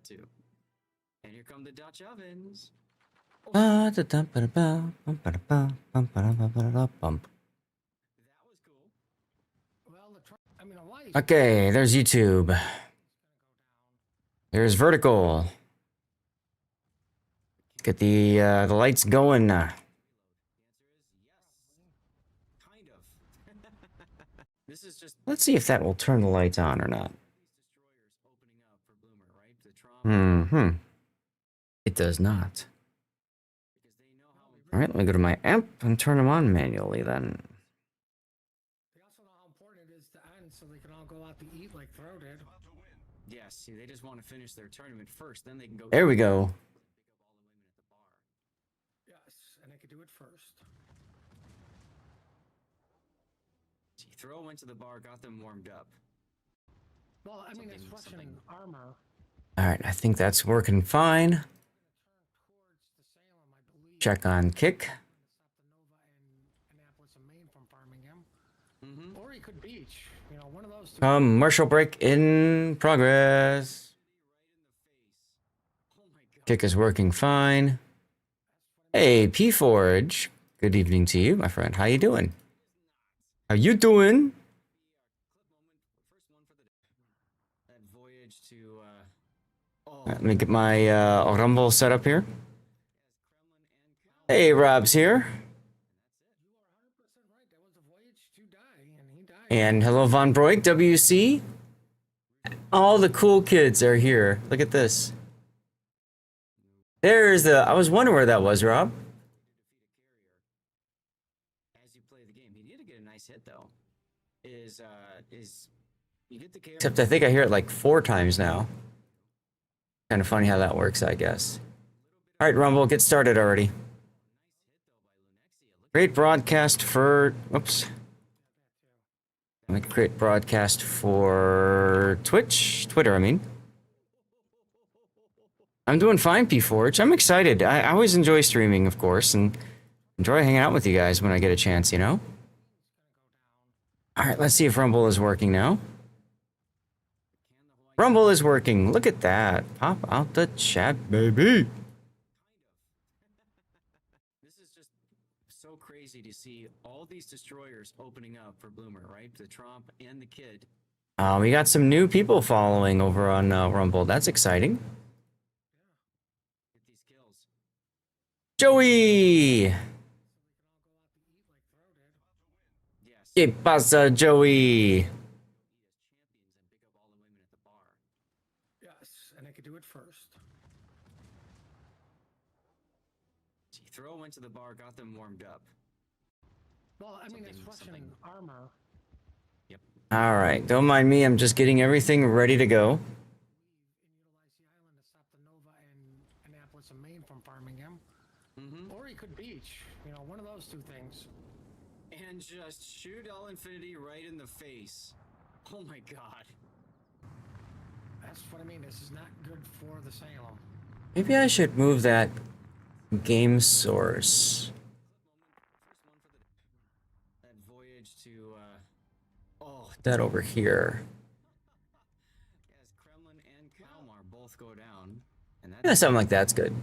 that too. And here come the Dutch ovens. Okay, there's YouTube. There's vertical. Get the lights going. Kind of. This is just. Let's see if that will turn the lights on or not. It does not. All right, let me go to my amp and turn them on manually then. They also know how important it is to end so they can all go out to eat like Throw did. Yes, see, they just want to finish their tournament first, then they can go. There we go. Yes, and they could do it first. See, Throw went to the bar, got them warmed up. Well, I mean, it's Russian armor. All right, I think that's working fine. Check on kick. Or he could beach. You know, one of those two. Commercial break in progress. Kick is working fine. Hey, P-Forge. Good evening to you, my friend. How you doing? How you doing? Let me get my Rumble set up here. Hey, Rob's here. And hello, Von Broik, WC. All the cool kids are here. Look at this. There's the... I was wondering where that was, Rob. As you play the game, he did get a nice hit though. You get the Except I think I hear it like 4 times now. Kind of funny how that works, I guess. All right, Rumble, get started already. Great broadcast for... Oops. Make a great broadcast for Twitter, I mean. I'm doing fine, P-Forge. I'm excited. I always enjoy streaming, of course, and enjoy hanging out with you guys when I get a chance, you know? All right, let's see if Rumble is working now. Rumble is working. Look at that. Pop out the chat, baby. This is just so crazy to see all these destroyers opening up for Bloomer, right? The Trump and the Kid. We got some new people following over on Rumble. That's exciting. Get these kills. Joey! Yes. ¿Qué pasa, Joey? Yes, and they could do it first. See, Throw went to the bar, got them warmed up. Well, I mean, it's Russian armor. Yep. All right, don't mind me. I'm just getting everything ready to go. And utilize the island to stop the Nova and Annapolis and Maine from farming him. Or he could beach. You know, one of those two things. And just shoot all Infinity right in the face. Oh my god. That's what I mean. This is not good for the Salem. Maybe I should move that game source. That voyage to, oh, That over here. yes, Kremlin and Kalmar both go down. And Yeah, something like that's good.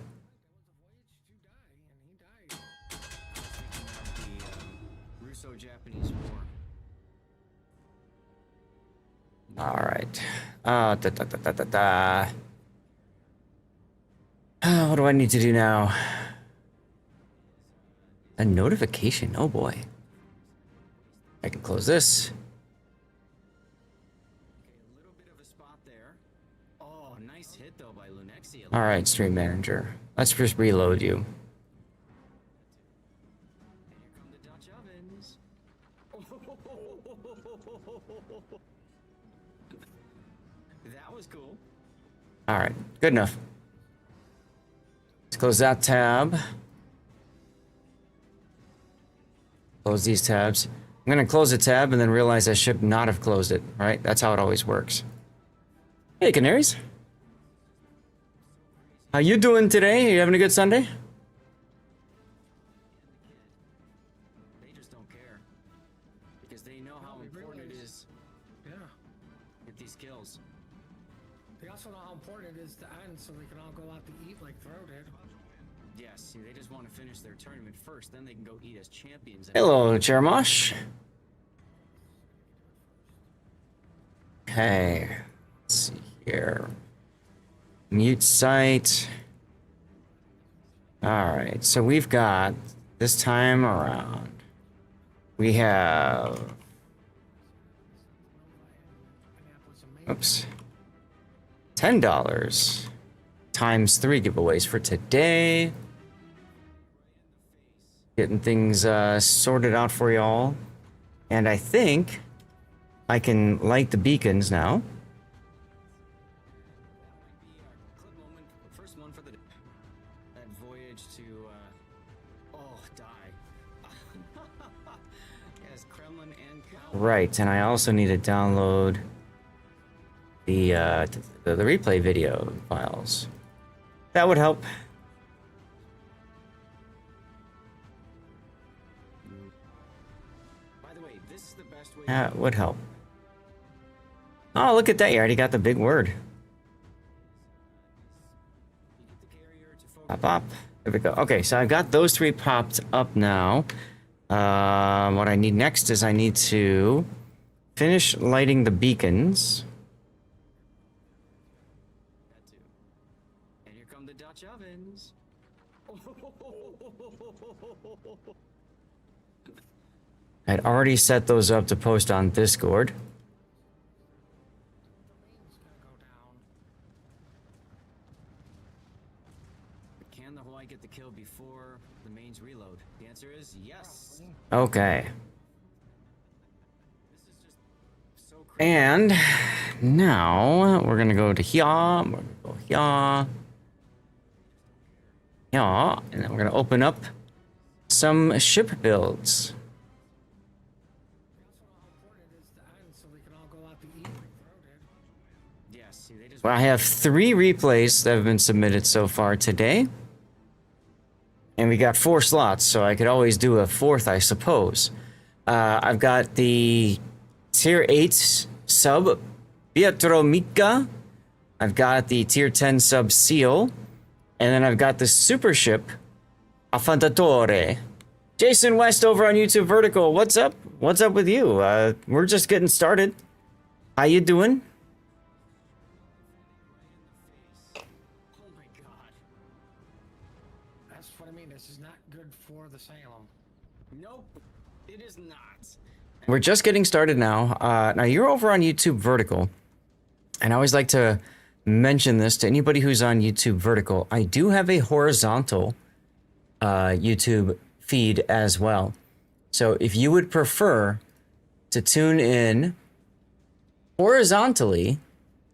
the Russo-Japanese War. All right. What do I need to do now? A notification. Oh boy. I can close this. Okay, a little bit of a spot there. Oh, nice hit though by Lunexia. All right, Stream Manager. Let's just reload you. And here come the Dutch ovens. That was cool. All right, good enough. Let's close that tab. Close these tabs. I'm gonna close a tab and then realize I should not have closed it, right? That's how it always works. Hey, Canaries. How you doing today? You having a good Sunday? They just don't care. Because they know how important it is Yeah. with these kills. They also also know how important it is to end so they can all go out to eat like Throw did. Yes, see, they just want to finish their tournament first, then they can go eat as champions. Hello, Chermosh. Okay. Let's see here. Mute site. Alright, so we've got, this time around, we have... Oops. $10 times 3 giveaways for today. Getting things sorted out for y'all. And I think I can light the beacons now. First one for the that voyage to die. Yes, Kremlin and Cal. Right, and I also need to download the replay video files. That would help. By the way, this is the best way. That would help. Oh, look at that! You already got the big word. Pop, pop. There we go. Okay, so I've got those 3 popped up now. What I need next is I need to finish lighting the beacons. That too. And here come the Dutch ovens. I'd already set those up to post on Discord. Can the Hawaii get the kill before the mains reload? The answer is yes. Okay. This is just so crazy. And now we're gonna go to here. We're gonna go here. Yeah, and then we're gonna open up some ship builds. Yes, see, they just Well, I have 3 replays that have been submitted so far today. And we got 4 slots, so I could always do a 4th, I suppose. I've got the Tier 8 sub, Pietro Mica. I've got the Tier 10 sub, Seal. And then I've got the super ship, Affantatore. Jason West over on YouTube Vertical, what's up? What's up with you? We're just getting started. How you doing? oh my god. That's what I mean. This is not good for the Salem. Nope. It is not. We're just getting started now. Now you're over on YouTube Vertical, and I always like to mention this to anybody who's on YouTube Vertical. I do have a horizontal YouTube feed as well. So if you would prefer to tune in horizontally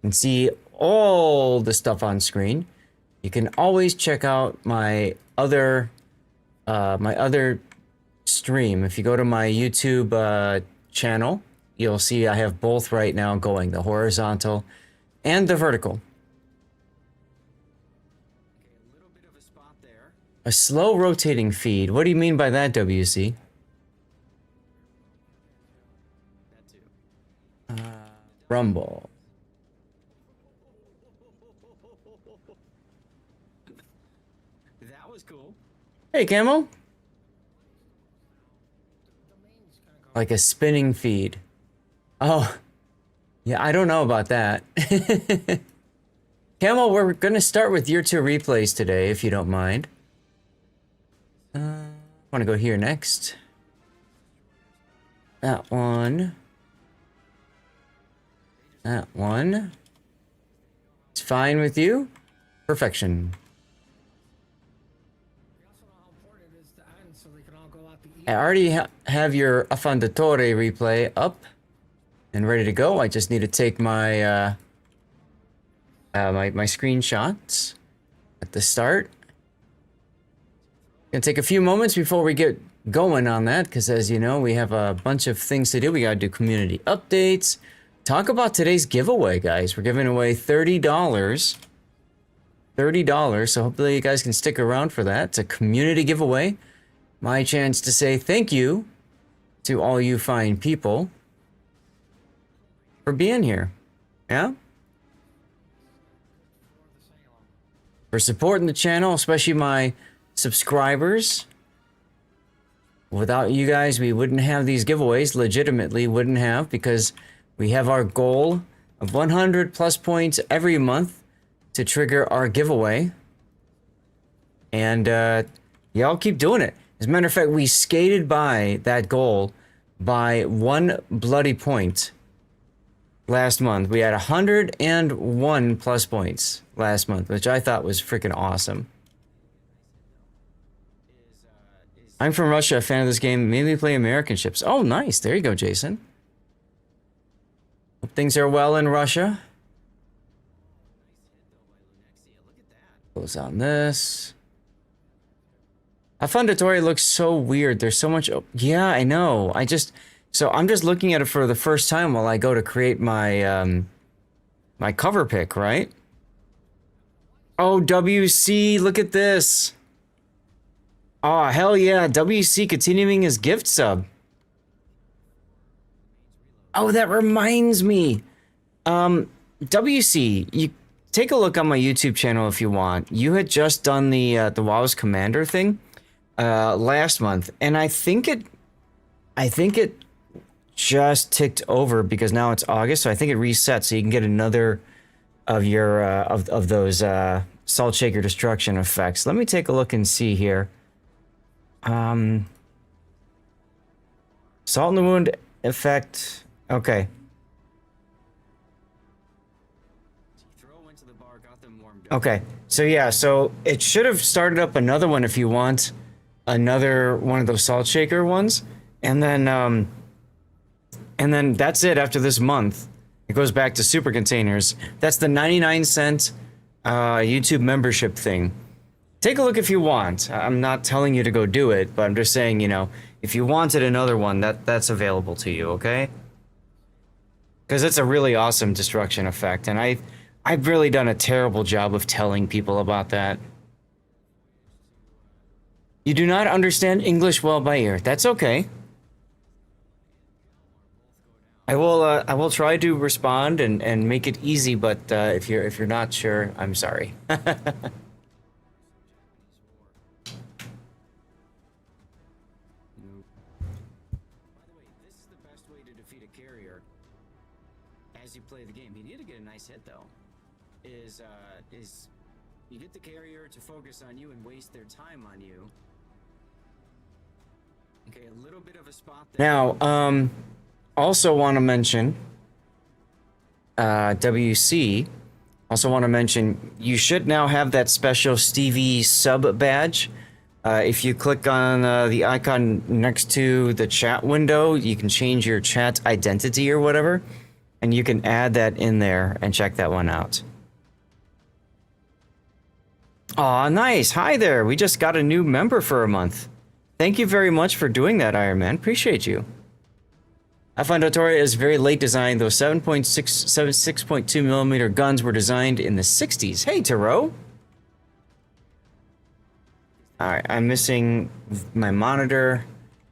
and see all the stuff on screen, you can always check out my other stream. If you go to my YouTube channel, you'll see I have both right now going, the horizontal and the vertical. Okay, a little bit of a spot there. A slow rotating feed. What do you mean by that, WC? That too. Rumble. That was cool. Hey, Camo. Like a spinning feed. Oh. Yeah, I don't know about that. Camo, we're gonna start with your 2 replays today, if you don't mind. Wanna go here next. That one. That one. It's fine with you? Perfection. I already have your Affandatore replay up and ready to go. I just need to take my my screenshots at the start. Gonna take a few moments before we get going on that, because as you know, we have a bunch of things to do. We gotta do community updates. Talk about today's giveaway, guys. We're giving away $30. $30, so hopefully you guys can stick around for that. It's a community giveaway. My chance to say thank you to all you fine people for being here. Yeah? for supporting the channel, especially my subscribers. Without you guys, we wouldn't have these giveaways, legitimately wouldn't have, because we have our goal of 100 plus points every month to trigger our giveaway. And y'all keep doing it. As a matter of fact, we skated by that goal by 1 bloody point last month. We had 101 plus points last month, which I thought was freaking awesome. I'm from Russia, a fan of this game, mainly play American ships. Oh, nice. There you go, Jason. Hope things are well in Russia. Close on this. Fundatory looks so weird. There's so much. Yeah, I know. So I'm just looking at it for the first time while I go to create my my cover pick, right? Oh, WC, look at this. Oh, hell yeah. WC continuing his gift sub. Oh, that reminds me. WC, you take a look on my YouTube channel if you want. You had just done the WoW's Commander thing last month, and I think it just ticked over because now it's August, so I think it resets, so you can get another of your of those Salt Shaker Destruction effects. Let me take a look and see here. Salt in the Wound effect. Okay. Okay. So yeah, so it should have started up another one if you want another one of those Salt Shaker ones, and then that's it after this month. It goes back to super containers. That's the 99-cent YouTube membership thing. Take a look if you want. I'm not telling you to go do it, but I'm just saying, you know, if you wanted another one, that's available to you, okay? Because it's a really awesome destruction effect, and I've really done a terrible job of telling people about that. You do not understand English well by ear. That's okay. I will try to respond and make it easy, but if you're not sure, I'm sorry. By the way, this is the best way to defeat a carrier as you play the game. You need to get a nice hit though. Is you get the carrier to focus on you and waste their time on you. Okay, a little bit of a spot there. Now, also want to mention, WC, also want to mention, you should now have that special Stevie sub badge. If you click on the icon next to the chat window, you can change your chat identity or whatever, and you can add that in there and check that one out. Aw, nice. Hi there. We just got a new member for a month. Thank you very much for doing that, Iron Man. Appreciate you. I find Otoria is very late design. Those 6.2 millimeter guns were designed in the 60s. Hey, Taro. Alright, I'm missing my monitor.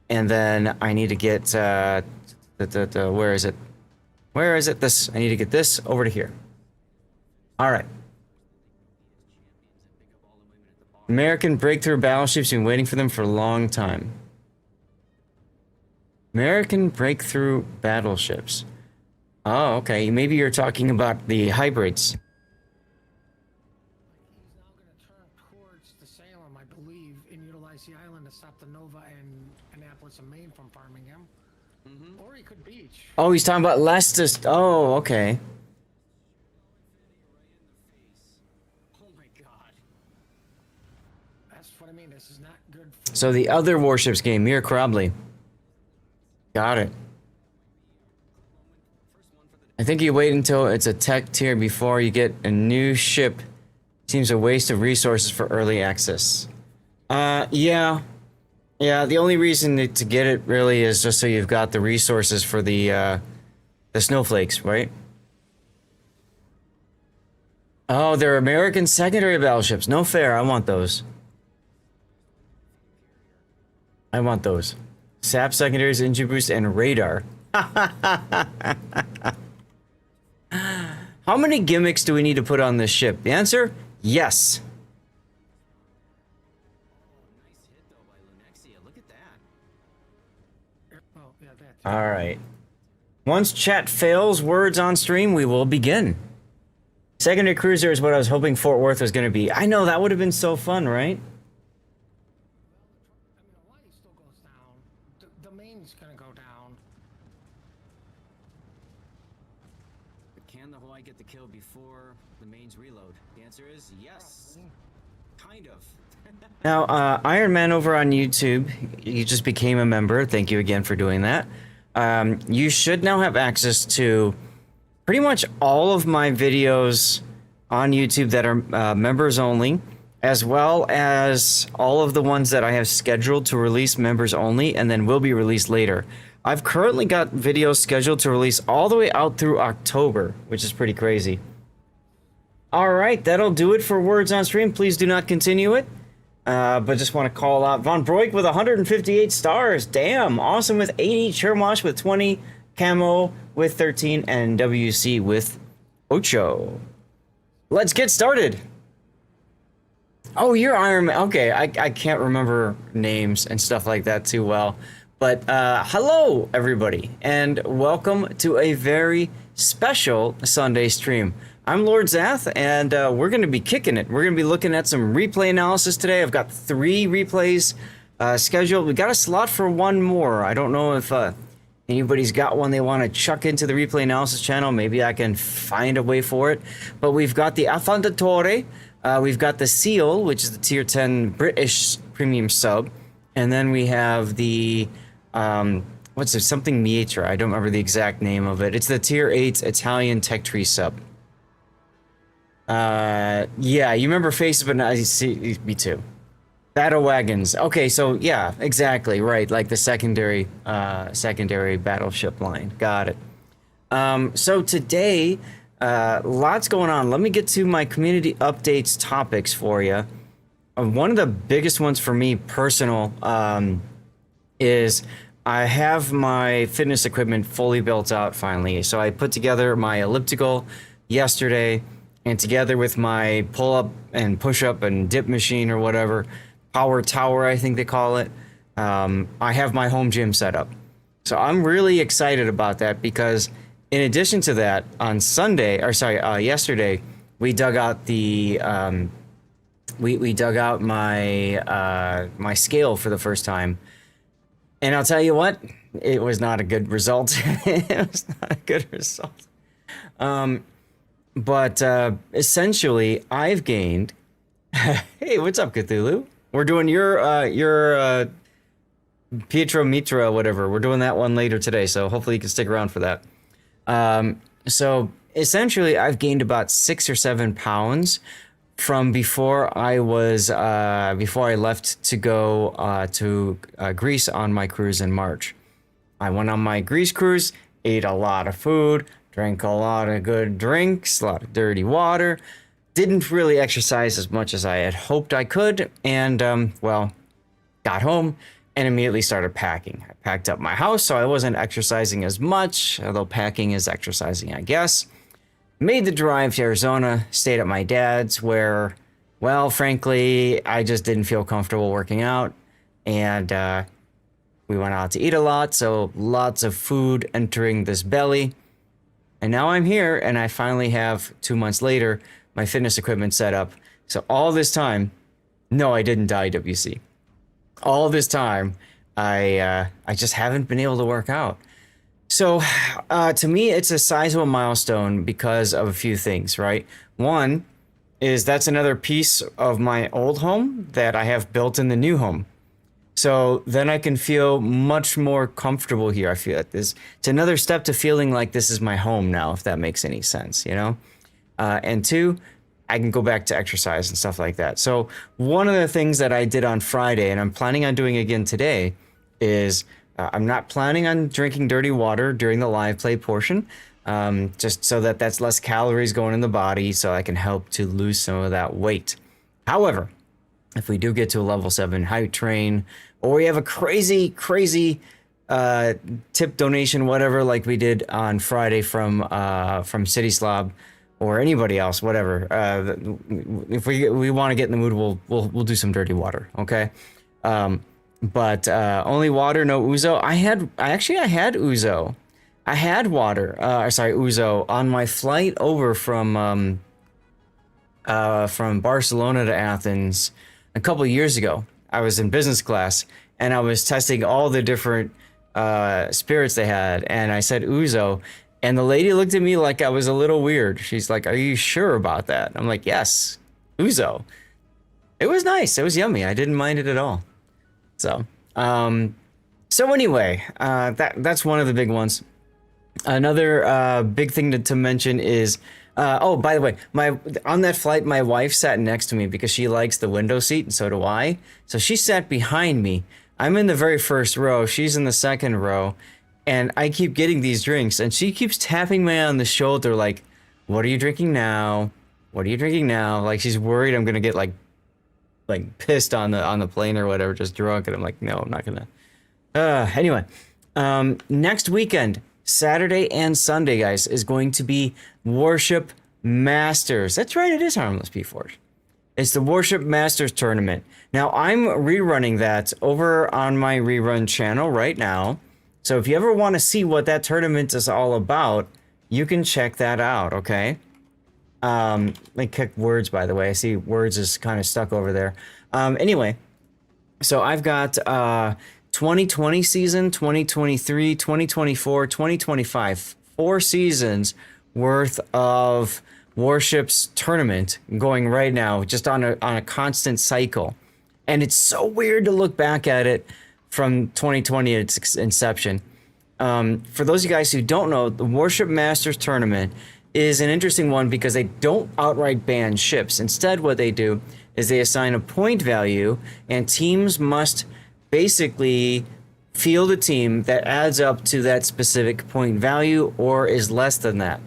And then I need to get, where is it? Where is it? This, I need to get this over to here. Alright. American breakthrough battleships, been waiting for them for a long time. American breakthrough battleships. Oh, okay. Maybe you're talking about the hybrids. He's now going to turn towards the Salem, I believe, and utilize the island to stop the Nova and Annapolis and Maine from farming him. Or he could beach. Oh, he's talking about Lestis. Oh, okay. Oh my god. That's what I mean. This is not good for... So the other warships game, Mir Crobly. Got it. I think you wait until it's a tech tier before you get a new ship. Seems a waste of resources for early access. Yeah. Yeah, the only reason to get it really is just so you've got the resources for the snowflakes, right? Oh, they're American secondary battleships. No fair, I want those. I want those. SAP secondaries, engine boost, and radar. How many gimmicks do we need to put on this ship? The answer? Yes. All right. Once chat fails words on stream, we will begin. Secondary cruiser is what I was hoping Fort Worth was going to be. I know, that would have been so fun, right? Well, I mean, Hawaii still goes down. The main's gonna go down. But can the Hawaii get the kill before the mains reload? The answer is yes. Kind of. Now, Iron Man over on YouTube, you just became a member. Thank you again for doing that. You should now have access to pretty much all of my videos on YouTube that are members only, as well as all of the ones that I have scheduled to release members only and then will be released later. I've currently got videos scheduled to release all the way out through October, which is pretty crazy. All right, that'll do it for words on stream. Please do not continue it. But just want to call out Von Broik with 158 stars. Damn, awesome with 80. Chermosh with 20. Camo with 13. And WC with Ocho. Let's get started. Oh, you're Iron Man. Okay, I can't remember names and stuff like that too well. But hello, everybody, and welcome to a very special Sunday stream. I'm Lord Zath, and we're going to be kicking it. We're going to be looking at some replay analysis today. I've got 3 replays scheduled. We got a slot for 1 more. I don't know if anybody's got one they want to chuck into the replay analysis channel. Maybe I can find a way for it. But we've got the Affondatore. We've got the Seal, which is the tier 10 British premium sub. And then we have the, what's it, something Mietra. I don't remember the exact name of it. It's the tier 8 Italian tech tree sub. Yeah, you remember faces, but not, see, me too. Battle wagons. Okay, so yeah, exactly, right. Like the secondary battleship line. Got it. So today, lots going on. Let me get to my community updates topics for you. One of the biggest ones for me, personal, is I have my fitness equipment fully built out finally. So I put together my elliptical yesterday, and together with my pull-up and push-up and dip machine or whatever, power tower, I think they call it, I have my home gym set up. So I'm really excited about that because in addition to that, on yesterday, we dug out the, we dug out my, my scale for the first time. And I'll tell you what, it was not a good result. It was not a good result. But essentially, I've gained. Hey, what's up, Cthulhu? We're doing your Pietro Mitra, whatever. We're doing that one later today, so hopefully you can stick around for that. So essentially, I've gained about 6 or 7 pounds from before I left to go to Greece on my cruise in March. I went on my Greece cruise, ate a lot of food, drank a lot of good drinks, a lot of dirty water, didn't really exercise as much as I had hoped I could, and, well, got home and immediately started packing. I packed up my house, so I wasn't exercising as much, although packing is exercising, I guess. Made the drive to Arizona, stayed at my dad's, where, well, frankly, I just didn't feel comfortable working out, and we went out to eat a lot, so lots of food entering this belly. And now I'm here, and I finally have, 2 months later, my fitness equipment set up. So all this time, no, I didn't die, WC. All this time, I just haven't been able to work out. So to me, it's a sizable milestone because of a few things, right? One is that's another piece of my old home that I have built in the new home. So then I can feel much more comfortable here. I feel like it's another step to feeling like this is my home now, if that makes any sense, you know? And 2, I can go back to exercise and stuff like that. So one of the things that I did on Friday, and I'm planning on doing again today, is I'm not planning on drinking dirty water during the live play portion, just so that that's less calories going in the body so I can help to lose some of that weight. However, if we do get to a level 7 height train, or we have a crazy tip donation, whatever, like we did on Friday from City Slob, or anybody else, whatever. If we want to get in the mood, we'll do some dirty water, okay? but only water, no Uzo. I had Uzo. I had water. Sorry, Uzo on my flight over from Barcelona to Athens a couple of years ago. I was in business class and I was testing all the different spirits they had, and I said Uzo, and the lady looked at me like I was a little weird. She's like, "Are you sure about that?" I'm like, "Yes, Uzo." It was nice. It was yummy. I didn't mind it at all. So, anyway, that's one of the big ones. Another big thing to mention is, oh, by the way, on that flight, my wife sat next to me because she likes the window seat, and so do I. So she sat behind me. I'm in the very first row. She's in the second row, and I keep getting these drinks, and she keeps tapping me on the shoulder, like, "What are you drinking now? What are you drinking now?" Like she's worried I'm gonna get like pissed on the plane or whatever, just drunk, and I'm like, no, I'm not gonna. Anyway, next weekend, Saturday and Sunday, guys, is going to be Warship Masters. That's right, it is Harmless P4. It's the Warship Masters tournament. Now, I'm rerunning that over on my rerun channel right now. So if you ever want to see what that tournament is all about, you can check that out, okay? Let me kick words, by the way. I see words is kind of stuck over there. Anyway, so I've got 2020 season, 2023, 2024, 2025, 4 seasons worth of Warships tournament going right now, just on a constant cycle. And it's so weird to look back at it from 2020 at its inception. For those of you guys who don't know, the Warship Masters tournament is an interesting one because they don't outright ban ships. Instead, what they do is they assign a point value, and teams must basically field a team that adds up to that specific point value or is less than that.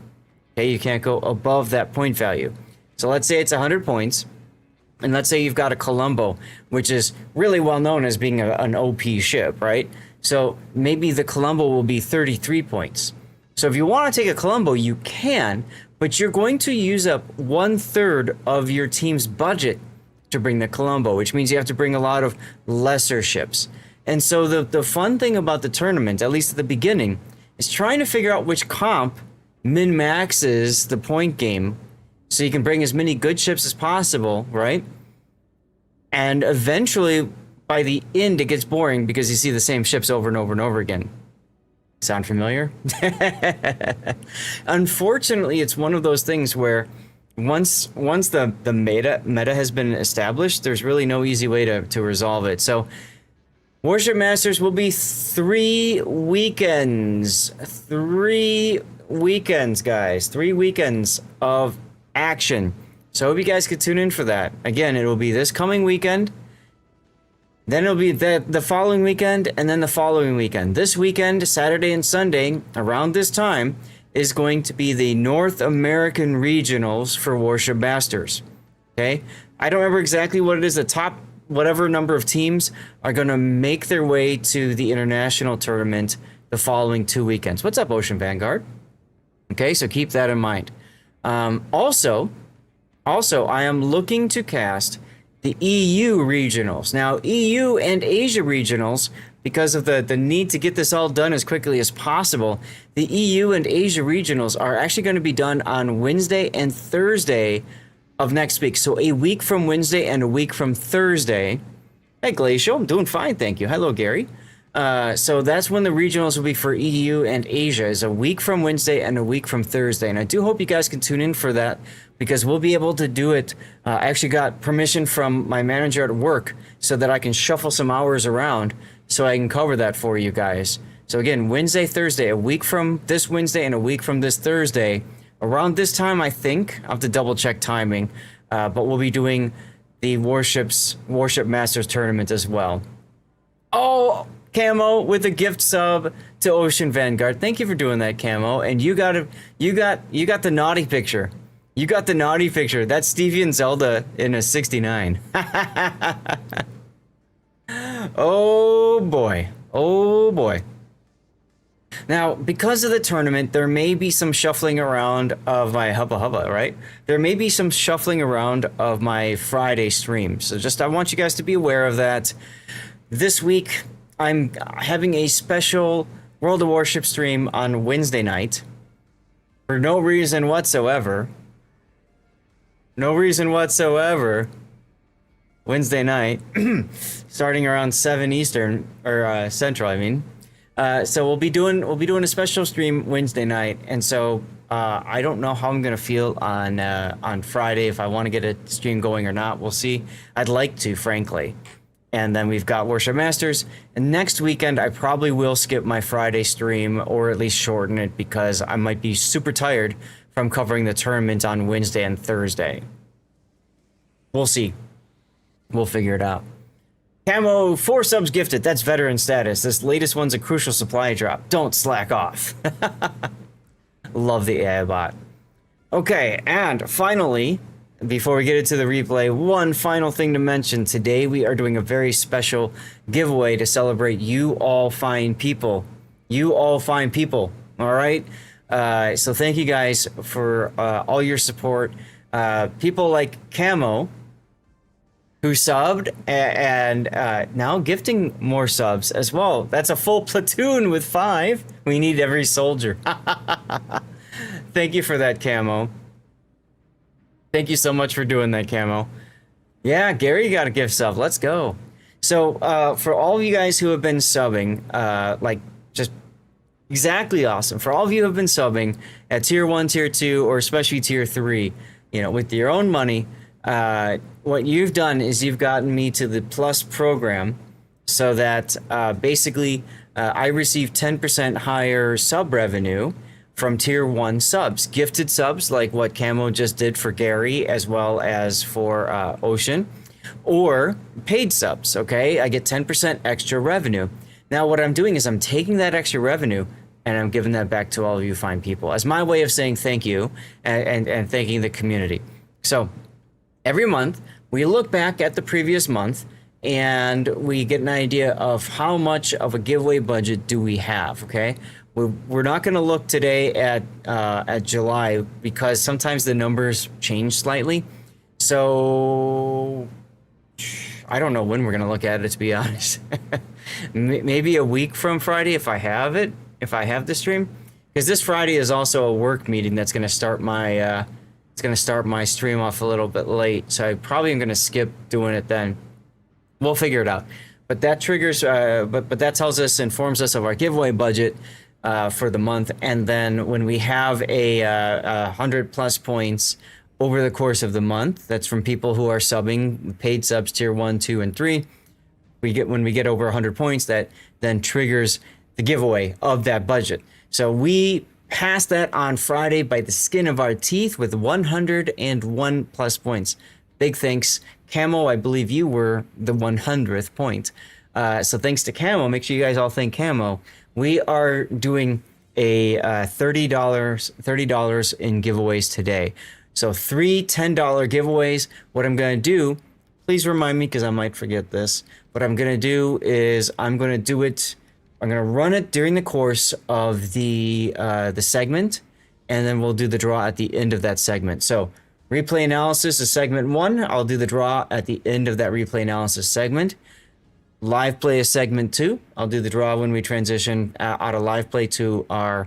Okay, you can't go above that point value. So let's say it's 100 points, and let's say you've got a Colombo, which is really well known as being an OP ship, right? So maybe the Colombo will be 33 points. So if you want to take a Colombo, you can, but you're going to use up 1/3 of your team's budget to bring the Colombo, which means you have to bring a lot of lesser ships. And so the fun thing about the tournament, at least at the beginning, is trying to figure out which comp min-maxes the point game so you can bring as many good ships as possible, right? And eventually, by the end, it gets boring because you see the same ships over and over and over again. Sound familiar? Unfortunately, it's one of those things where once the meta has been established, there's really no easy way to resolve it. So Warship Masters will be 3 weekends. 3 weekends, guys. 3 weekends of action. So I hope you guys could tune in for that. Again, it will be this coming weekend. Then it'll be the following weekend, and then the following weekend. This weekend, Saturday and Sunday, around this time, is going to be the North American Regionals for Warship Masters. Okay? I don't remember exactly what it is. The top, whatever number of teams are going to make their way to the international tournament the following 2 weekends. What's up, Ocean Vanguard? Okay, so keep that in mind. Also, I am looking to cast the EU regionals. Now, EU and Asia regionals, because of the need to get this all done as quickly as possible, the EU and Asia regionals are actually going to be done on Wednesday and Thursday of next week. So a week from Wednesday and a week from Thursday. Hey, Glacial, I'm doing fine, thank you. Hello, Gary. So that's when the regionals will be for EU and Asia, is a week from Wednesday and a week from Thursday. And I do hope you guys can tune in for that, because we'll be able to do it. I actually got permission from my manager at work so that I can shuffle some hours around so I can cover that for you guys. So again, Wednesday, Thursday, a week from this Wednesday and a week from this Thursday. Around this time, I think. I'll have to double check timing. But we'll be doing the Warship Masters tournament as well. Oh, Camo with a gift sub to Ocean Vanguard. Thank you for doing that, Camo. And you got the naughty picture. You got the naughty picture. That's Stevie and Zelda in a 69. Oh boy. Oh boy. Now, because of the tournament, there may be some shuffling around of my Hubba Hubba, right? There may be some shuffling around of my Friday stream. So I want you guys to be aware of that. this week I'm having a special World of Warships stream on Wednesday night for no reason whatsoever. No reason whatsoever. Wednesday night, starting around 7 Eastern or Central, I mean. So we'll be doing a special stream Wednesday night, and so I don't know how I'm gonna feel on Friday, if I want to get a stream going or not. We'll see. I'd like to, frankly. And then we've got Warship Masters, and next weekend I probably will skip my Friday stream, or at least shorten it, because I might be super tired from covering the tournament on Wednesday and Thursday. We'll see. We'll figure it out. Camo, 4 subs gifted. That's veteran status. This latest one's a crucial supply drop. Don't slack off. Love the AI bot. Okay, and finally, before we get into the replay, one final thing to mention. Today we are doing a very special giveaway to celebrate you all fine people. You all fine people. All right? So thank you guys for all your support. People like Camo, who subbed, and now gifting more subs as well. That's a full platoon with 5. We need every soldier. Thank you for that, Camo. Thank you so much for doing that, Camo. Yeah, Gary got a gift sub. Let's go. So for all of you guys who have been subbing, like just exactly awesome. For all of you who have been subbing at tier 1, tier 2, or especially tier 3, you know, with your own money, what you've done is you've gotten me to the Plus program, so that basically I receive 10% higher sub revenue from tier 1 subs. Gifted subs, like what Camo just did for Gary, as well as for Ocean, or paid subs, okay? I get 10% extra revenue. Now what I'm doing is I'm taking that extra revenue and I'm giving that back to all of you fine people as my way of saying thank you and thanking the community. So every month, we look back at the previous month and we get an idea of how much of a giveaway budget do we have, okay? We're not going to look today at July, because sometimes the numbers change slightly. So I don't know when we're going to look at it, to be honest. Maybe a week from Friday, if I have it, if I have the stream. Because this Friday is also a work meeting that's going to start my... it's going to start my stream off a little bit late, so I probably am going to skip doing it then. We'll figure it out. But that triggers, but that tells us, informs us of our giveaway budget for the month. And then when we have a 100+ points over the course of the month, that's from people who are subbing, paid subs tier 1, 2, and 3. When we get over 100 points, that then triggers the giveaway of that budget. So we passed that on Friday by the skin of our teeth with 101+ points. Big thanks. Camo, I believe you were the 100th point. So thanks to Camo. Make sure you guys all thank Camo. We are doing a $30 in giveaways today. So 3 $10 giveaways. What I'm going to do, please remind me because I might forget this. What I'm going to do is I'm going to run it during the course of the segment, and then we'll do the draw at the end of that segment. So replay analysis is segment 1. I'll do the draw at the end of that replay analysis segment. Live play is segment 2. I'll do the draw when we transition out of live play to our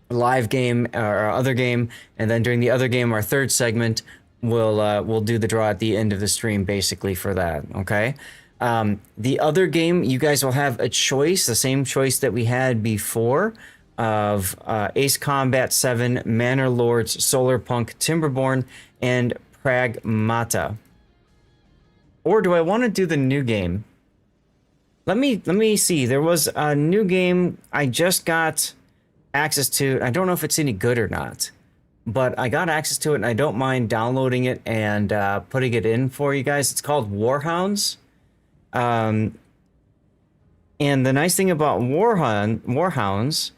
live game, our other game, and then during the other game, our third segment, we'll do the draw at the end of the stream, basically, for that. Okay. The other game, you guys will have a choice, the same choice that we had before, of Ace Combat 7, Manor Lords, Solar Punk, Timberborn, and Pragmata. Or do I want to do the new game? Let me see. There was a new game I just got access to. I don't know if it's any good or not, but I got access to it, and I don't mind downloading it and putting it in for you guys. It's called Warhounds. And the nice thing about Warhounds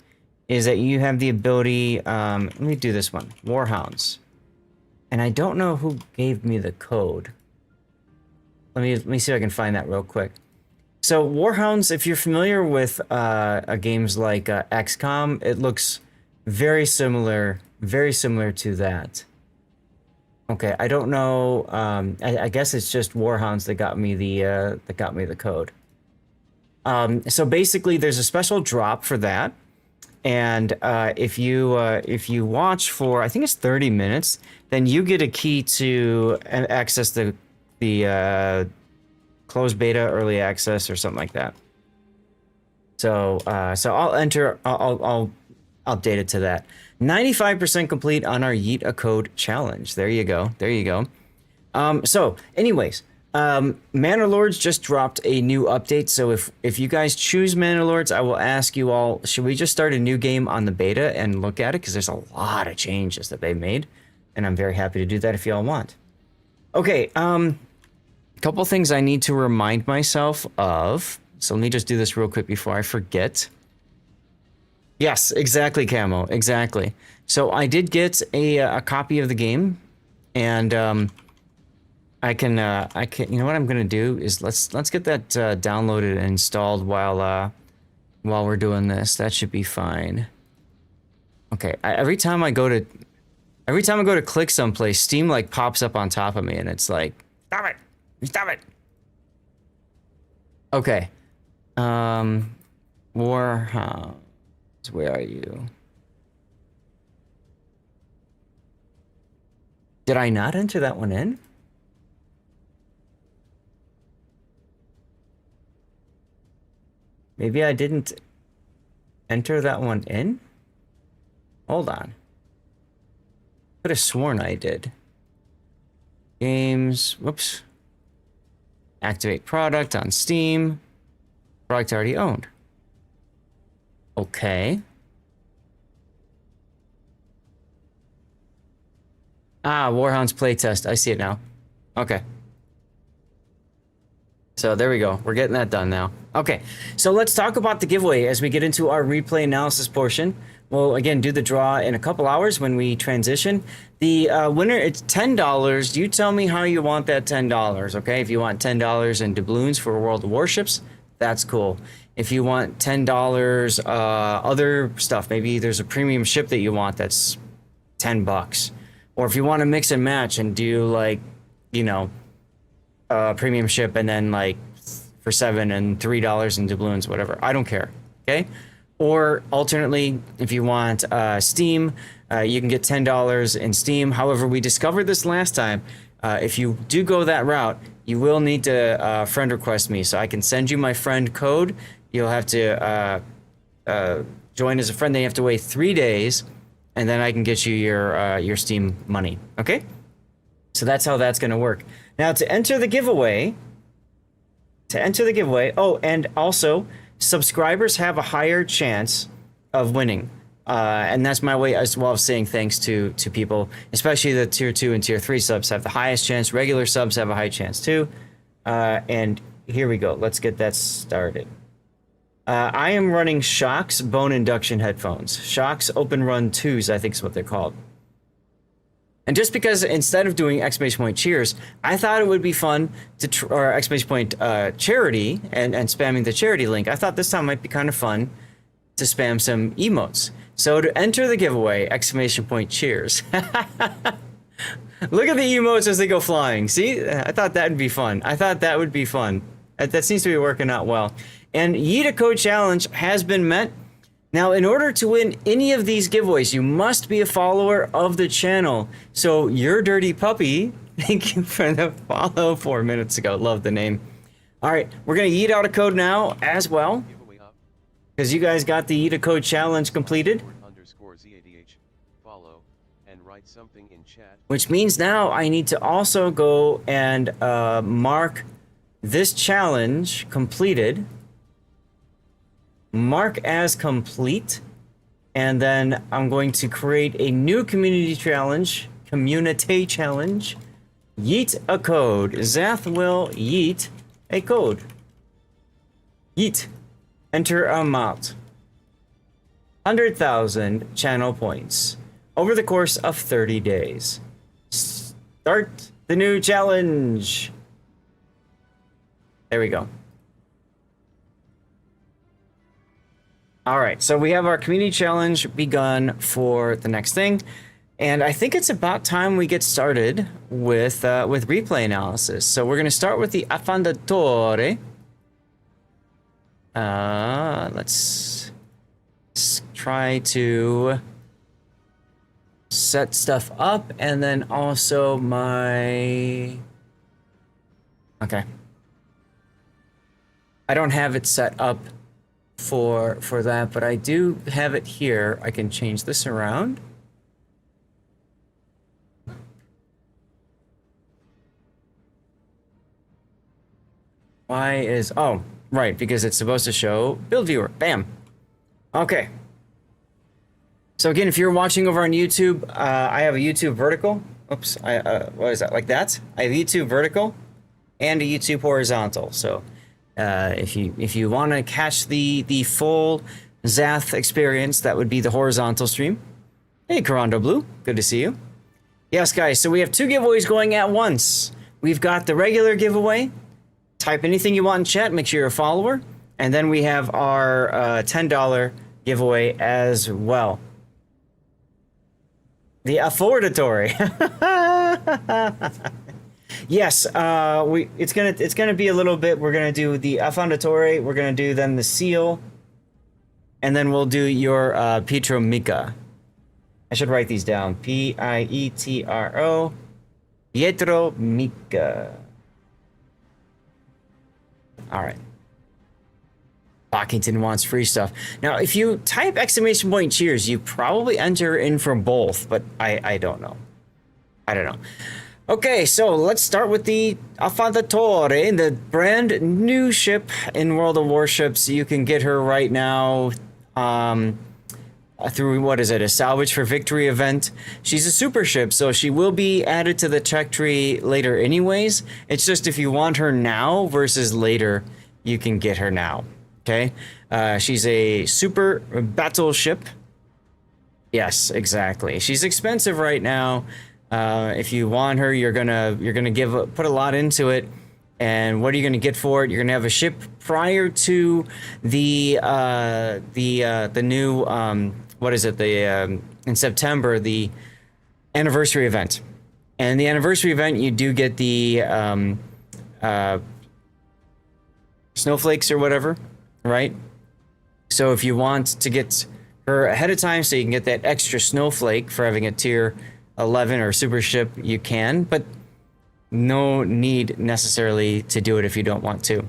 is that you have the ability, let me do this one, Warhounds. And I don't know who gave me the code. Let me see if I can find that real quick. So Warhounds, if you're familiar with games like XCOM, it looks very similar to that. Okay, I don't know. I guess it's just Warhounds that got me the code. So basically, there's a special drop for that, and if you watch for, I think it's 30 minutes, then you get a key to access the closed beta, early access, or something like that. So I'll update it to that. 95% complete on our Yeet a Code challenge. There you go. There you go. So anyways, Manor Lords just dropped a new update. So if you guys choose Manor Lords, I will ask you all, should we just start a new game on the beta and look at it? Because there's a lot of changes that they made. And I'm very happy to do that if y'all want. Okay, couple things I need to remind myself of. So let me just do this real quick before I forget. Yes, exactly, Camo, exactly. So I did get a copy of the game, and I can, you know what I'm gonna do is let's get that downloaded and installed while we're doing this. That should be fine. Okay, every time I go to click someplace, Steam like pops up on top of me, and it's like, stop it, stop it. Okay, Warhound. Where are you? Did I not enter that one in? Maybe I didn't enter that one in? Hold on. Could have sworn I did. Games, whoops. Activate product on Steam. Product already owned. Okay. Ah, Warhound's playtest. I see it now. Okay. So there we go. We're getting that done now. Okay, so let's talk about the giveaway as we get into our replay analysis portion. We'll, again, do the draw in a couple hours when we transition. The winner, it's $10. You tell me how you want that $10, okay? If you want $10 in doubloons for World of Warships, that's cool. If you want $10 other stuff, maybe there's a premium ship that you want that's $10. Or if you want to mix and match and do, like, you know, premium ship and then like for $7 and $3 in doubloons, whatever. I don't care. Okay. Or alternately, if you want Steam, you can get $10 in Steam. However, we discovered this last time. If you do go that route, you will need to friend request me, so I can send you my friend code. You'll have to join as a friend. Then you have to wait 3 days, and then I can get you your Steam money. Okay. So that's how that's going to work. Now to enter the giveaway, oh, and also subscribers have a higher chance of winning. And that's my way as well of saying thanks to people, especially the tier 2 and tier 3 subs have the highest chance. Regular subs have a high chance too. And here we go. Let's get that started. I am running Shox bone induction headphones. Shox Open Run 2s, I think is what they're called. And just because instead of doing exclamation point cheers, I thought it would be fun to, or exclamation point charity and spamming the charity link. I thought this time might be kind of fun to spam some emotes. So to enter the giveaway, exclamation point cheers. Look at the emotes as they go flying. See, I thought that would be fun. That seems to be working out well. And Yeet a Code Challenge has been met. Now, in order to win any of these giveaways, you must be a follower of the channel. So, Your Dirty Puppy, thank you for the follow 4 minutes ago. Love the name. All right, we're going to yeet out a code now as well. Because you guys got the Yeet a Code Challenge completed. Follow and write something in chat. Which means now I need to also go and mark this challenge completed. Mark as complete, and then I'm going to create a new community challenge. Yeet a code. Zath will yeet a code. Yeet. Enter amount. 100,000 channel points over the course of 30 days. Start the new challenge. There we go. All right, so we have our community challenge begun for the next thing. And I think it's about time we get started with replay analysis. So we're going to start with the Affondatore. Let's try to set stuff up, and then also my... Okay. I don't have it set up for that, but I do have it here. I can change this around. Why is... Oh, right, because it's supposed to show build viewer. Bam. Okay. So again, if you're watching over on YouTube, I have a YouTube vertical. Oops, what is that? Like that? I have YouTube vertical and a YouTube horizontal. So if you want to catch the full Zath experience, that would be the horizontal stream. Hey, Corando Blue, good to see you. Yes, guys, so we have 2 giveaways going at once. We've got the regular giveaway. Type anything you want in chat, make sure you're a follower. And then we have our $10 giveaway as well. The affordatory. Yes, it's gonna be a little bit. We're gonna do the affondatory. We're gonna do then the seal, and then we'll do your Pietro Mica. I should write these down. Pietro Pietro Mica. All right. Lockington wants free stuff. Now, if you type exclamation point cheers, you probably enter in for both, but I don't know. I don't know. Okay, so let's start with the Affondatore, the brand new ship in World of Warships. You can get her right now through, what is it, a Salvage for Victory event. She's a super ship, so she will be added to the tech tree later anyways. It's just if you want her now versus later, you can get her now. Okay, she's a super battleship. Yes, exactly. She's expensive right now. If you want her, you're gonna put a lot into it. And what are you gonna get for it? You're gonna have a ship prior to the new what is it? In September, the anniversary event. And the anniversary event, you do get the snowflakes or whatever. Right? So if you want to get her ahead of time so you can get that extra snowflake for having a tier 11 or super ship, you can, but no need necessarily to do it if you don't want to.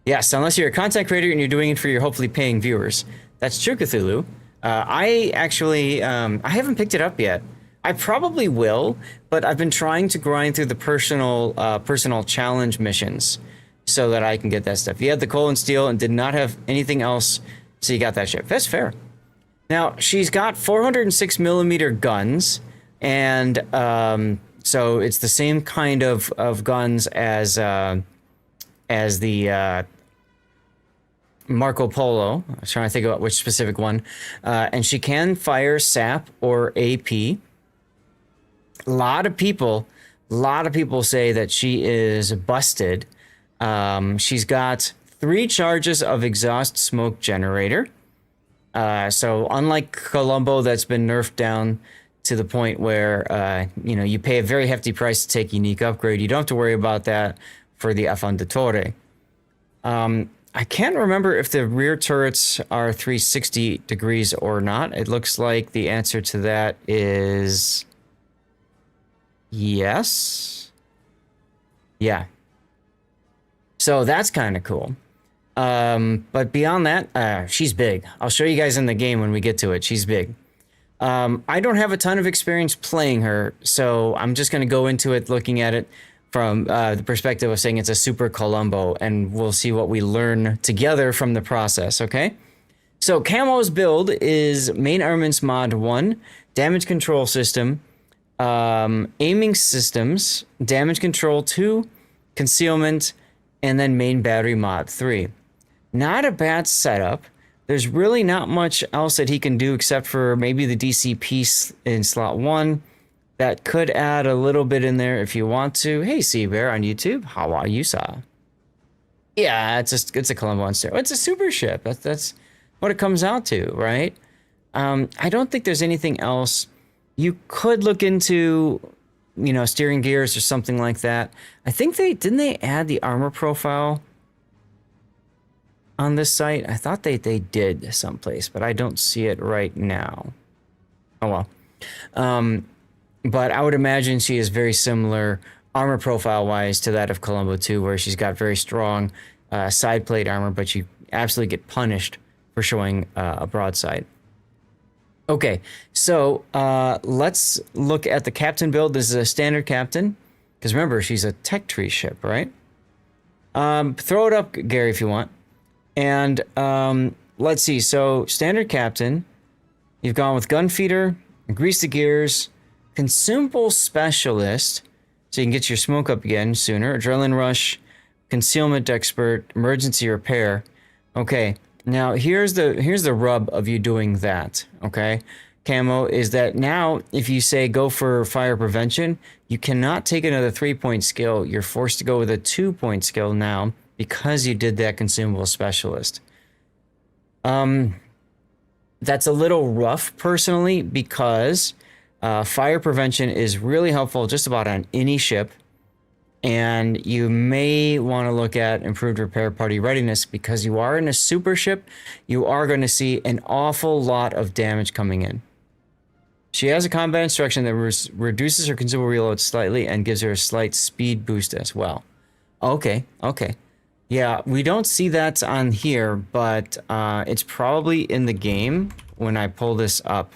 Yes, unless you're a content creator and you're doing it for your hopefully paying viewers. That's true, Cthulhu. I actually, I haven't picked it up yet. I probably will, but I've been trying to grind through the personal challenge missions so that I can get that stuff. You had the coal and steel and did not have anything else, so you got that ship. That's fair. Now, she's got 406mm guns, and so it's the same kind of guns as the Marco Polo. I was trying to think about which specific one. And she can fire SAP or AP. A lot of people say that she is busted. She's got 3 charges of exhaust smoke generator. So unlike Colombo, that's been nerfed down to the point where, you pay a very hefty price to take unique upgrade. You don't have to worry about that for the Affondatore. I can't remember if the rear turrets are 360 degrees or not. It looks like the answer to that is yes. Yeah. So that's kind of cool. But beyond that, she's big. I'll show you guys in the game when we get to it. She's big. I don't have a ton of experience playing her, so I'm just going to go into it looking at it from the perspective of saying it's a super Colombo, and we'll see what we learn together from the process, okay? So Camo's build is main armaments mod 1, damage control system, aiming systems, damage control 2, concealment, and then main battery mod 3. Not a bad setup. There's really not much else that he can do except for maybe the DCP in slot 1. That could add a little bit in there if you want to. Hey, Seabear on YouTube. How are you, sir? Yeah, it's a Colombo on steroids. It's a super ship. That's what it comes out to, right? I don't think there's anything else. You could look into, you know, steering gears or something like that. I think didn't they add the armor profile on this site? I thought they did someplace, but I don't see it right now. Oh well. But I would imagine she is very similar armor profile wise to that of Columbo 2, where she's got very strong side plate armor, but you absolutely get punished for showing a broadside. Okay, so let's look at the captain build. This is a standard captain, because remember, she's a tech tree ship, right? Throw it up, Gary, if you want. And let's see, so standard captain, you've gone with gun feeder, grease the gears, consumable specialist, so you can get your smoke up again sooner, adrenaline rush, concealment expert, emergency repair. Okay, now here's the rub of you doing that, okay? Camo, is that now if you say go for fire prevention, you cannot take another 3-point skill. You're forced to go with a 2-point skill now because you did that consumable specialist. That's a little rough personally, because fire prevention is really helpful just about on any ship. And you may want to look at improved repair party readiness, because you are in a super ship. You are going to see an awful lot of damage coming in. She has a combat instruction that reduces her consumable reload slightly and gives her a slight speed boost as well. Okay. Yeah, we don't see that on here, but it's probably in the game when I pull this up.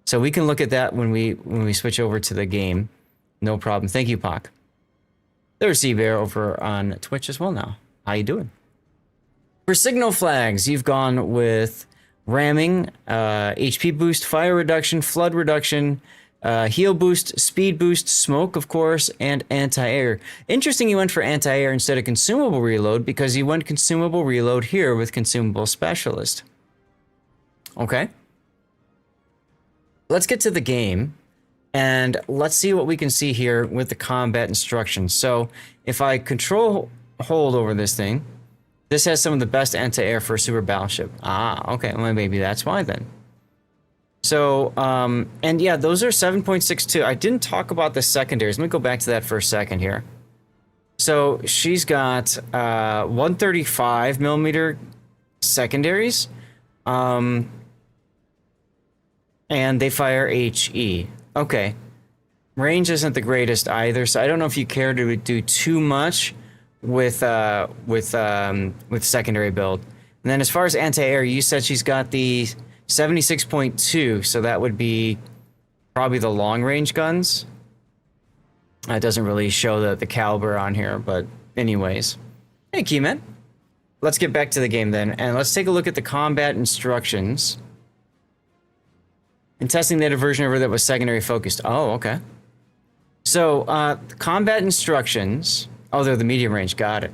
So we can look at that when we switch over to the game. No problem. Thank you, Pac. There's Seabear over on Twitch as well now. How you doing? For signal flags, you've gone with ramming, HP boost, fire reduction, flood reduction, heal boost, speed boost, smoke, of course, and anti-air. Interesting you went for anti-air instead of consumable reload, because you went consumable reload here with consumable specialist. Okay. Let's get to the game. And let's see what we can see here with the combat instructions. So if I control hold over this thing, this has some of the best anti-air for a super battleship. Ah, okay, well, maybe that's why then. So, and yeah, those are 7.62. I didn't talk about the secondaries. Let me go back to that for a second here. So she's got 135 millimeter secondaries, and they fire HE. Okay, range isn't the greatest either, so I don't know if you care to do too much with secondary build. And then as far as anti-air, you said she's got the 76.2, so that would be probably the long range guns. It doesn't really show the caliber on here, but anyways. Hey, Keyman. Let's get back to the game then, and let's take a look at the combat instructions. And testing that a version of her that was secondary focused. Oh, okay. So, combat instructions. Oh, they're the medium range. Got it.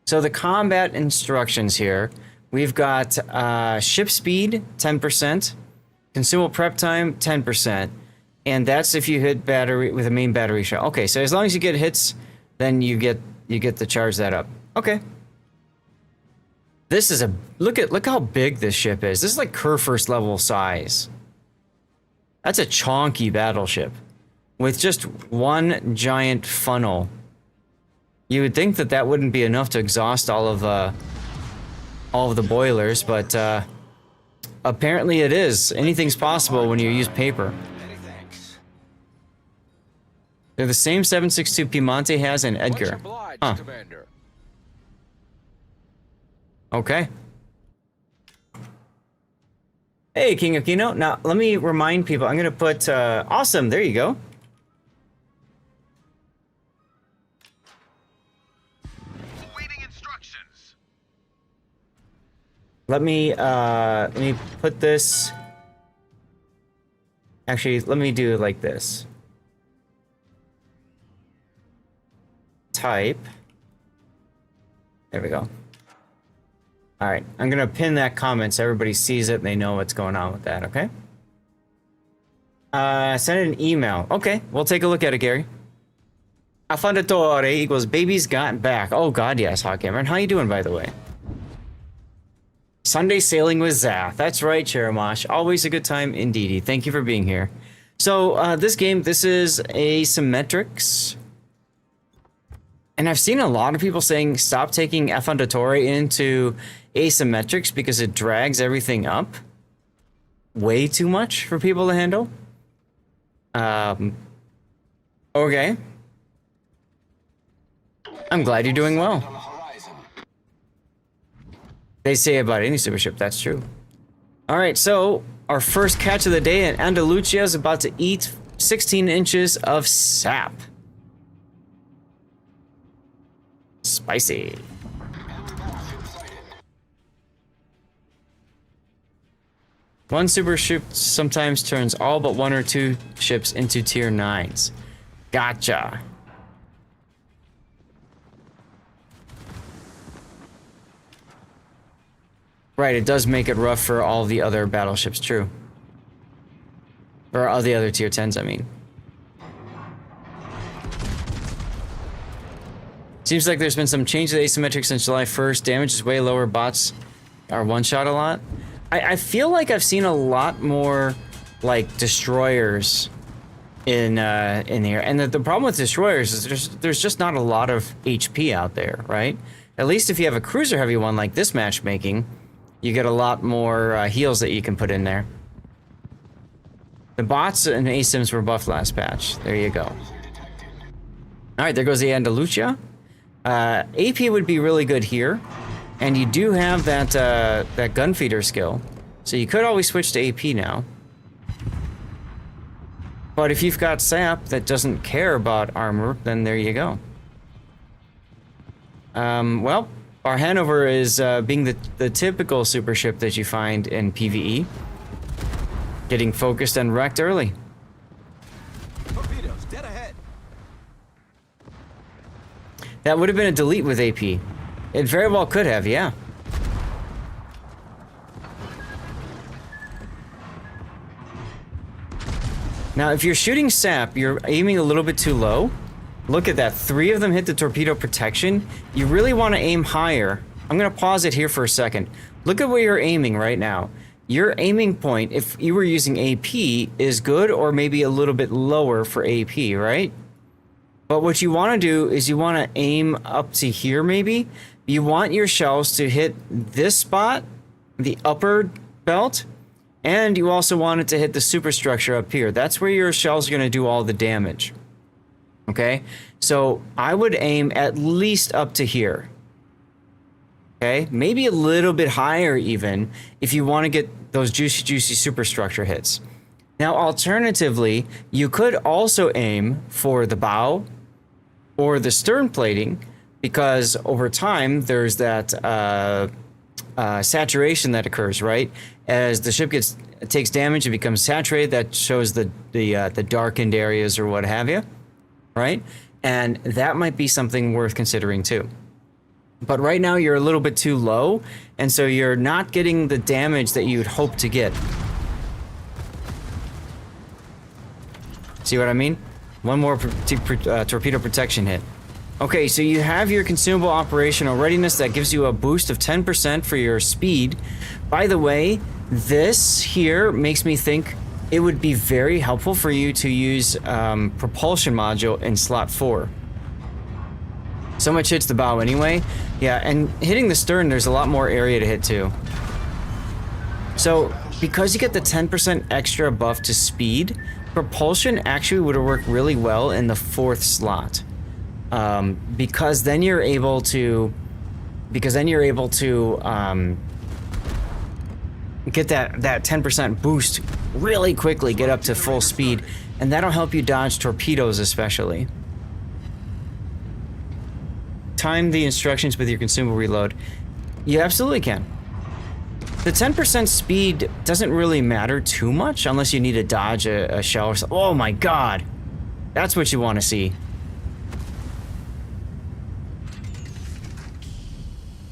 So the combat instructions here, we've got ship speed, 10%. Consumable prep time, 10%. And that's if you hit battery with a main battery shot. Okay, so as long as you get hits, then you get to charge that up. Okay. This is a look how big this ship is. This is like Kerr first level size. That's a chonky battleship with just one giant funnel. You would think that wouldn't be enough to exhaust all of the boilers, but apparently it is. Anything's possible when you use paper. They're the same 7.62 Piemonte has and Edgar. Huh. Okay. Hey, King of Kino. Now, let me remind people. I'm going to put... awesome. There you go. Awaiting instructions. Let me put this... Actually, let me do it like this. Type. There we go. All right, I'm gonna pin that comment so everybody sees it and they know what's going on with that, okay? Send an email. Okay, we'll take a look at it, Gary. Affandatore equals baby's got back. Oh God, yes, Hot Cameron. How you doing, by the way? Sunday sailing with Zath. That's right, Cherimosh. Always a good time indeedy. Thank you for being here. So this game, this is asymmetrics. And I've seen a lot of people saying stop taking Effondatore into asymmetrics because it drags everything up way too much for people to handle. Okay. I'm glad you're doing well. They say about any supership, that's true. Alright, so our first catch of the day, and Andalucia is about to eat 16 inches of sap. Spicy. One super ship sometimes turns all but one or two ships into tier 9s. Gotcha. Right, it does make it rough for all the other battleships, true. Or all the other tier 10s, I mean. Seems like there's been some change to the asymmetric since July 1st. Damage is way lower, bots are one-shot a lot. I feel like I've seen a lot more, like, destroyers in here. And the problem with destroyers is there's just not a lot of HP out there, right? At least if you have a cruiser-heavy one like this matchmaking, you get a lot more heals that you can put in there. The bots and ASIMs were buffed last patch. There you go. Alright, there goes the Andalucia. AP would be really good here. And you do have that that gun feeder skill. So you could always switch to AP now. But if you've got sap that doesn't care about armor, then there you go. Well, our Hanover is being the typical super ship that you find in PvE. Getting focused and wrecked early. Torpedoes, dead ahead. That would have been a delete with AP. It very well could have, yeah. Now, if you're shooting sap, you're aiming a little bit too low. Look at that. 3 of them hit the torpedo protection. You really want to aim higher. I'm going to pause it here for a second. Look at where you're aiming right now. Your aiming point, if you were using AP, is good or maybe a little bit lower for AP, right? But what you want to do is you want to aim up to here maybe. You want your shells to hit this spot, the upper belt, and you also want it to hit the superstructure up here. That's where your shells are going to do all the damage. Okay? So I would aim at least up to here. Okay? Maybe a little bit higher even if you want to get those juicy superstructure hits. Now, alternatively, you could also aim for the bow or the stern plating, because over time there's that saturation that occurs, right? As the ship takes damage, it becomes saturated. That shows the darkened areas or what have you, right? And that might be something worth considering too. But right now you're a little bit too low, and so you're not getting the damage that you'd hope to get. See what I mean? One more torpedo protection hit. Okay, so you have your consumable operational readiness that gives you a boost of 10% for your speed. By the way, this here makes me think it would be very helpful for you to use propulsion module in slot 4. So much hits the bow anyway. Yeah, and hitting the stern, there's a lot more area to hit too. So, because you get the 10% extra buff to speed, propulsion actually would have worked really well in the 4th slot. Because then you're able to get that 10% boost really quickly, get up to full speed, and that'll help you dodge torpedoes especially. Time the instructions with your consumable reload. You absolutely can. The 10% speed doesn't really matter too much unless you need to dodge a shell or something. Oh my god! That's what you want to see.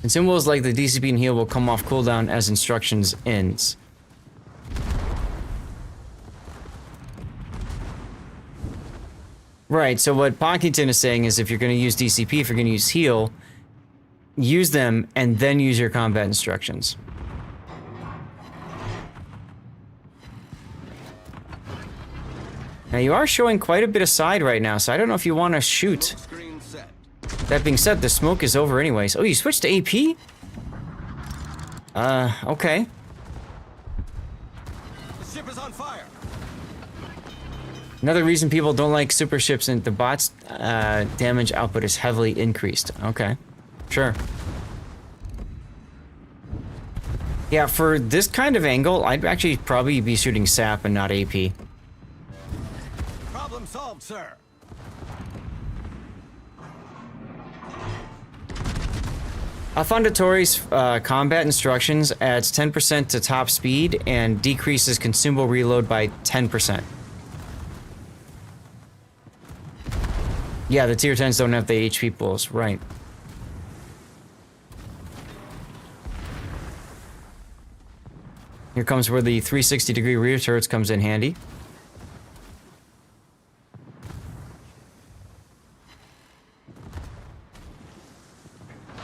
Consumables like the DCP and heal will come off cooldown as instructions ends. Right, so what Pockington is saying is if you're going to use DCP, if you're going to use heal, use them and then use your combat instructions. Now you are showing quite a bit of side right now, so I don't know if you want to shoot. Screen set. That being said, the smoke is over anyways. Oh, you switched to AP? Okay. The ship is on fire. Another reason people don't like super ships and the bot's damage output is heavily increased. Okay. Sure. Yeah, for this kind of angle, I'd actually probably be shooting SAP and not AP. Problem solved, sir. Fondatori's combat instructions adds 10% to top speed and decreases consumable reload by 10%. Yeah, the tier 10s don't have the HP pools, right. Here comes where the 360-degree rear turrets comes in handy.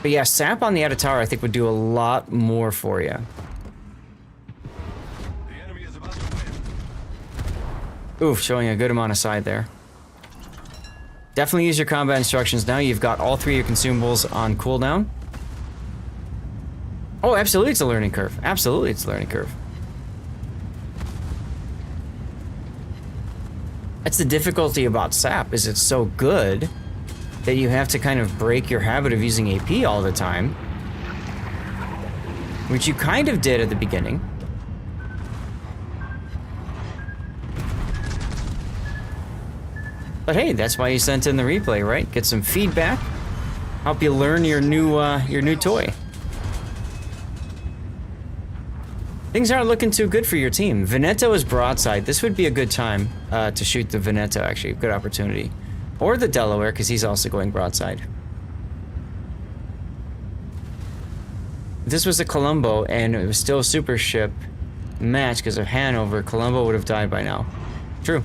But yeah, SAP on the outer tower I think would do a lot more for you. The enemy is about to win. Oof, showing a good amount of side there. Definitely use your combat instructions now. You've got all 3 of your consumables on cooldown. Oh, absolutely it's a learning curve. Absolutely it's a learning curve. That's the difficulty about SAP, is it's so good that you have to kind of break your habit of using AP all the time. Which you kind of did at the beginning. But hey, that's why you sent in the replay, right? Get some feedback, help you learn your new toy. Things aren't looking too good for your team. Veneto is broadside. This would be a good time to shoot the Veneto, actually. Good opportunity. Or the Delaware, because he's also going broadside. If this was a Colombo and it was still a super ship match because of Hanover, Colombo would have died by now. True.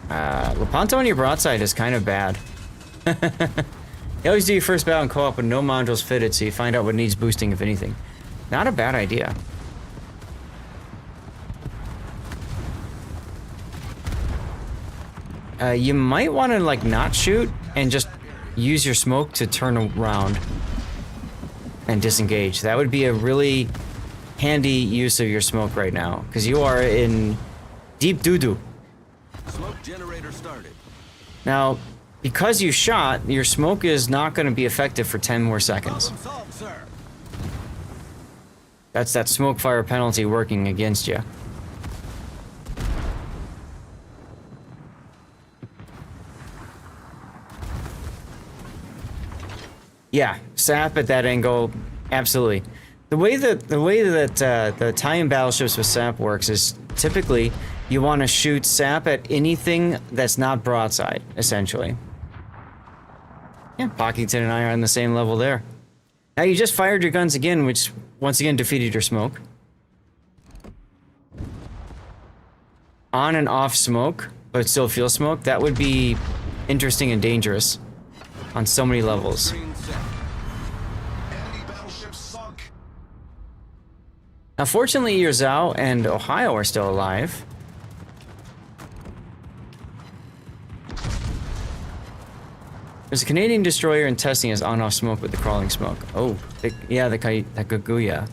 Lepanto on your broadside is kind of bad. You always do your first battle in co-op with no modules fitted, so you find out what needs boosting, if anything. Not a bad idea. You might want to, like, not shoot and just use your smoke to turn around and disengage. That would be a really handy use of your smoke right now, because you are in deep doo-doo. Smoke generator started. Now, because you shot, your smoke is not going to be effective for 10 more seconds. Problem solved, sir. That's that smoke fire penalty working against you. Yeah, SAP at that angle, absolutely. The way that the tie-in battleships with SAP works is typically you want to shoot SAP at anything that's not broadside, essentially. Yeah, Pockington and I are on the same level there. Now you just fired your guns again, which once again defeated your smoke. On and off smoke, but still feel smoke. That would be interesting and dangerous on so many levels. Screen set. Enemy battleship sunk. Now, fortunately, your Zhao and Ohio are still alive. There's a Canadian destroyer in testing as on-off smoke with the crawling smoke. Oh, yeah, the Kaguya.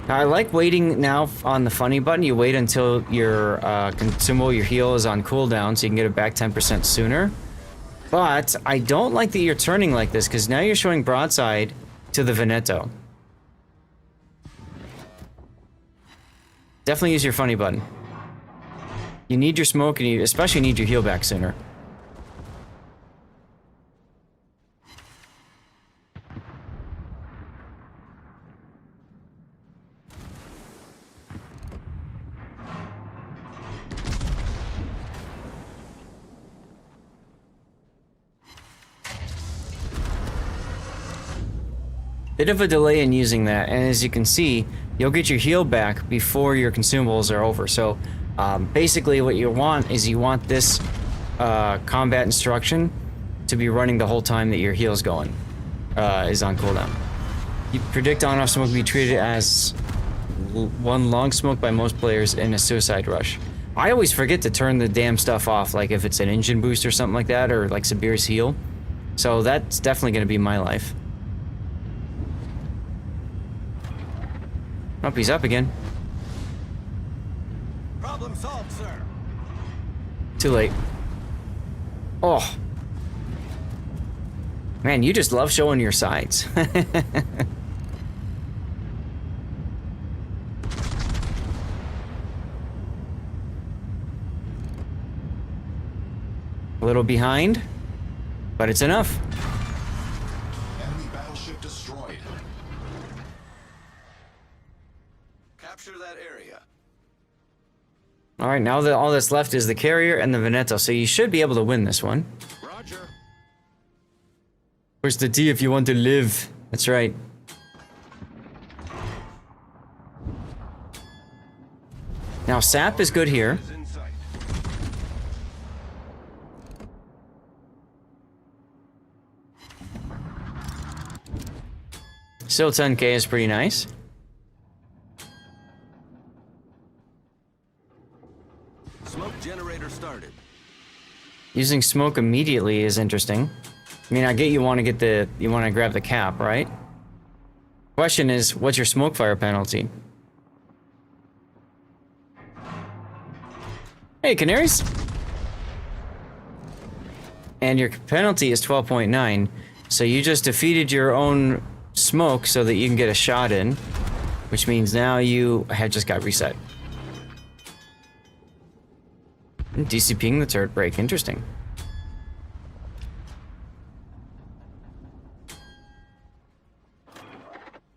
Now, I like waiting now on the funny button. You wait until your consumable, your heal is on cooldown, so you can get it back 10% sooner. But I don't like that you're turning like this, because now you're showing broadside to the Veneto. Definitely use your funny button. You need your smoke, and you especially need your heal back sooner. Bit of a delay in using that, and as you can see, you'll get your heal back before your consumables are over. So basically what you want is you want this combat instruction to be running the whole time that your heal's going. is on cooldown. You predict on-off smoke will be treated as one long smoke by most players in a suicide rush. I always forget to turn the damn stuff off, like if it's an engine boost or something like that, or like Sabir's heal. So that's definitely going to be my life. Oh, he's up again. Problem solved, sir. Too late. Oh. Man, you just love showing your sides. A little behind, but it's enough. Enemy battleship destroyed. Capture that area. All right, now that all that's left is the carrier and the Veneto, so you should be able to win this one. Roger. Where's the D if you want to live? That's right. Now, sap is good here. Is in sight. Still 10k is pretty nice. Smoke generator started. Using smoke immediately is interesting. I mean, I get you want to grab the cap, right? Question is, what's your smoke fire penalty? Hey, canaries! And your penalty is 12.9, so you just defeated your own smoke so that you can get a shot in, which means now you have just got reset. DCPing the turret break, interesting.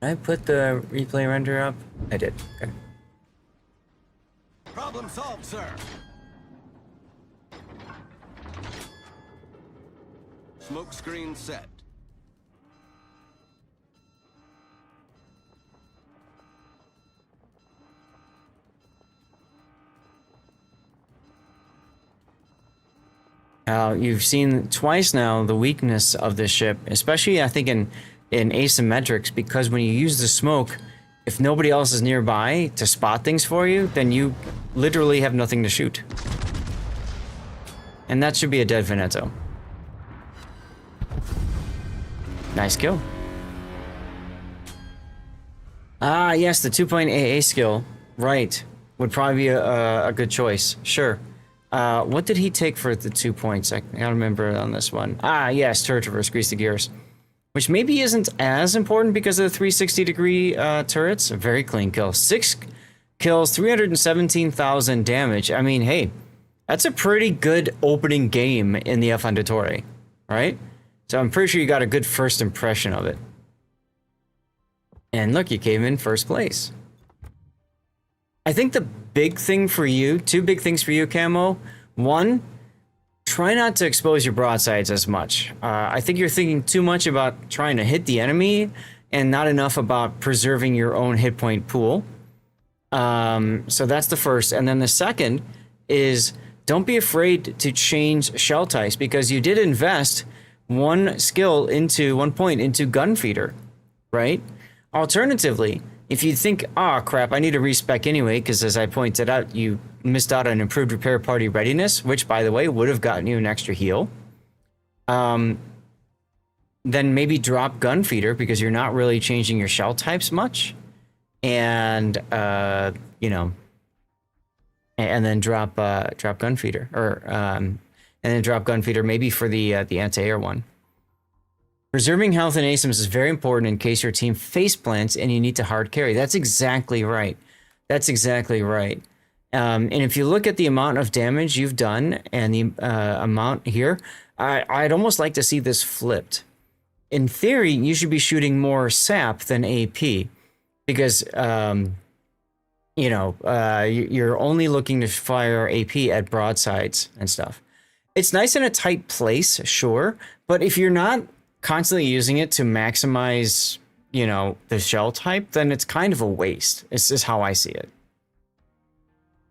Did I put the replay render up? I did. Okay. Problem solved, sir. Smoke screen set. You've seen twice now the weakness of this ship, especially I think in asymmetrics, because when you use the smoke, if nobody else is nearby to spot things for you, then you literally have nothing to shoot. And that should be a dead Veneto. Nice kill. Ah, yes, the 2-point AA skill. Right. Would probably be a good choice. Sure. What did he take for the 2 points? I can't remember on this one. Ah, yes, turret traverse, grease the gears. Which maybe isn't as important because of the 360-degree turrets. A very clean kill. 6 kills, 317,000 damage. I mean, hey, that's a pretty good opening game in the Fondatori, right? So I'm pretty sure you got a good first impression of it. And look, you came in first place. I think the big thing for you, two big things for you, Camo. One, try not to expose your broadsides as much. I think you're thinking too much about trying to hit the enemy and not enough about preserving your own hit point pool. So that's the first. And then the second is don't be afraid to change shell types, because you did invest one point into gun feeder, right? Alternatively, if you think, oh crap, I need to respec anyway, because as I pointed out, you missed out on improved repair party readiness, which by the way would have gotten you an extra heal. Then maybe drop gun feeder, because you're not really changing your shell types much, and and then drop gun feeder, or and then drop gun feeder maybe for the anti-air one. Preserving health in ASIMs is very important in case your team face plants and you need to hard carry. That's exactly right. That's exactly right. And if you look at the amount of damage you've done and the amount here, I'd almost like to see this flipped. In theory, you should be shooting more sap than AP, because you're only looking to fire AP at broadsides and stuff. It's nice in a tight place, sure, but if you're not constantly using it to maximize, the shell type, then it's kind of a waste. It's just how I see it.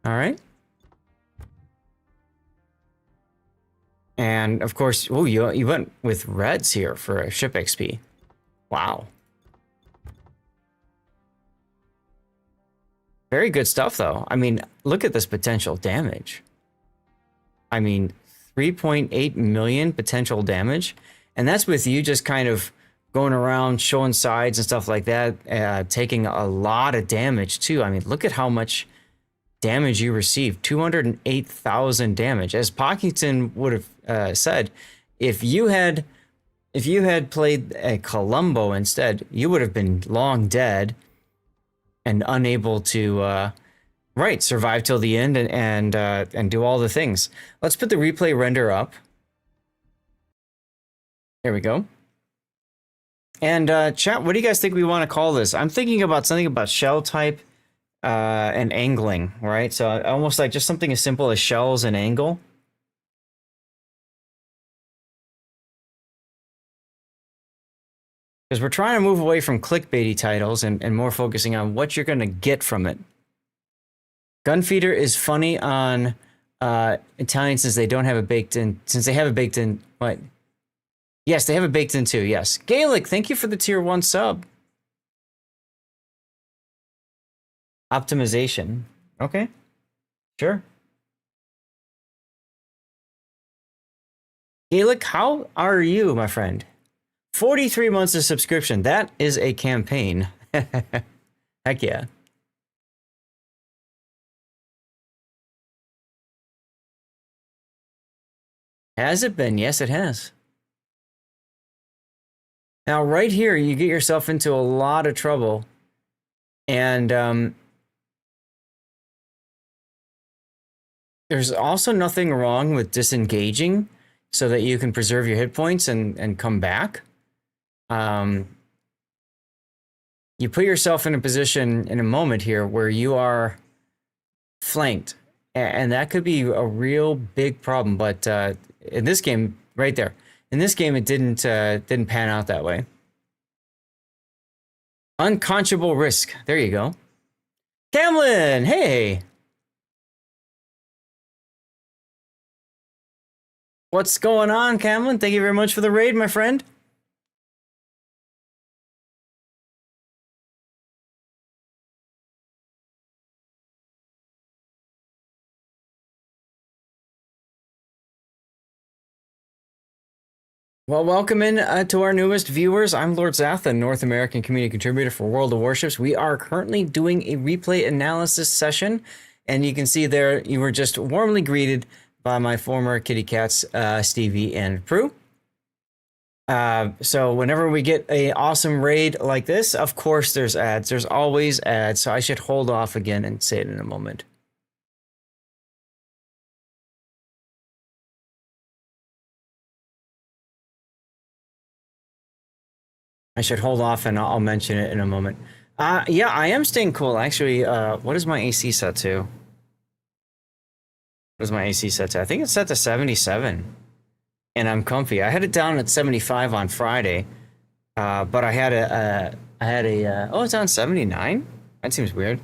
All right. And of course, you went with reds here for a ship XP. Wow. Very good stuff, though. I mean, look at this potential damage. I mean, 3.8 million potential damage. And that's with you just kind of going around showing sides and stuff like that, taking a lot of damage, too. I mean, look at how much damage you received. 208,000 damage. As Pockington would have said, if you had played a Columbo instead, you would have been long dead and unable to survive till the end and do all the things. Let's put the replay render up. There we go. And chat, what do you guys think we want to call this? I'm thinking about something about shell type and angling, right? So almost like just something as simple as shells and angle. Because we're trying to move away from clickbaity titles and more focusing on what you're going to get from it. Gunfeeder is funny on Italian since they don't have it baked in. Since they have it baked in, what? Yes, they have it baked in too, yes. Gaelic, thank you for the tier 1 sub. Optimization. Okay, sure. Gaelic, how are you, my friend? 43 months of subscription. That is a campaign. Heck yeah. Has it been? Yes, it has. Now, right here, you get yourself into a lot of trouble. And there's also nothing wrong with disengaging so that you can preserve your hit points and come back. You put yourself in a position in a moment here where you are flanked, and that could be a real big problem. But in this game, right there, in this game, it didn't pan out that way. Unconscionable risk. There you go. Camlin, hey. What's going on, Camlin? Thank you very much for the raid, my friend. Well, welcome in to our newest viewers. I'm Lord Zath, a North American community contributor for World of Warships. We are currently doing a replay analysis session, and you can see there you were just warmly greeted by my former kitty cats, Stevie and Prue. So whenever we get an awesome raid like this, of course there's ads. There's always ads, so I should hold off again and say it in a moment. I should hold off and I'll mention it in a moment. Yeah, I am staying cool. Actually, what is my AC set to? What is my AC set to? I think it's set to 77. And I'm comfy. I had it down at 75 on Friday. But I had oh, it's on 79? That seems weird.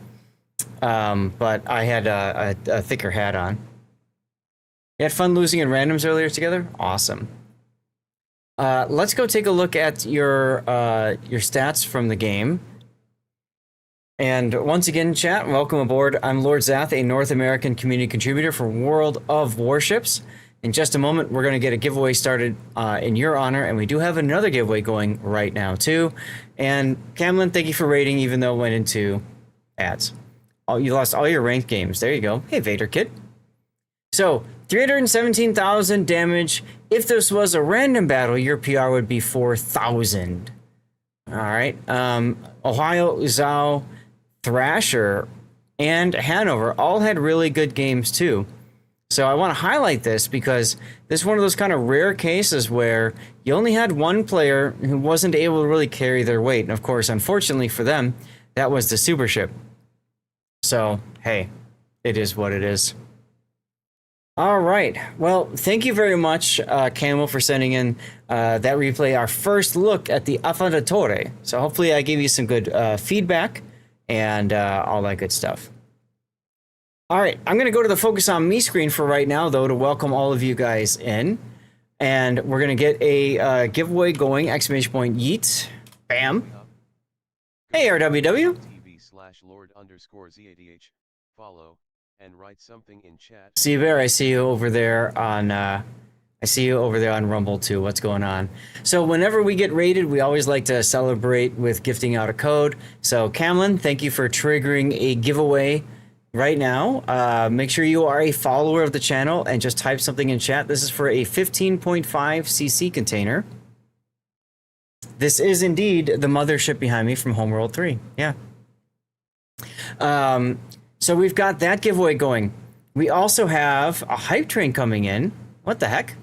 But I had a thicker hat on. You had fun losing in randoms earlier together? Awesome. Let's go take a look at your stats from the game. And once again, chat, welcome aboard. I'm Lord Zath, a North American community contributor for World of Warships. In just a moment, we're going to get a giveaway started in your honor, and we do have another giveaway going right now, too. And Camlin, thank you for rating, even though it went into ads. Oh, you lost all your ranked games. There you go. Hey, Vader Kid. So, 317,000 damage. If this was a random battle, your PR would be 4,000. All right. Ohio, Zhao, Thrasher, and Hanover all had really good games too. So I want to highlight this because this is one of those kind of rare cases where you only had one player who wasn't able to really carry their weight. And of course, unfortunately for them, that was the super ship. So, hey, it is what it is. All right. Well, thank you very much, Camel, for sending in that replay, our first look at the Affondatore. So hopefully I gave you some good feedback and all that good stuff. All right. I'm going to go to the Focus on Me screen for right now, though, to welcome all of you guys in. And we're going to get a giveaway going, exclamation point yeet. Bam. Up. Hey, RWW. TV/Lord_ZADH. Follow and write something in chat. See Bear, I see you over there on Rumble too. What's going on? So whenever we get rated, we always like to celebrate with gifting out a code. So Camlin, thank you for triggering a giveaway right now. Make sure you are a follower of the channel and just type something in chat. This is for a 15.5 cc container. This is indeed the mothership behind me from Homeworld 3. Yeah. So we've got that giveaway going. We also have a hype train coming in. What the heck?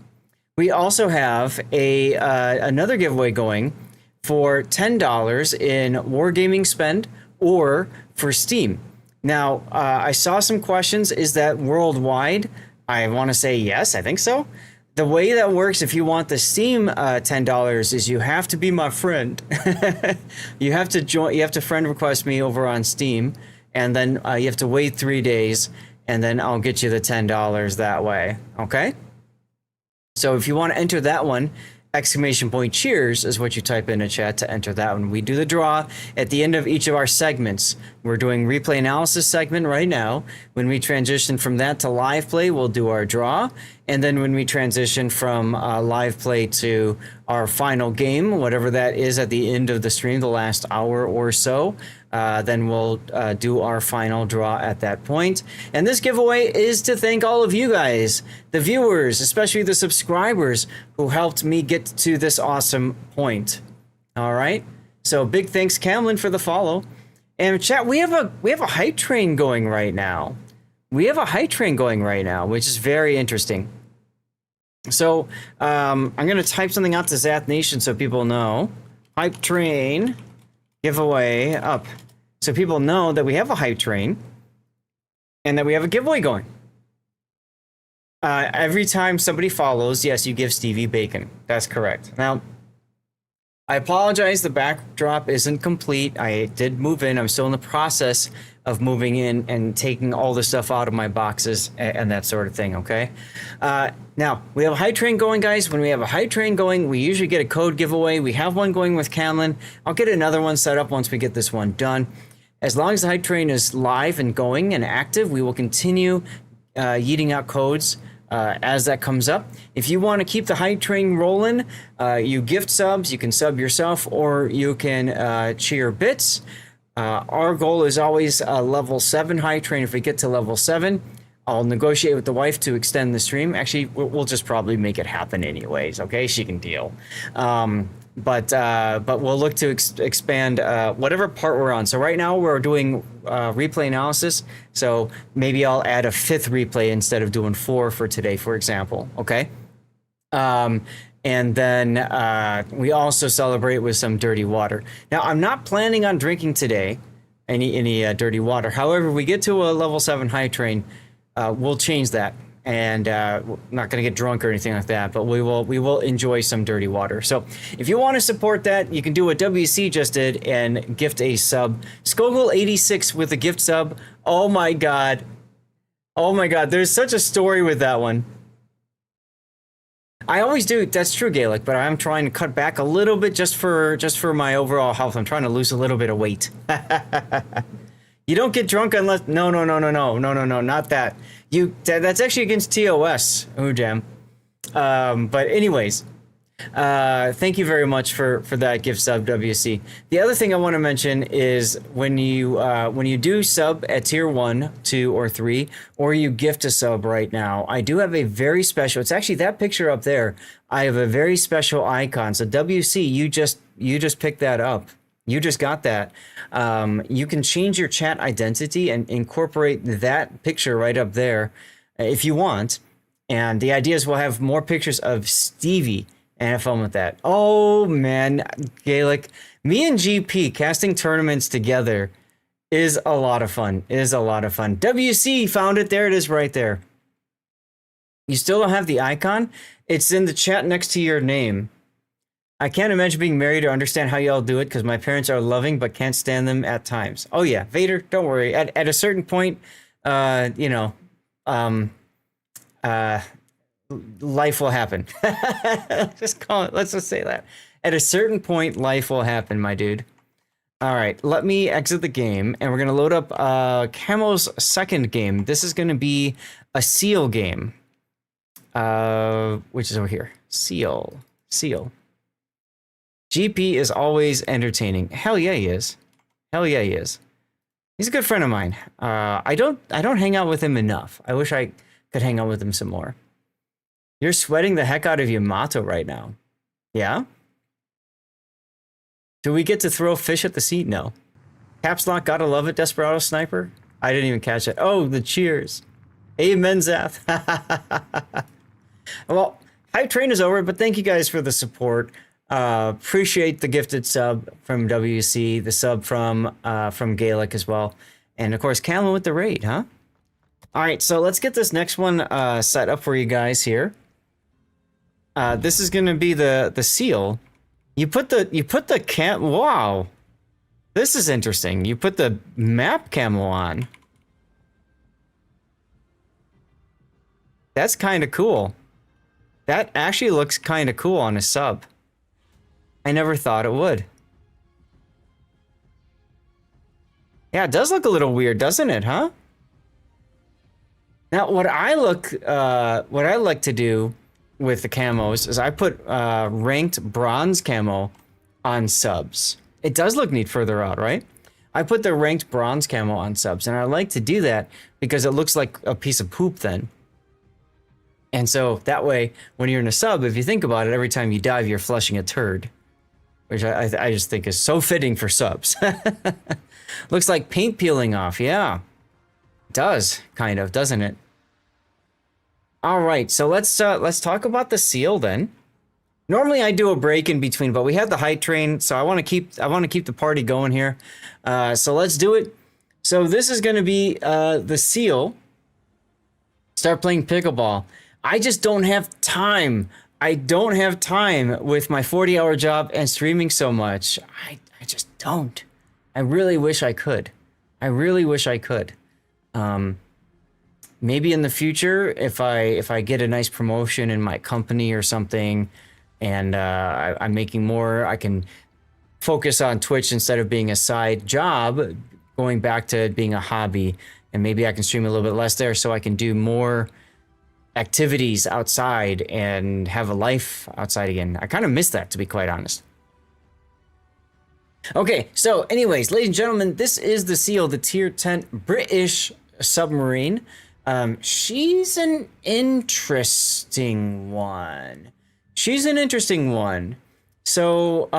We also have a another giveaway going for $10 in Wargaming spend or for Steam. Now, I saw some questions. Is that worldwide? I want to say yes, I think so. The way that works, if you want the Steam $10, is you have to be my friend. You have to join. You have to friend request me over on Steam, and then you have to wait 3 days, and then I'll get you the $10 that way. Okay. So if you want to enter that one, !cheers is what you type in a chat to enter that one. We do the draw at the end of each of our segments. We're doing replay analysis segment right now. When we transition from that to live play, we'll do our draw. And then when we transition from live play to our final game, whatever that is at the end of the stream, the last hour or so, then we'll do our final draw at that point. And this giveaway is to thank all of you guys, the viewers, especially the subscribers who helped me get to this awesome point. All right. So big thanks, Camlin, for the follow. And chat, we have a hype train going right now. We have a hype train going right now, which is very interesting. So I'm going to type something out to Zath Nation so people know. Hype train giveaway up. So people know that we have a hype train and that we have a giveaway going. Every time somebody follows, yes, you give Stevie bacon. That's correct. Now, I apologize, the backdrop isn't complete. I did move in. I'm still in the process of moving in and taking all the stuff out of my boxes and that sort of thing, okay? Now, we have a hype train going, guys. When we have a hype train going, we usually get a code giveaway. We have one going with Camlin. I'll get another one set up once we get this one done. As long as the hype train is live and going and active, we will continue yeeting out codes as that comes up. If you want to keep the hype train rolling, you gift subs, you can sub yourself, or you can cheer bits. Our goal is always level 7 hype train. If we get to level 7, I'll negotiate with the wife to extend the stream. Actually, we'll just probably make it happen anyways, okay? She can deal. But we'll look to expand whatever part we're on. So right now we're doing replay analysis. So maybe I'll add a 5th replay instead of doing 4 for today, for example. Okay. And then we also celebrate with some dirty water. Now I'm not planning on drinking today any dirty water. However, we get to a level 7 high train, we'll change that. And we're not going to get drunk or anything like that, but we will enjoy some dirty water. So if you want to support that, you can do what WC just did and gift a sub. Skogel86 with a gift sub. Oh my god. Oh my god, there's such a story with that one. I always do. That's true, Gaelic, but I'm trying to cut back a little bit just for my overall health. I'm trying to lose a little bit of weight. You don't get drunk unless no, not that. That's actually against TOS, Ujam. But anyways, thank you very much for that gift sub, WC. The other thing I want to mention is when you do sub at tier 1, 2, or 3, or you gift a sub right now, I do have a very special. It's actually that picture up there. I have a very special icon. So WC, you just picked that up. You just got that. You can change your chat identity and incorporate that picture right up there if you want. And the idea is we'll have more pictures of Stevie and have fun with that. Oh, man, Gaelic. Me and GP casting tournaments together is a lot of fun. It is a lot of fun. WC found it. There it is right there. You still don't have the icon? It's in the chat next to your name. I can't imagine being married or understand how y'all do it because my parents are loving but can't stand them at times. Oh yeah, Vader, don't worry. At a certain point, life will happen. Just call it. Let's just say that. At a certain point, life will happen, my dude. All right, let me exit the game, and we're going to load up Camo's second game. This is going to be a seal game, which is over here. Seal. GP is always entertaining. Hell yeah, he is. Hell yeah, he is. He's a good friend of mine. I don't hang out with him enough. I wish I could hang out with him some more. You're sweating the heck out of Yamato right now. Yeah? Do we get to throw fish at the sea? No. Caps lock, gotta love it, Desperado Sniper. I didn't even catch it. Oh, the cheers. Amen, Zath. Well, Hype Train is over, but thank you guys for the support. Appreciate the gifted sub from WC, the sub from Gaelic as well. And of course, Camo with the raid, huh? All right, so let's get this next one set up for you guys here. This is gonna be the seal. You put the cam. Wow, this is interesting. You put the map camo on. That's kind of cool. That actually looks kind of cool on a sub. I never thought it would. Yeah, it does look a little weird, doesn't it, huh? Now, what I like to do with the camos is I put ranked bronze camo on subs. It does look neat further out, right? I put the ranked bronze camo on subs, and I like to do that because it looks like a piece of poop then. And so that way, when you're in a sub, if you think about it, every time you dive, you're flushing a turd, which I just think is so fitting for subs. Looks like paint peeling off, yeah. It does, kind of, doesn't it? All right, so let's talk about the seal then. Normally I do a break in between, but we had the Hype Train, so I want to keep the party going here. So let's do it. So this is going to be the seal. Start playing pickleball. I just don't have time. I don't have time with my 40-hour job and streaming so much. I just don't. I really wish I could. I really wish I could. Maybe in the future, if I get a nice promotion in my company or something, and I'm making more, I can focus on Twitch instead of being a side job, going back to being a hobby, and maybe I can stream a little bit less there so I can do more activities outside and have a life outside again. I kind of miss that, to be quite honest. Okay, so anyways, ladies and gentlemen, this is the seal, the tier 10 British submarine. She's an interesting one. So,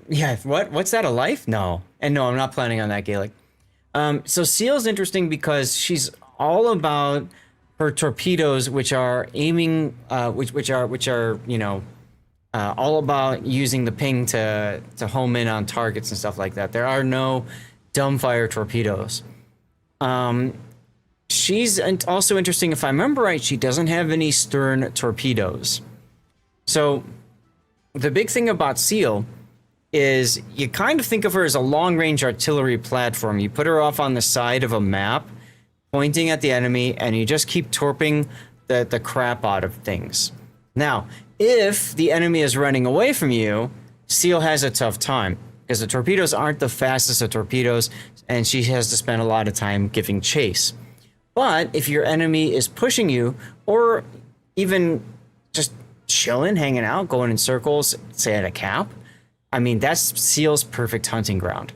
yeah, what's that, a life? No. And no, I'm not planning on that, Gaelic. So Seal's interesting because she's all about her torpedoes, which are aiming, which are, you know, all about using the ping to home in on targets and stuff like that. There are no dumbfire torpedoes. She's also interesting, if I remember right, she doesn't have any stern torpedoes. So the big thing about Seal is you kind of think of her as a long-range artillery platform. You put her off on the side of a map, pointing at the enemy, and you just keep torping the crap out of things. Now, if the enemy is running away from you, Seal has a tough time because the torpedoes aren't the fastest of torpedoes, and she has to spend a lot of time giving chase. But if your enemy is pushing you, or even just chilling, hanging out, going in circles, say at a cap, I mean, that's Seal's perfect hunting ground.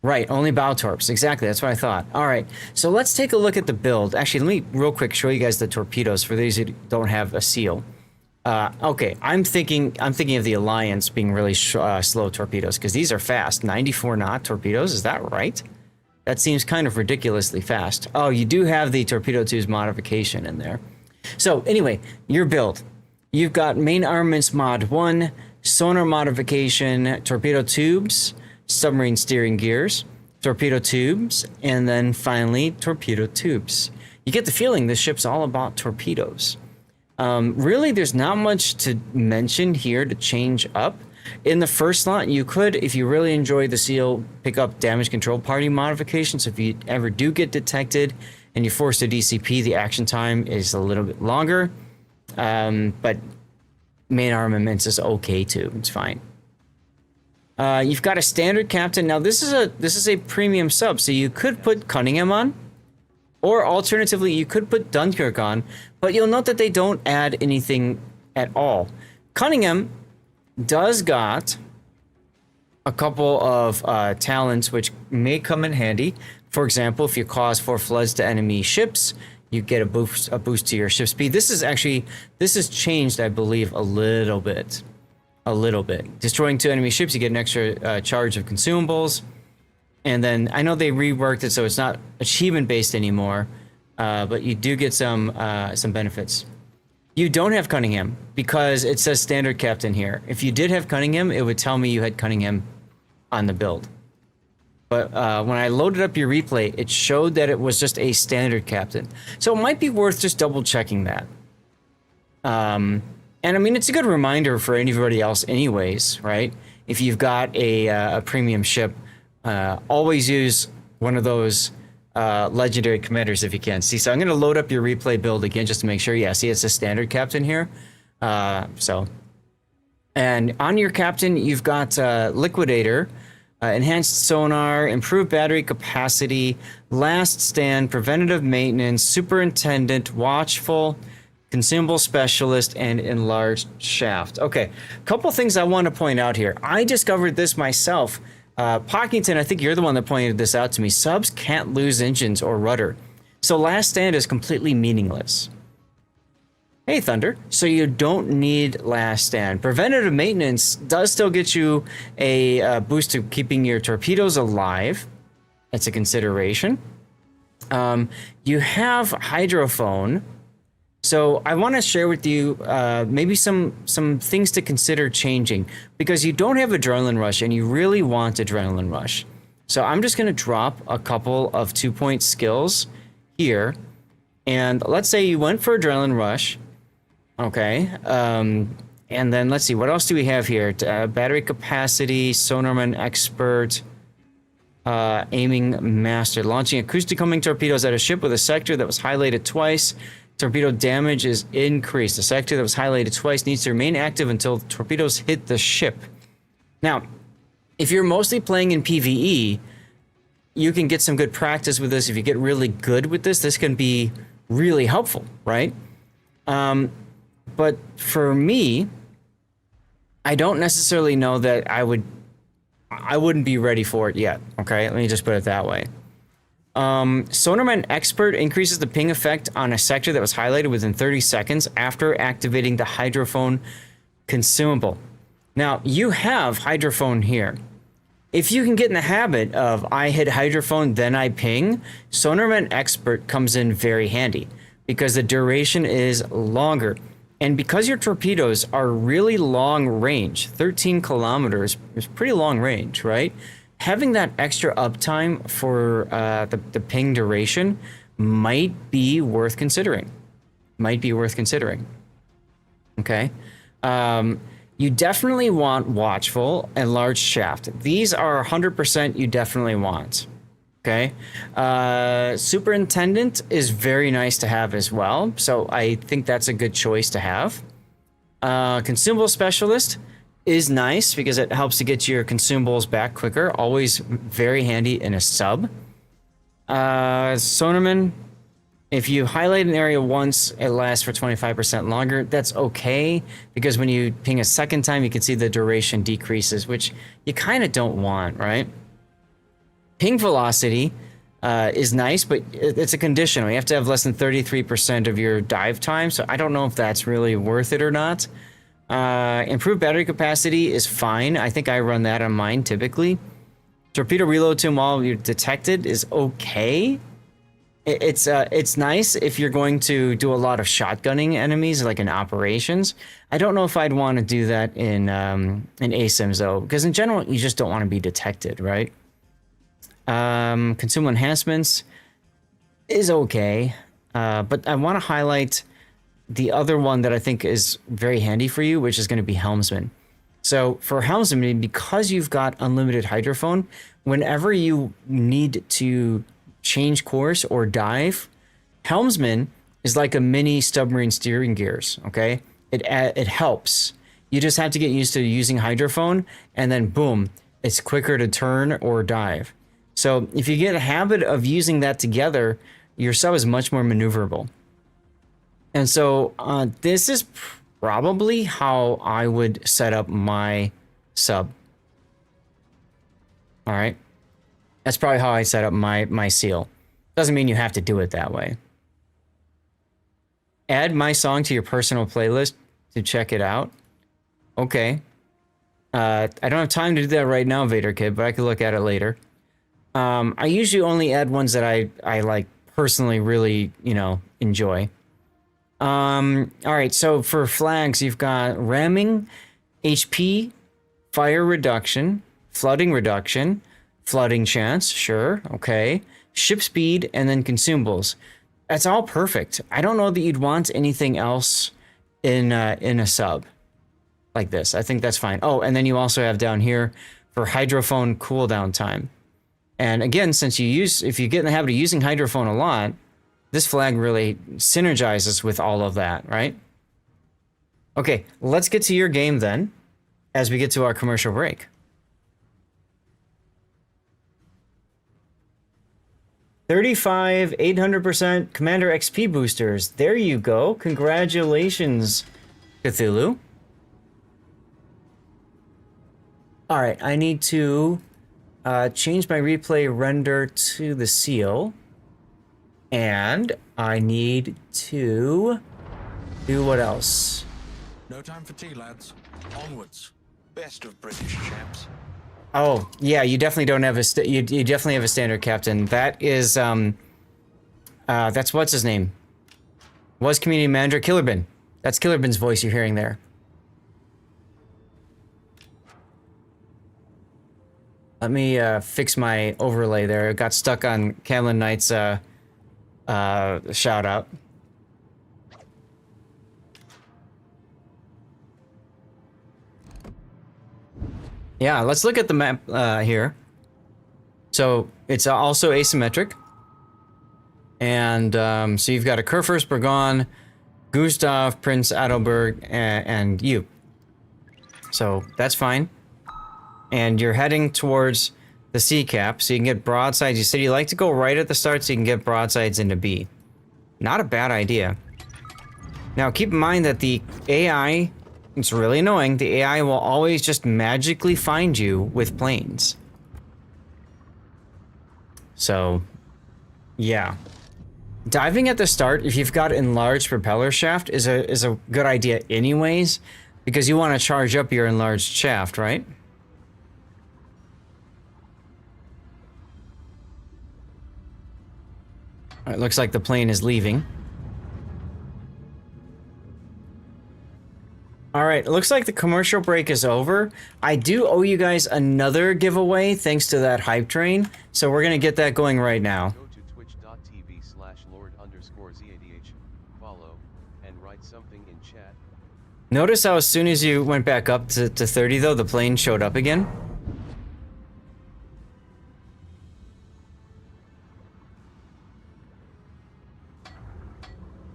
Right, only bow torps. Exactly, that's what I thought. All right, so let's take a look at the build. Actually, let me real quick show you guys the torpedoes for these who don't have a Seal. Okay, I'm thinking of the Alliance being really slow torpedoes because these are fast, 94 knot torpedoes. Is that right? That seems kind of ridiculously fast. Oh, you do have the Torpedo 2's modification in there. So anyway, your build. You've got main armaments mod 1, sonar modification, torpedo tubes, submarine steering gears, torpedo tubes, and then finally torpedo tubes. You get the feeling this ship's all about torpedoes. Really, there's not much to mention here to change up. In the first slot, you could, if you really enjoy the Seal, pick up damage control party modifications. If you ever do get detected and you're forced to DCP, the action time is a little bit longer. But main armaments is okay too. It's fine. You've got a standard captain. Now this is a premium sub, so you could put Cunningham on, or alternatively you could put Dunkirk on, but you'll note that they don't add anything at all. Cunningham does got a couple of talents which may come in handy. For example, if you cause 4 floods to enemy ships, you get a boost to your ship speed. This is changed, I believe, a little bit. Destroying 2 enemy ships, you get an extra charge of consumables. And then I know they reworked it so it's not achievement based anymore, but you do get some benefits. You don't have Cunningham because it says standard captain here. If you did have Cunningham, it would tell me you had Cunningham on the build. But when I loaded up your replay, it showed that it was just a standard captain. So it might be worth just double checking that. And I mean, it's a good reminder for anybody else anyways, right? If you've got a premium ship, always use one of those legendary commanders if you can. See, so I'm going to load up your replay build again just to make sure. Yeah, see, it's a standard captain here. And on your captain, you've got Liquidator, enhanced sonar, improved battery capacity, last stand, preventative maintenance, superintendent, watchful, consumable specialist, and enlarged shaft. Okay, a couple things I want to point out here. I discovered this myself. Pockington, I think you're the one that pointed this out to me. Subs can't lose engines or rudder. So last stand is completely meaningless. Hey, Thunder. So you don't need last stand. Preventative maintenance does still get you a boost to keeping your torpedoes alive. That's a consideration. You have hydrophone. So I want to share with you maybe some things to consider changing, because you don't have Adrenaline Rush and you really want Adrenaline Rush. So I'm just going to drop a couple of 2-point skills here. And let's say you went for Adrenaline Rush. Okay. And then let's see, what else do we have here? Battery capacity, sonarman expert, aiming master, launching acoustic homing torpedoes at a ship with a sector that was highlighted twice. Torpedo damage is increased. The sector that was highlighted twice needs to remain active until torpedoes hit the ship. Now, if you're mostly playing in PvE, you can get some good practice with this. If you get really good with this, this can be really helpful, right? But for me, I don't necessarily know that I wouldn't be ready for it yet. Okay, let me just put it that way. Sonarman Expert increases the ping effect on a sector that was highlighted within 30 seconds after activating the hydrophone consumable. Now, you have hydrophone here. If you can get in the habit of I hit hydrophone, then I ping, Sonarman Expert comes in very handy because the duration is longer. And because your torpedoes are really long range, 13 kilometers is pretty long range, right? Having that extra uptime for the ping duration might be worth considering. Okay. You definitely want watchful and large shaft. These are 100% you definitely want. Okay. Superintendent is very nice to have as well. So I think that's a good choice to have. Consumable specialist is nice because it helps to get your consumables back quicker. Always very handy in a sub. Sonarman, if you highlight an area once, it lasts for 25% longer. That's okay, because when you ping a second time, you can see the duration decreases, which you kind of don't want, right? Ping velocity is nice, but it's a conditional. You have to have less than 33% of your dive time, so I don't know if that's really worth it or not. Improved battery capacity is fine. I think I run that on mine typically. Torpedo reload time while you're detected is okay. It's nice if you're going to do a lot of shotgunning enemies, like in operations. I don't know if I'd want to do that in ASIMs though, because in general you just don't want to be detected, right? Consumable enhancements is okay, but I want to highlight the other one that I think is very handy for you, which is going to be Helmsman. So for Helmsman, because you've got unlimited hydrophone, whenever you need to change course or dive, Helmsman is like a mini submarine steering gears, okay? It helps. You just have to get used to using hydrophone, and then boom, it's quicker to turn or dive. So if you get a habit of using that together, your sub is much more maneuverable. And so this is probably how I would set up my sub. All right. That's probably how I set up my seal. Doesn't mean you have to do it that way. Add my song to your personal playlist to check it out. Okay. I don't have time to do that right now, Vader Kid, but I could look at it later. I usually only add ones that I like personally really, enjoy. All right, so for flags, you've got ramming, HP, fire reduction, flooding chance, sure, okay, ship speed, and then consumables. That's all perfect. I don't know that you'd want anything else in a sub like this. I think that's fine. Oh, and then you also have down here for hydrophone cooldown time. And again, if you get in the habit of using hydrophone a lot, this flag really synergizes with all of that, right? Okay, let's get to your game then, as we get to our commercial break. 35, 800% Commander XP boosters. There you go. Congratulations, Cthulhu. All right, I need to change my replay render to the seal. And I need to do what else? No time for tea, lads. Onwards. Best of British chaps. Oh, yeah, you definitely don't have you definitely have a standard captain. That is that's what's his name? Was community manager Killerbin. That's Killerbin's voice you're hearing there. Let me fix my overlay there. It got stuck on Camlin Knight's shout out. Yeah, let's look at the map here. So it's also asymmetric. And so you've got a Kurfürst, Burgon, Gustav, Prince Adalberg, and you. So that's fine. And you're heading towards the C cap, so you can get broadsides. You said you like to go right at the start so you can get broadsides into B. Not a bad idea. Now keep in mind that the AI, it's really annoying, the AI will always just magically find you with planes. So, yeah. Diving at the start, if you've got enlarged propeller shaft, is a good idea anyways, because you want to charge up your enlarged shaft, right? It looks like the plane is leaving. All right, it looks like the commercial break is over. I do owe you guys another giveaway thanks to that hype train, so we're gonna get that going right now. Go to twitch.tv/lord_zadh, follow, and write something in chat. Notice how as soon as you went back up to 30 though, the plane showed up again?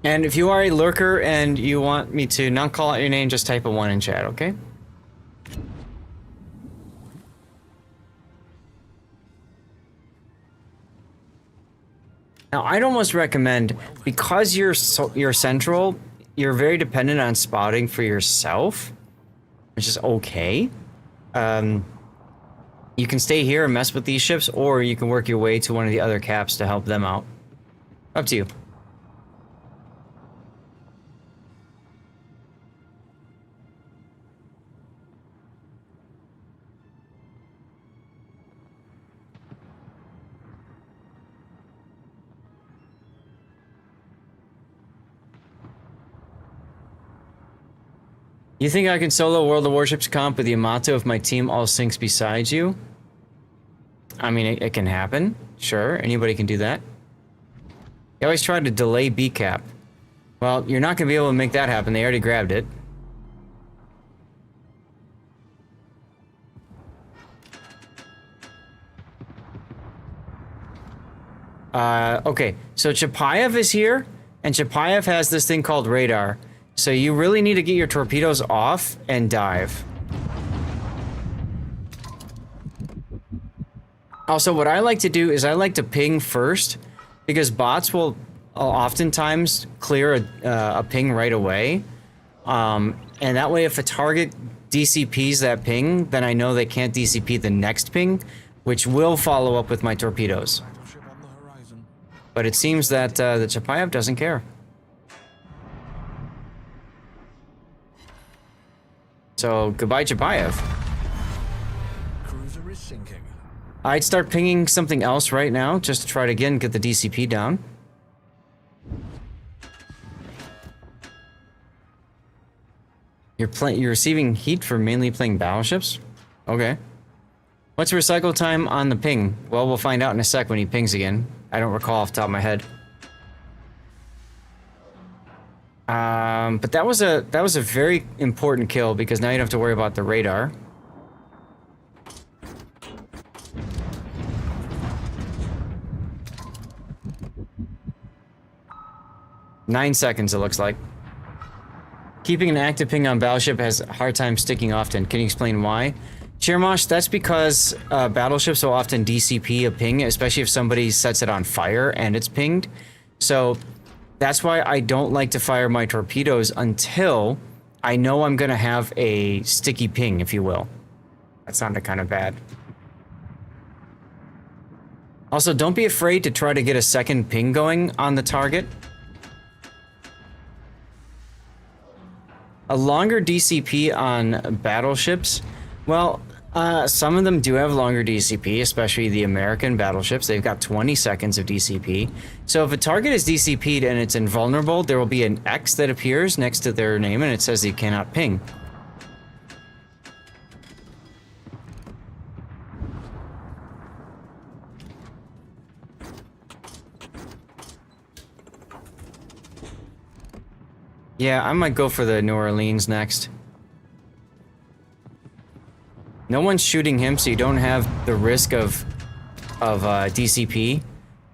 And if you are a lurker and you want me to not call out your name, just type a 1 in chat, okay? Now, I'd almost recommend, because you're central, you're very dependent on spotting for yourself, which is okay. You can stay here and mess with these ships, or you can work your way to one of the other caps to help them out. Up to you. You think I can solo World of Warships comp with Yamato if my team all sinks beside you? I mean, it can happen. Sure, anybody can do that. They always try to delay B cap. Well, you're not going to be able to make that happen. They already grabbed it. Okay, so Chapayev is here, and Chapayev has this thing called radar. So you really need to get your torpedoes off and dive. Also, what I like to do is I like to ping first, because bots will oftentimes clear a ping right away. And that way, if a target DCPs that ping, then I know they can't DCP the next ping, which will follow up with my torpedoes. Battleship on the horizon. But it seems that the Chapayev doesn't care. So, goodbye, Chapayev. Cruiser is sinking. I'd start pinging something else right now, just to try to, again, get the DCP down. You're receiving heat for mainly playing battleships? Okay. What's recycle time on the ping? Well, we'll find out in a sec when he pings again. I don't recall off the top of my head. But that was a very important kill, because now you don't have to worry about the radar. Nine seconds, it looks like. Keeping an active ping on battleship has a hard time sticking often. Can you explain why? Chirmosh, that's because battleships will often DCP a ping, especially if somebody sets it on fire and it's pinged. So that's why I don't like to fire my torpedoes until I know I'm going to have a sticky ping, if you will. That sounded kind of bad. Also, don't be afraid to try to get a second ping going on the target. A longer DCP on battleships, well, some of them do have longer DCP, especially the American battleships. They've got 20 seconds of DCP. So if a target is DCP'd and it's invulnerable, there will be an X that appears next to their name, and it says you cannot ping. Yeah, I might go for the New Orleans next. No one's shooting him, so you don't have the risk of DCP.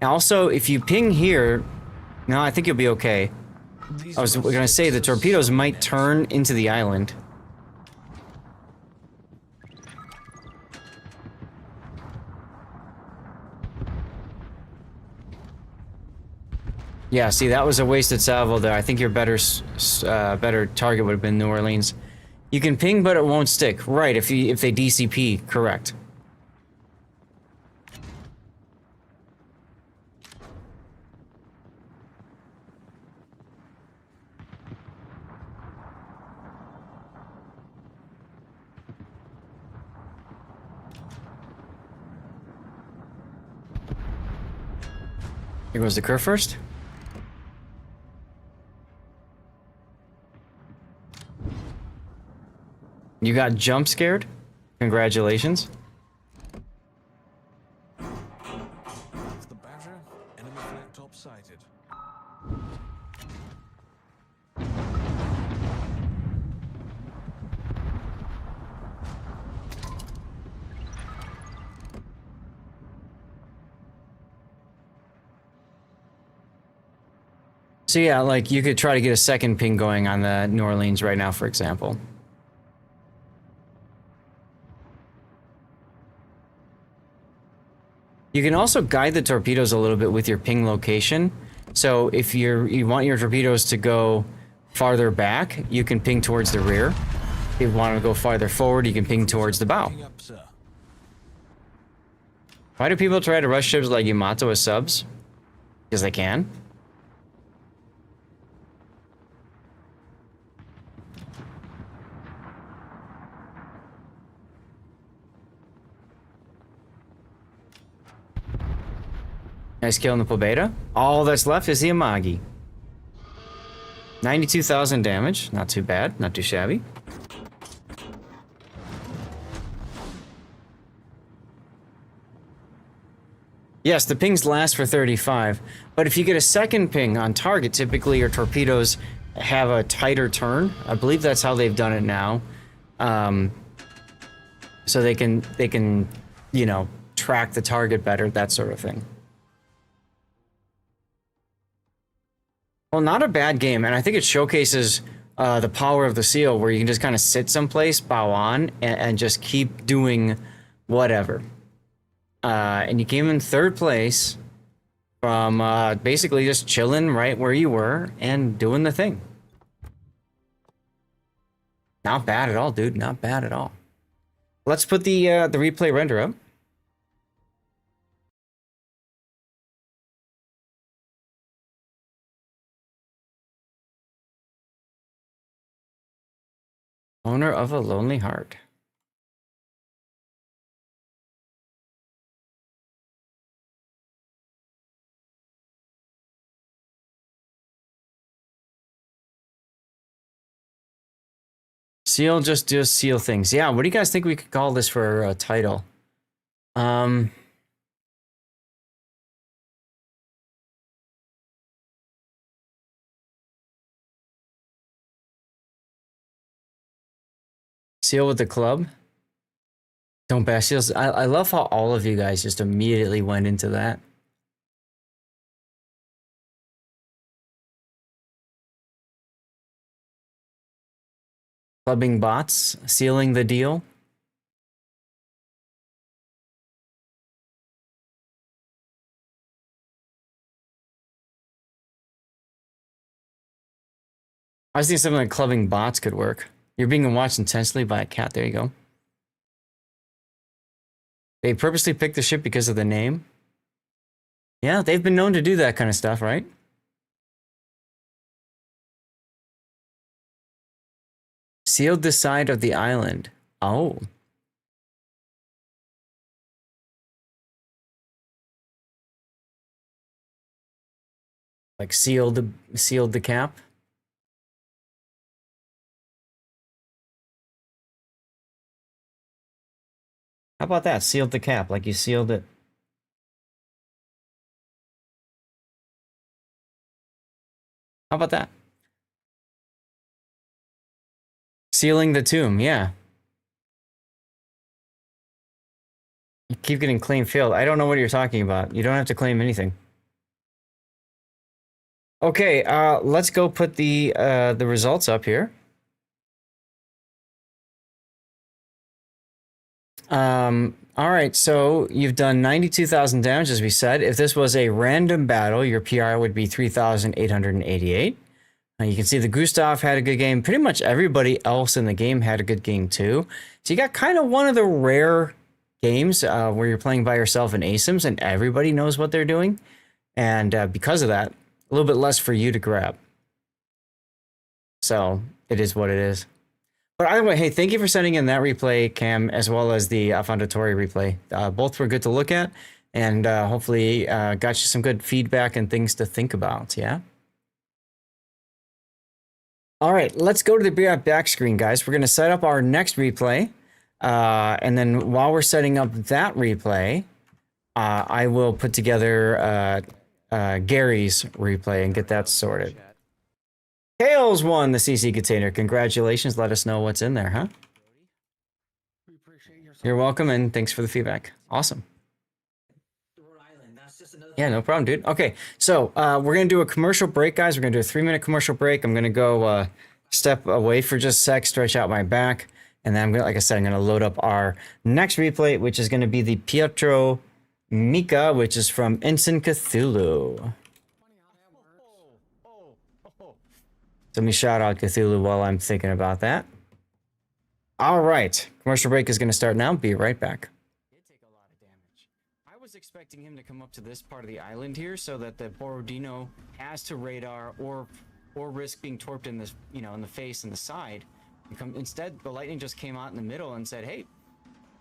And also, if you ping here, no, I think you'll be okay. I was gonna say the torpedoes might turn into the island. Yeah, see, that was a wasted salvo there. I think your better target would have been New Orleans. You can ping, but it won't stick. Right, if they DCP, correct. Here goes the curve first. You got jump scared? Congratulations. It's the Badger, enemy flag top sighted. So yeah, like you could try to get a second ping going on the New Orleans right now, for example. You can also guide the torpedoes a little bit with your ping location. So if you want your torpedoes to go farther back, you can ping towards the rear. If you want to go farther forward, you can ping towards the bow. Picking up, sir. Why do people try to rush ships like Yamato as subs? Because they can. Nice kill in the Pobeda. All that's left is the Amagi. 92,000 damage. Not too bad. Not too shabby. Yes, the pings last for 35. But if you get a second ping on target, typically your torpedoes have a tighter turn. I believe that's how they've done it now. So they can, you know, track the target better, that sort of thing. Well, not a bad game, and I think it showcases the power of the seal, where you can just kind of sit someplace, bow on, and just keep doing whatever. And you came in 3rd place from basically just chilling right where you were and doing the thing. Not bad at all, dude. Not bad at all. Let's put the replay render up. Owner of a lonely heart. Seal just does seal things. Yeah, what do you guys think we could call this for a title? Seal with the club? Don't bash seals. I love how all of you guys just immediately went into that. Clubbing bots, sealing the deal. I was thinking something like clubbing bots could work. You're being watched intensely by a cat. There you go. They purposely picked the ship because of the name. Yeah, they've been known to do that kind of stuff, right? Sealed the side of the island. Oh. Like sealed the cap. How about that? Sealed the cap, like you sealed it. How about that? Sealing the tomb, yeah. You keep getting claim failed. I don't know what you're talking about. You don't have to claim anything. Okay, let's go put the results up here. All right, so you've done 92,000 damage, as we said. If this was a random battle, your PR would be 3,888. You can see the Gustav had a good game. Pretty much everybody else in the game had a good game too. So you got kind of one of the rare games where you're playing by yourself in ASIMs and everybody knows what they're doing. And because of that, a little bit less for you to grab. So it is what it is. But either way, hey, thank you for sending in that replay, Cam, as well as the Fondatori replay. Both were good to look at, and hopefully got you some good feedback and things to think about, yeah? All right, let's go to the back screen, guys. We're going to set up our next replay, and then while we're setting up that replay, I will put together Gary's replay and get that sorted. Tails won the CC container. Congratulations. Let us know what's in there, huh? We appreciate your You're welcome, and thanks for the feedback. Awesome. Yeah, no problem, dude. Okay, so we're going to do a commercial break, guys. We're going to do a 3-minute commercial break. I'm going to go step away for just a sec, stretch out my back, and then I'm going to, like I said, I'm going to load up our next replay, which is going to be the Pietro Mika, which is from Ensign Cthulhu. Let me shout out Cthulhu while I'm thinking about that. All right. Commercial break is going to start now. Be right back. Did take a lot of damage. I was expecting him to come up to this part of the island here so that the Borodino has to radar or risk being torped in this, you know, in the face and the side. Instead, the lightning just came out in the middle and said, "Hey,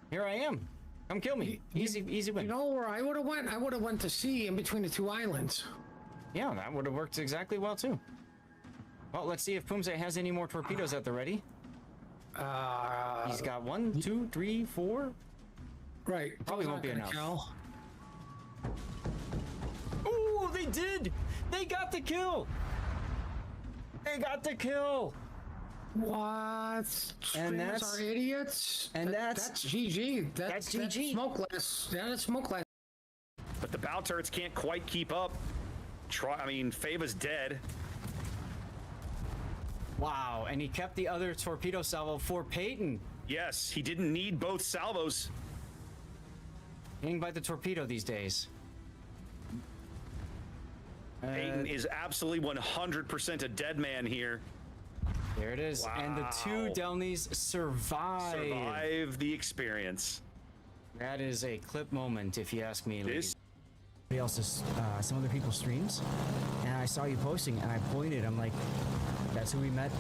here I am. Come kill me. Easy win." You know where I would have went? I would have went to sea in between the two islands. Yeah, that would have worked exactly well too. Well, let's see if Pumse has any more torpedoes at the ready. He's got 1, 2, 3, 4. Right. Probably won't be enough. Kill. Ooh, they did! They got the kill! They got the kill! What? And Fans that's are idiots. and that's GG. That's GG. Smokeless. Yeah, that's smokeless. But the bow turrets can't quite keep up. I mean, Fava's dead. Wow, and he kept the other torpedo salvo for Peyton. Yes, he didn't need both salvos. Hitting by the torpedo these days. Peyton is absolutely 100% a dead man here. There it is. And the two Delneys Survive the experience. That is a clip moment, if you ask me. This Somebody else's, some other people's streams, and I saw you posting, and I pointed. I'm like, "That's who we met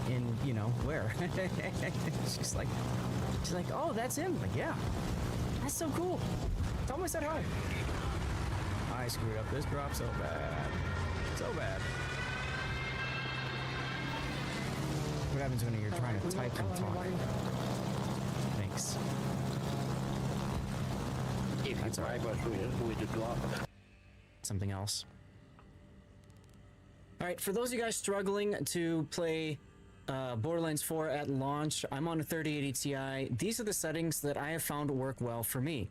in, you know, where?" she's like, "Oh, that's him." I'm like, yeah, that's so cool. Tell him I said hi. I screwed up this drop so bad, so bad. What happens when you're trying to type and talk? Thanks. That's all right. Something else. All right, for those of you guys struggling to play Borderlands 4 at launch, I'm on a 3080 Ti. These are the settings that I have found work well for me.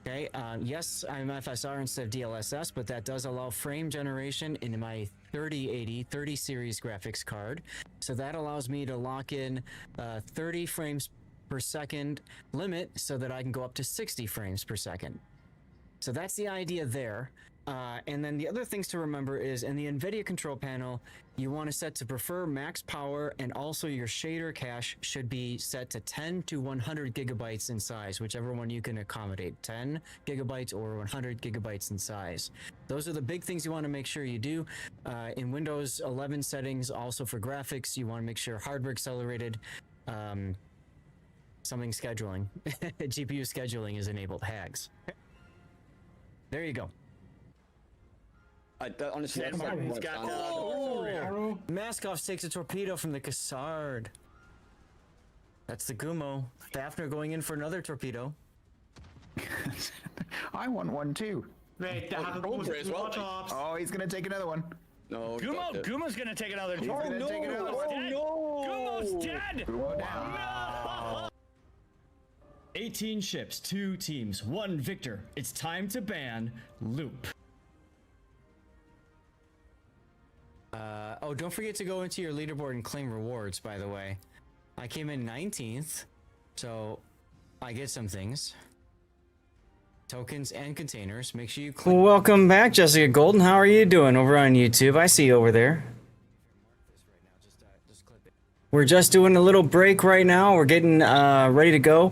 Okay, yes, I'm FSR instead of DLSS, but that does allow frame generation in my 30 series graphics card. So that allows me to lock in 30 frames per second limit so that I can go up to 60 frames per second. So that's the idea there. And then the other things to remember is in the NVIDIA control panel, you want to set to prefer max power, and also your shader cache should be set to 10 to 100 gigabytes in size, whichever one you can accommodate, 10 gigabytes or 100 gigabytes in size. Those are the big things you want to make sure you do. In Windows 11 settings, also for graphics, you want to make sure hardware accelerated, something scheduling, GPU scheduling is enabled, hags. There you go. Honestly, that's like Martin's got Maskov takes a torpedo from the Cassard. That's the Gumo. Fafner going in for another torpedo. I want one too. Wait, Oh, he's gonna take another one. No. Gumo's gonna take another. He's gonna take another one. Gumo's dead. Gumo down. No. 18 ships, 2 teams, 1 victor. It's time to ban Loop. Oh, don't forget to go into your leaderboard and claim rewards, by the way. I came in 19th, so I get some things. Tokens and containers. Make sure you claim. Welcome back, Jessica Golden. How are you doing over on YouTube? I see you over there. We're just doing a little break right now. We're getting ready to go.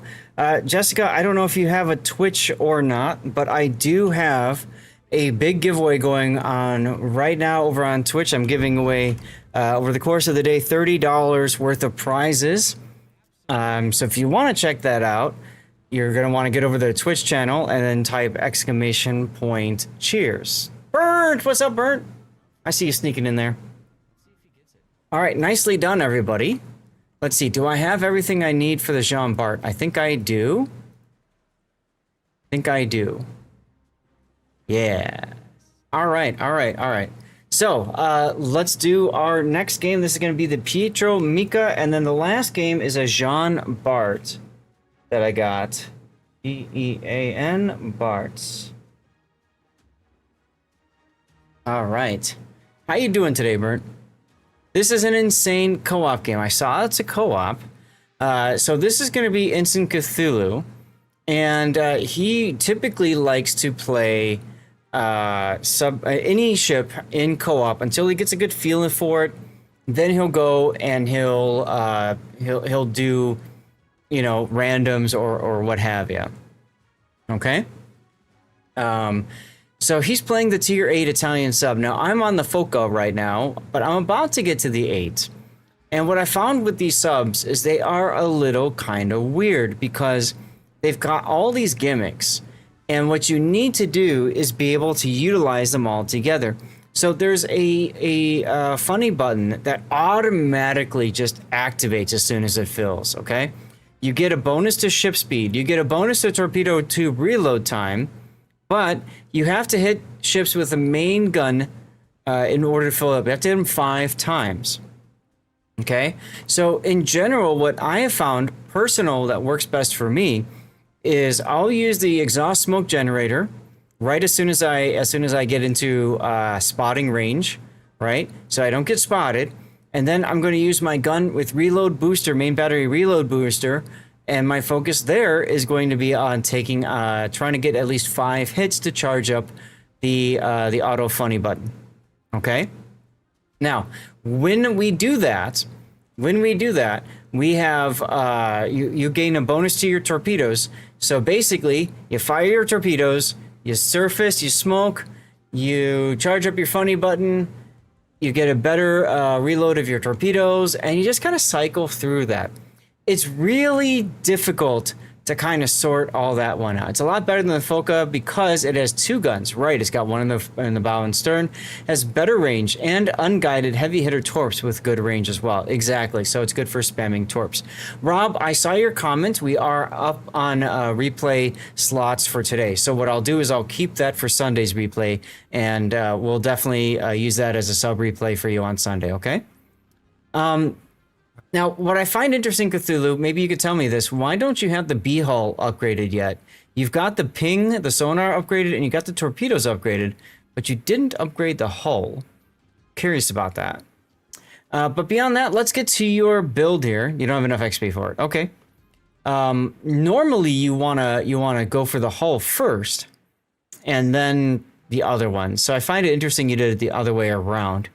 Jessica, I don't know if you have a Twitch or not, but I do have a big giveaway going on right now over on Twitch. I'm giving away, over the course of the day, $30 worth of prizes. So if you want to check that out, you're going to want to get over to the Twitch channel and then type !cheers. Burnt! What's up, Burnt? I see you sneaking in there. All right, nicely done, everybody. Let's see, do I have everything I need for the Jean Bart? I think I do. Yeah. All right. So, let's do our next game. This is going to be the Pietro Mika, and then the last game is a Jean Bart that I got. Bean Barts. All right. How you doing today, Bert? This is an insane co-op game. I saw it's a co-op. So this is going to be Instant Cthulhu, and he typically likes to play any ship in co-op until he gets a good feeling for it. Then he'll go and he'll do, you know, randoms or what have you. Okay. So he's playing the tier 8 Italian sub. Now I'm on the Foca right now, but I'm about to get to the 8. And what I found with these subs is they are a little kind of weird because they've got all these gimmicks. And what you need to do is be able to utilize them all together. So there's a funny button that automatically just activates as soon as it fills, okay? You get a bonus to ship speed. You get a bonus to torpedo tube reload time. But you have to hit ships with a main gun in order to fill up. You have to hit them 5 times. Okay? So in general, what I have found personal that works best for me is I'll use the exhaust smoke generator right as soon as I get into spotting range, right? So I don't get spotted. And then I'm going to use my gun with reload booster, main battery reload booster. And my focus there is going to be on taking, trying to get at least 5 hits to charge up the auto funny button. Okay? Now, when we do that, we have, you gain a bonus to your torpedoes. So basically, you fire your torpedoes, you surface, you smoke, you charge up your funny button, you get a better reload of your torpedoes, and you just kind of cycle through that. It's really difficult to kind of sort all that one out. It's a lot better than the Foca because it has 2 guns, right? It's got one in the bow and stern, has better range, and unguided heavy hitter torps with good range as well. Exactly, so it's good for spamming torps. Rob, I saw your comment. We are up on replay slots for today. So what I'll do is I'll keep that for Sunday's replay, and we'll definitely use that as a sub replay for you on Sunday, okay? Now, what I find interesting, Cthulhu, maybe you could tell me this. Why don't you have the B-hull upgraded yet? You've got the ping, the sonar upgraded, and you got the torpedoes upgraded, but you didn't upgrade the hull. Curious about that. But beyond that, let's get to your build here. You don't have enough XP for it. Okay. Normally, you wanna go for the hull first, and then the other one. So I find it interesting you did it the other way around.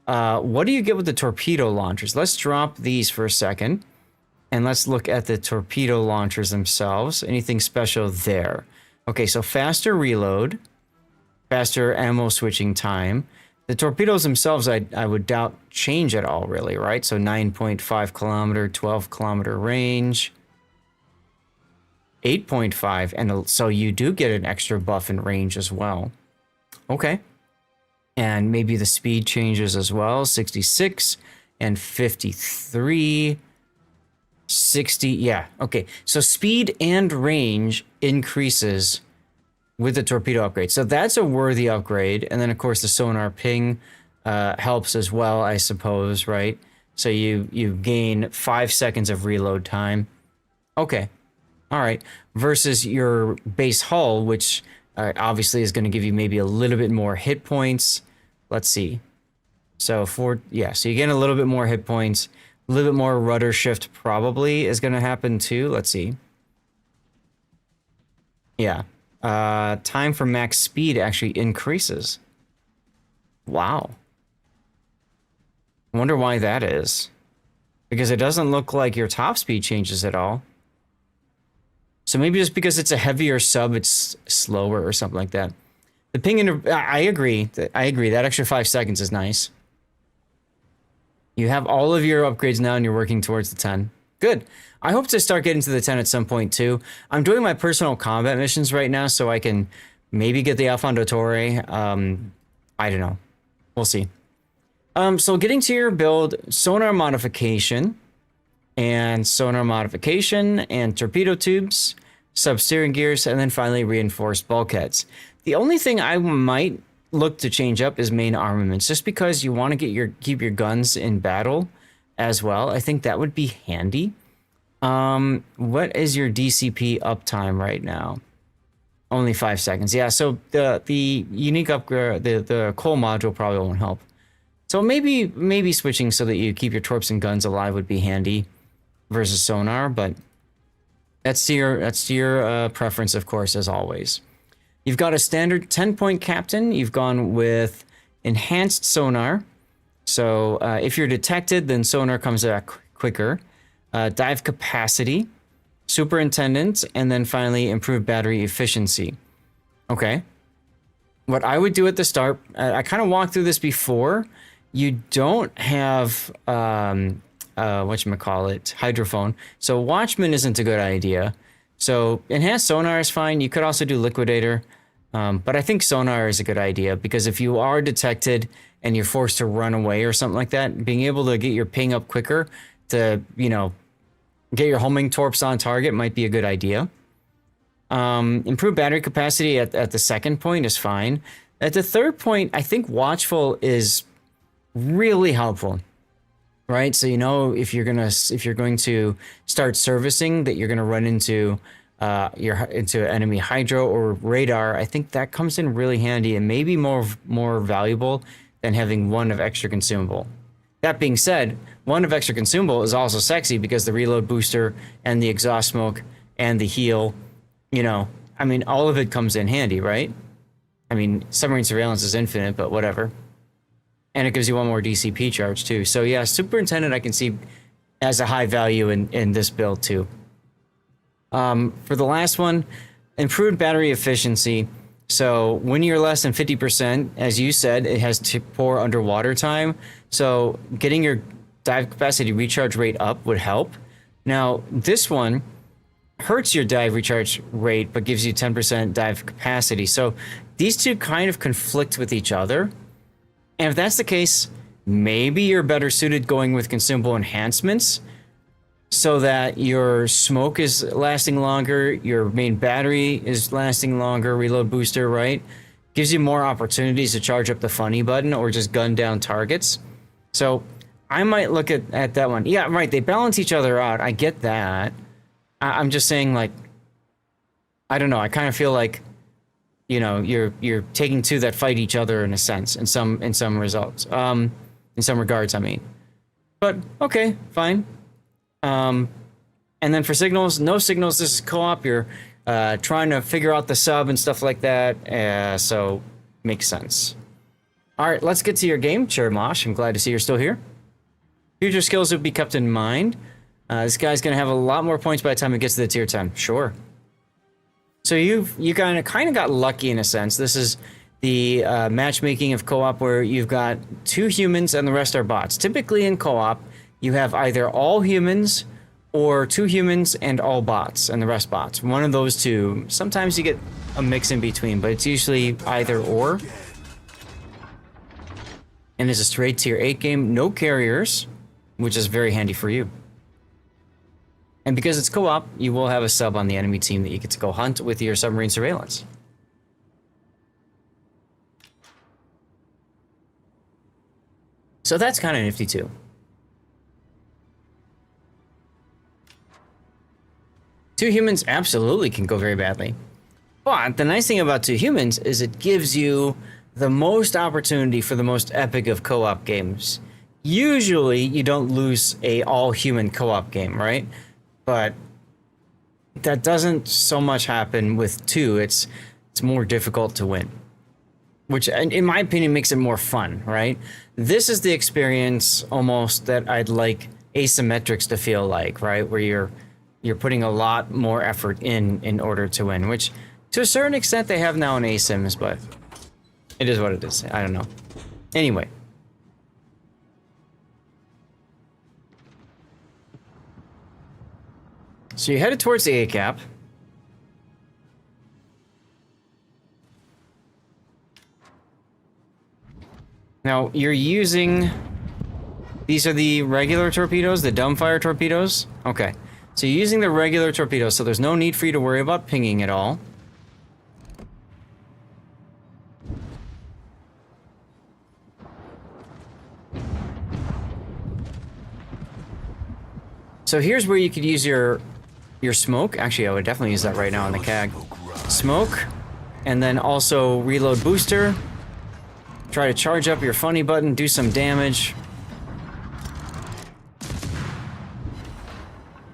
What do you get with the torpedo launchers? Let's drop these for a second, and let's look at the torpedo launchers themselves. Anything special there? Okay, so faster reload, faster ammo switching time. The torpedoes themselves, I would doubt change at all, really, right? So 9.5 kilometer, 12 kilometer range, 8.5, and so you do get an extra buff in range as well. Okay. And maybe the speed changes as well, 66 and 53, 60, yeah, okay. So speed and range increases with the torpedo upgrade. So that's a worthy upgrade. And then, of course, the sonar ping helps as well, I suppose, right? So you gain 5 seconds of reload time. Okay, all right. Versus your base hull, which obviously is going to give you maybe a little bit more hit points. Let's see. So so you gain a little bit more hit points, a little bit more rudder shift probably is going to happen too. Let's see. Yeah. Time for max speed actually increases. Wow. I wonder why that is. Because it doesn't look like your top speed changes at all. So maybe just because it's a heavier sub, it's slower or something like that. The ping, I agree. That extra 5 seconds is nice. You have all of your upgrades now and you're working towards the 10. Good. I hope to start getting to the 10 at some point too. I'm doing my personal combat missions right now so I can maybe get the Alfonso Torre. I don't know. We'll see. So getting to your build, sonar modification and torpedo tubes, sub-steering gears, and then finally reinforced bulkheads. The only thing I might look to change up is main armaments, just because you want to keep your guns in battle as well. I think that would be handy. What is your DCP uptime right now? Only 5 seconds. Yeah, so the unique upgrade, the coal module probably won't help. So maybe switching so that you keep your torps and guns alive would be handy versus sonar, but that's your preference, of course, as always. You've got a standard 10-point captain. You've gone with enhanced sonar. So if you're detected, then sonar comes back quicker. Dive capacity, superintendent, and then finally improved battery efficiency. Okay. What I would do at the start, I kind of walked through this before. You don't have hydrophone. So Watchman isn't a good idea. So enhanced sonar is fine. You could also do liquidator. But I think sonar is a good idea because if you are detected and you're forced to run away or something like that, being able to get your ping up quicker to, get your homing torps on target might be a good idea. Improved battery capacity at the second point is fine. At the third point, I think watchful is really helpful, right? So if you're going to start servicing that you're going to run into enemy hydro or radar, I think that comes in really handy and maybe more valuable than having one of extra consumable. That being said, 1 of extra consumable is also sexy because the reload booster and the exhaust smoke and the heal, you know, I mean, all of it comes in handy, right? I mean, submarine surveillance is infinite, but whatever. And it gives you 1 more DCP charge too. So yeah, Superintendent I can see as a high value in this build too. For the last one, improved battery efficiency. So when you're less than 50%, as you said, it has poor underwater time. So getting your dive capacity recharge rate up would help. Now, this one hurts your dive recharge rate, but gives you 10% dive capacity. So these two kind of conflict with each other. And if that's the case, maybe you're better suited going with consumable enhancements so that your smoke is lasting longer, your main battery is lasting longer, reload booster, right? Gives you more opportunities to charge up the funny button or just gun down targets. So I might look at that one. Yeah, right, they balance each other out. I get that. I'm just saying, like, I don't know, I kind of feel like, you know, you're taking two that fight each other in a sense, in some results, in some regards, I mean. But okay, fine. And then for signals, no signals. This is co-op. You're trying to figure out the sub and stuff like that. So makes sense. All right, let's get to your game, Chair Mosh. I'm glad to see you're still here. Future skills would be kept in mind. This guy's gonna have a lot more points by the time it gets to the tier 10. Sure. So you kind of got lucky in a sense. This is the matchmaking of co-op where you've got 2 humans and the rest are bots. Typically in co-op, you have either all humans or 2 humans and all bots and the rest bots. One of those two. Sometimes you get a mix in between, but it's usually either or. And it's a straight tier 8 game, no carriers, which is very handy for you. And because it's co-op, you will have a sub on the enemy team that you get to go hunt with your submarine surveillance. So that's kind of nifty too. Two humans absolutely can go very badly. But the nice thing about 2 humans is it gives you the most opportunity for the most epic of co-op games. Usually you don't lose a all-human co-op game, right? But that doesn't so much happen with 2. It's more difficult to win, which in my opinion makes it more fun, right? This is the experience almost that I'd like asymmetrics to feel like, right? Where you're putting a lot more effort in order to win, which to a certain extent they have now in asyms, but it is what it is. I don't know. Anyway. So you're headed towards the A cap. Now you're using, these are the regular torpedoes, the dumbfire torpedoes. Okay, so you're using the regular torpedoes, so there's no need for you to worry about pinging at all. So here's where you could use your smoke. Actually, I would definitely use that right now on the CAG. Smoke, and then also reload booster. Try to charge up your funny button, do some damage.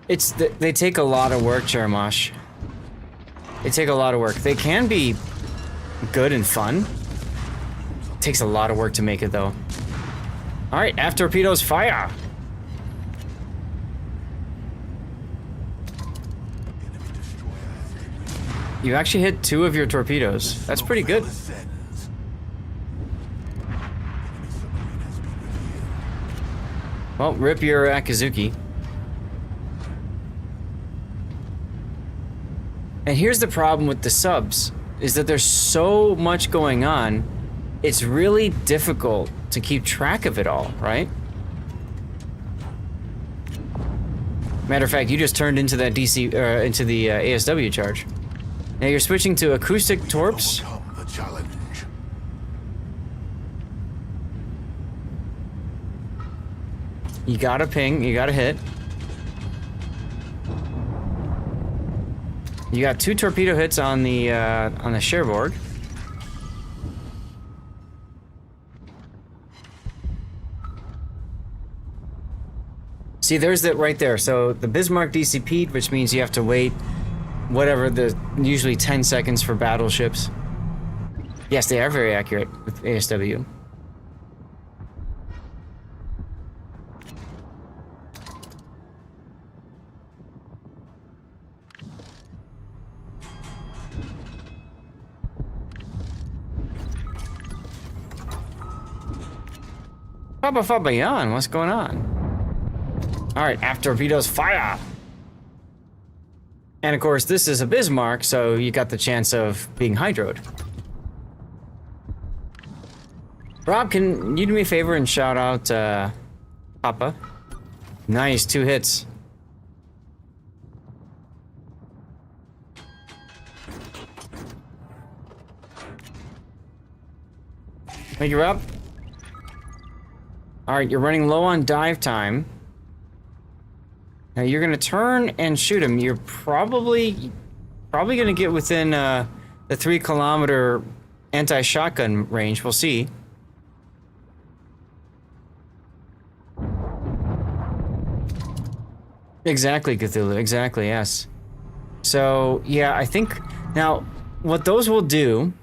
They take a lot of work, Chermosh. They take a lot of work. They can be good and fun. It takes a lot of work to make it, though. All right, F torpedoes, fire! You actually hit 2 of your torpedoes. That's pretty good. Well, rip your Akazuki. And here's the problem with the subs, is that there's so much going on, it's really difficult to keep track of it all, right? Matter of fact, you just turned into that into the ASW charge. Now you're switching to acoustic torps. You gotta ping, you gotta hit. You got 2 torpedo hits on the shareboard. See, there's that right there. So the Bismarck DCP'd, which means you have to wait whatever the usually 10 seconds for battleships. Yes, they are very accurate with ASW. Papa Fabian, what's going on? Alright, after torpedoes, fire! And of course, this is a Bismarck, so you got the chance of being hydroed. Rob, can you do me a favor and shout out, Papa? Nice, 2 hits. Thank you, Rob. Alright, you're running low on dive time. Now you're gonna turn and shoot him. You're probably gonna get within the 3-kilometer anti-shotgun range. We'll see. Exactly, Cthulhu. Exactly, yes. So yeah, I think now what those will do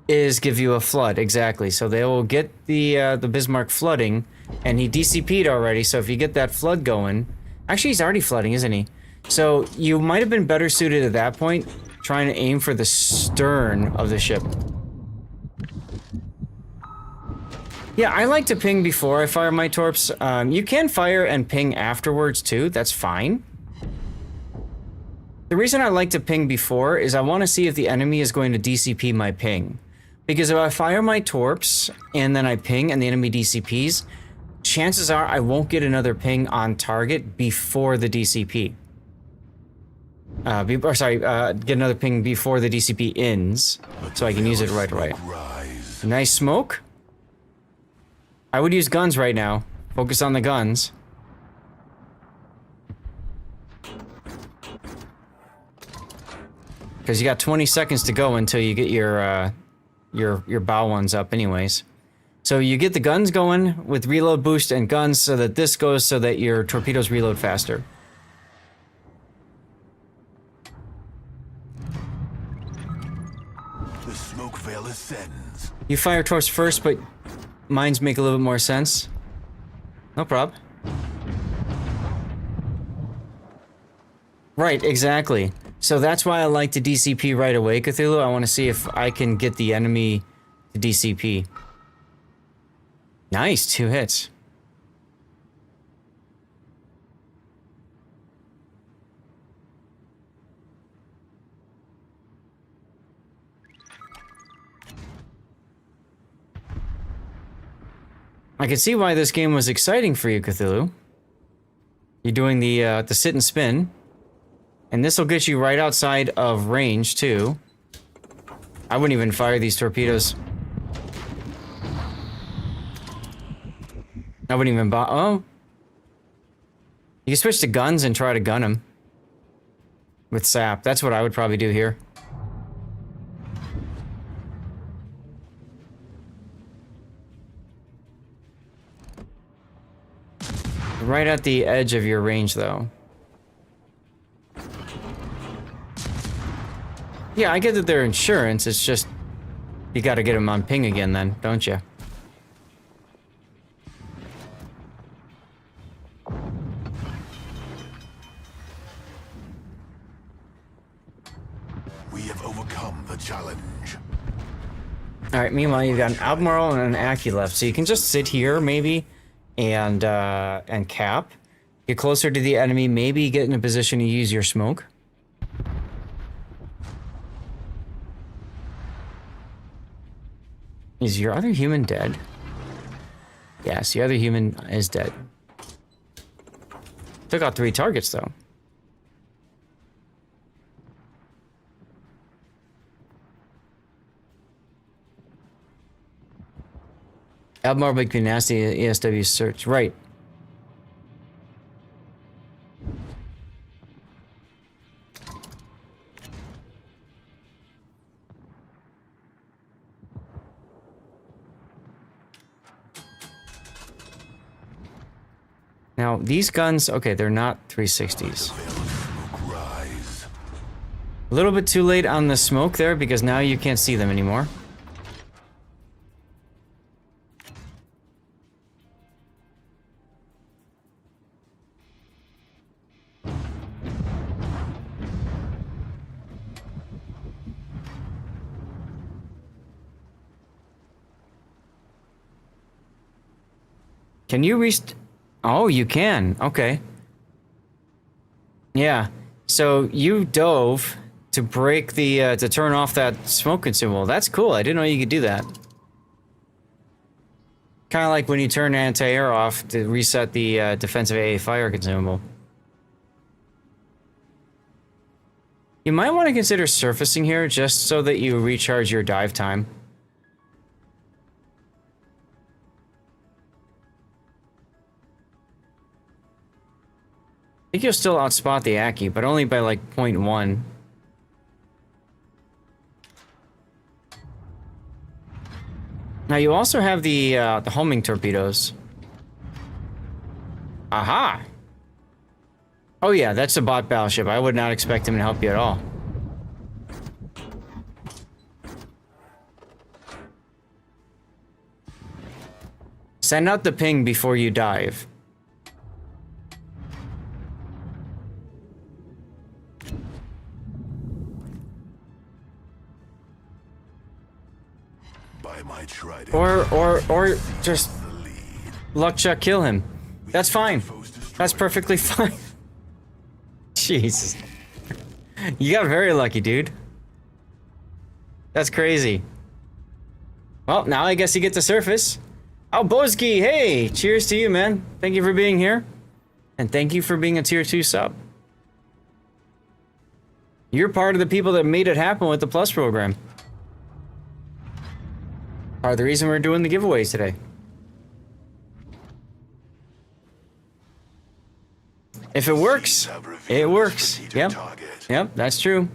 is give you a flood, exactly. So they will get the Bismarck flooding, and he DCP'd already, so if you get that flood going... Actually, he's already flooding, isn't he? So you might have been better suited at that point, trying to aim for the stern of the ship. Yeah, I like to ping before I fire my torps. You can fire and ping afterwards, too. That's fine. The reason I like to ping before is I want to see if the enemy is going to DCP my ping. Because if I fire my torps and then I ping and the enemy DCPs, chances are I won't get another ping on target before the DCP. Get another ping before the DCP ends, so I can use it right away. Nice smoke. I would use guns right now. Focus on the guns. Because you got 20 seconds to go until you get your bow ones up anyways. So you get the guns going with reload boost and guns so that this goes so that your torpedoes reload faster. The smoke veil ascends. You fire torps first, but mines make a little bit more sense. No prob. Right, exactly. So that's why I like to DCP right away, Cthulhu. I want to see if I can get the enemy to DCP. Nice, 2 hits. I can see why this game was exciting for you, Cthulhu. You're doing the sit and spin. And this will get you right outside of range, too. I wouldn't even fire these torpedoes. I wouldn't even oh. You can switch to guns and try to gun them. With sap. That's what I would probably do here. Right at the edge of your range, though. Yeah, I get that they're insurance, it's just... You gotta get them on ping again then, don't you? We have overcome the challenge. Alright, meanwhile you got an Admiral and an Aki left, so you can just sit here, maybe, and cap. Get closer to the enemy, maybe get in a position to use your smoke. Is your other human dead? Yes, the other human is dead. Took out 3 targets, though. Albemarle would be nasty ASW search. Right. Now, these guns, okay, they're not 360s. Rise. A little bit too late on the smoke there because now you can't see them anymore. Can you Oh, you can. Okay. Yeah. So you dove to break the, to turn off that smoke consumable. That's cool. I didn't know you could do that. Kind of like when you turn anti-air off to reset the defensive AA fire consumable. You might want to consider surfacing here just so that you recharge your dive time. I think you'll still outspot the Aki, but only by like 0.1. Now you also have the homing torpedoes. Aha! Oh yeah, that's a bot battleship. I would not expect him to help you at all. Send out the ping before you dive. Or just luck chuck kill him. That's fine. That's perfectly fine. Jeez. You got very lucky, dude. That's crazy. Well, now I guess you get to surface. Oh, Boski, hey! Cheers to you, man. Thank you for being here. And thank you for being a tier 2 sub. You're part of the people that made it happen with the Plus program. Part of the reason we're doing the giveaways today. If it works, it works. Yep. Yep, that's true.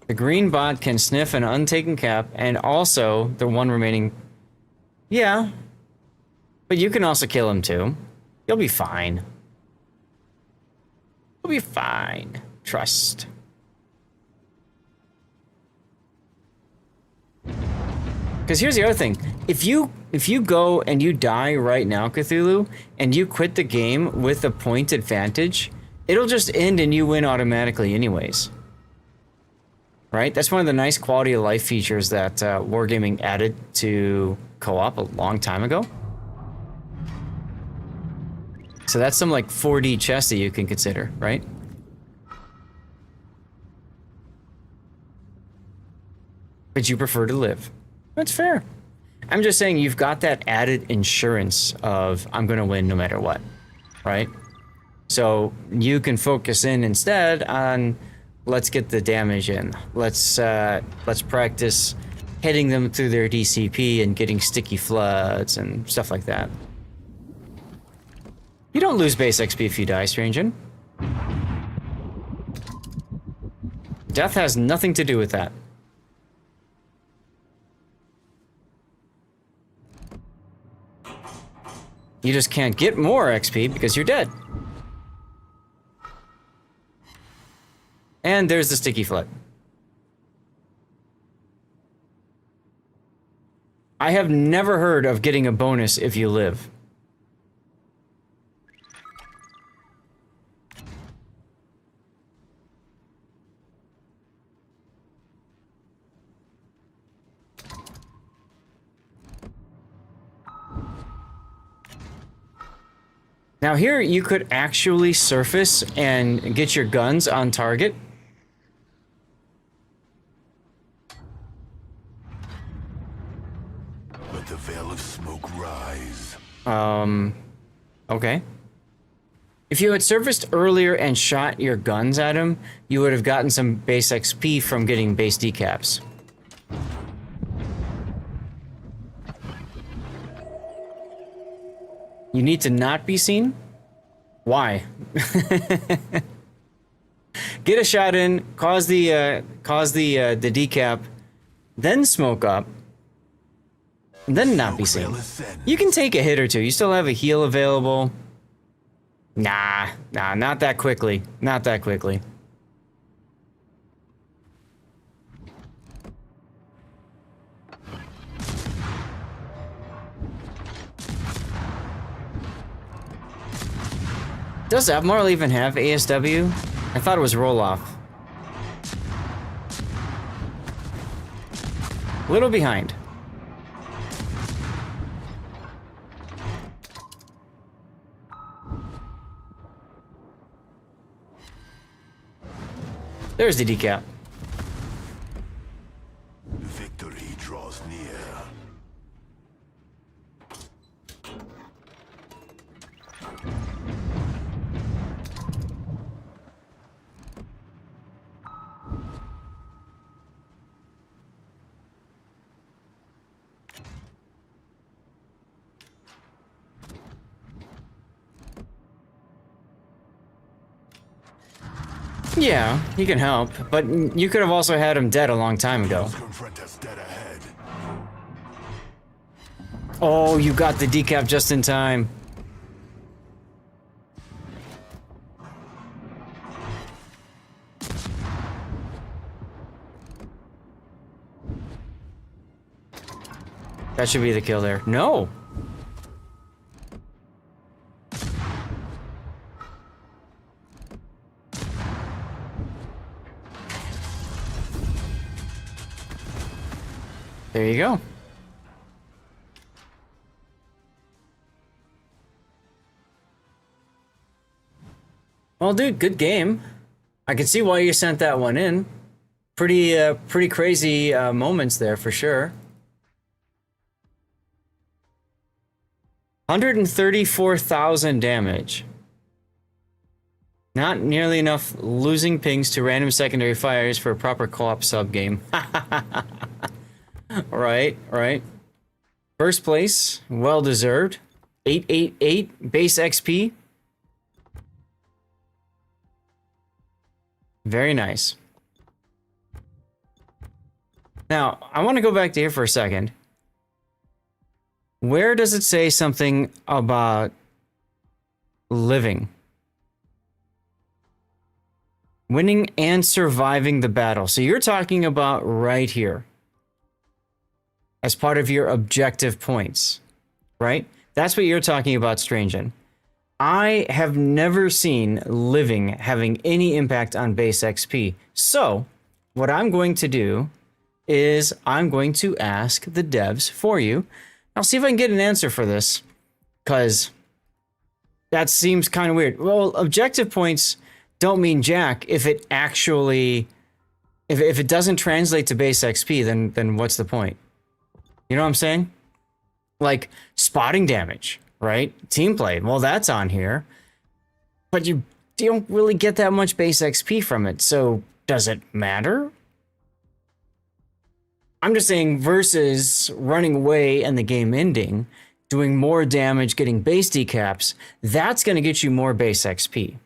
The green bot can sniff an untaken cap and also the one remaining. Yeah. But you can also kill him too. You'll be fine. You'll be fine. Trust. Because here's the other thing. If you go and you die right now, Cthulhu, and you quit the game with a point advantage, it'll just end and you win automatically anyways. Right? That's one of the nice quality of life features that Wargaming added to co-op a long time ago. So that's some like 4D chess that you can consider, right? But you prefer to live. That's fair. I'm just saying you've got that added insurance of I'm gonna win no matter what, right? So you can focus in instead on let's get the damage in. Let's practice hitting them through their DCP and getting sticky floods and stuff like that. You don't lose base XP if you die, Strangen. Death has nothing to do with that. You just can't get more XP because you're dead. And there's the sticky flood. I have never heard of getting a bonus if you live. Now here, you could actually surface and get your guns on target. Let the veil of smoke rise. Okay. If you had surfaced earlier and shot your guns at him, you would have gotten some base XP from getting base decaps. You need to not be seen? Why? Get a shot in, cause the decap, then smoke up. and then not be seen. You can take a hit or two. You still have a heal available. Nah, not that quickly. Not that quickly. Does Admiral even have ASW? I thought it was roll-off. A little behind. There's the decap. Victory draws near. Yeah, he can help, but you could have also had him dead a long time ago. Confront us dead ahead. Oh, you got the decap just in time. That should be the kill there. No! There you go. Well, dude, good game. I can see why you sent that one in. Pretty crazy moments there for sure. 134,000 damage. Not nearly enough losing pings to random secondary fires for a proper co-op sub game. Right. First place, well deserved. 888 base XP. Very nice. Now, I want to go back to here for a second. Where does it say something about living? Winning and surviving the battle. So you're talking about right here. As part of your objective points, right? That's what you're talking about, Strangen. I have never seen living having any impact on base XP. So, what I'm going to do is I'm going to ask the devs for you. I'll see if I can get an answer for this, because that seems kind of weird. Well, objective points don't mean jack if it actually, if it doesn't translate to base XP, then what's the point? You know what I'm saying? Like spotting damage, right? Team play, well, that's on here, but you don't really get that much base XP from it. So does it matter? I'm just saying versus running away and the game ending, doing more damage, getting base decaps, that's going to get you more base XP.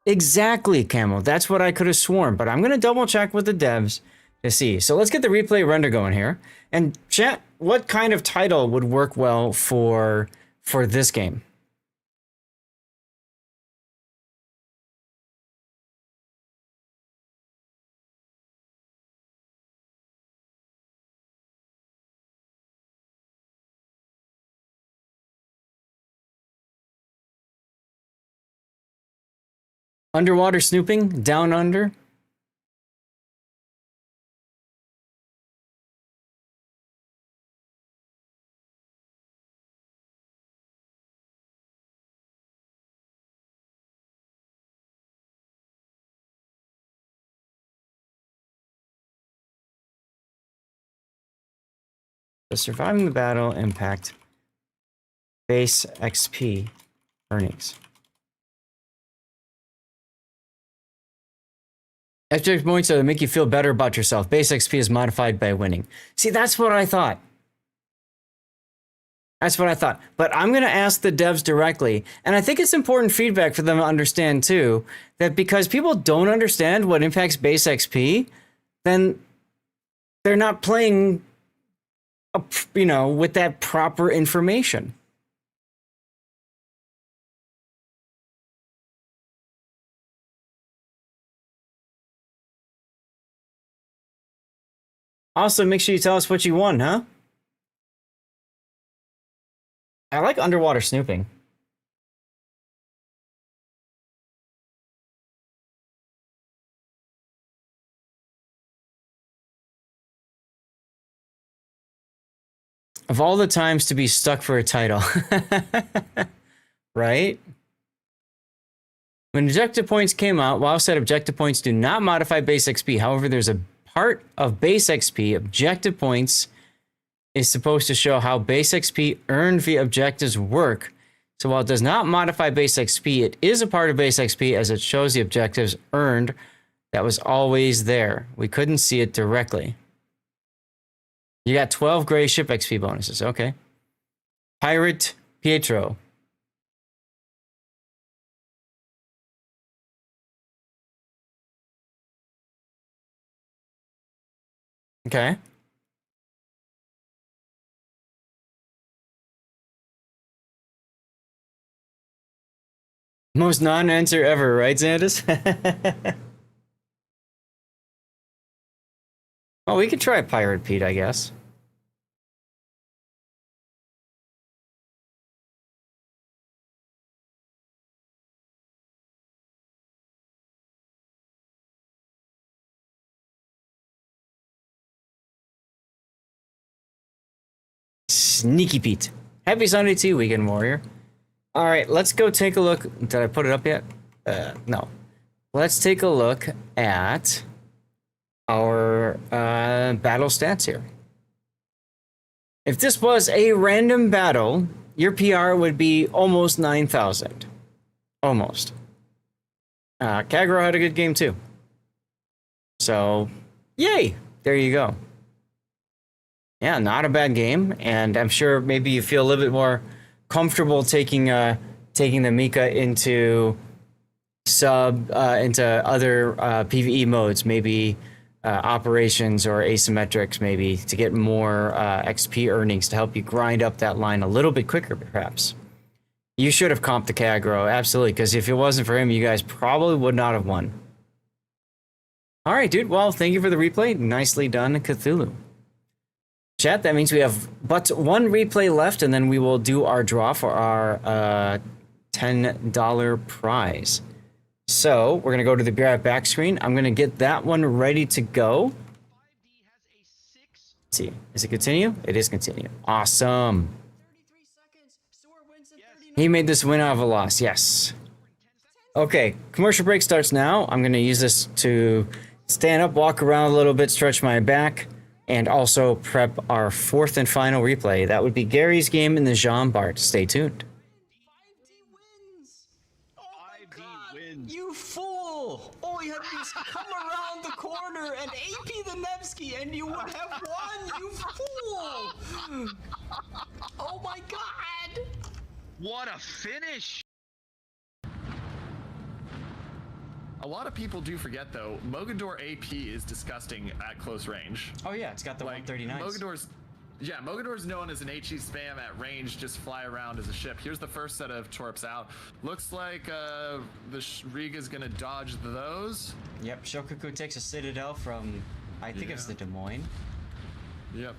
Exactly, Camel. That's what I could have sworn, but I'm going to double check with the devs to see. So let's get the replay render going here. And chat, what kind of title would work well for this game? Underwater snooping? Down under? The surviving the battle impact base XP earnings. Objective points are to make you feel better about yourself. Base XP is modified by winning. See, that's what I thought. That's what I thought. But I'm going to ask the devs directly. And I think it's important feedback for them to understand too, that because people don't understand what impacts base XP, then they're not playing you know, with that proper information. Also, make sure you tell us what you won, huh? I like underwater snooping. Of all the times to be stuck for a title. Right? When objective points came out, WoW said objective points do not modify base XP. However, there's a part of base XP, objective points, is supposed to show how base XP earned via objectives work. So while it does not modify base XP, it is a part of base XP as it shows the objectives earned that was always there. We couldn't see it directly. You got 12 gray ship XP bonuses. Okay. Pirate Pietro. Okay. Most non-answer ever, right, Xandus? Oh, we could try Pirate Pete, I guess. Sneaky Pete. Happy Sunday to you, Weekend Warrior. All right, let's go take a look. Did I put it up yet? No. Let's take a look at our battle stats here. If this was a random battle, your PR would be almost 9,000. Almost. Kagro had a good game too. So, yay! There you go. Yeah, not a bad game, and I'm sure maybe you feel a little bit more comfortable taking the Mika into other PvE modes, maybe operations or asymmetrics, maybe to get more XP earnings to help you grind up that line a little bit quicker, perhaps. You should have comped the Kagro, absolutely, because if it wasn't for him, you guys probably would not have won. All right, dude. Well, thank you for the replay. Nicely done, Cthulhu. Chat, that means we have but one replay left, and then we will do our draw for our $10 prize. So we're going to go to the Be Right Back screen. I'm going to get that one ready to go. Let's see. Is it continue? It is continue. Awesome. He made this win out of a loss. Yes. Okay. Commercial break starts now. I'm going to use this to stand up, walk around a little bit, stretch my back, and also prep our fourth and final replay. That would be Gary's game in the Jean Bart. Stay tuned. 5D wins. You fool! All you had to do is come around the corner and AP the Nevsky and you would have won, you fool! Oh my god! What a finish! A lot of people do forget, though, Mogador AP is disgusting at close range. Oh yeah, it's got the 139. Mogador's known as an HE spam at range, just fly around as a ship. Here's the first set of torps out. Looks like the Riga's gonna dodge those. Yep, Shokaku takes a Citadel from, I think it's the Des Moines. Yep.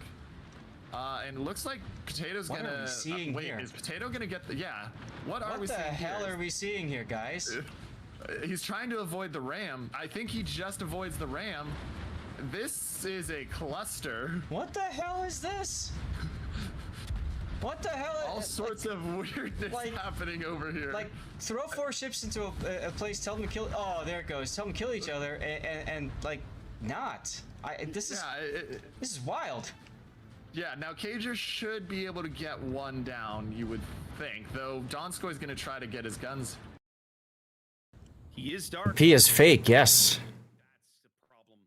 And looks like Potato's what gonna... What are we seeing wait, here? Is Potato gonna get the... Yeah. What are we seeing the hell here? are we seeing here, guys? He's trying to avoid the ram. I think he just avoids the ram. This is a cluster. What the hell is this? What the hell? All sorts of weirdness happening over here. Like, throw 4 ships into a place, tell them to kill... Oh, there it goes. Tell them to kill each other, and like, not. This is wild. Yeah, now Cager should be able to get one down, you would think. Though Donskoy's going to try to get his guns. He is dark. P is fake, yes. That's the problem.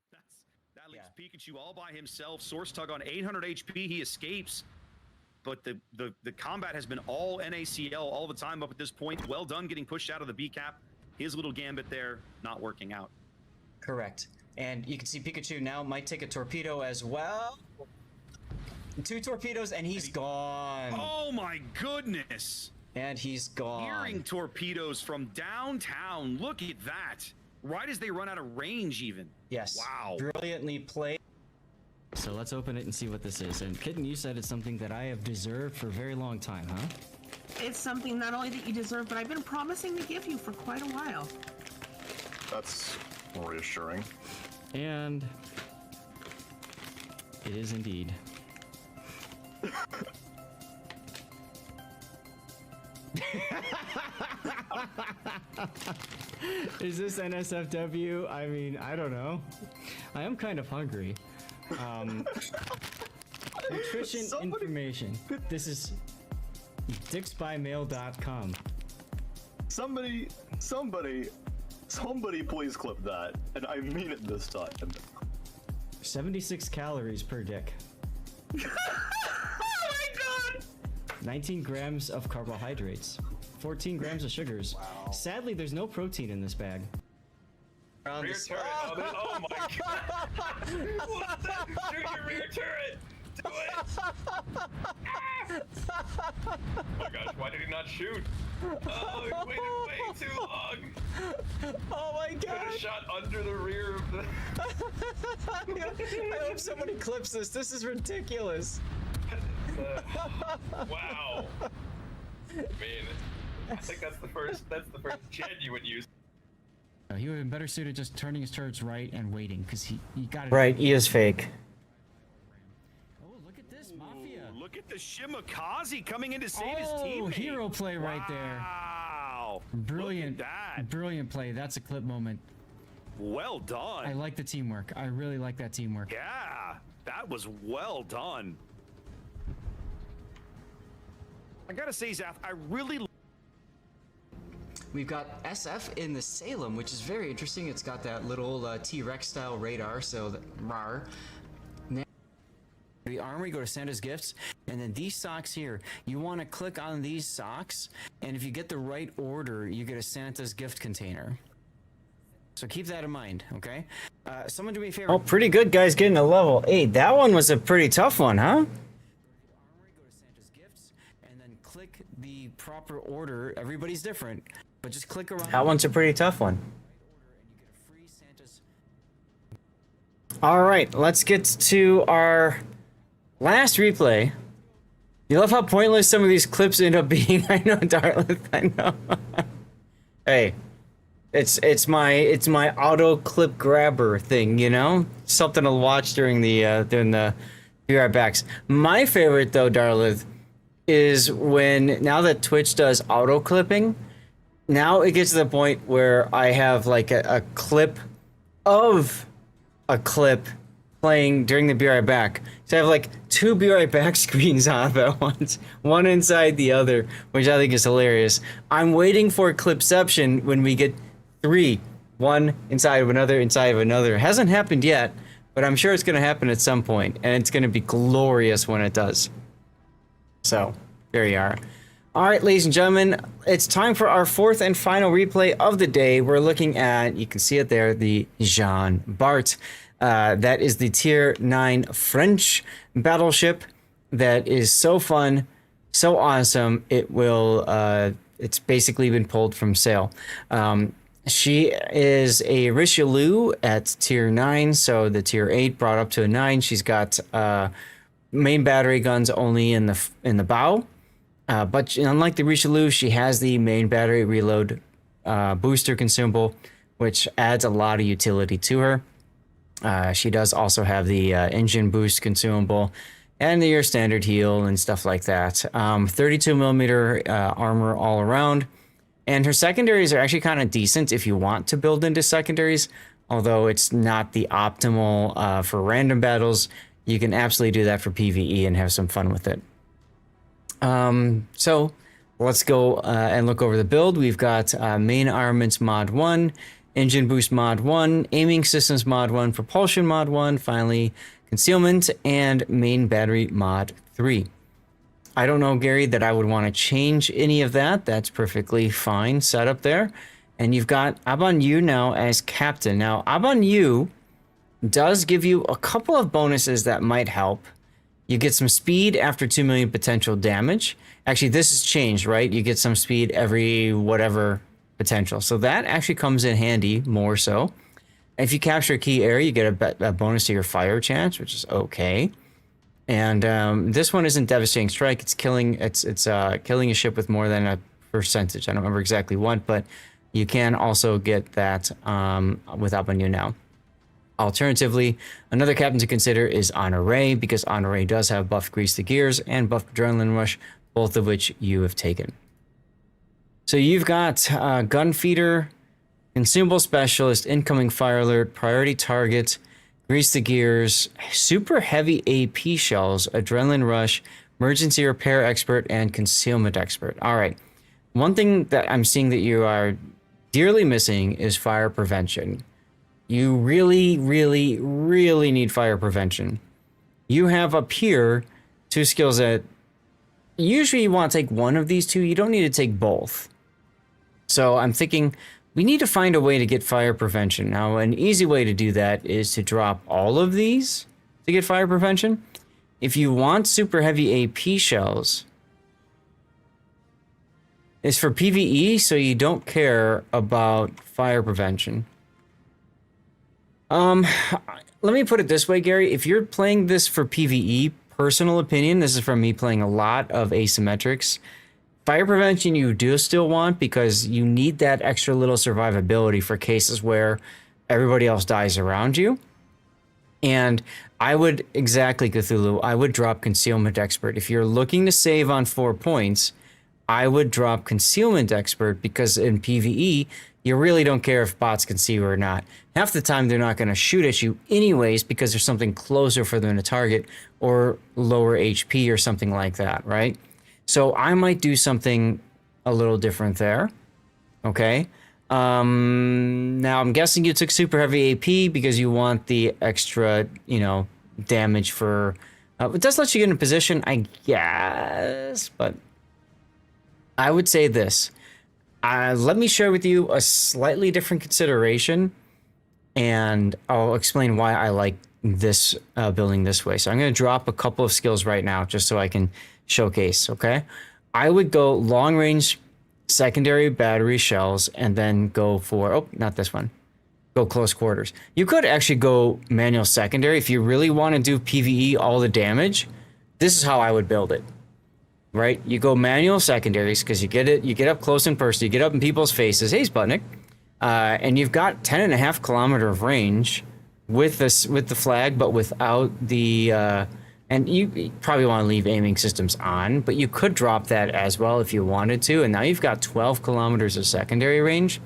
That leaves Pikachu all by himself. Source Tug on 800 HP. He escapes. But the combat has been all NACL all the time up at this point. Well done getting pushed out of the B cap. His little gambit there not working out. Correct. And you can see Pikachu now might take a torpedo as well. 2 torpedoes and he's gone. Oh my goodness. And he's gone. Hearing torpedoes from downtown. Look at that. Right as they run out of range even. Yes. Wow. Brilliantly played. So let's open it and see what this is. And Kitten, you said it's something that I have deserved for a very long time, huh? It's something not only that you deserve, but I've been promising to give you for quite a while. That's reassuring. And it is indeed. Is this NSFW? I mean, I don't know. I am kind of hungry. Nutrition information. This is dicksbymail.com. Somebody please clip that. And I mean it this time. 76 calories per dick. Oh my god! 19 grams of carbohydrates. 14 grams of sugars. Wow. Sadly, there's no protein in this bag. Rear turret. Oh my god. What the? Shoot your rear turret. Do it. Oh my gosh, why did he not shoot? Oh, he waited way too long. Oh my god. Could have shot under the rear of the... I hope somebody clips this. This is ridiculous. Wow. I mean, I think that's the first genuine use. He would have been better suited just turning his turrets right and waiting, because he got it. Right, he is fake. Oh, look at this, Mafia. Ooh, look at the Shimakaze coming in to save his team. Oh, hero play right there. Wow. Brilliant. Look at that. Brilliant play. That's a clip moment. Well done. I like the teamwork. I really like that teamwork. Yeah, that was well done. I gotta say, Zaf, I really... We've got SF in the Salem, which is very interesting. It's got that little T-Rex style radar, so that rar. The armory, go to Santa's gifts, and then these socks here, you want to click on these socks, and if you get the right order, you get a Santa's gift container. So keep that in mind, okay? Someone do me a favor. Oh, pretty good, guys, getting a level 8. That one was a pretty tough one, huh? Click the proper order. Everybody's different, but just click around. That one's a pretty tough one. All right, let's get to our last replay. You love how pointless some of these clips end up being. I know, Darlith. I know. Hey, it's my auto clip grabber thing. You know, something to watch during the Be Right Backs. My favorite though, Darlith, is when, now that Twitch does auto clipping, now it gets to the point where I have like a clip of a clip playing during the Be Right Back. So I have like 2 Be Right Back screens on at once, one inside the other, which I think is hilarious. I'm waiting for Clipception when we get 3, one inside of another, inside of another. It hasn't happened yet, but I'm sure it's going to happen at some point, and it's going to be glorious when it does. So, there you are. All right, ladies and gentlemen, it's time for our 4th and final replay of the day. We're looking at, you can see it there, the Jean Bart. That is the Tier 9 French battleship that is so fun, so awesome. It will, it's basically been pulled from sale. She is a Richelieu at Tier 9, so the Tier 8 brought up to a 9. She's got main battery guns only in the bow, but unlike the Richelieu, she has the main battery reload booster consumable, which adds a lot of utility to her. She does also have the engine boost consumable and your standard heal and stuff like that. 32 millimeter armor all around, and her secondaries are actually kind of decent if you want to build into secondaries, although it's not the optimal for random battles. You can absolutely do that for PvE and have some fun with it. So let's go and look over the build. We've got main armaments mod 1, engine boost mod 1, aiming systems mod 1, propulsion mod 1, finally concealment, and main battery mod 3. I don't know, Gary, that I would want to change any of that. That's perfectly fine setup there. And you've got Aban Yu now as captain. Now, Aban Yu does give you a couple of bonuses that might help. You get some speed after 2 million potential damage. Actually, this has changed, right? You get some speed every whatever potential. So that actually comes in handy more so. If you capture a key area, you get a bonus to your fire chance, which is okay. And this one isn't devastating strike. It's killing a ship with more than a percentage. I don't remember exactly what, but you can also get that with up on you now. Alternatively, another captain to consider is Honoré, because Honoré does have buff Grease the Gears and buff Adrenaline Rush, both of which you have taken. So you've got Gun Feeder, Consumable Specialist, Incoming Fire Alert, Priority Target, Grease the Gears, Super Heavy AP Shells, Adrenaline Rush, Emergency Repair Expert, and Concealment Expert. All right. One thing that I'm seeing that you are dearly missing is fire prevention. You really, really, really need fire prevention. You have up here 2 skills that usually you want to take one of these 2. You don't need to take both. So I'm thinking we need to find a way to get fire prevention. Now, an easy way to do that is to drop all of these to get fire prevention. If you want super heavy AP shells, it's for PvE, so you don't care about fire prevention. Let me put it this way, Gary. If you're playing this for PvE, personal opinion, this is from me playing a lot of asymmetrics, fire prevention you do still want because you need that extra little survivability for cases where everybody else dies around you. And I would, exactly, Cthulhu, I would drop Concealment Expert. If you're looking to save on 4 points, I would drop Concealment Expert because in PvE, you really don't care if bots can see you or not. Half the time, they're not going to shoot at you anyways because there's something closer for them to target or lower HP or something like that, right? So I might do something a little different there, okay? Now, I'm guessing you took super heavy AP because you want the extra, damage for... it does let you get in a position, I guess, but I would say this. Let me share with you a slightly different consideration, and I'll explain why I like this building this way. So I'm going to drop a couple of skills right now just so I can showcase, okay? I would go long range secondary battery shells and then go for, oh, not this one. Go close quarters. You could actually go manual secondary if you really want to do PvE all the damage. This is how I would build it. Right? You go manual secondaries because you get up close in person, you get up in people's faces. Hey, Sputnik. And you've got 10.5 kilometer of range with the flag, but without the and you probably want to leave aiming systems on, but you could drop that as well if you wanted to, and now you've got 12 kilometers of secondary range.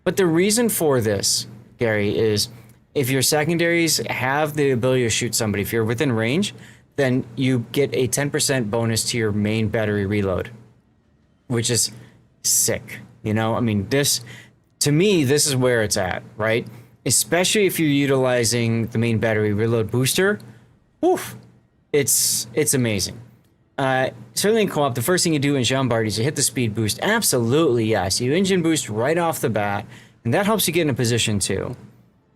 But the reason for this, Gary, is if your secondaries have the ability to shoot somebody, if you're within range, then you get a 10% bonus to your main battery reload, which is sick. I mean, to me, this is where it's at, right? Especially if you're utilizing the main battery reload booster. Oof, it's amazing. Certainly in co-op, the first thing you do in Jean Bart is you hit the speed boost. Absolutely, yes. You engine boost right off the bat, and that helps you get in a position too.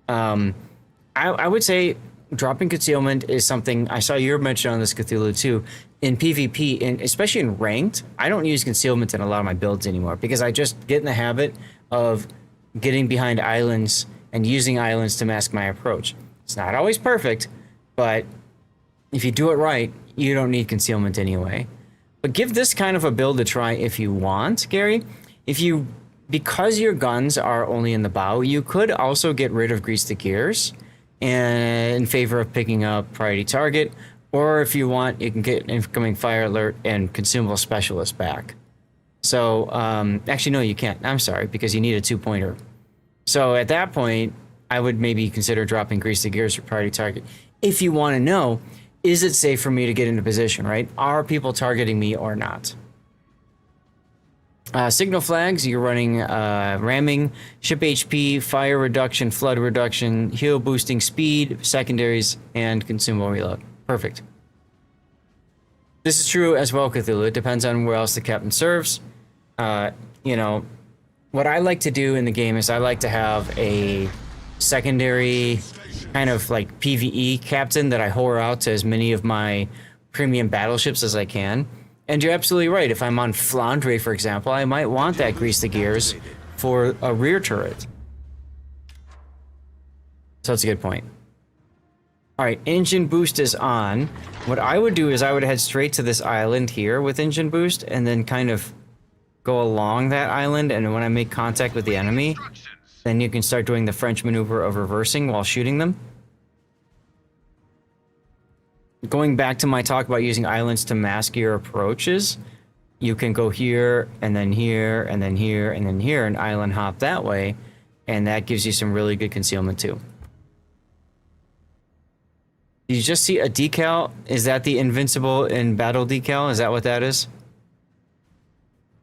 I would say dropping concealment is something I saw you mention on this, Cthulhu, too. In PvP, and especially in ranked, I don't use concealment in a lot of my builds anymore because I just get in the habit of getting behind islands and using islands to mask my approach. It's not always perfect, but if you do it right, you don't need anyway. But give this kind of a build a try if you want, Gary. Because your guns are only in the bow, you could also get rid of Grease the Gears and in favor of picking up Priority Target, or if you want, you can get Incoming Fire Alert and Consumable Specialist back. So, actually, no, you can't. I'm sorry, because you need a 2-pointer. So at that point, I would maybe consider dropping Grease the Gears for Priority Target. If you want to know, is it safe for me to get into position, right? Are people targeting me or not? Signal flags, you're running ramming, ship HP, fire reduction, flood reduction, heal boosting speed, secondaries, and consumable reload. Perfect. This is true as well, Cthulhu. It depends on where else the captain serves. What I like to do in the game is I like to have a secondary kind of like PvE captain that I whore out to as many of my premium battleships as I can. And you're absolutely right. If I'm on Flandre, for example, I might want that grease the gears for a rear turret. So that's a good point. All right, engine boost is on. What I would do is I would head straight to this island here with engine boost and then kind of go along that island, and when I make contact with the enemy, then you can start doing the French maneuver of reversing while shooting them. Going back to my talk about using islands to mask your approaches, you can go here, and then here, and then here, and then here, and island hop that way, and that gives you some really good concealment too. You just see a decal? Is that the invincible in battle decal? Is that what that is?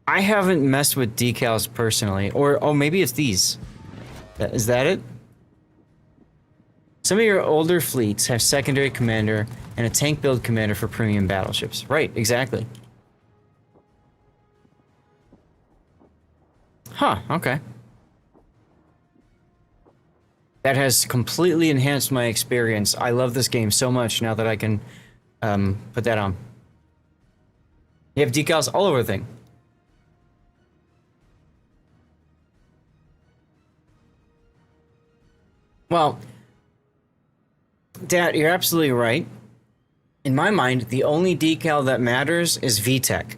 I haven't messed with decals personally. Or, oh, maybe it's these. Is that it? Some of your older fleets have secondary commander and a tank build commander for premium battleships. Right, exactly. Huh, okay. That has completely enhanced my experience. I love this game so much now that I can put that on. You have decals all over the thing. Well, Dad, you're absolutely right. In my mind, the only decal that matters is VTEC.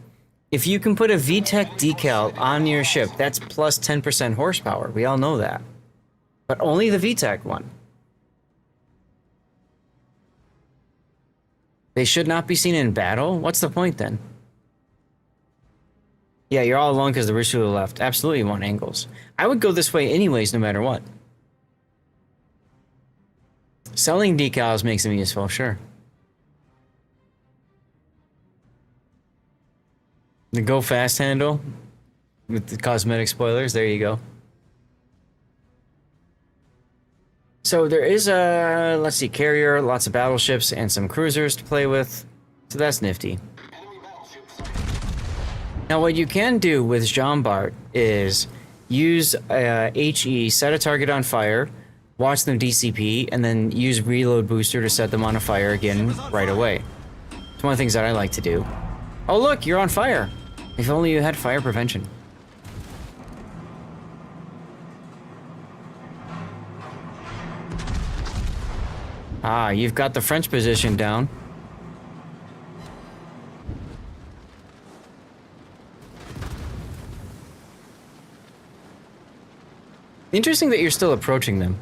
If you can put a VTEC decal on your ship, that's plus 10% horsepower. We all know that. But only the VTEC one. They should not be seen in battle? What's the point then? Yeah, you're all alone because the Richelieu left. Absolutely you want angles. I would go this way anyways, no matter what. Selling decals makes them useful, sure. The go fast handle with the cosmetic spoilers, there you go. So there is a, let's see, carrier, lots of battleships, and some cruisers to play with. So that's nifty. Now what you can do with Jean Bart is use HE, set a target on fire, watch them DCP, and then use reload booster to set them on a fire again right away. It's one of the things that I like to do. Oh look, you're on fire! If only you had fire prevention. Ah, you've got the French position down. Interesting that you're still approaching them.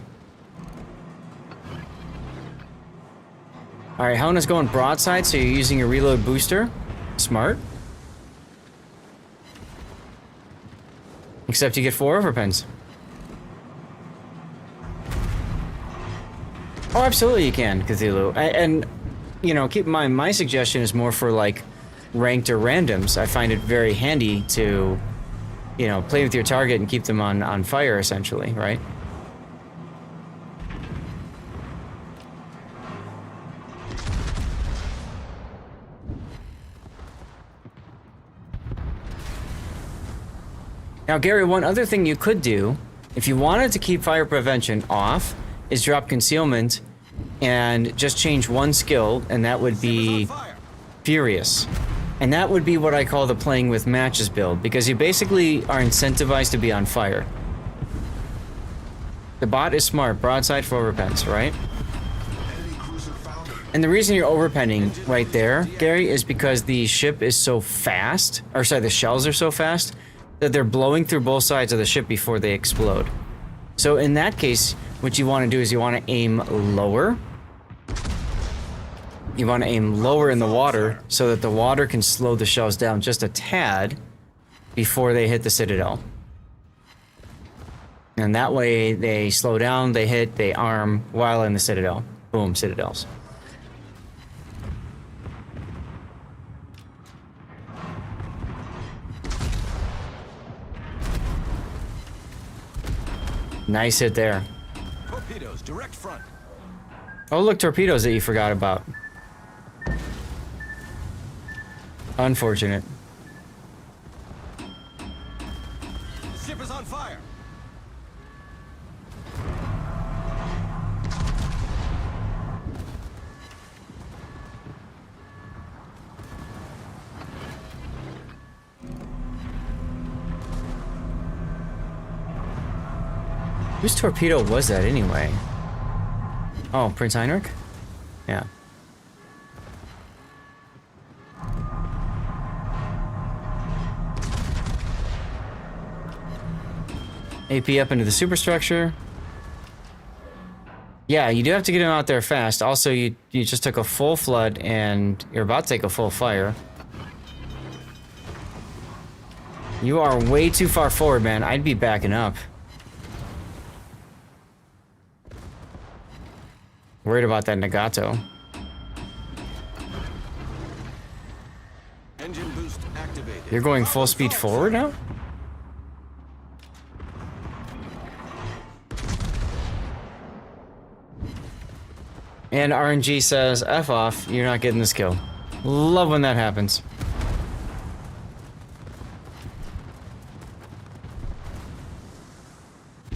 Alright, Helena's going broadside, so you're using a reload booster. Smart. Except you get 4 overpens. Oh, absolutely you can, Cthulhu. And, you know, keep in mind, my suggestion is more for, like, ranked or randoms. I find it very handy to, you know, play with your target and keep them on fire, essentially, right? Now, Gary, one other thing you could do, if you wanted to keep fire prevention off, is drop concealment and just change one skill, and that would be Furious. And that would be what I call the playing with matches build, because you basically are incentivized to be on fire. The bot is smart, broadside for overpens, right? And the reason you're overpenning right there, Gary, is because the ship is so fast, or sorry, the shells are so fast, that they're blowing through both sides of the ship before they explode. So in that case, what you want to do is you want to aim lower. You want to aim lower in the water so that the water can slow the shells down just a tad before they hit the citadel. And that way they slow down, they hit, they arm while in the citadel. Boom, citadels. Nice hit there. Torpedoes, direct front. Oh, look, torpedoes that you forgot about. Unfortunate. The ship is on fire. Whose torpedo was that anyway? Oh, Prince Heinrich? Yeah. AP up into the superstructure. Yeah, you do have to get him out there fast. Also, you just took a full flood and you're about to take a full fire. You are way too far forward, man. I'd be backing up. Worried about that Nagato. Engine boost activated. You're going full speed forward now? And RNG says, F off, you're not getting this kill. Love when that happens.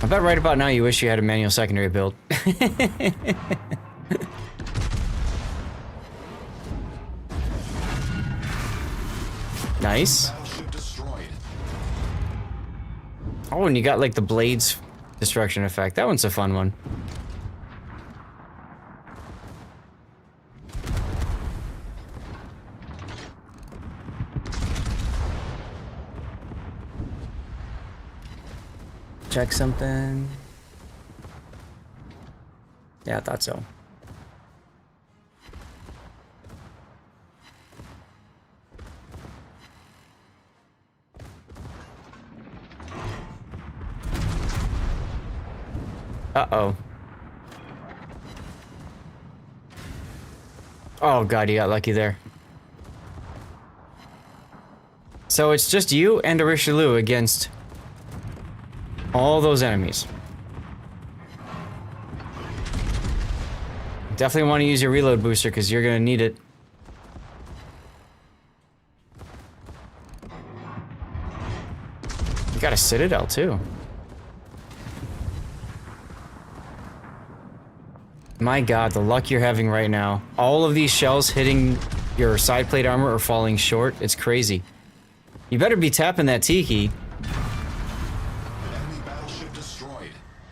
I bet right about now you wish you had a manual secondary build. Nice. Oh, and you got like the blades destruction effect. That one's a fun one. Check something. Yeah, I thought so. Uh-oh. Oh god, you got lucky there. So it's just you and a Richelieu against all those enemies. Definitely want to use your reload booster because you're going to need it. You got a Citadel too. My god, the luck you're having right now. All of these shells hitting your side plate armor or falling short. It's crazy. You better be tapping that Tiki.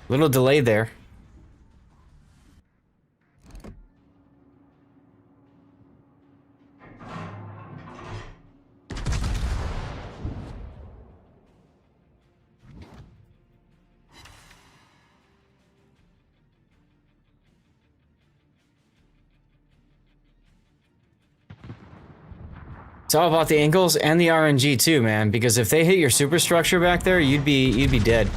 Little delay there. It's all about the angles and the RNG too, man, because if they hit your superstructure back there, you'd be dead.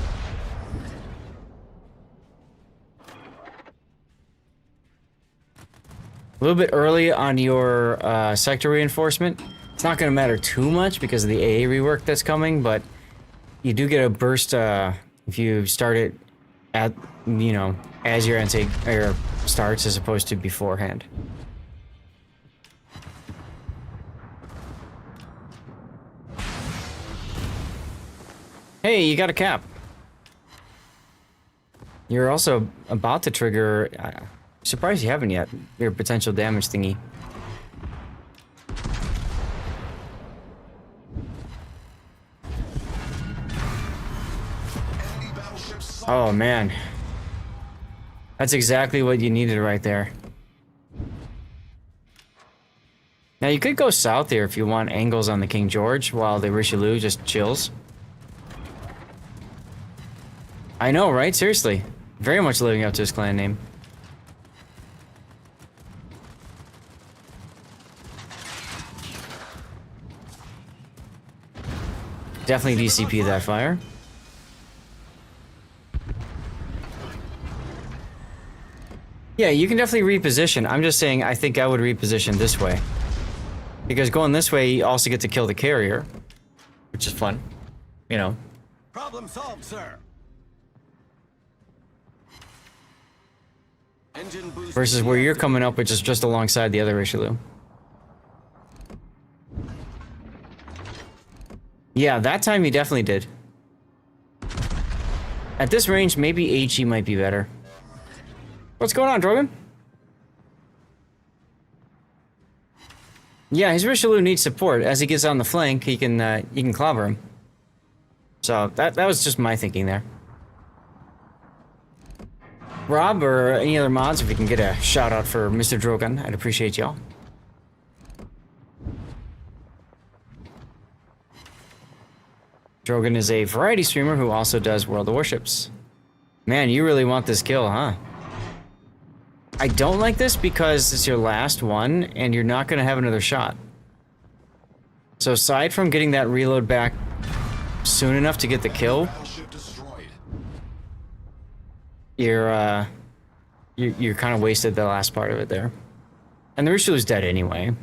A little bit early on your sector reinforcement. It's not going to matter too much because of the AA rework that's coming, but you do get a burst if you start it at, you know, as your intake or starts as opposed to beforehand. Hey, you got a cap. You're also about to trigger... surprised you haven't yet. Your potential damage thingy. Oh man. That's exactly what you needed right there. Now you could go south here if you want angles on the King George while the Richelieu just chills. I know, right? Seriously. Very much living up to his clan name. Definitely DCP that fire. Yeah, you can definitely reposition. I'm just saying I think I would reposition this way. Because going this way, you also get to kill the carrier. Which is fun. You know. Problem solved, sir. Engine boost Versus where you're coming up, which is just alongside the other Richelieu. Yeah, that time he definitely did. At this range, maybe HE might be better. What's going on, Drogon? Yeah, his Richelieu needs support. As he gets on the flank, he can clobber him. So that was just my thinking there. Rob or any other mods, if we can get a shout out for Mr. Drogon, I'd appreciate y'all. Drogon is a variety streamer who also does World of Warships. Man, you really want this kill, huh? I don't like this because it's your last one and you're not going to have another shot. So aside from getting that reload back soon enough to get the kill, you're kind of wasted the last part of it there. And the Rishalu's dead anyway.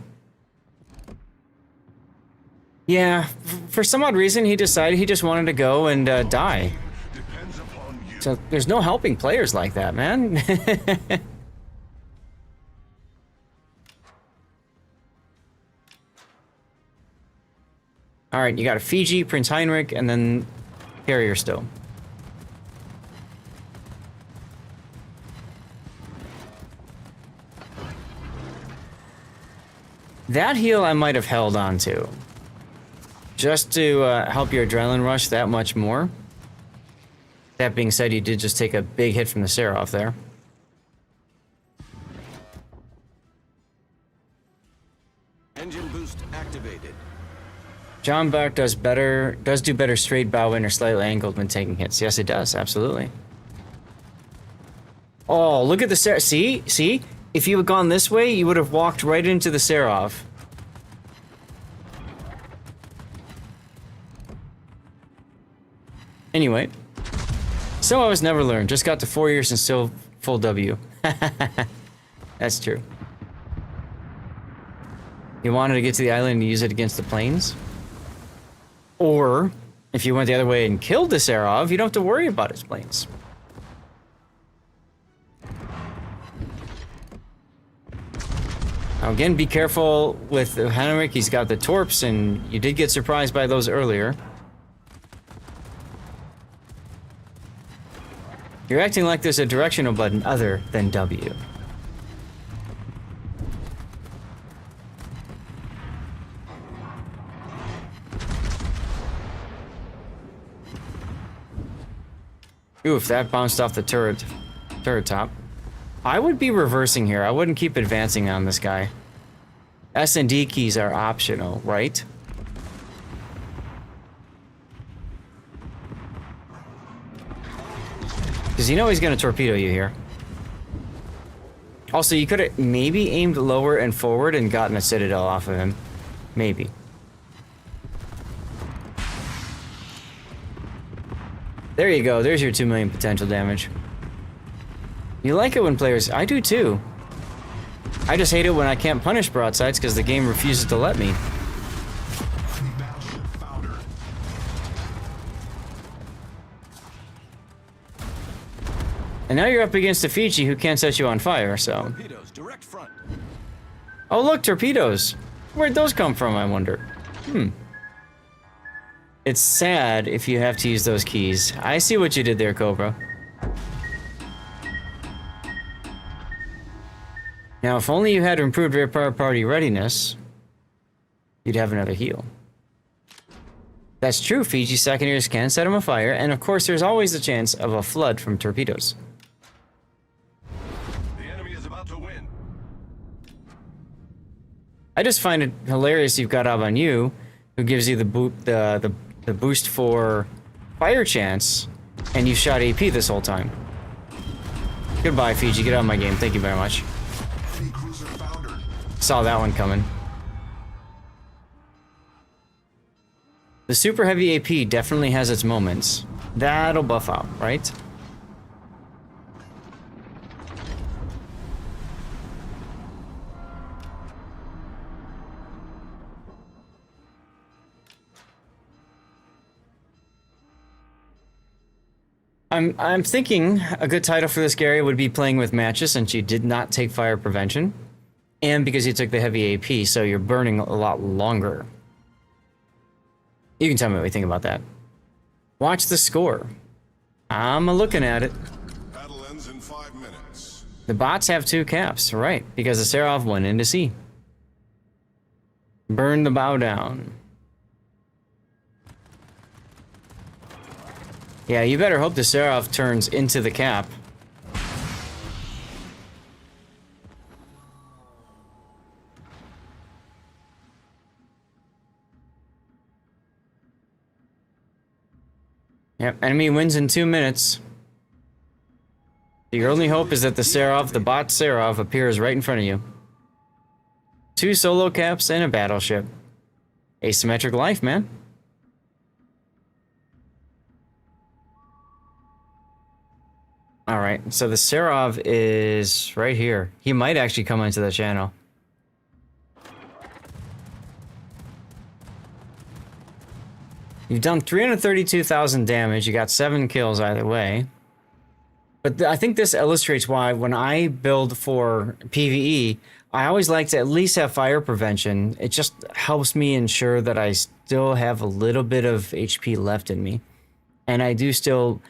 Yeah, for some odd reason he decided he just wanted to go and die. So there's no helping players like that, man. Alright, you got a Fiji, Prince Heinrich, and then Carrier still. That heal I might have held on to. Just to help your adrenaline rush that much more. That being said, you did just take a big hit from the Seraph there. Engine boost activated. John Bark does do better straight bow in or slightly angled when taking hits. Yes, it does, absolutely. Oh, look at the Seraph. See? If you had gone this way, you would have walked right into the Seraph. Anyway. So I was never learned. Just got to 4 years and still full W. That's true. You wanted to get to the island and use it against the planes? Or, if you went the other way and killed the Seraph, you don't have to worry about its planes. Now again, be careful with Henrik. He's got the torps, and you did get surprised by those earlier. You're acting like there's a directional button other than W. Oof, that bounced off the turret top. I would be reversing here. I wouldn't keep advancing on this guy. S and D keys are optional, right? Because you know he's going to torpedo you here. Also, you could have maybe aimed lower and forward and gotten a citadel off of him. Maybe. There you go. There's your 2 million potential damage. You like it when players... I do too. I just hate it when I can't punish broadsides because the game refuses to let me. And now you're up against a Fiji who can't set you on fire, so... Torpedoes, direct front. Oh look, torpedoes! Where'd those come from, I wonder? It's sad if you have to use those keys. I see what you did there, Cobra. Now, if only you had improved rear power party readiness, you'd have another heal. That's true, Fiji secondaries can set them afire, and of course there's always the chance of a flood from torpedoes. The enemy is about to win. I just find it hilarious you've got on you, who gives you the boost for fire chance, and you shot AP this whole time. Goodbye, Fiji. Get out of my game. Thank you very much. Saw that one coming. The super heavy AP definitely has its moments. That'll buff out, right? I'm thinking a good title for this, Gary, would be Playing with Matches, since you did not take fire prevention. And because you took the heavy AP, so you're burning a lot longer. You can tell me what you think about that. Watch the score. I'm looking at it. Battle ends in 5 minutes. The bots have 2 caps, right? Because the Seraph went into sea. Burn the bow down. Yeah, you better hope the Seraph turns into the cap. Yep, enemy wins in 2 minutes. Your only hope is that the Serov, the bot Serov, appears right in front of you. 2 solo caps and a battleship. Asymmetric life, man. Alright, so the Serov is right here. He might actually come into the channel. You've done 332,000 damage. You got 7 kills either way. But I think this illustrates why when I build for PvE, I always like to at least have fire prevention. It just helps me ensure that I still have a little bit of HP left in me. And I do still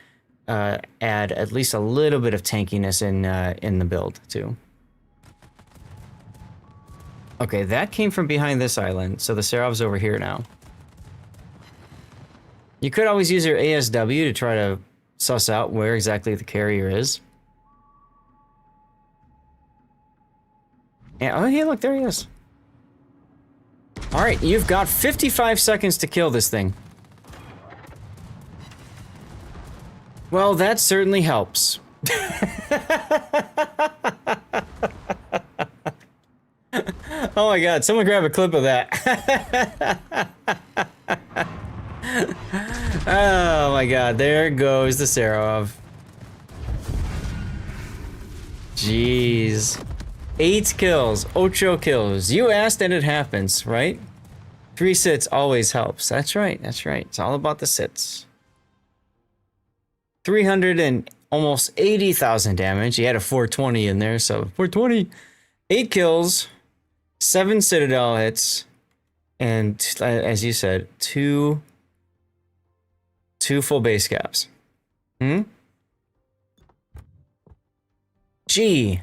add at least a little bit of tankiness in the build too. Okay, that came from behind this island, so the Serov's over here now. You could always use your ASW to try to suss out where exactly the carrier is. And, oh, hey, look, there he is. All right, you've got 55 seconds to kill this thing. Well, that certainly helps. Oh my god, someone grab a clip of that. Oh my god, there goes the Serov. Jeez. 8 kills, 8 kills. You asked and it happens, right? 3 sits always helps. That's right, that's right. It's all about the sits. 300 and almost 80,000 damage. He had a 420 in there, so 420. 8 kills, 7 Citadel hits, and as you said, two full base caps. Gee,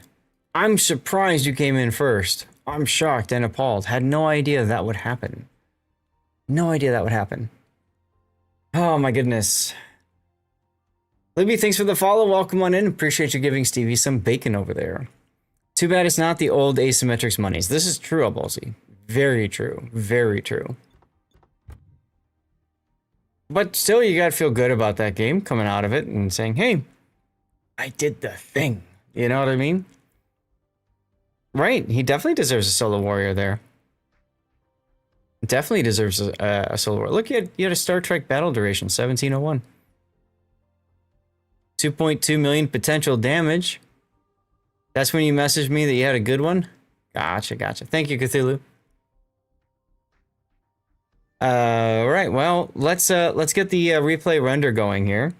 I'm surprised you came in first. I'm shocked and appalled. Had no idea that would happen. No idea that would happen. Oh my goodness. Libby, thanks for the follow. Welcome on in. Appreciate you giving Stevie some bacon over there. Too bad it's not the old asymmetrics monies. This is true, Obolsy. Very true. Very true. But still, you gotta feel good about that game, coming out of it and saying, hey, I did the thing. You know what I mean? Right. He definitely deserves a solo warrior there. Definitely deserves a solo warrior. Look, you had a Star Trek battle duration, 1701. 2.2 million potential damage. That's when you messaged me that you had a good one? Gotcha, gotcha. Thank you, Cthulhu. Right, well, let's get the replay render going here.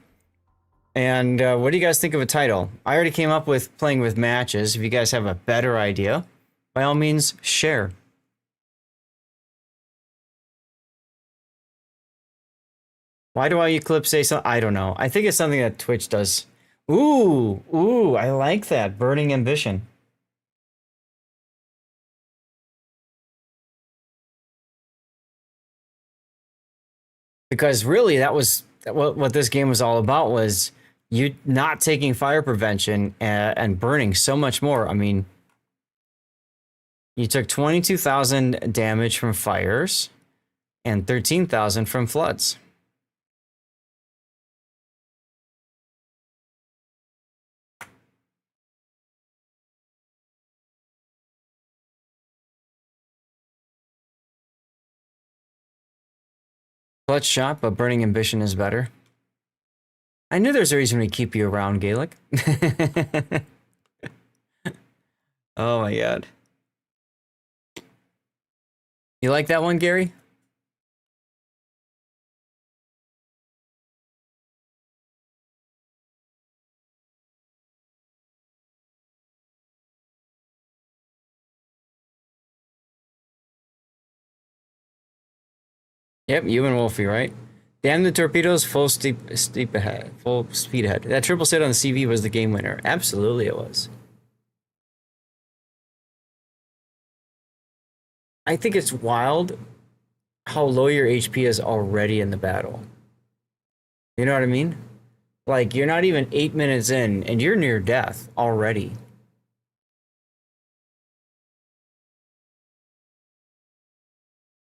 And what do you guys think of a title? I already came up with playing with matches. If you guys have a better idea, by all means, share. Why do I Eclipse say something? I don't know. I think it's something that Twitch does. Ooh, I like that. Burning Ambition. Because really, that was what this game was all about, was you not taking fire prevention and burning so much more. I mean, you took 22,000 damage from fires and 13,000 from floods. Clutch shot, but Burning Ambition is better. I knew there's a reason we keep you around, Gaelic. Oh my god. You like that one, Gary? Yep, you and Wolfie, right? Damn the torpedoes, full speed ahead. That triple sit on the CV was the game winner. Absolutely it was. I think it's wild how low your HP is already in the battle. You know what I mean? Like, you're not even 8 minutes in, and you're near death already.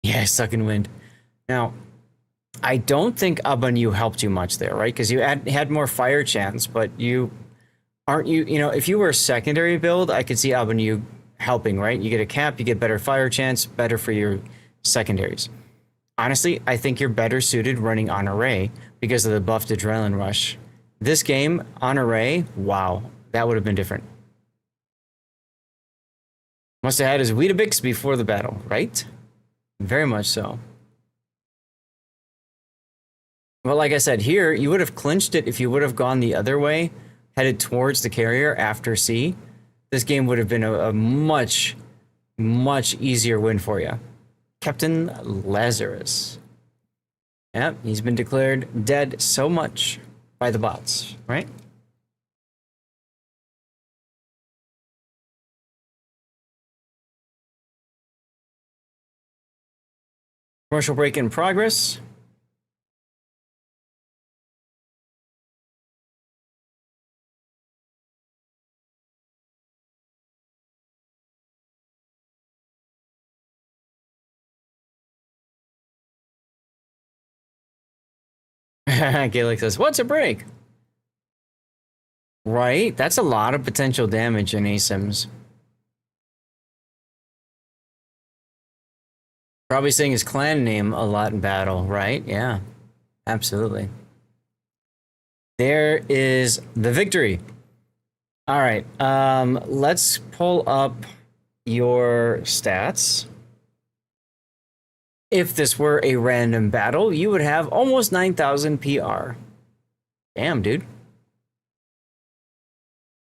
Yeah, sucking wind. Now, I don't think Abanu helped you much there, right? Because you had more fire chance, but you aren't you know, if you were a secondary build, I could see Abanu helping, right? You get a cap, you get better fire chance, better for your secondaries. Honestly, I think you're better suited running on array because of the buffed adrenaline rush. This game on array, wow, that would have been different. Must have had his Weetabix before the battle, right? Very much so. Well, like I said, here, you would have clinched it if you would have gone the other way, headed towards the carrier after C. This game would have been a much, much easier win for you. Captain Lazarus. Yep, he's been declared dead so much by the bots, right? Commercial break in progress. Gaelic says, what's a break? Right? That's a lot of potential damage in ASIMs. Probably saying his clan name a lot in battle, right? Yeah, absolutely. There is the victory. All right, let's pull up your stats. If this were a random battle, you would have almost 9,000 PR. Damn, dude.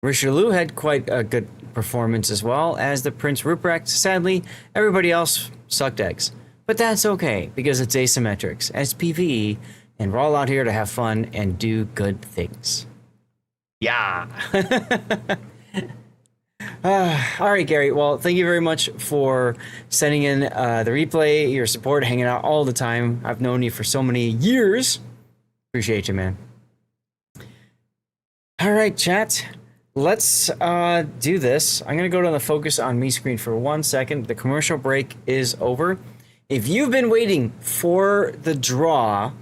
Richelieu had quite a good performance as well as the Prince Ruprecht. Sadly, everybody else sucked eggs. But that's okay, because it's asymmetrics, as PvE, and we're all out here to have fun and do good things. Yeah! All right, Gary. Well, thank you very much for sending in the replay, your support, hanging out all the time. I've known you for so many years. Appreciate you, man. All right, chat. Let's do this. I'm going to go to the focus on me screen for 1 second. The commercial break is over. If you've been waiting for the draw,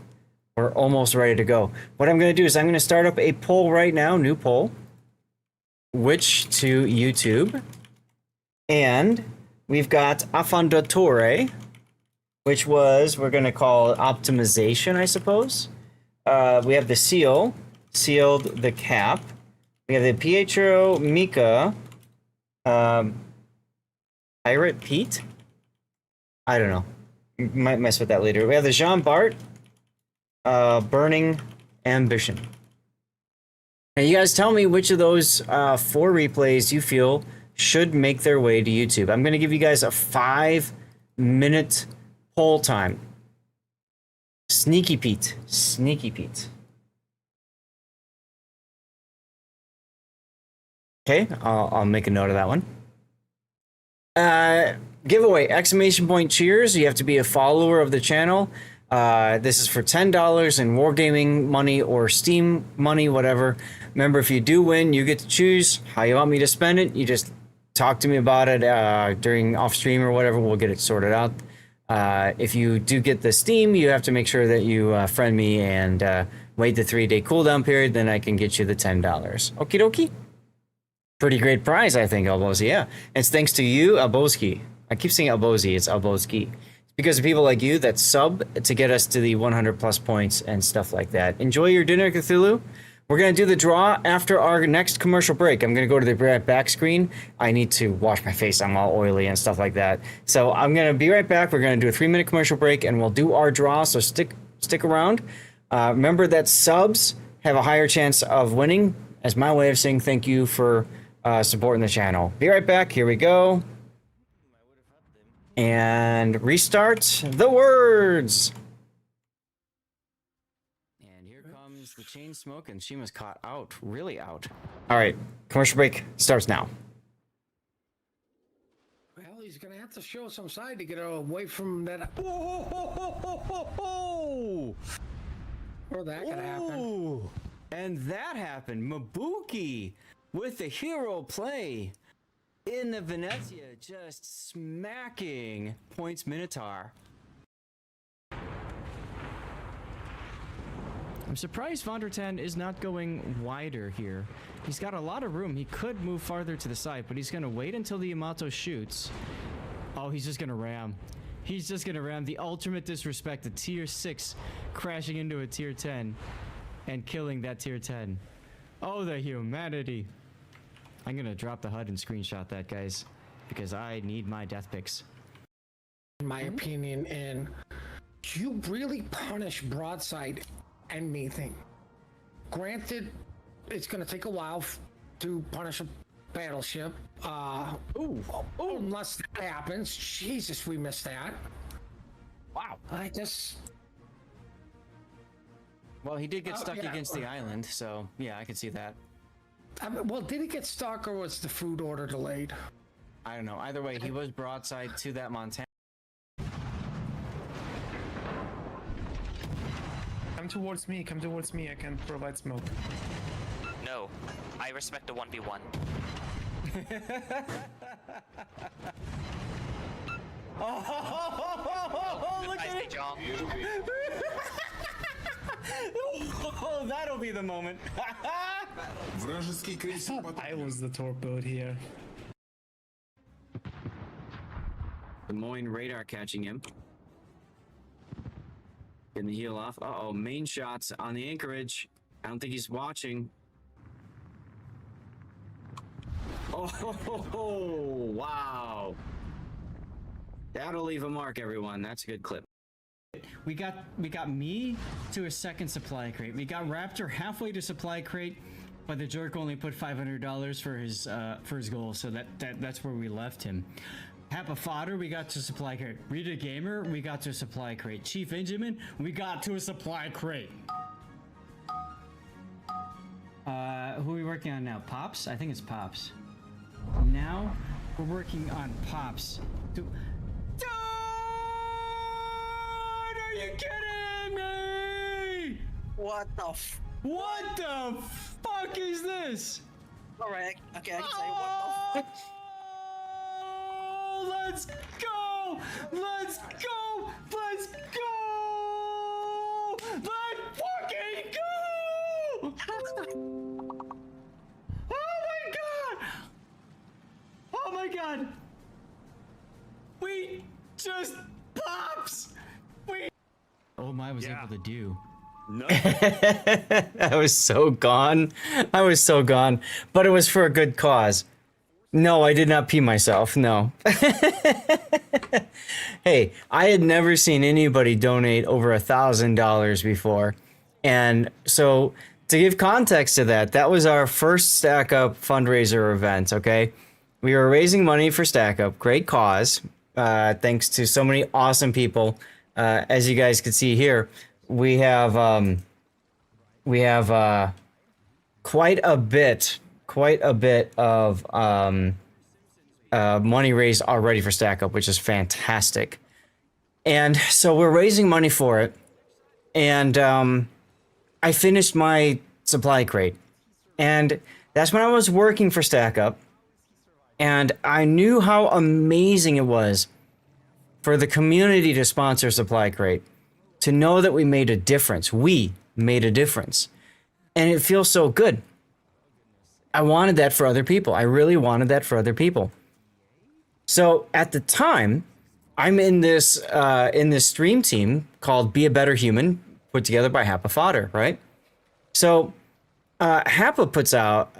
we're almost ready to go. What I'm going to do is I'm going to start up a poll right now, new poll. Which to YouTube, and we've got Affondatore, which was, we're going to call optimization, I suppose. We have the seal, sealed the cap. We have the Pietro Mika, Pirate Pete. I don't know. Might mess with that later. We have the Jean Bart, Burning Ambition. Now, you guys tell me which of those 4 replays you feel should make their way to YouTube. I'm going to give you guys a 5-minute poll time. Sneaky Pete. Sneaky Pete. Okay, I'll make a note of that one. Giveaway, exclamation point cheers. You have to be a follower of the channel. This is for $10 in Wargaming money or Steam money, whatever. Remember, if you do win, you get to choose how you want me to spend it. You just talk to me about it during off stream or whatever. We'll get it sorted out. If you do get the Steam, you have to make sure that you friend me and wait the 3-day cooldown period. Then I can get you the $10. Okie dokie. Pretty great prize, I think, Albozi. Yeah, it's thanks to you, Alboski. I keep saying Albozi. It's Alboski. Because of people like you that sub to get us to the 100+ points and stuff like that. Enjoy your dinner, Cthulhu. We're going to do the draw after our next commercial break. I'm going to go to the back screen. I need to wash my face. I'm all oily and stuff like that. So I'm going to be right back. We're going to do a 3-minute commercial break, and we'll do our draw. So stick around. Remember that subs have a higher chance of winning, as my way of saying thank you for supporting the channel. Be right back. Here we go. And restart the words. And here comes the chain smoke, and she was caught out, really out. All right, commercial break starts now. Well, he's gonna have to show some side to get away from that. Whoa! Or that could happen. And that happened. Mabuki with the hero play. In the Venezia, just smacking Points Minotaur. I'm surprised Vondertan is not going wider here. He's got a lot of room. He could move farther to the side, but he's going to wait until the Yamato shoots. Oh, he's just going to ram. He's just going to ram. The ultimate disrespect. A tier 6 crashing into a tier 10 and killing that tier 10. Oh, the humanity. I'm going to drop the HUD and screenshot that, guys, because I need my death picks. In my opinion, and you really punish broadside anything. Granted, it's going to take a while to punish a battleship. Unless that happens. Jesus, we missed that. Wow. I just... Well, he did get stuck against the island, so yeah, I could see that. Well, did he get stuck or was the food order delayed? I don't know. Either way, he was broadside to that Montana. Come towards me, I can provide smoke. No, I respect a 1v1. Oh, look at it! Oh, that'll be the moment. I was the torpedo here. Des Moines radar catching him. Getting the heel off. Uh-oh, main shots on the anchorage. I don't think he's watching. Oh, wow. That'll leave a mark, everyone. That's a good clip. We got me to a second supply crate. We got Raptor halfway to supply crate, but the jerk only put $500 for his goal, so that's where we left him. Happa Fodder, we got to supply crate. Rita Gamer, we got to supply crate. Chief Injamin, we got to a supply crate. Who are we working on now? Pops? I think it's Pops. Now we're working on Pops. Dude, are you kidding me? What the fuck is this? Alright, okay, I can say what the fuck. Let's go! Let's go! Let's go! Let's fucking go! Oh my god! Oh my god! We just pops! Oh my was able to do. No. I was so gone. I was so gone. But it was for a good cause. No, I did not pee myself. No. Hey, I had never seen anybody donate over $1,000 before. And so to give context to that, that was our first Stack Up fundraiser event, okay? We were raising money for Stack Up. Great cause. Thanks to so many awesome people. As you guys can see here, we have quite a bit of money raised already for Stack Up, which is fantastic. And so we're raising money for it. And I finished my supply crate. And that's when I was working for Stack Up. And I knew how amazing it was for the community to sponsor Supply Crate, to know that we made a difference. We made a difference. And it feels so good. I wanted that for other people. I really wanted that for other people. So at the time, I'm in this stream team called Be a Better Human, put together by Happa Fodder, right? So Happa puts out,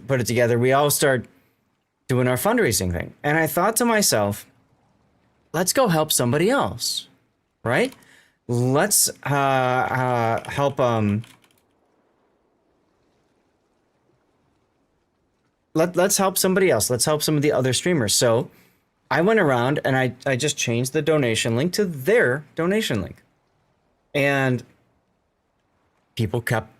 put it together. We all start doing our fundraising thing. And I thought to myself, let's go help somebody else, right? Let's help let's help somebody else. Let's help some of the other streamers. So I went around and I just changed the donation link to their donation link. And people kept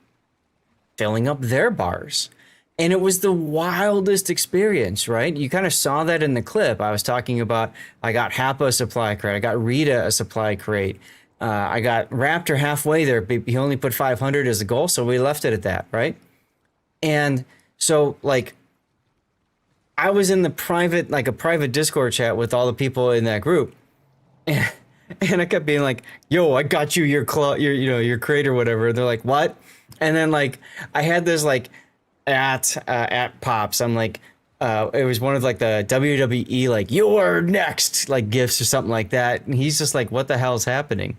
filling up their bars. And it was the wildest experience, right? You kind of saw that in the clip. I was talking about, I got Happa a supply crate. I got Rita a supply crate. I got Raptor halfway there. But he only put 500 as a goal, so we left it at that, right? And so, like, I was in the private, like a private Discord chat with all the people in that group. And I kept being like, yo, I got you your your crate or whatever. They're like, what? And then like I had this like at Pops. I'm like, it was one of like the WWE like you're next like gifts or something like that. And he's just like, what the hell is happening?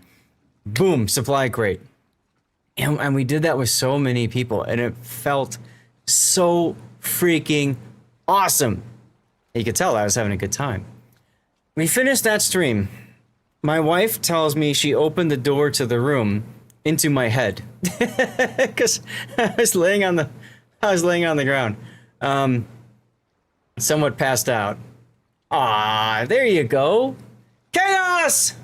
Boom, supply crate. And we did that with so many people, and it felt so freaking awesome. You could tell I was having a good time. We finished that stream. My wife tells me she opened the door to the room into my head because I was laying on the ground, somewhat passed out. Ah, there you go, chaos.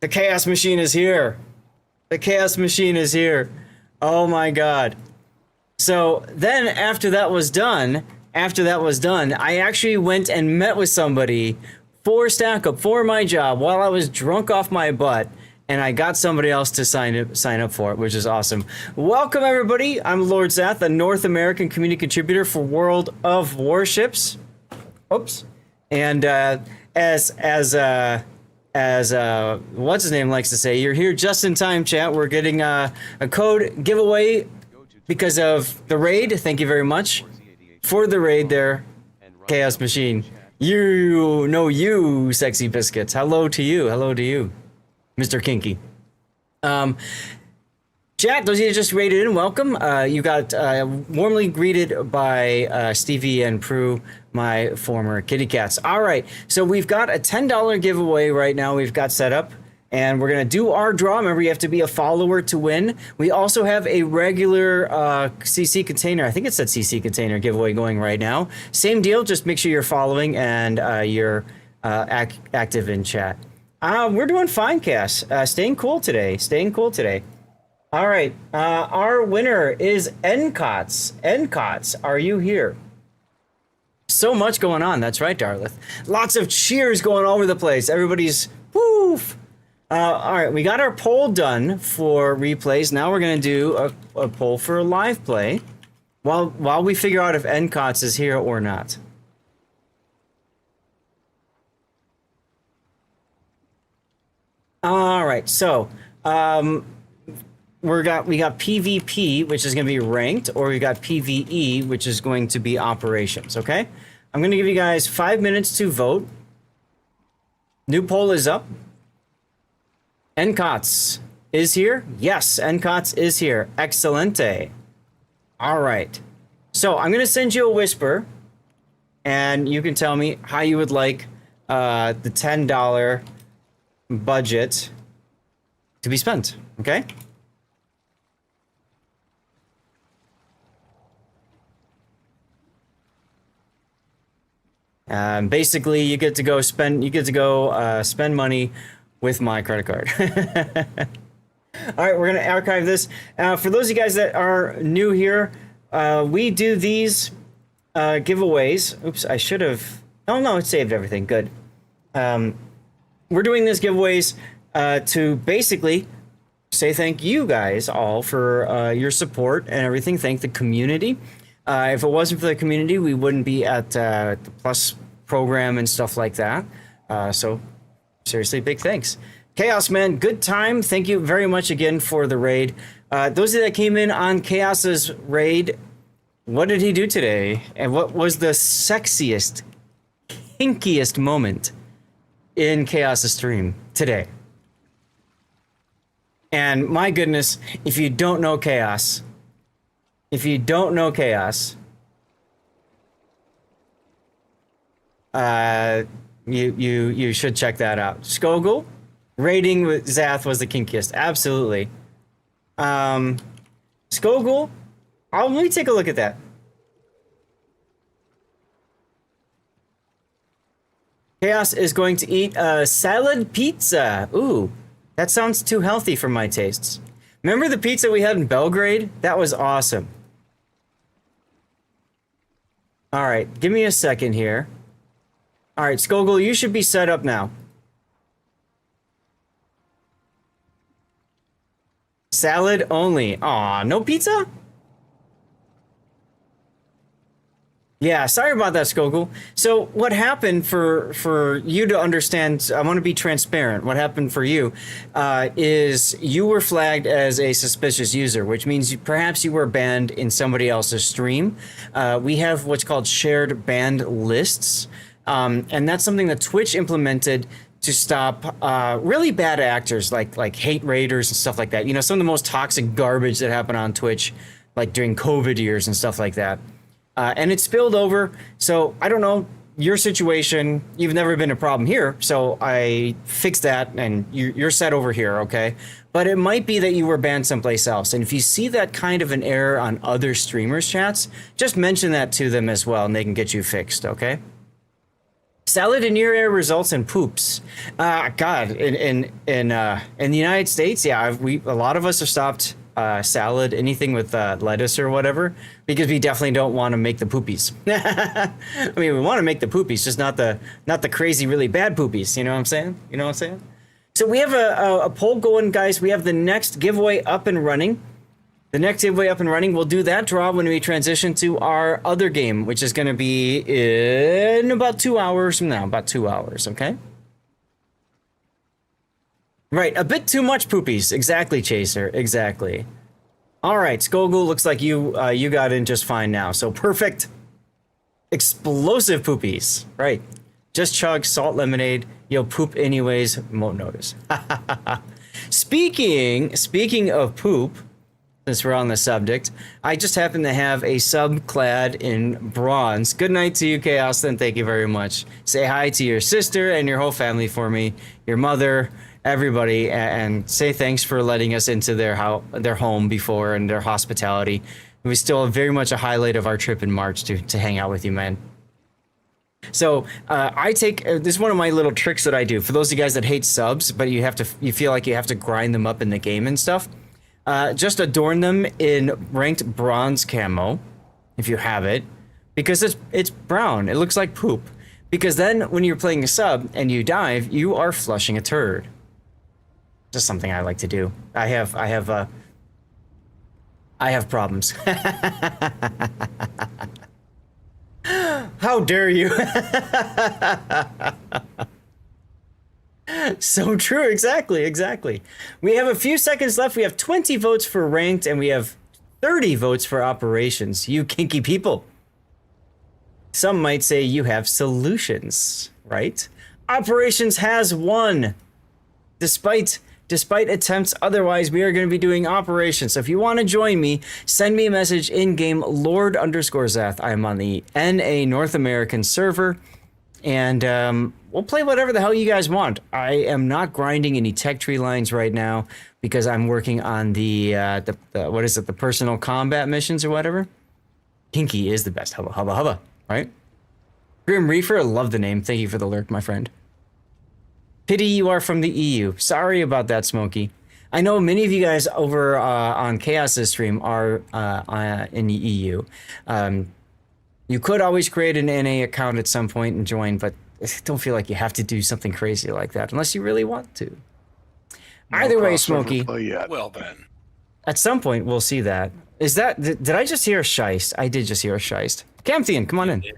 The chaos machine is here. The chaos machine is here. Oh my god. So then after that was done, I actually went and met with somebody for Stack Up for my job while I was drunk off my butt, and I got somebody else to sign up for it, which is awesome. Welcome everybody. I'm Lord Zath, a North American community contributor for World of Warships. Oops. And as what's his name likes to say, you're here just in time, chat. We're getting a code giveaway because of the raid. Thank you very much for the raid there, Chaos Machine. You sexy biscuits. Hello to you, Mr. Kinky. Chat, those of you that just raided in, welcome. You got warmly greeted by Stevie and Prue, my former kitty cats. All right, so we've got a $10 giveaway right now we've got set up, and we're going to do our draw. Remember, you have to be a follower to win. We also have a regular CC container. I think it said CC container giveaway going right now. Same deal, just make sure you're following and you're active in chat. We're doing fine, Cass. Staying cool today. All right, our winner is NCOTS. NCOTS, are you here? So much going on. That's right, Darlith. Lots of cheers going all over the place. Everybody's woof. All right, we got our poll done for replays. Now we're gonna do a poll for a live play, while we figure out if NCOTS is here or not. All right, so we got PvP, which is going to be ranked, or we got PvE, which is going to be operations. Okay, I'm going to give you guys 5 minutes to vote. New poll is up. NCOTS is here. Yes, NCOTS is here. Excelente. All right. So I'm going to send you a whisper, and you can tell me how you would like the $10 budget to be spent. Okay. Basically, you get to go spend money with my credit card. All right, we're gonna archive this. For those of you guys that are new here, we do these giveaways. Oops, I should have. Oh no, it saved everything. Good. We're doing these giveaways to basically say thank you guys all for your support and everything. Thank the community. If it wasn't for the community, we wouldn't be at the Plus program and stuff like that. So seriously, big thanks. Chaos, man, good time. Thank you very much again for the raid. Those of you that came in on Chaos's raid, what did he do today? And what was the sexiest, kinkiest moment in Chaos's stream today? And my goodness, if you don't know Chaos, you should check that out. Skogul, raiding with Zath was the kinkiest. Absolutely. Skogul, let me take a look at that. Chaos is going to eat a salad pizza. Ooh, that sounds too healthy for my tastes. Remember the pizza we had in Belgrade? That was awesome. All right, give me a second here. All right, Skogul, you should be set up now. Salad only. Aw, no pizza? Yeah, sorry about that, Skogul. So what happened for you to understand, I want to be transparent. What happened for you is you were flagged as a suspicious user, which means perhaps you were banned in somebody else's stream. We have what's called shared banned lists, and that's something that Twitch implemented to stop really bad actors like hate raiders and stuff like that. You know, some of the most toxic garbage that happened on Twitch, like during COVID years and stuff like that. And it spilled over. So I don't know your situation. You've never been a problem here. So I fixed that and you're set over here. Okay. But it might be that you were banned someplace else. And if you see that kind of an error on other streamers' chats, just mention that to them as well and they can get you fixed. Okay. Salad in your air results in poops. God, in the United States, yeah, a lot of us have stopped salad, anything with lettuce or whatever, because we definitely don't want to make the poopies. I mean, we want to make the poopies, just not the crazy, really bad poopies. You know what I'm saying? You know what I'm saying? So we have a poll going, guys. We have the next giveaway up and running. The next giveaway up and running. We'll do that draw when we transition to our other game, which is going to be in about 2 hours from now. About 2 hours, okay? Right, a bit too much poopies. Exactly, Chaser. Exactly. All right, Skogul, looks like you got in just fine now. So perfect. Explosive poopies. Right. Just chug salt lemonade. You'll poop anyways. Won't notice. Speaking of poop, since we're on the subject, I just happen to have a sub clad in bronze. Good night to you, Chaos, and thank you very much. Say hi to your sister and your whole family for me. Your mother, everybody, and say thanks for letting us into their home before and their hospitality. It was still very much a highlight of our trip in March to hang out with you, man. So I take this is one of my little tricks that I do for those of you guys that hate subs, but you feel like you have to grind them up in the game and stuff. Just adorn them in ranked bronze camo, if you have it, because it's brown. It looks like poop. Because then when you're playing a sub and you dive, you are flushing a turd. Just something I like to do. I have problems. How dare you? So true, exactly. We have a few seconds left. We have 20 votes for ranked and we have 30 votes for operations. You kinky people. Some might say you have solutions, right? Operations has won. Despite attempts otherwise, we are going to be doing operations. So if you want to join me, send me a message in-game Lord_Zeth. I'm on the NA North American server. And we'll play whatever the hell you guys want. I am not grinding any tech tree lines right now because I'm working on the what is it, the personal combat missions or whatever. Kinky is the best. Hubba, right? Grim Reefer, I love the name. Thank you for the lurk, my friend. Pity you are from the EU. Sorry about that, Smokey. I know many of you guys over on Chaos's stream are in the EU. You could always create an NA account at some point and join, but don't feel like you have to do something crazy like that unless you really want to. Either way, Smokey. Well then. At some point, we'll see that. Is that... Did I just hear a shiest? I did just hear a shiest. Camthian, come on in. Hey,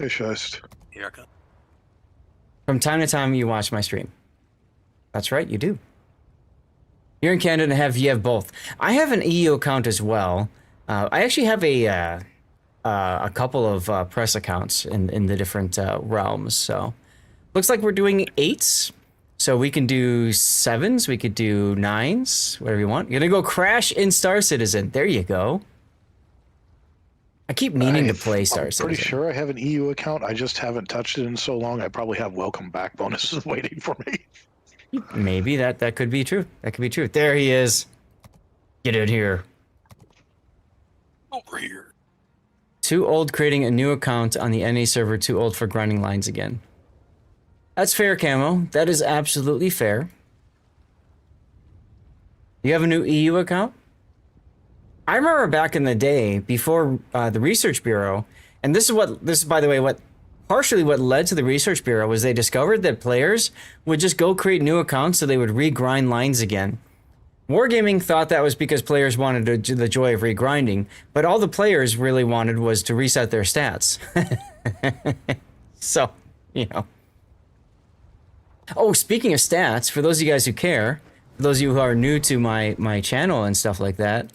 shiest. Here I come. From time to time, you watch my stream. That's right, you do. You're in Canada and you have both. I have an EU account as well. I actually have a couple of press accounts in the different realms. So looks like we're doing 8s. So we can do 7s. We could do 9s, whatever you want. You're gonna go crash in Star Citizen. There you go. I keep meaning to play Star Citizen. I'm pretty sure I have an EU account. I just haven't touched it in so long. I probably have welcome back bonuses waiting for me. Maybe that could be true. That could be true. There he is. Get in here. Over here. Too old creating a new account on the NA server. Too old for grinding lines again. That's fair, Camo. That is absolutely fair. You have a new EU account? I remember back in the day before the Research Bureau, and this is by the way what partially what led to the Research Bureau was they discovered that players would just go create new accounts so they would regrind lines again. Wargaming thought that was because players wanted the joy of regrinding, but all the players really wanted was to reset their stats. So, you know. Oh, speaking of stats, for those of you guys who care, for those of you who are new to my channel and stuff like that,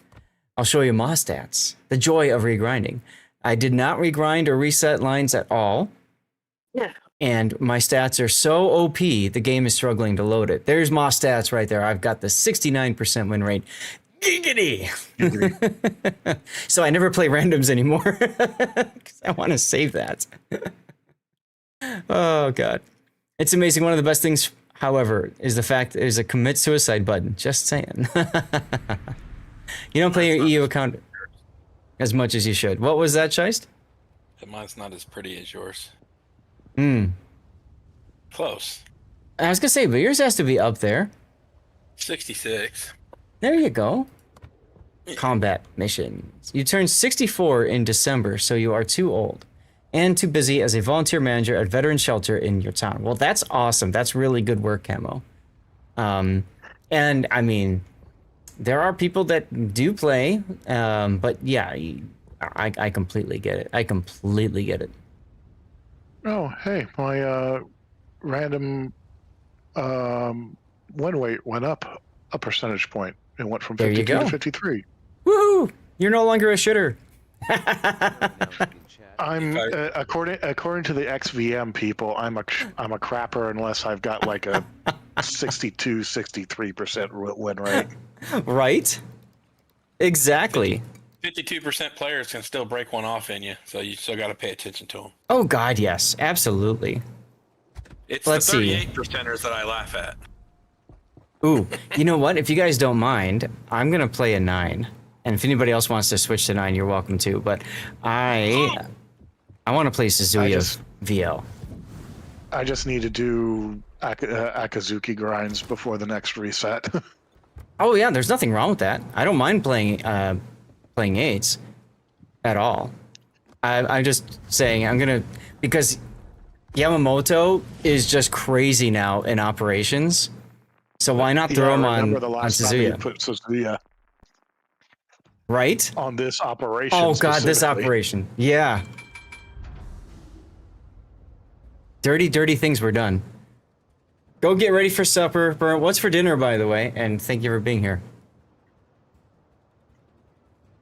I'll show you my stats. The joy of regrinding. I did not regrind or reset lines at all. Yeah. And my stats are so OP, the game is struggling to load it. There's my stats right there. I've got the 69% win rate. Giggity! So I never play randoms anymore. Because I want to save that. Oh, God. It's amazing. One of the best things, however, is the fact there's a commit suicide button. Just saying. You don't play your EU account as much as you should. What was that, Scheist? Mine's not as pretty as yours. Close. I was gonna say, but yours has to be up there. 66. There you go. Combat missions. You turn 64 in December, so you are too old and too busy as a volunteer manager at veteran shelter in your town. Well, that's awesome. That's really good work, Camo. And I mean, there are people that do play, but yeah, I completely get it. I completely get it. Oh, hey, my random win weight went up a percentage point. It went from 52 to 53. Woohoo! You're no longer a shitter. I'm according to the XVM people, I'm a crapper unless I've got like a 63% win rate. Right? Exactly. 52% players can still break one off in you, so you still got to pay attention to them. Oh God, yes, absolutely. It's Let's the 38%ers that I laugh at. Ooh, you know what? If you guys don't mind, I'm gonna play a 9, and if anybody else wants to switch to 9, you're welcome to. But I want to play Suzuya VL. I just need to do Akazuki grinds before the next reset. Oh yeah, there's nothing wrong with that. I don't mind playing 8s at all. I'm just saying because Yamamoto is just crazy now in operations. So why not throw him on Suzuya? Put Suzuya right? On this operation. Oh God, this operation. Yeah. Dirty things were done. Go get ready for supper. Burnt, what's for dinner, by the way? And thank you for being here.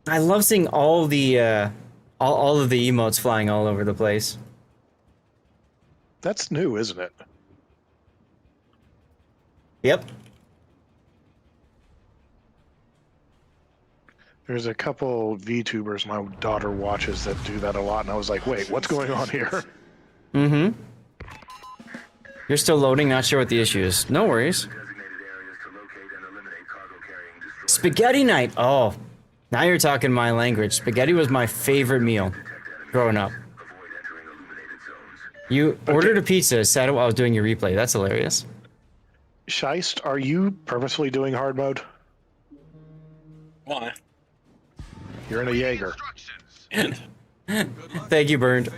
I love seeing all the all of the emotes flying all over the place. That's new, isn't it? Yep. There's a couple VTubers my daughter watches that do that a lot, and I was like, wait, what's going on here? Mm-hmm. You're still loading, not sure what the issue is. No worries. Spaghetti night. Oh, now you're talking my language. Spaghetti was my favorite meal growing up. You ordered a pizza, said it while I was doing your replay. That's hilarious. Scheist, are you purposely doing hard mode? Why? You're in a Jaeger. And? Thank you, Burned.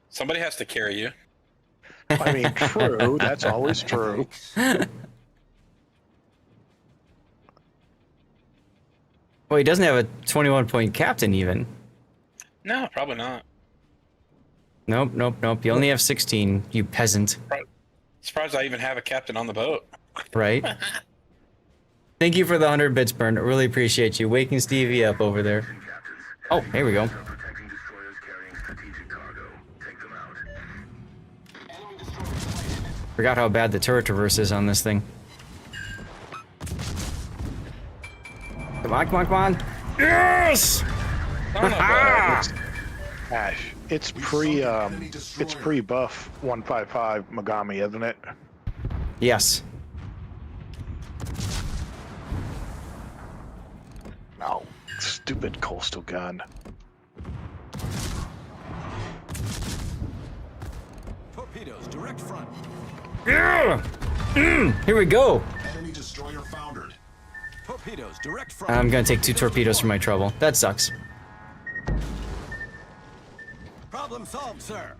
Somebody has to carry you. I mean, true. That's always true. Well, he doesn't have a 21-point captain even. No, probably not. Nope. You only have 16, you peasant. Surprised I even have a captain on the boat. Right? Thank you for the 100 bits, Burn. I really appreciate you waking Stevie up over there. Oh, here we go. Forgot how bad the turret traverse is on this thing. Come on. Yes! Ash, it's pre-buff 155 Megami, isn't it? Yes. No, stupid coastal gun. Torpedoes, direct front. Yeah! Here we go. Enemy destroyer foundered. Torpedoes, direct front. I'm gonna take 2 torpedoes for my trouble. That sucks. Problem solved, sir.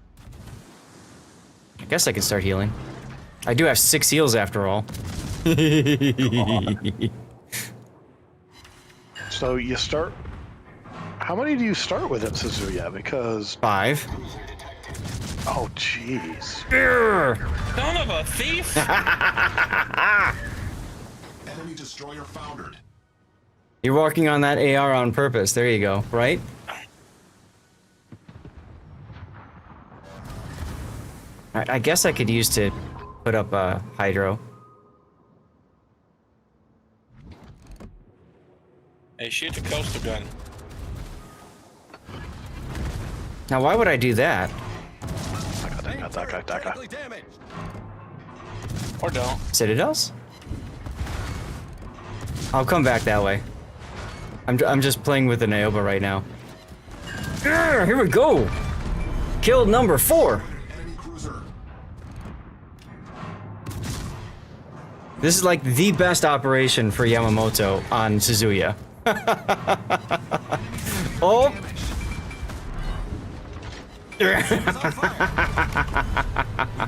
I guess I can start healing. I do have 6 heals after all. So you start. How many do you start with in Suzuya? Because 5. Oh, jeez. Son of a thief! Enemy destroyer foundered. You're walking on that AR on purpose. There you go. Right? I guess I could use to put up a hydro. Hey, shoot the coastal gun. Now, why would I do that? Or don't. Citadels? I'll come back that way. I'm just playing with the Naoba right now. Here we go! Killed number 4! This is like the best operation for Yamamoto on Suzuya. Oh!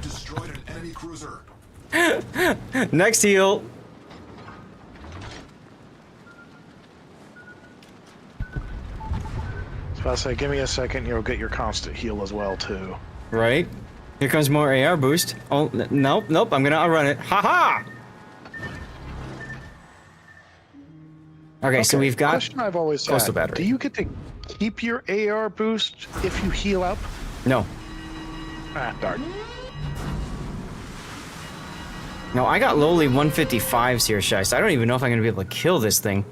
Destroyed an enemy cruiser. Next heal. I was about to say, give me a second, you'll get your constant heal as well, too. Right. Here comes more AR boost. Oh, nope, nope, I'm gonna outrun it. Haha! Okay, so we've got question I've always coastal had. battery. Do you get to keep your AR boost if you heal up? No. Ah, darn. No, I got lowly 155s here, Shice. I don't even know if I'm gonna be able to kill this thing.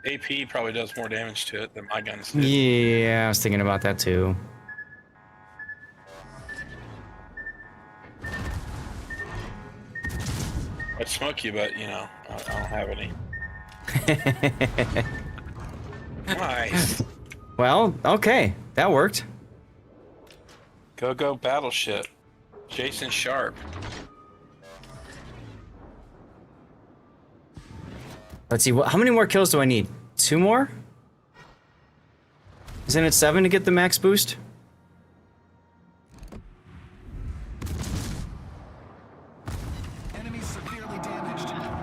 AP probably does more damage to it than my guns do. Yeah, I was thinking about that too. I'd smoke you, but, you know, I don't have any. Nice. Well, okay. That worked. Go battleship. Jason Sharp. Let's see, how many more kills do I need? 2 more? Isn't it 7 to get the max boost?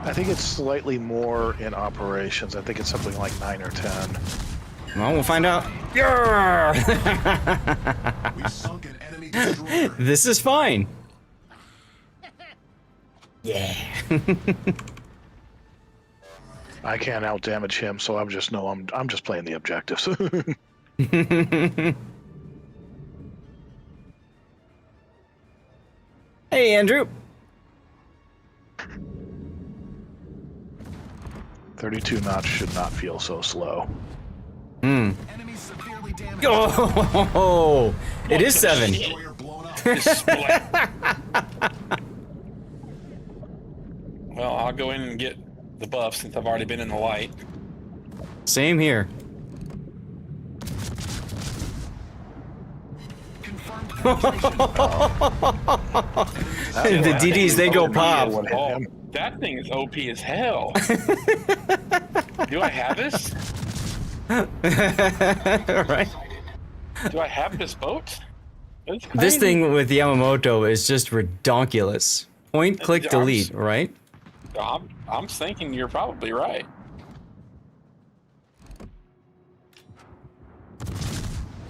I think it's slightly more in operations. I think it's something like 9 or 10. Well, we'll find out. This is fine. Yeah. I can't out damage him, so I'm just playing the objectives. Hey, Andrew. 32 knots should not feel so slow. Hmm. Oh, it is 7. Well, I'll go in and get the buff since I've already been in the light. Same here. The DDs, they go pop. Oh, that thing is OP as hell. Do I have this? Right. Do I have this boat? This thing with Yamamoto is just redonkulous. Point, click, delete, right? I'm thinking you're probably right.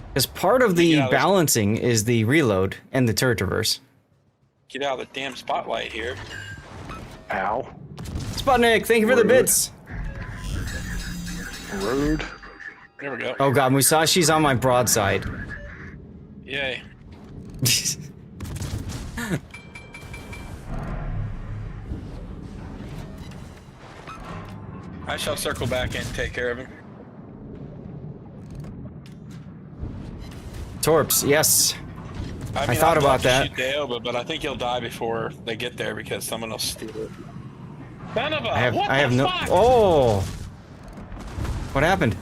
Because part of the balancing is the reload and the turret reverse. Get out of the damn spotlight here. Ow. Sputnik, thank you for the bits. Rude. There we go. Oh god, Musashi's on my broadside. Yay. I shall circle back and take care of him. Torps, yes. I mean, thought I'd about love to that. shoot Dale, but I think he'll die before they get there because someone will steal it. Son of a, I what have the no. fuck? Oh. What happened?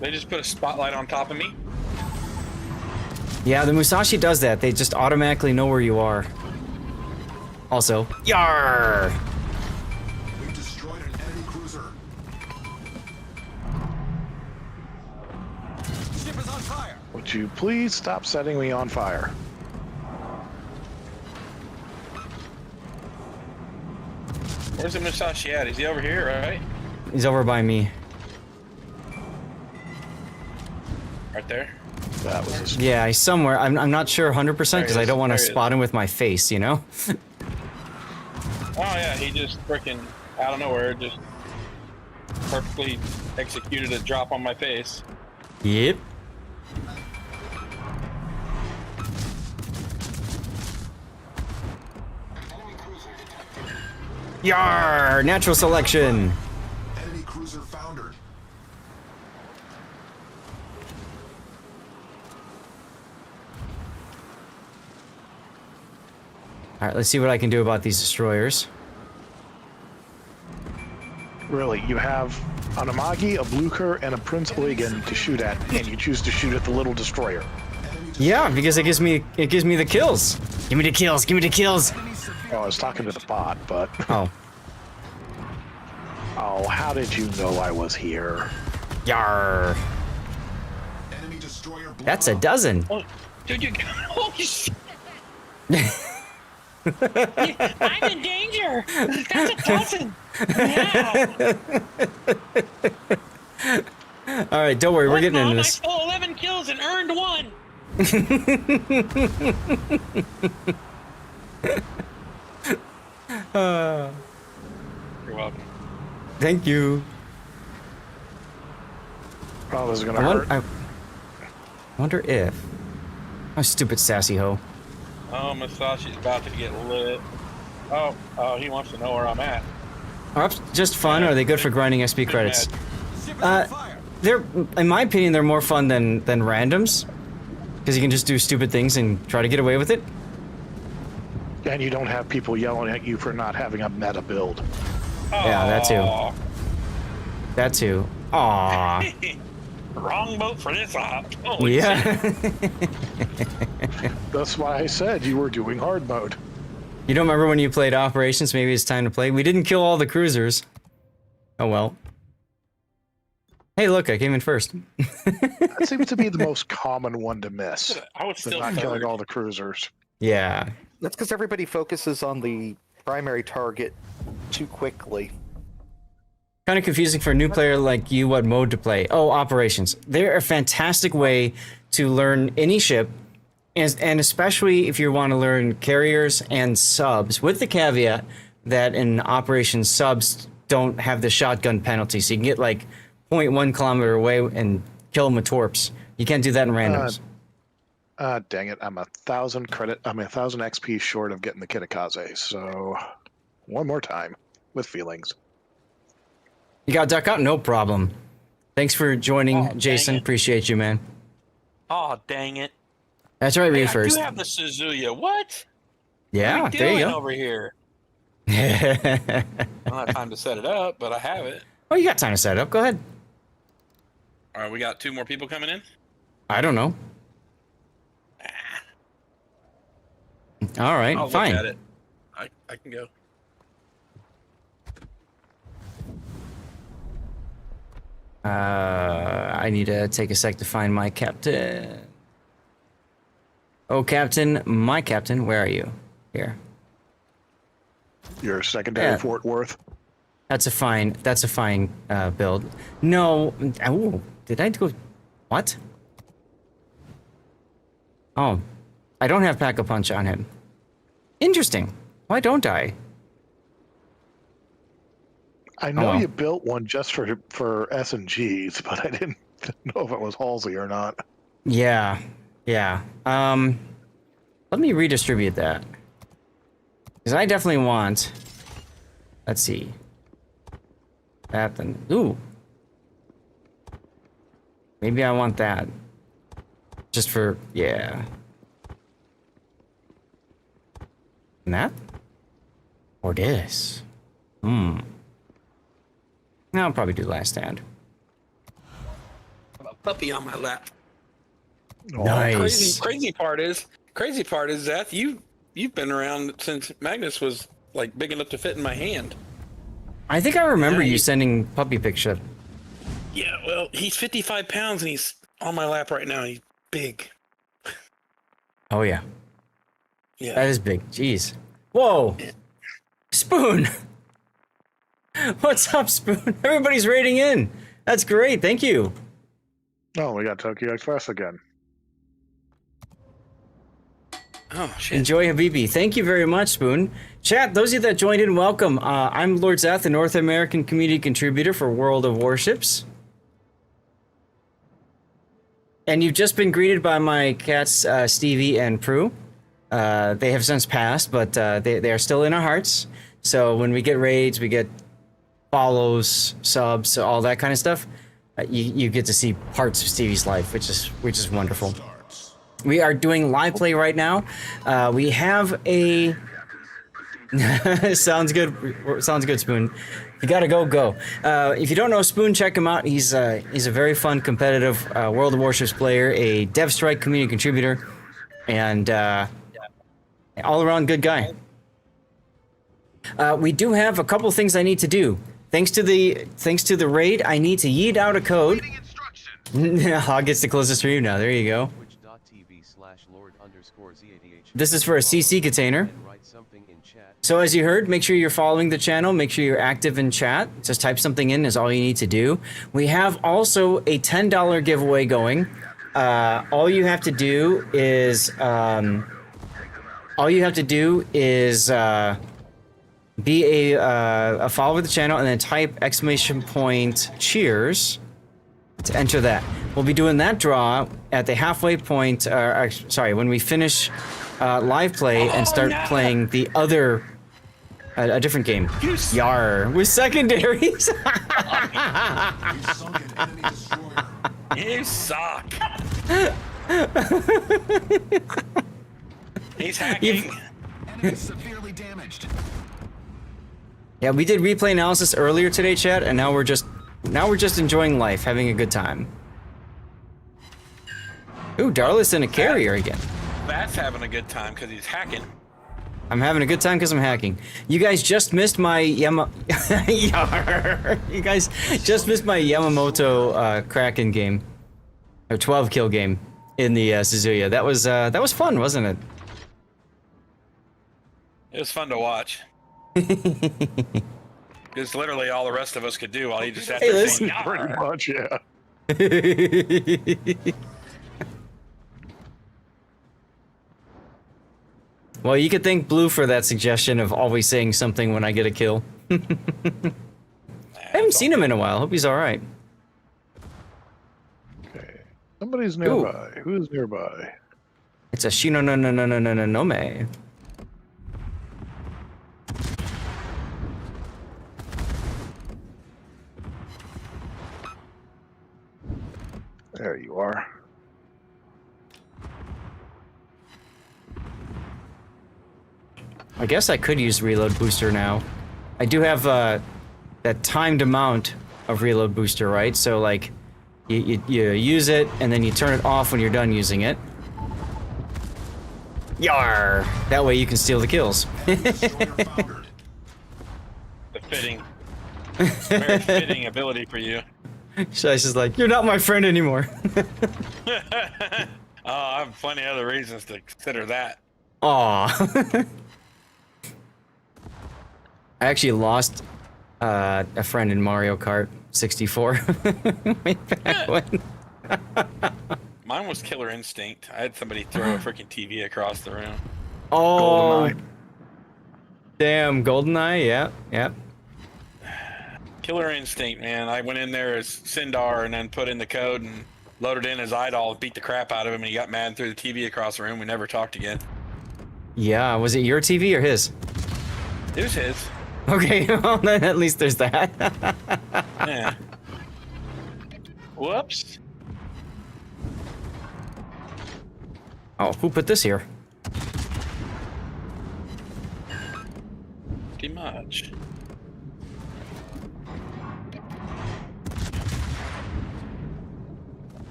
They just put a spotlight on top of me. Yeah, the Musashi does that. They just automatically know where you are. Also, yar. We destroyed an enemy cruiser. Ship is on fire. Would you please stop setting me on fire? Where's the Musashi at? Is he over here, right? He's over by me. Right there? That was a... Yeah, he's somewhere. I'm not sure 100% because I don't want to spot him with my face, you know? Oh yeah, he just freaking out of nowhere just perfectly executed a drop on my face. Yep. Yar! Natural selection. Enemy cruiser foundered. All right, let's see what I can do about these destroyers. Really, you have an Amagi, a Blucher, and a Prince Eugen to shoot at, and you choose to shoot at the little destroyer. Yeah, because it gives me the kills. Give me the kills. Give me the kills. Oh, I was talking to the bot, but... Oh. Oh, how did you know I was here? Yar. That's a dozen. Oh, dude, you holy shit. I'm in danger. That's a dozen. Yeah. All right, don't worry, we're getting into I this. stole 11 kills and earned 1. You're welcome. Thank you. Oh, this is gonna hurt. I wonder if... Oh, stupid sassy hoe. Oh, Musashi's about to get lit. Oh, he wants to know where I'm at. Are just fun, or are they good for grinding XP credits? They're, in my opinion, they're more fun than randoms. Because you can just do stupid things and try to get away with it. And you don't have people yelling at you for not having a meta build. Yeah, that too. That too. Aww. Wrong boat for this op. Holy Yeah. That's why I said you were doing hard mode. You don't remember when you played Operations? Maybe it's time to play. We didn't kill all the cruisers. Oh well. Hey, look, I came in first. That seems to be the most common one to miss. I was still not third. killing all the cruisers. Yeah. That's because everybody focuses on the primary target too quickly. Kind of confusing for a new player like you what mode to play. Oh, Operations. They're a fantastic way to learn any ship, and especially if you want to learn carriers and subs, with the caveat that in Operations, subs don't have the shotgun penalty, so you can get like 0.1 kilometer away and kill them with torps. You can't do that in randoms. Dang it! I'm 1,000 credit. I'm 1,000 XP short of getting the Kitakaze. So, one more time with feelings. You got duck out? No problem. Thanks for joining, Jason. Appreciate you, man. Oh, dang it. That's right, Hey, me first. I do have the Suzuya. What? Yeah, what are we there you doing go. over here? I don't have time to set it up, but I have it. Oh, you got time to set it up. Go ahead. All right, we got 2 more people coming in. I don't know. All right, I'll fine. look at it. I can go. I need to take a sec to find my captain. Oh, captain, my captain, where are you? Here. Your secondary Fort Worth. That's a fine build. No, oh, did I go? What? Oh, I don't have pack a punch on him. Interesting. Why don't I? I know you built one just for S&Gs, but I didn't know if it was Halsey or not. Yeah. Let me redistribute that. Because I definitely want... Let's see. That then... Ooh. Maybe I want that. Just for... Yeah. And that? Or this? No, I'll probably do last stand. I have a puppy on my lap. Nice. Crazy part is, Zeth, you've been around since Magnus was like big enough to fit in my hand. I think I remember you sending puppy picture. Yeah, well, he's 55 pounds and he's on my lap right now. He's big. Oh yeah. Yeah. That is big. Jeez. Whoa. Spoon. What's up, Spoon? Everybody's raiding in. That's great. Thank you. Oh, we got Tokyo Express again. Oh, shit. Enjoy, Habibi. Thank you very much, Spoon. Chat, those of you that joined in, welcome. I'm Lord Zeth, the North American community contributor for World of Warships. And you've just been greeted by my cats, Stevie and Prue. They have since passed, but they are still in our hearts. So when we get raids, we get follows, subs, all that kind of stuff. You get to see parts of Stevie's life, which is wonderful. We are doing live play right now. We have a sounds good, Spoon. You gotta go. If you don't know Spoon, check him out. He's a very fun, competitive World of Warships player, a DevStrike community contributor, and all around good guy. We do have a couple things I need to do. Thanks to the raid, I need to yeet out a code. Hog gets to close the stream now. There you go. This is for a CC container. So as you heard, make sure you're following the channel. Make sure you're active in chat. Just type something in is all you need to do. We have also a $10 giveaway going. All you have to do is be a follower of the channel and then type ! cheers to enter that. We'll be doing that draw at the halfway point. When we finish live play and start playing the other, a different game. Yar, with secondaries. You suck. He's hacking. Enemy severely damaged. Yeah, we did replay analysis earlier today, chat, and now we're just enjoying life, having a good time. Ooh, Darla's in a carrier again. That's having a good time because he's hacking. I'm having a good time because I'm hacking. You guys just missed my You guys just missed my Yamamoto Kraken game, or 12 kill game in the Suzuya. That was fun, wasn't it? It was fun to watch. It's literally all the rest of us could do while he just sat there saying, pretty much, yeah. Well, you could thank Blue for that suggestion of always saying something when I get a kill. I haven't seen him in a while. Hope he's all right. Okay, somebody's nearby. Ooh. Who is nearby? It's a Shino no me. There you are. I guess I could use reload booster now. I do have that timed amount of reload booster, right? So like, you use it and then you turn it off when you're done using it. Yar! That way you can steal the kills. the very fitting ability for you. Shice is like, you're not my friend anymore. Oh, I have plenty of other reasons to consider that. Aw. I actually lost a friend in Mario Kart 64 way back when. Mine was Killer Instinct. I had somebody throw a freaking TV across the room. Oh, GoldenEye. Damn, GoldenEye, yeah. Killer Instinct, man. I went in there as Sindar and then put in the code and loaded in his idol, beat the crap out of him, and he got mad and threw the TV across the room. We never talked again. Yeah, was it your TV or his? It was his. Okay, well then at least there's that. Yeah. Whoops. Oh, who put this here? Pretty much.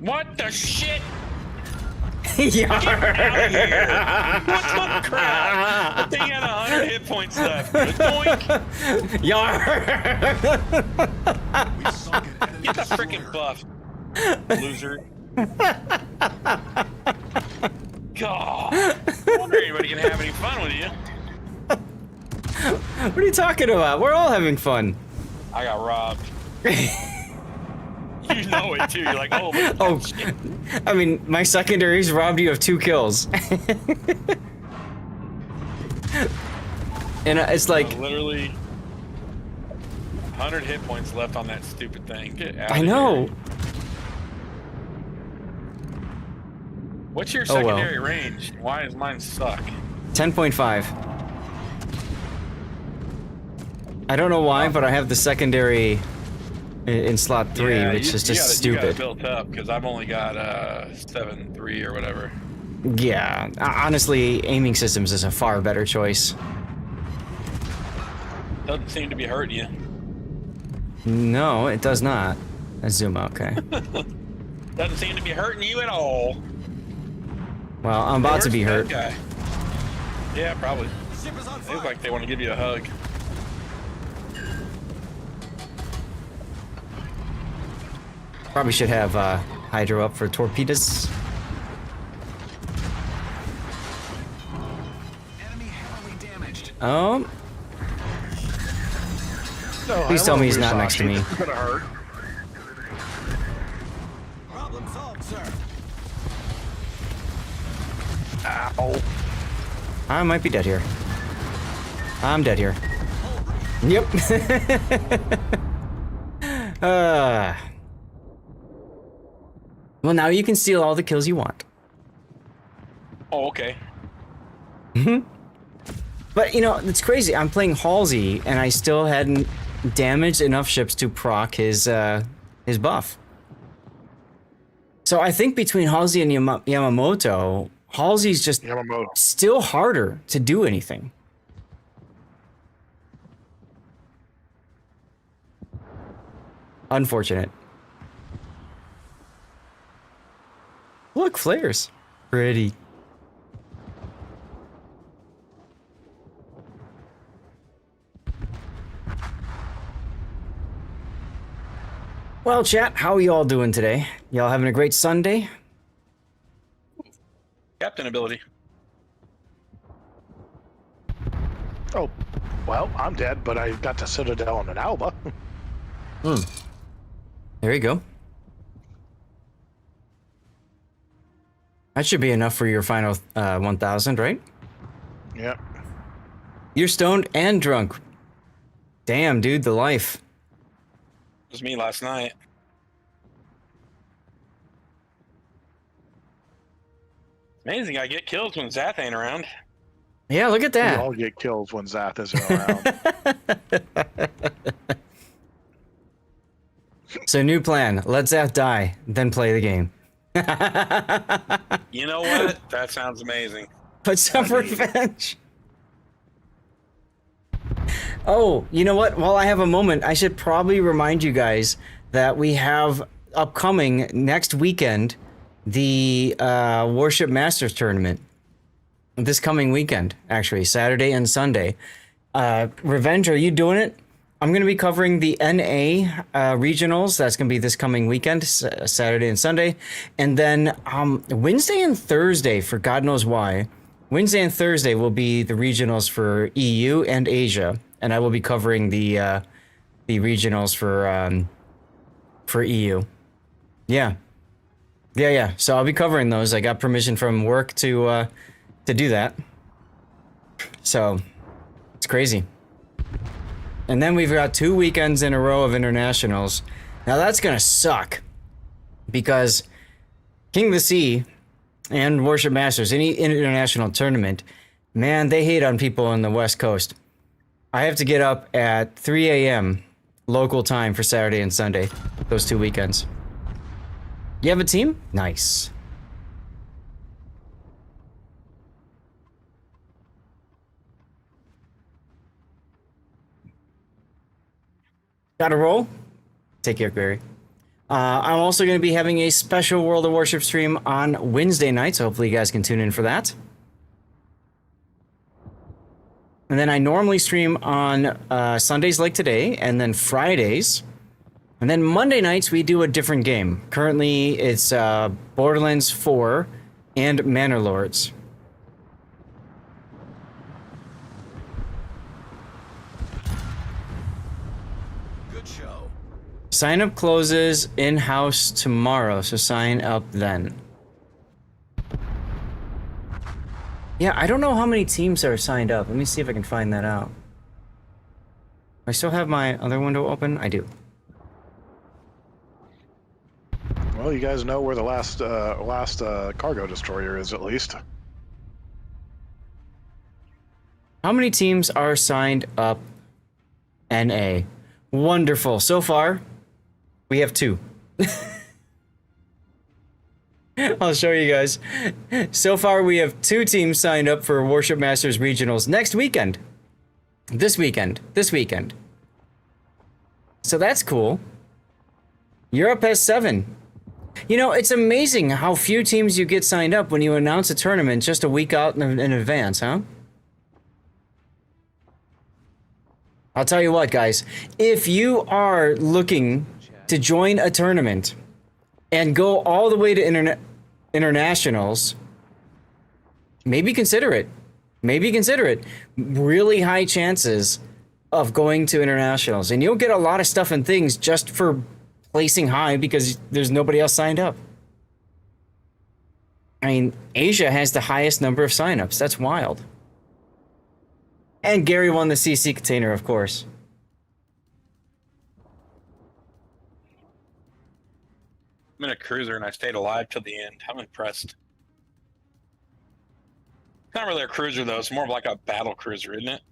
What the shit? Yeah. Get out of here! What the crap? The thing had 100 hit points left. Doink! Yar! Get the freaking buff, loser. God. I wonder anybody can have any fun with you. What are you talking about? We're all having fun. I got robbed. You know it too. You're like, oh, shit. I mean, my secondaries robbed you of 2 kills. And it's like literally 100 hit points left on that stupid thing. Get out I of know. Here. What's your secondary range? Why does mine suck? 10.5. I don't know why, but I have the secondary in slot 3, Yeah, which is just you got stupid. it built up because I've only got 7.3 or whatever. Yeah, honestly, aiming systems is a far better choice. Doesn't seem to be hurting you. No, it does not. Let's zoom out, okay. Doesn't seem to be hurting you at all. Well, I'm about to be hurt. Guy? Yeah, probably. They look like they want to give you a hug. Probably should have Hydro up for torpedoes. Oh. No, Please tell me he's not next to me. This is gonna hurt. Problem solved, sir. Ow. I might be dead here. I'm dead here. Yep. Well, now you can steal all the kills you want. Oh, okay. But, you know, it's crazy. I'm playing Halsey, and I still hadn't damaged enough ships to proc his buff. So I think between Halsey and Yamamoto, Halsey's just still harder to do anything. Unfortunate. Look, flares. Pretty. Well, chat, how are you all doing today? Y'all having a great Sunday? Captain ability. Oh, well, I'm dead, but I got to Citadel and an Alba. There you go. That should be enough for your final 1,000, right? Yep. You're stoned and drunk. Damn, dude, the life. It was me last night. Amazing, I get kills when Zath ain't around. Yeah, look at that. We all get kills when Zath isn't around. So, new plan. Let Zath die, then play the game. You know what? That sounds amazing. Put some revenge. Oh, you know what? While I have a moment, I should probably remind you guys that we have upcoming next weekend the Warship Masters tournament. This coming weekend, actually, Saturday and Sunday. Revenge, are you doing it? I'm going to be covering the NA regionals. That's going to be this coming weekend, Saturday and Sunday. And then Wednesday and Thursday, for God knows why, Wednesday and Thursday will be the regionals for EU and Asia. And I will be covering the regionals for EU. Yeah. So I'll be covering those. I got permission from work to do that. So it's crazy. And then we've got 2 weekends in a row of internationals. Now that's gonna suck because King of the Sea and Warship Masters, any international tournament, man, they hate on people on the West Coast. I have to get up at 3 a.m. local time for Saturday and Sunday, those 2 weekends. You have a team? Nice. Got to roll? Take care, Barry. I'm also going to be having a special World of Warships stream on Wednesday night, so hopefully you guys can tune in for that. And then I normally stream on Sundays like today, and then Fridays. And then Monday nights, we do a different game. Currently, it's Borderlands 4 and manor lords. Good show. Sign up closes in-house tomorrow, so sign up then. Yeah, I don't know how many teams are signed up. Let me see if I can find that out. I still have my other window open? I do. Well, you guys know where the last cargo destroyer is, at least. How many teams are signed up? NA. Wonderful. So far, we have 2. I'll show you guys. So far, we have 2 teams signed up for Warship Masters Regionals next weekend. This weekend. So that's cool. Europe has 7. You know, it's amazing how few teams you get signed up when you announce a tournament just a week out in advance, huh? I'll tell you what, guys. If you are looking to join a tournament and go all the way to internationals, maybe consider it. Really high chances of going to internationals. And you'll get a lot of stuff and things just for placing high because there's nobody else signed up. I mean, Asia has the highest number of signups. That's wild. And Gary won the CC container, of course. I'm in a cruiser and I stayed alive till the end. I'm impressed. It's not really a cruiser though. It's more of like a battle cruiser, isn't it?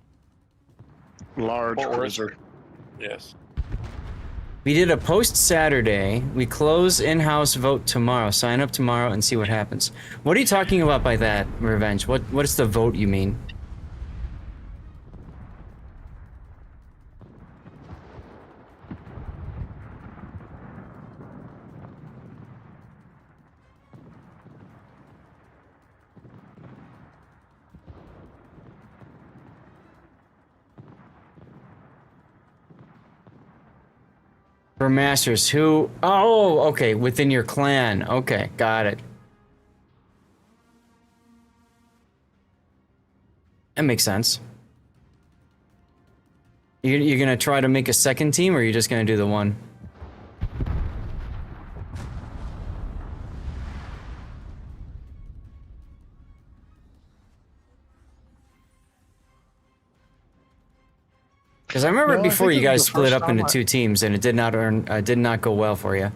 Large cruiser. Yes. We did a post Saturday. We close in-house vote tomorrow. Sign up tomorrow and see what happens. What are you talking about by that, Revenge? What is the vote you mean? For Masters, who? Oh, okay, within your clan. Okay, got it. That makes sense. You're gonna try to make a second team, or you're just gonna do the one? Because I remember No, I before think you this guys is the split first up into time 2 teams, and it did not go well for you.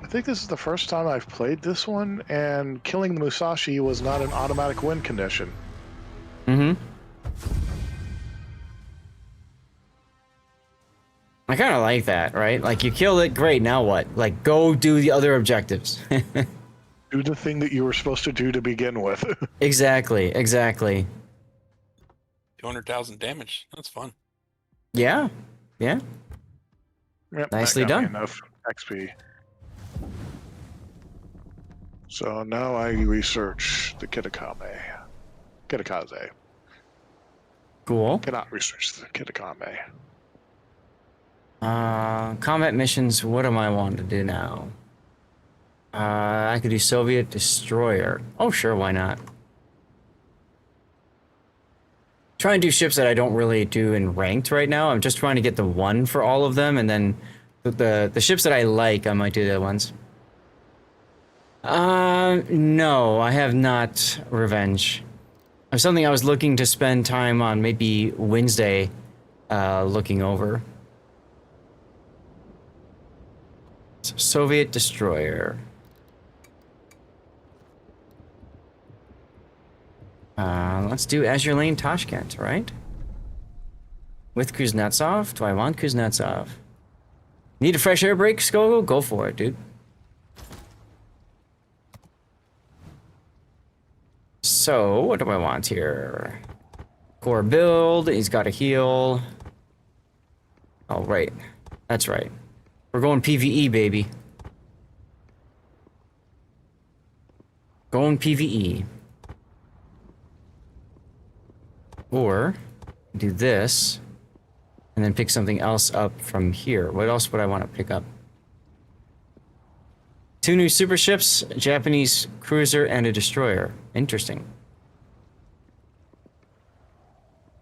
I think this is the first time I've played this one, and killing the Musashi was not an automatic win condition. Mm-hmm. I kind of like that, right? Like, you killed it, great, now what? Like, go do the other objectives. Do the thing that you were supposed to do to begin with. Exactly. 200,000 damage. That's fun. Yeah. Yep, Nicely that got me done. enough XP. So now I research the Kitakaze. Cool. Cannot research the Kitakame. Combat missions, what am I wanting to do now? I could do Soviet Destroyer. Oh, sure, why not? Try and do ships that I don't really do in ranked right now. I'm just trying to get the 1 for all of them, and then the ships that I like, I might do the other ones. No, I have not, Revenge. It's something I was looking to spend time on, maybe Wednesday, looking over. So, Soviet Destroyer. Let's do Azure Lane Tashkent, right? With Kuznetsov? Do I want Kuznetsov? Need a fresh air break, Skogel? Go for it, dude. So, what do I want here? Core build, he's got a heal. Oh, right. That's right. We're going PvE, baby. Going PvE. Or do this and then pick something else up from here. What else would I want to pick up? 2 new super ships, a Japanese cruiser, and a destroyer. Interesting.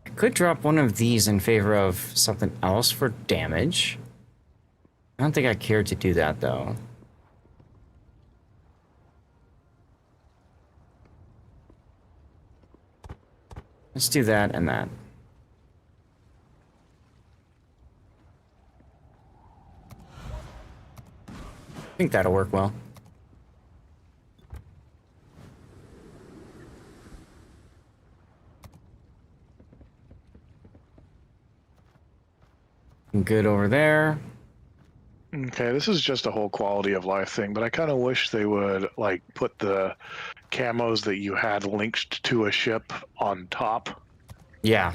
I could drop one of these in favor of something else for damage. I don't think I care to do that, though. Let's do that and that. I think that'll work well. Good over there. Okay, this is just a whole quality of life thing, but I kind of wish they would like put the camos that you had linked to a ship on top. Yeah.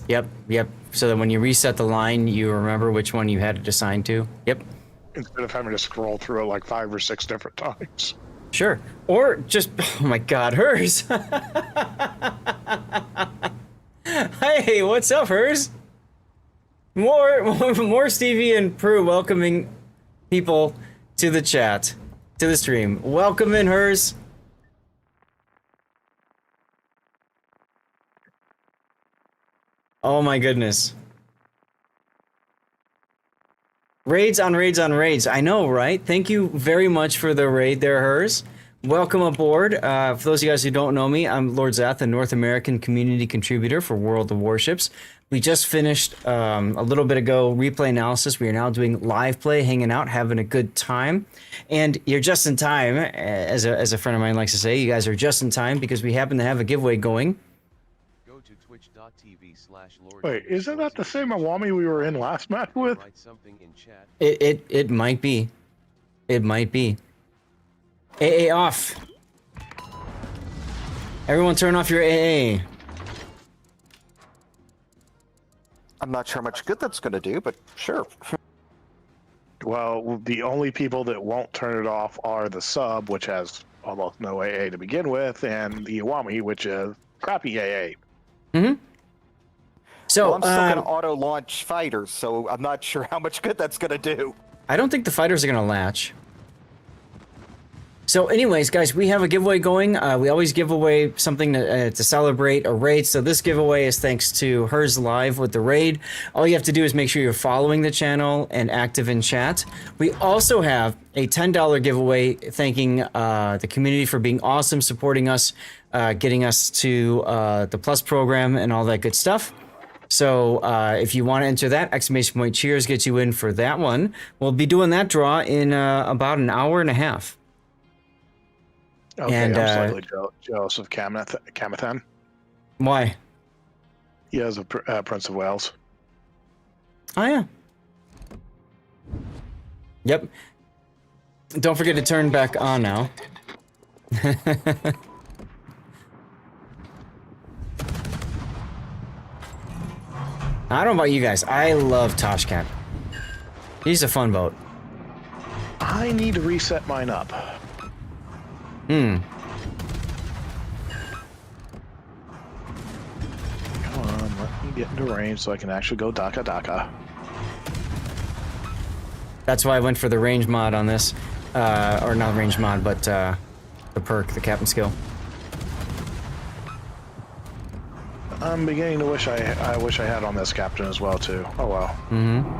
Yep. So that when you reset the line, you remember which one you had it assigned to. Yep. Instead of having to scroll through it like 5 or 6 different times. Sure. Or just, oh my God, hers. Hey, what's up, hers? More Stevie and Prue welcoming people to the chat, to the stream. Welcome in, hers. Oh my goodness. Raids on raids on raids. I know, right? Thank you very much for the raid there, hers. Welcome aboard. For those of you guys who don't know me, I'm Lord Zath, a North American community contributor for World of Warships. We just finished a little bit ago replay analysis. We are now doing live play, hanging out, having a good time. And you're just in time, as a friend of mine likes to say. You guys are just in time because we happen to have a giveaway going. Go to twitch.tv/Lord. Wait, isn't that the same Awami we were in last match with? It might be. It might be. AA off. Everyone turn off your AA. I'm not sure how much good that's going to do, but sure. Well, the only people that won't turn it off are the sub, which has almost no AA to begin with, and the Awami, which is crappy AA. Mm-hmm. So well, I'm still going to auto-launch fighters, so I'm not sure how much good that's going to do. I don't think the fighters are going to latch. So anyways, guys, we have a giveaway going. We always give away something to celebrate a raid. So this giveaway is thanks to hers live with the raid. All you have to do is make sure you're following the channel and active in chat. We also have a $10 giveaway thanking the community for being awesome, supporting us, getting us to the Plus program and all that good stuff. So if you want to enter that, exclamation point cheers gets you in for that one. We'll be doing that draw in about an hour and a half. Okay, And, I'm slightly jealous of Camathan. Why? He has a Prince of Wales. Oh, yeah. Yep. Don't forget to turn back on now. I don't know about you guys. I love Toshkent. He's a fun boat. I need to reset mine up. Hmm. Come on, let me get into range so I can actually go Daka. That's why I went for the range mod on this. Or not range mod, but the perk, the captain skill. I'm beginning to wish I wish I had on this captain as well too. Oh well. Mm-hmm.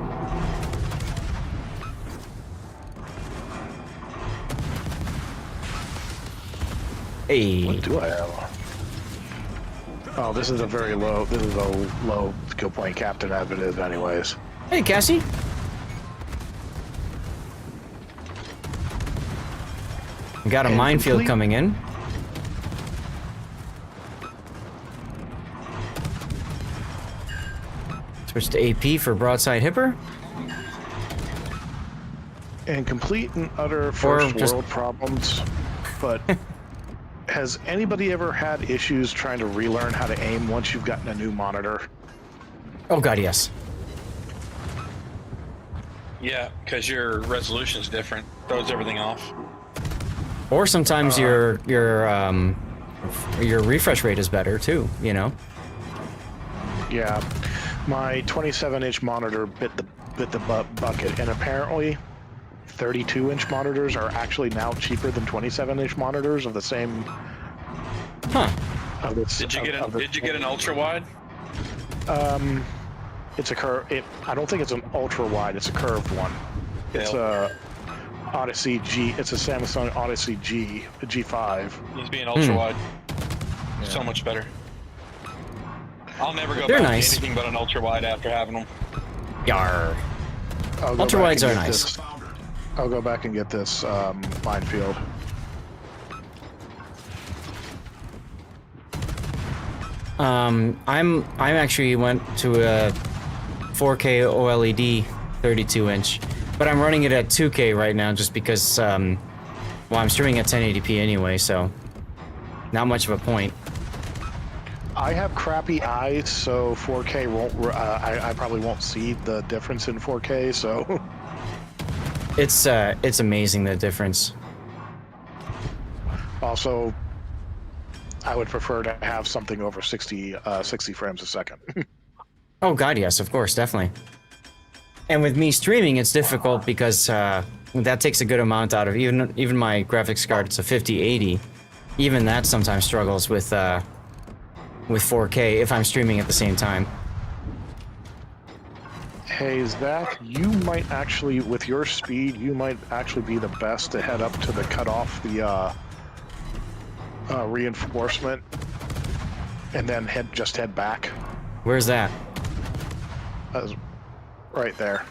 Hey. What do I have? Oh, this is a very low. This is a low skill point captain as it is, anyways. Hey, Cassie. Got a minefield coming in. Switch to AP for broadside hipper. And complete and utter first world problems, but has anybody ever had issues trying to relearn how to aim once you've gotten a new monitor? Oh god, yes. Yeah, because your resolution's different. Throws everything off. Or sometimes your refresh rate is better too, you know. Yeah, my 27-inch monitor bit the bucket, and apparently 32-inch monitors are actually now cheaper than 27-inch monitors of the same. Huh. Did you get an ultra wide? It's a curve. I don't think it's an ultra wide. It's a curved one. It's a Odyssey G. It's a Samsung Odyssey G, a G5. He's being ultra wide. So much better. I'll never go They're back nice. to anything but an ultra wide after having them. Yar. Ultra wides are nice. I'll go back and get this minefield. I actually went to a 4K OLED 32-inch, but I'm running it at 2K right now just because, well, I'm streaming at 1080p anyway, so not much of a point. I have crappy eyes, so 4K won't. I probably won't see the difference in 4K. So it's amazing the difference. Also, I would prefer to have something over 60 frames a second. Oh god, yes, of course, definitely. And with me streaming, it's difficult because that takes a good amount out of even my graphics card. It's a 5080. Even that sometimes struggles with 4K if I'm streaming at the same time. Hey, Zach, you might actually, with your speed, you might actually be the best to head up to the cut off the reinforcement, and then head back. Where's that? Right there.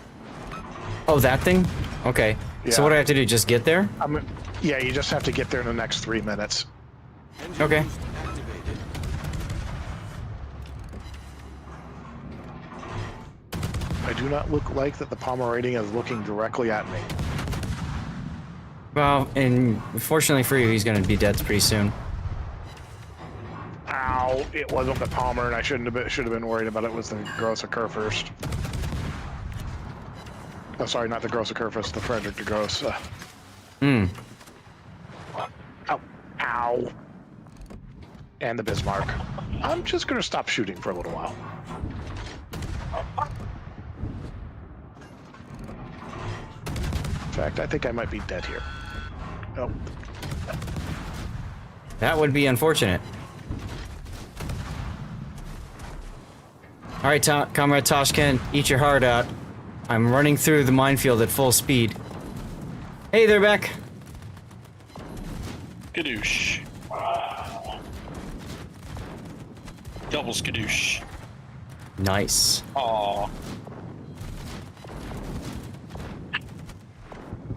Oh, that thing? Okay. Yeah. So what do I have to do? Just get there? Yeah, you just have to get there in the next 3 minutes. Okay. I do not look like that the Pomeranian is looking directly at me. Well, and fortunately for you, he's going to be dead pretty soon. Ow! It wasn't the Palmer, and I should have been worried about it. Was the Grosse Kurfürst? Oh, sorry, not the Grosse Kurfürst, the Frederick de Grosse. Hmm. Ow! Ow! And the Bismarck. I'm just gonna stop shooting for a little while. In fact, I think I might be dead here. Oh. That would be unfortunate. All right, Comrade Toshkent, eat your heart out. I'm running through the minefield at full speed. Hey there, Beck. Skadoosh. Double skadoosh. Nice. Aww.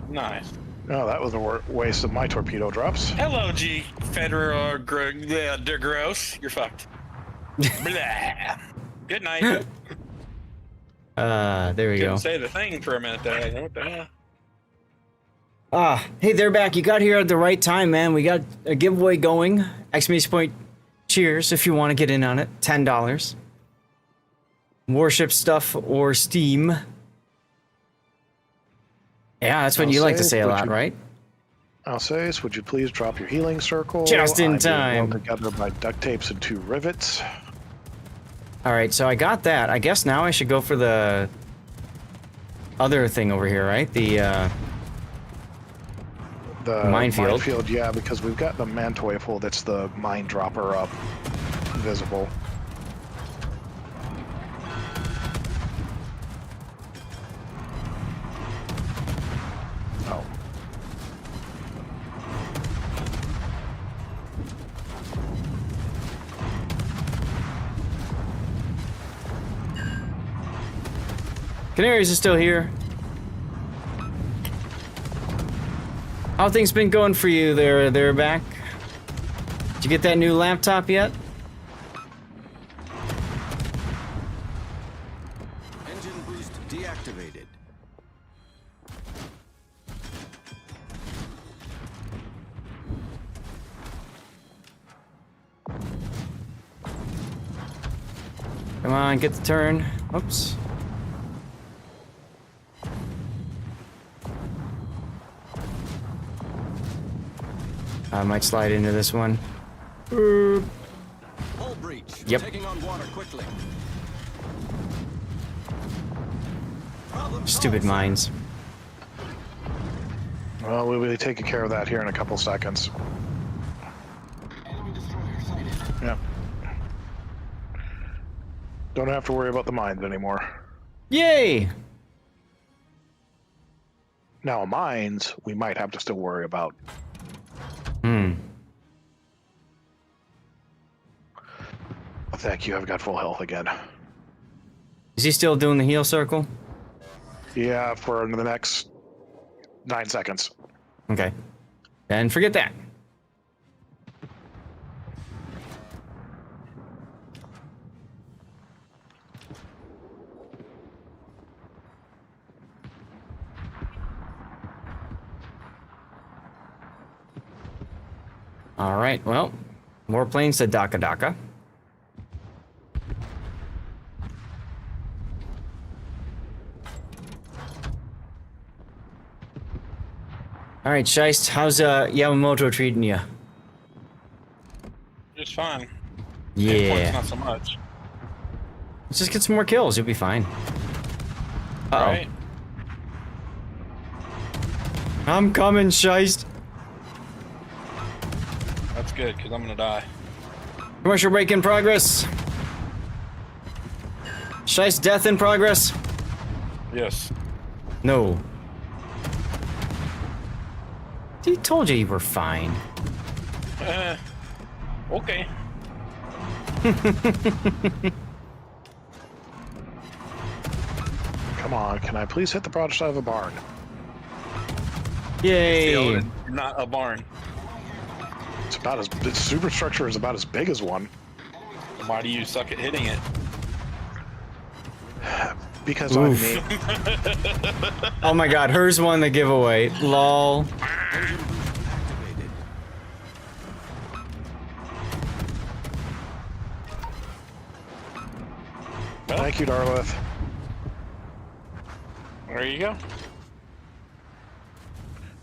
Nice. Oh, that was a waste of my torpedo drops. Hello, G. Federer de Gross. You're fucked. Blah. Good night. There we go. Couldn't say the thing for a minute there. What the hell? Ah, hey there, Beck. You got here at the right time, man. We got a giveaway going. Exclamation point cheers if you want to get in on it. $10. Warship stuff or Steam. Yeah, that's what you like to say a lot, right? Alsace, would you please drop your healing circle? Just in I'm being time. held together by duct tapes and 2 rivets. All right, so I got that. I guess now I should go for the other thing over here, right? The minefield. Minefield, yeah, because we've got the Manteuffel that's the mine dropper up visible. Oh. Canaries is still here. How things been going for you there, Back? Did you get that new laptop yet? Engine boost deactivated. Come on, get the turn. Oops. I might slide into this one. Hull breach. Yep. Taking on water quickly. Stupid mines. Well, we'll be taking care of that here in a couple seconds. Yeah. Don't have to worry about the mines anymore. Yay! Now, mines, we might have to still worry about. Hmm. Oh, thank you, I've got full health again. Is he still doing the heal circle? Yeah, for the next 9 seconds. Okay. And forget that. All right, well, more planes to Daka Daka. All right, Scheist, how's Yamamoto treating you? Just fine. Yeah. Points, not so much. Let's just get some more kills. You'll be fine. Uh-oh. Right. I'm coming, Scheist. That's good, because I'm gonna die. Commercial break in progress. Scheist, death in progress. Yes. No. He told you were fine. Okay. Come on, can I please hit the broadside of a barn? Yay! Not a barn. It's about as its superstructure is about as big as one. Why do you suck at hitting it? Because I'm me. Oh my god, hers won the giveaway. Lol. Thank you, Darlith. There you go.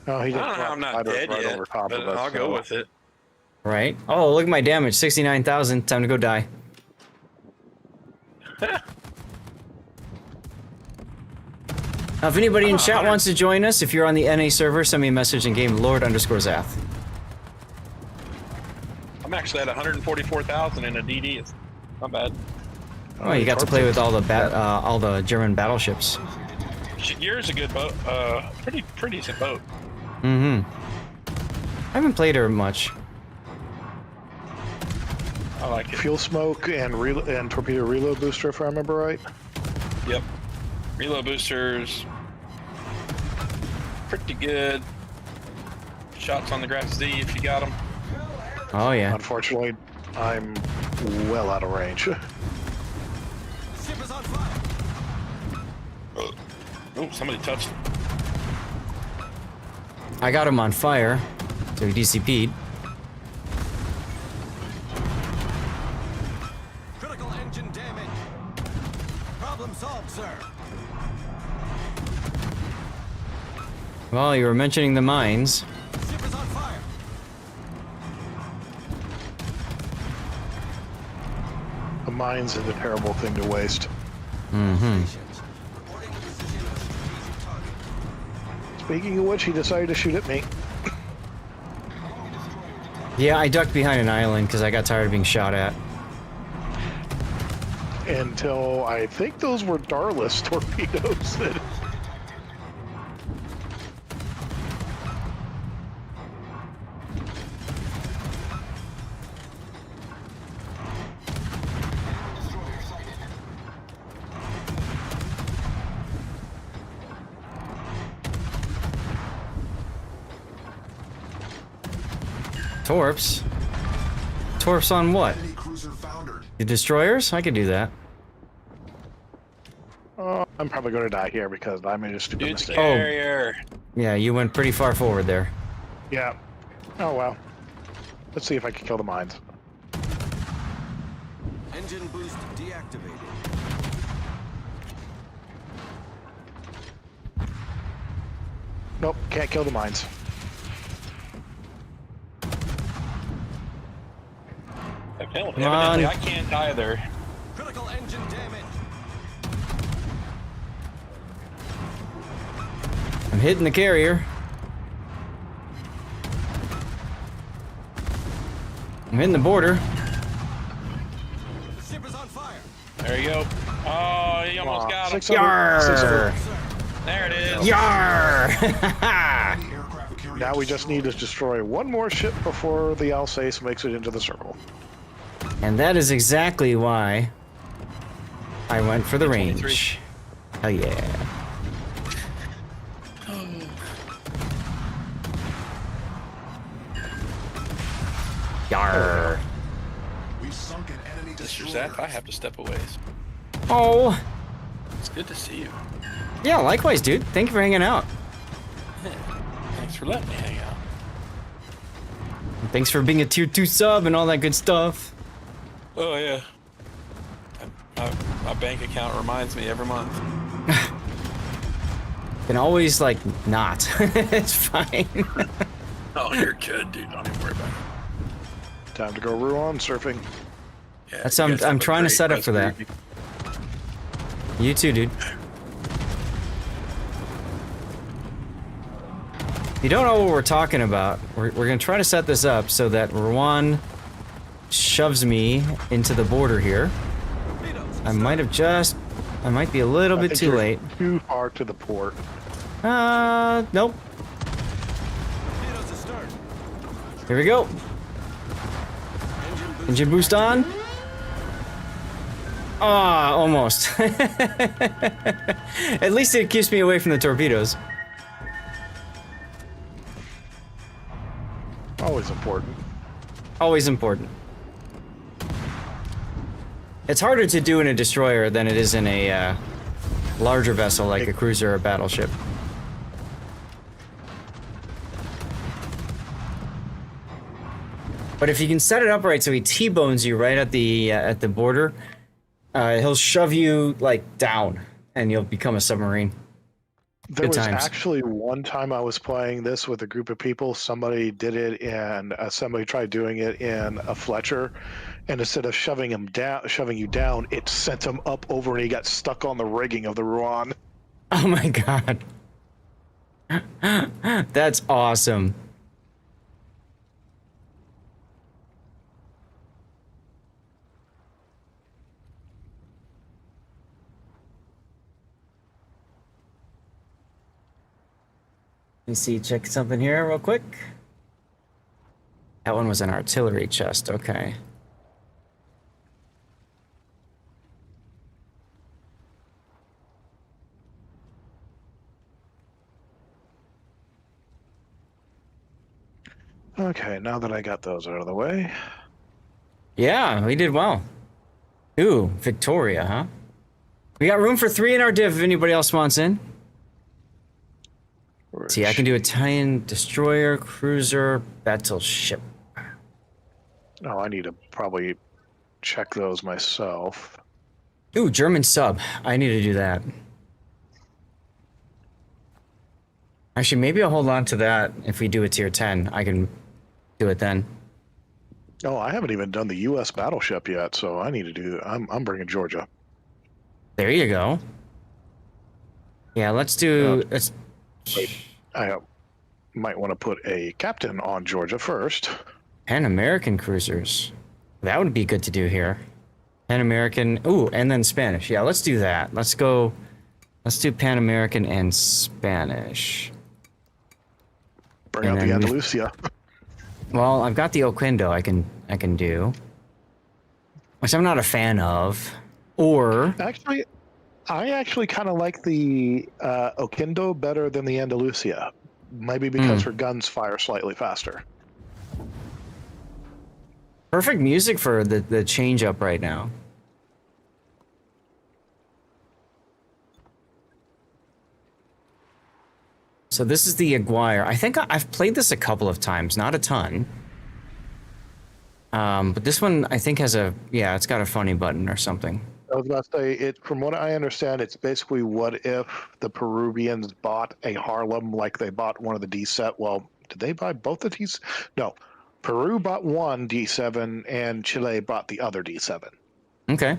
Oh, he I don't know how I'm not dead right yet, over top but of us, I'll go so- with it. Right. Oh, look at my damage. 69,000. Time to go die. Now, if anybody in chat wants to join us, if you're on the NA server, send me a message in game Lord_Zath. I'm actually at 144,000 in a DD. It's not bad. Oh, you got to play with all the German battleships. Yours a good boat. Pretty decent boat. Mm-hmm. I haven't played her much. I like it. Fuel smoke and torpedo reload booster, if I remember right. Yep. Reload boosters. Pretty good. Shots on the grass Z if you got them. Oh yeah. Unfortunately, I'm well out of range. Ship is on fire. Oh, somebody touched him. I got him on fire, so he DCP'd. Critical engine damage. Problem solved, sir. Well, you were mentioning the mines. Ship is on fire. The mines is a terrible thing to waste. Mm-hmm. Speaking of which, he decided to shoot at me. Yeah, I ducked behind an island because I got tired of being shot at. Until I think those were Darless torpedoes. Torps? Torps on what? The destroyers? I could do that. I'm probably going to die here because I made a stupid mistake. Carrier. Yeah, you went pretty far forward there. Yeah. Oh, well. Let's see if I can kill the mines. Engine boost deactivated. Nope, can't kill the mines. Evidently, I can't either. Critical engine damage. I'm hitting the carrier. I'm hitting the border. The ship is on fire. There you go. Oh, you almost got him. Yar! There it is. Yar! Now we just need to destroy one more ship before the Alsace makes it into the circle. And that is exactly why I went for the range. Hell yeah. Yar. Mr. Zap, I have to step away. Oh. It's good to see you. Yeah, likewise, dude. Thank you for hanging out. Thanks for letting me hang out. And thanks for being a tier 2 sub and all that good stuff. Oh, yeah. My bank account reminds me every month. Can always, like, not. It's fine. Oh, you're good, dude. Don't even worry about it. Time to go Ruan surfing. Yeah, That's I'm trying to set up for that. You too, dude. You don't know what we're talking about. We're gonna try to set this up so that Rowan shoves me into the border here. I might be a little bit too late. Too far to the port. Nope. Here we go. Engine boost on. Ah, almost. At least it keeps me away from the torpedoes. Always important. Always important. It's harder to do in a destroyer than it is in a larger vessel like a cruiser or battleship. But if you can set it up right so he T-bones you right at the border, he'll shove you like down and you'll become a submarine. There was actually one time I was playing this with a group of people. Somebody did it, and somebody tried doing it in a Fletcher, and instead of shoving you down, it sent him up over, and he got stuck on the rigging of the Ruan. Oh my god, that's awesome. Let me see, check something here real quick. That one was an artillery chest, okay. Okay, now that I got those out of the way. Yeah, we did well. Ooh, Victoria, huh? We got room for 3 in our div if anybody else wants in. See, I can do Italian destroyer, cruiser, battleship. Oh, I need to probably check those myself. Ooh, German sub. I need to do that. Actually, maybe I'll hold on to that if we do a tier 10. I can do it then. Oh, I haven't even done the U.S. battleship yet, so I need to do. I'm bringing Georgia. There you go. Yeah, let's do. I might want to put a captain on Georgia first. Pan American cruisers. That would be good to do here. Pan American. Ooh, and then Spanish. Yeah, let's do that. Let's go. Let's do Pan American and Spanish. Bring out the Andalusia. Well, I've got the Oquendo I can do, which I'm not a fan of. Or actually, I actually kind of like the Oquendo better than the Andalusia. Maybe because her guns fire slightly faster. Perfect music for the change up right now. So this is the Aguirre. I think I've played this a couple of times, not a ton. But this one I think has it's got a funny button or something. I was about to say, from what I understand, it's basically what if the Peruvians bought a Harlem like they bought one of the D7. Well, did they buy both the D7? No. Peru bought one D7 and Chile bought the other D7. Okay.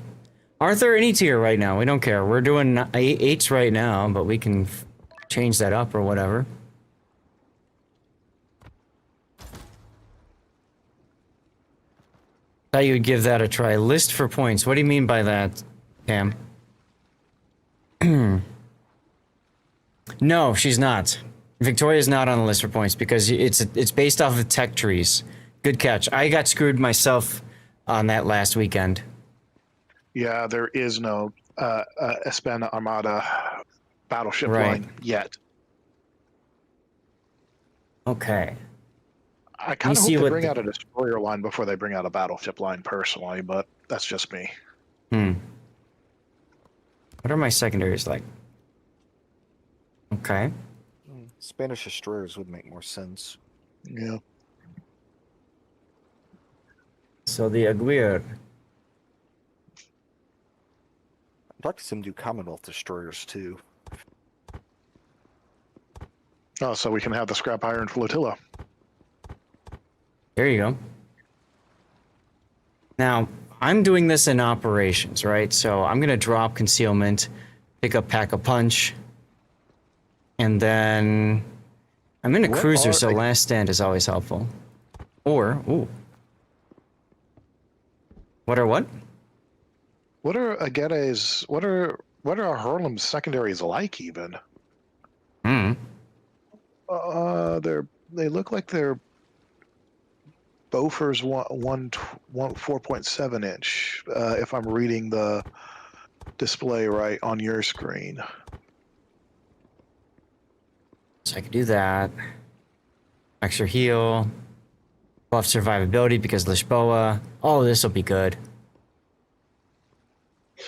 Arthur, any tier right now. We don't care. We're doing 8s right now, but we can change that up or whatever. Thought you would give that a try. List for points. What do you mean by that, Pam? No, she's not. Victoria's not on the list for points because it's based off of tech trees. Good catch. I got screwed myself on that last weekend. Yeah, there is no Espana Armada battleship Right. line yet. Okay. I kind of hope see they what bring the- out a destroyer line before they bring out a battleship line, personally, but that's just me. What are my secondaries like? Okay. Spanish destroyers would make more sense. Yeah. So the Aguirre. I'd like to see them do Commonwealth destroyers too. Oh, so we can have the scrap iron flotilla. There you go. Now, I'm doing this in operations, right? So I'm going to drop concealment, pick up pack a punch, and then I'm in a What cruiser, are- so last stand is always helpful. Or, ooh. What are what? What are Aguirre's? What are Harlem's secondaries like? Even they look like they're Bofors 4.7 inch. If I'm reading the display right on your screen. So I could do that. Extra heal. Buff survivability because Lisboa. Oh, this will be good. I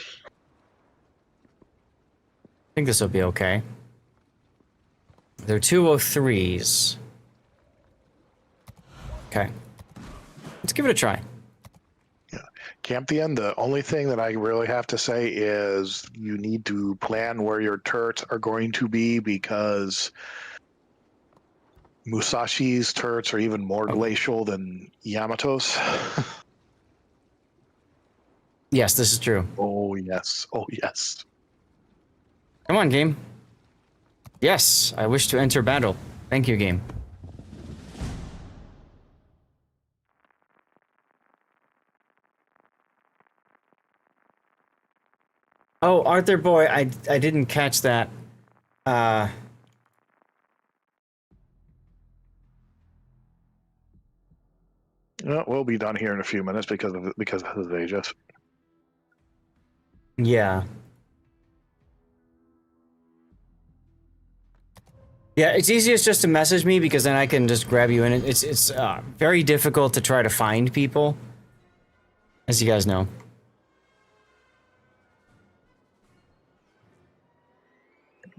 think this will be okay. They're 203s. Okay. Let's give it a try. Camp the End, the only thing that I really have to say is you need to plan where your turrets are going to be, because Musashi's turrets are even more glacial than Yamato's. Yes, this is true. Oh, yes. Oh, yes. Come on, game. Yes, I wish to enter battle. Thank you, game. Oh, Arthur boy, I didn't catch that. Well, we'll be done here in a few minutes because of his ages. Yeah. Yeah, it's easiest just to message me because then I can just grab you in. It's very difficult to try to find people, as you guys know.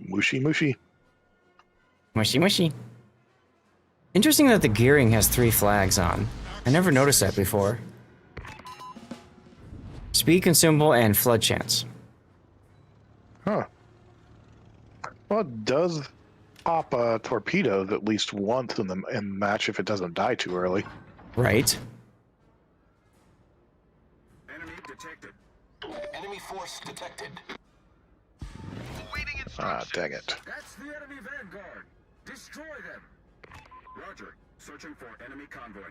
Mushy, mushy. Mushy, mushy. Interesting that the gearing has 3 flags on. I never noticed that before. Speed consumable and flood chance. Huh. Well, it does pop torpedoes at least once in the match if it doesn't die too early. Right. Enemy detected. Enemy force detected. Ah, dang it. That's the enemy vanguard. Destroy them. Roger. Searching for enemy convoy.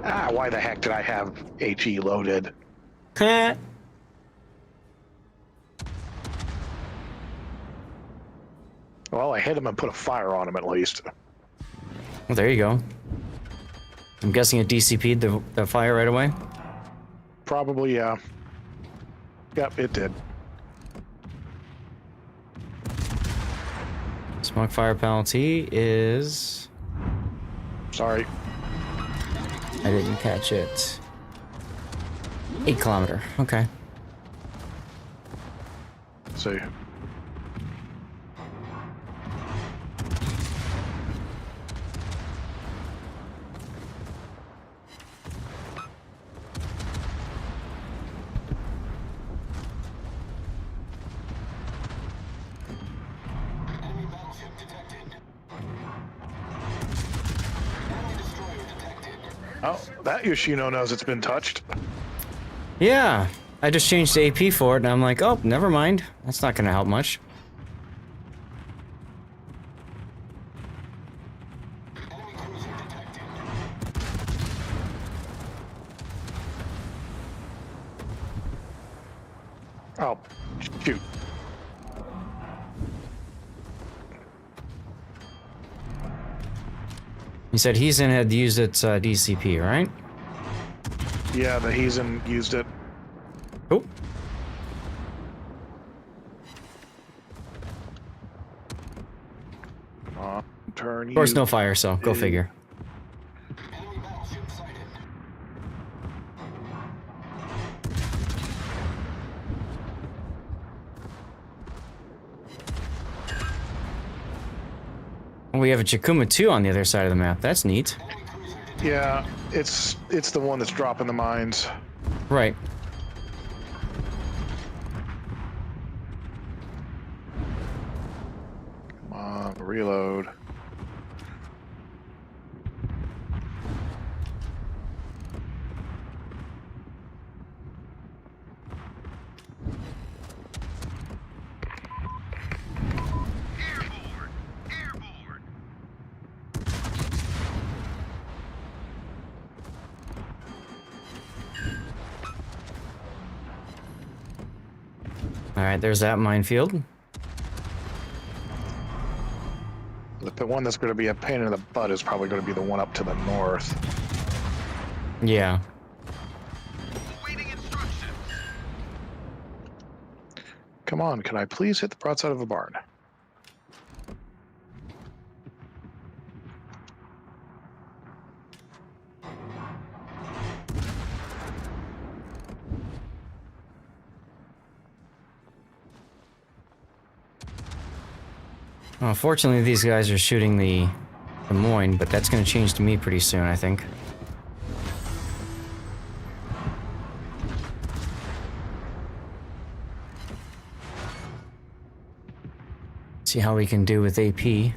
Ah, why the heck did I have HE loaded? Well, I hit him and put a fire on him at least. Well, there you go. I'm guessing it DCP'd the fire right away? Probably, yeah. Yep, it did. Smoke fire penalty is... Sorry. I didn't catch it. 8 kilometer. Okay. See. Oh, that Yoshino knows it's been touched. Yeah. I just changed to AP for it, and I'm like, oh, never mind. That's not going to help much. Oh, shoot. You said Heathen had used its DCP, right? Yeah, the Heathen used it. Oh. Come on, turn. Of course, no fire, so go figure. We have a Chikuma 2 on the other side of the map. That's neat. Yeah, it's the one that's dropping the mines. Right. Come on, reload. Alright, there's that minefield. The one that's going to be a pain in the butt is probably going to be the one up to the north. Yeah. Come on, can I please hit the broadside of a barn? Well, fortunately, these guys are shooting the Moine, but that's going to change to me pretty soon, I think. See how we can do with AP.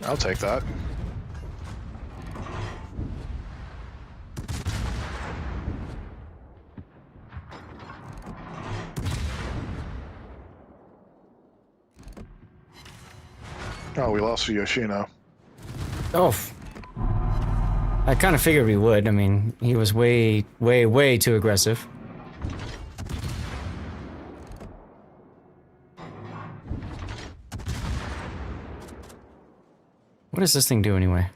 I'll take that. Oh, we lost Yoshino. Oh. I kind of figured we would. I mean, he was way, way, way too aggressive. What does this thing do anyway?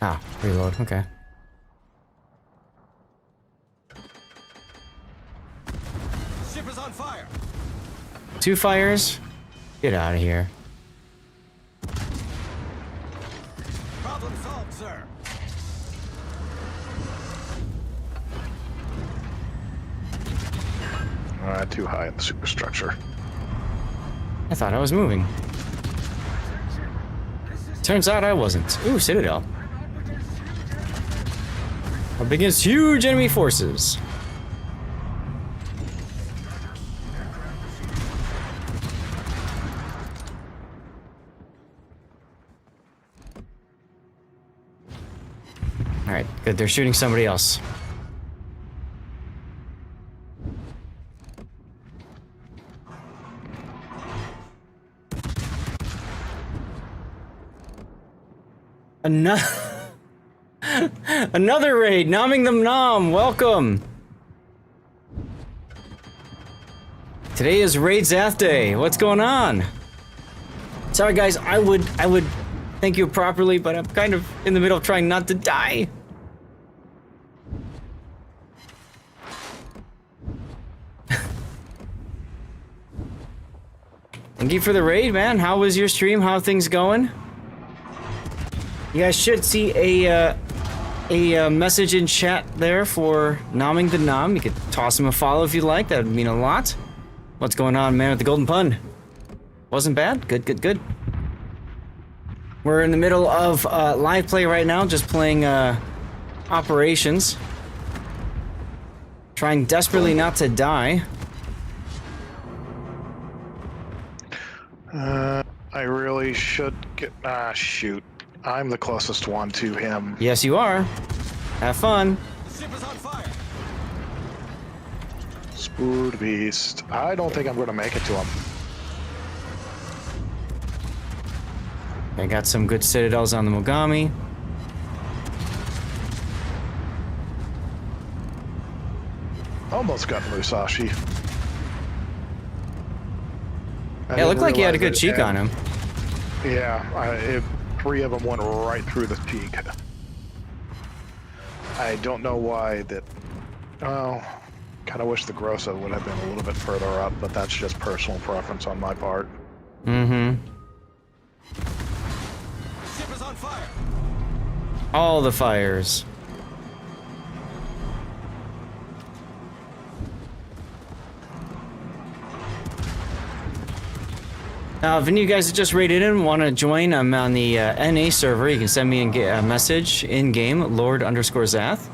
Ah, reload. Okay. Ship is on fire. 2 fires? Get out of here. Problem solved, sir. Too high in the superstructure. I thought I was moving. Turns out I wasn't. Ooh, Citadel. Up against huge enemy forces. Alright, good. They're shooting somebody else. Another raid, nomming them nom, welcome. Today is Raid Zath Day. What's going on? Sorry guys, I would thank you properly, but I'm kind of in the middle of trying not to die. Thank you for the raid, man. How was your stream? How are things going? You guys should see a message in chat there for nomming the nom. You could toss him a follow if you'd like. That would mean a lot. What's going on, man, with the golden pun? Wasn't bad? Good, good, good. We're in the middle of live play right now, just playing operations. Trying desperately not to die. I really should get... Ah, shoot. I'm the closest one to him. Yes, you are. Have fun. The ship is on fire. Spood beast. I don't think I'm going to make it to him. I got some good citadels on the Mogami. Almost got Musashi. Yeah, it looked like he had a good cheek on him. Yeah, 3 of them went right through the cheek. I don't know why that. Oh, kind of wish the Grossa would have been a little bit further up, but that's just personal preference on my part. Mm-hmm. Ship is on fire. All the fires. If any of you guys that just raided in want to join, I'm on the NA server. You can send me a message in-game, Lord_Zath.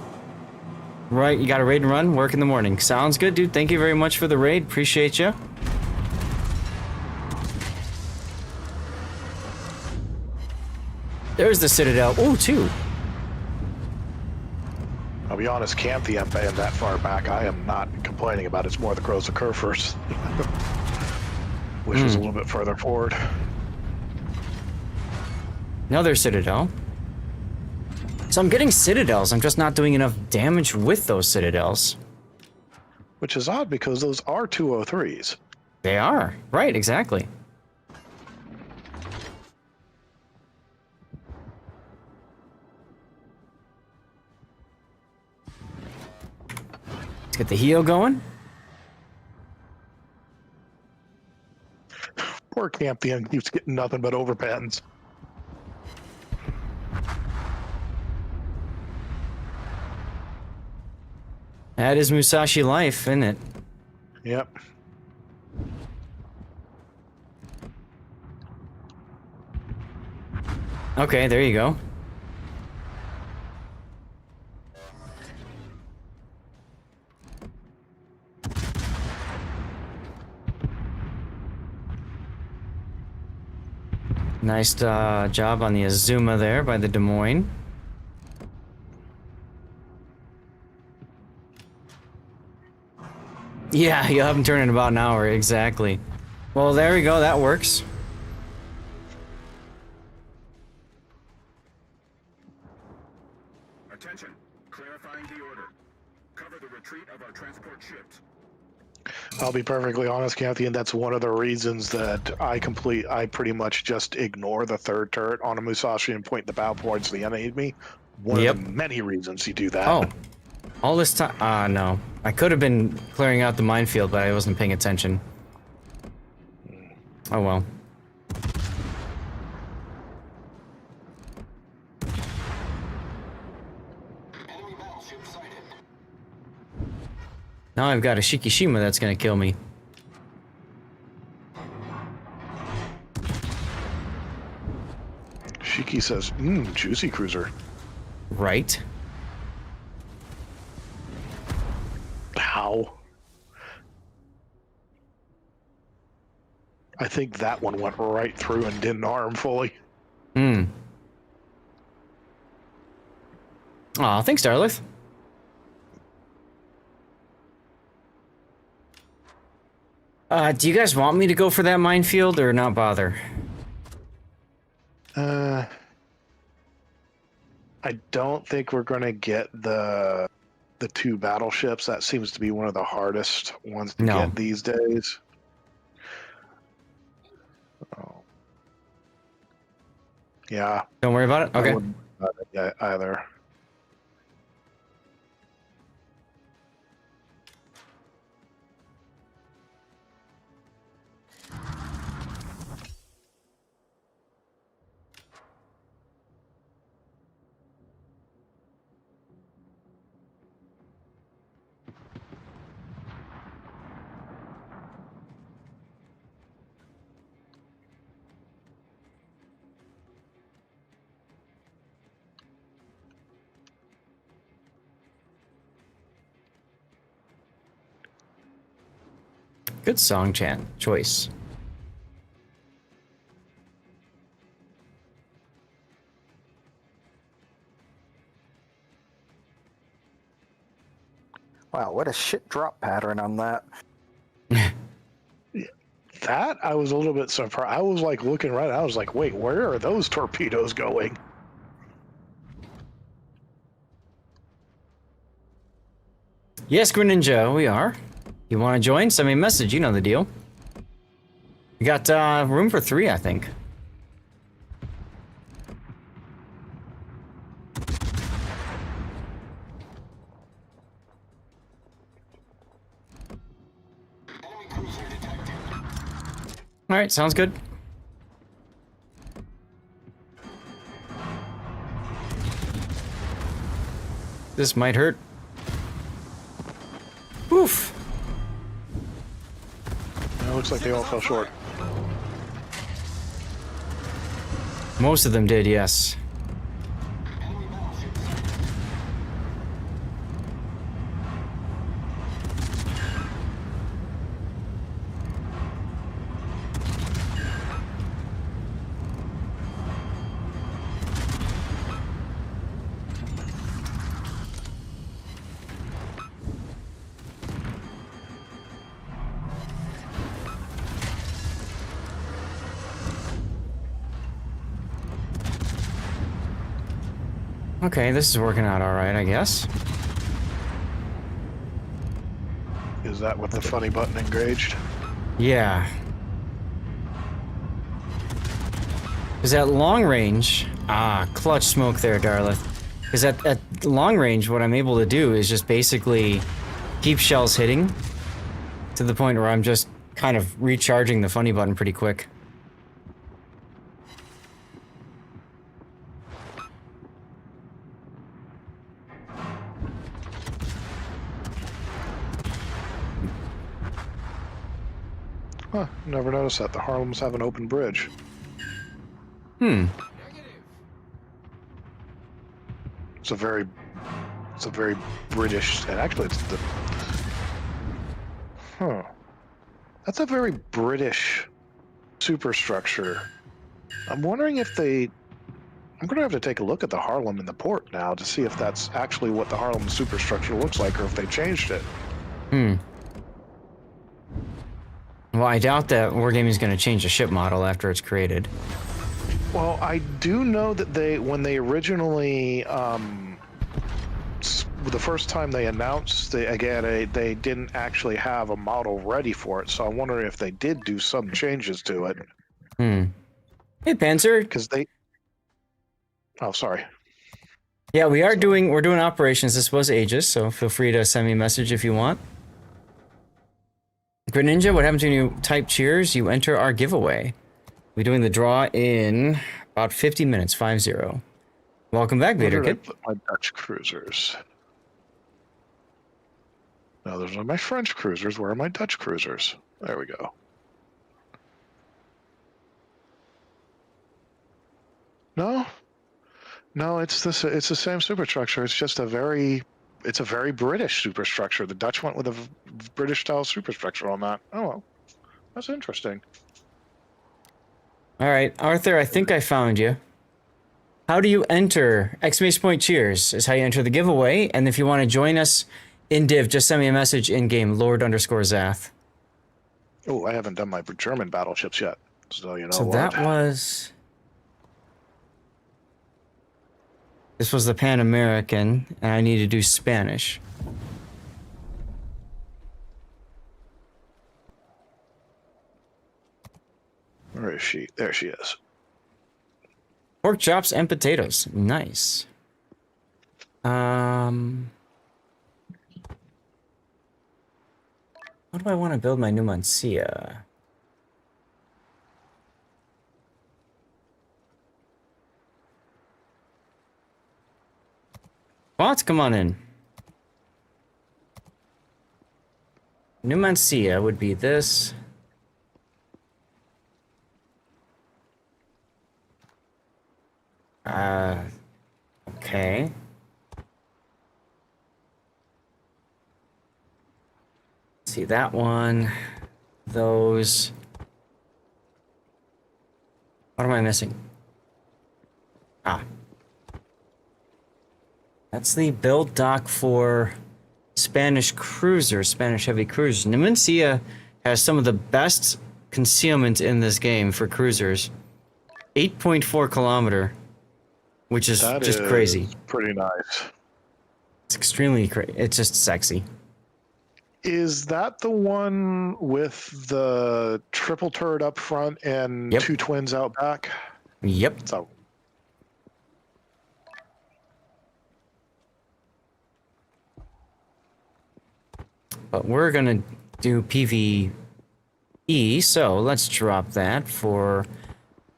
Right, you got a raid and run, work in the morning. Sounds good, dude. Thank you very much for the raid. Appreciate you. There's the Citadel. Ooh, 2. I'll be honest, Canthium being that far back, I am not complaining about it. It's more the Grossa Kerfers. Which is a little bit further forward. Another Citadel. So I'm getting Citadels, I'm just not doing enough damage with those Citadels. Which is odd because those are 203s. They are. Right, exactly. Let's get the heal going. Poor Canthium keeps getting nothing but overpens. That is Musashi life, isn't it? Yep. Okay, there you go. Nice job on the Azuma there by the Des Moines. Yeah, you'll have them turn in about an hour, exactly. Well, there we go, that works. Attention, clarifying the order. Cover the retreat of our transport ships. I'll be perfectly honest, Kathy, and that's one of the reasons that I pretty much just ignore the 3rd turret on a Musashi and point the bow towards the enemy. One of the many reasons you do that. Oh, all this time? No. I could have been clearing out the minefield, but I wasn't paying attention. Oh well. Now I've got a Shikishima that's gonna kill me. Shiki says, juicy cruiser. Right. How? I think that one went right through and didn't arm fully. Aw, thanks, Darlith. Do you guys want me to go for that minefield or not bother? I don't think we're gonna get the 2 battleships. That seems to be one of the hardest ones to get these days. Oh. Yeah. Don't worry about it? Okay. I wouldn't worry about it either. Good song choice. Wow, what a shit drop pattern on that. That I was a little bit surprised. I was like looking right. I was like, wait, where are those torpedoes going? Yes, Greninja, we are. You want to join? Send me a message. You know the deal. We got room for 3, I think. All right, sounds good. This might hurt. Oof. It looks like they all fell short. Most of them did, yes. Okay, this is working out all right, I guess. Is that with the funny button engaged? Yeah. Because at long range... Ah, clutch smoke there, Darlith. Because at long range, what I'm able to do is just basically keep shells hitting to the point where I'm just kind of recharging the funny button pretty quick. Huh, never noticed that. The Harlems have an open bridge. Hmm. It's a very British, and actually it's the... Huh. That's a very British superstructure. I'm wondering if they... I'm going to have to take a look at the Harlem in the port now to see if that's actually what the Harlem superstructure looks like or if they changed it. Hmm. Well, I doubt that Wargaming is going to change the ship model after it's created. Well, I do know that when they originally, the first time they announced, they didn't actually have a model ready for it, so I wonder if they did do some changes to it. Hmm. Hey, Panzer. Because they... Oh, sorry. Yeah, we're doing operations. This was Aegis, so feel free to send me a message if you want. Greninja, what happens when you type cheers? You enter our giveaway. We're doing the draw in about 50 minutes, 5-0. Welcome back, Vader Kid. My Dutch cruisers. No, those are my French cruisers. Where are my Dutch cruisers? There we go. No, it's the same superstructure. It's just a very British superstructure. The Dutch went with a British style superstructure on that. Oh well, that's interesting. All right, Arthur, I think I found you. How do you enter? Exclamation point cheers is how you enter the giveaway. And if you want to join us in Div, just send me a message in game, Lord_Zath. Oh, I haven't done my German battleships yet, so you know. So what? that was. This was the Pan American, and I need to do Spanish. Where is she? There she is. Pork chops and potatoes. Nice. How do I want to build my Numancia? What? Come on in. Numancia would be this. Okay. See that one. Those. What am I missing? Ah. That's the build dock for Spanish cruisers, Spanish heavy cruisers. Numancia has some of the best concealment in this game for cruisers. 8.4 kilometer, which is just crazy. Pretty nice. It's extremely crazy. It's just sexy. Is that the one with the triple turret up front and two twins out back? Yep. So. But we're gonna do PvE, so let's drop that for...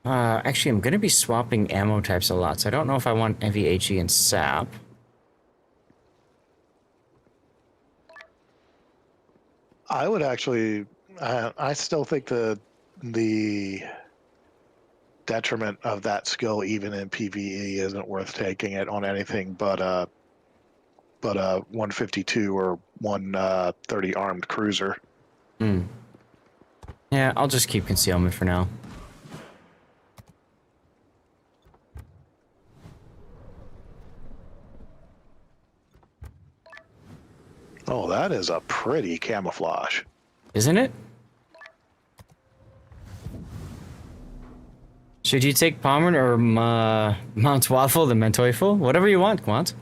actually, I'm gonna be swapping ammo types a lot, so I don't know if I want heavy HE and SAP. I would actually... I still think the detriment of that skill, even in PvE, isn't worth taking it on anything but a 152 or 130 armed cruiser. Hmm. Yeah, I'll just keep concealment for now. Oh, that is a pretty camouflage. Isn't it? Should you take Pommern or Mount Waffle, the Mentoyful? Whatever you want, Quant.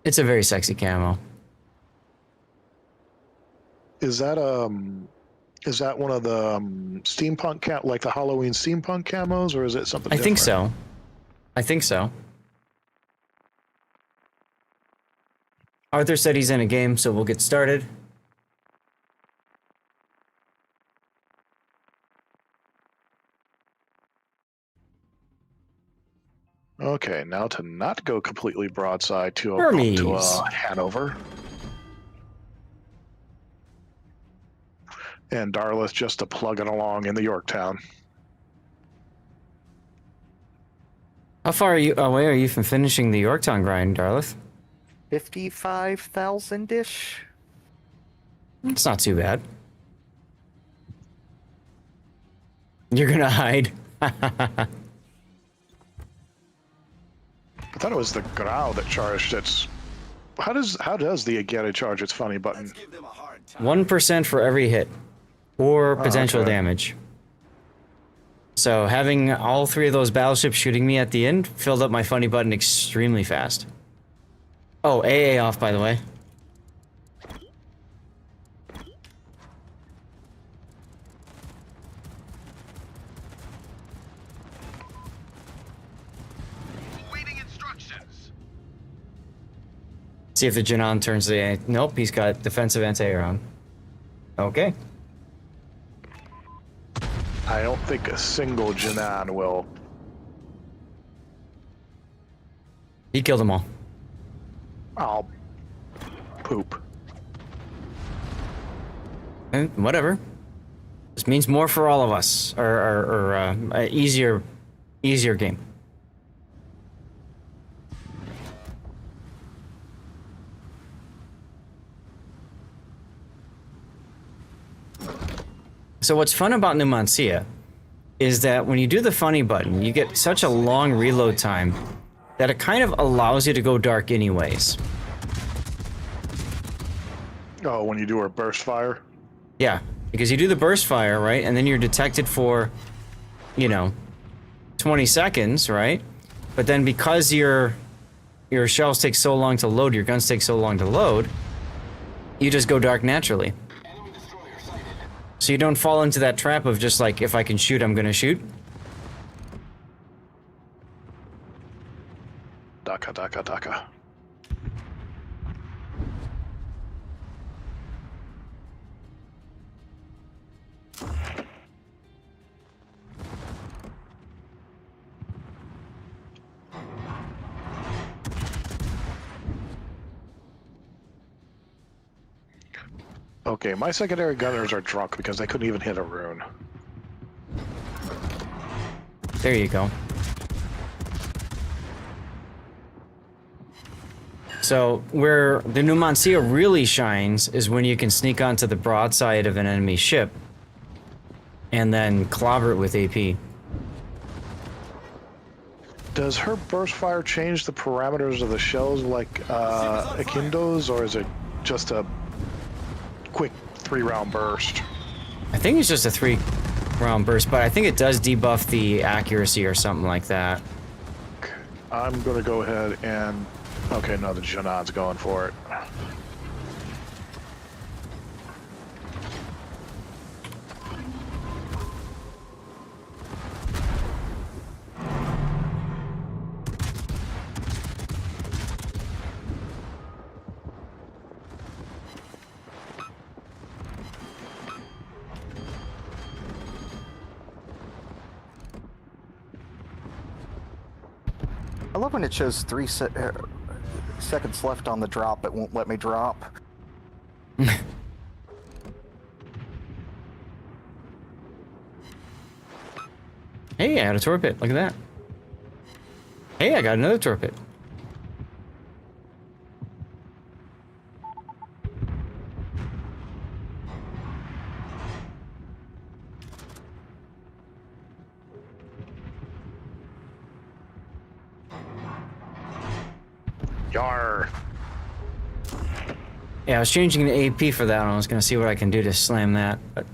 It's a very sexy camo. Is that one of the steampunk like the Halloween steampunk camos, or is it something? I think different? so. I think so. Arthur said he's in a game, so we'll get started. Okay, now to not go completely broadside to Hermes. Hanover. And Darla's just to plug it along in the Yorktown. How far are you away are you from finishing the Yorktown grind, Darlith? 55,000-ish. It's not too bad. You're gonna hide. I thought it was the Grau that charged its... How does the Agera charge its funny button? 1% for every hit. Or potential okay. damage. So having all three of those battleships shooting me at the end filled up my funny button extremely fast. Oh, AA off, by the way. See if the Janan turns the... Nope, he's got defensive anti-air on. Okay. I don't think a single Janan will. He killed them all. I'll poop. Whatever. This means more for all of us. Or easier game. So what's fun about Numancia is that when you do the funny button, you get such a long reload time that it kind of allows you to go dark anyways. Oh, when you do a burst fire? Yeah, because you do the burst fire, right? And then you're detected for, 20 seconds, right? But then because your shells take so long to load, your guns take so long to load, you just go dark naturally. So you don't fall into that trap of just like, if I can shoot, I'm gonna shoot. Daka. Okay, my secondary gunners are drunk because they couldn't even hit a rune. There you go. So, where the Numancia really shines is when you can sneak onto the broadside of an enemy ship and then clobber it with AP. Does her burst fire change the parameters of the shells like Akindo's, or is it just a quick 3-round burst? I think it's just a 3-round burst, but I think it does debuff the accuracy or something like that. I'm gonna go ahead and Okay, no, the Janon's going for it. I love when it shows 3 seconds left on the drop. It won't let me drop. Hey, I got a torpid. Look at that. Hey, I got another torpid. Yar. Yeah, I was changing the AP for that one. I was gonna see what I can do to slam that, but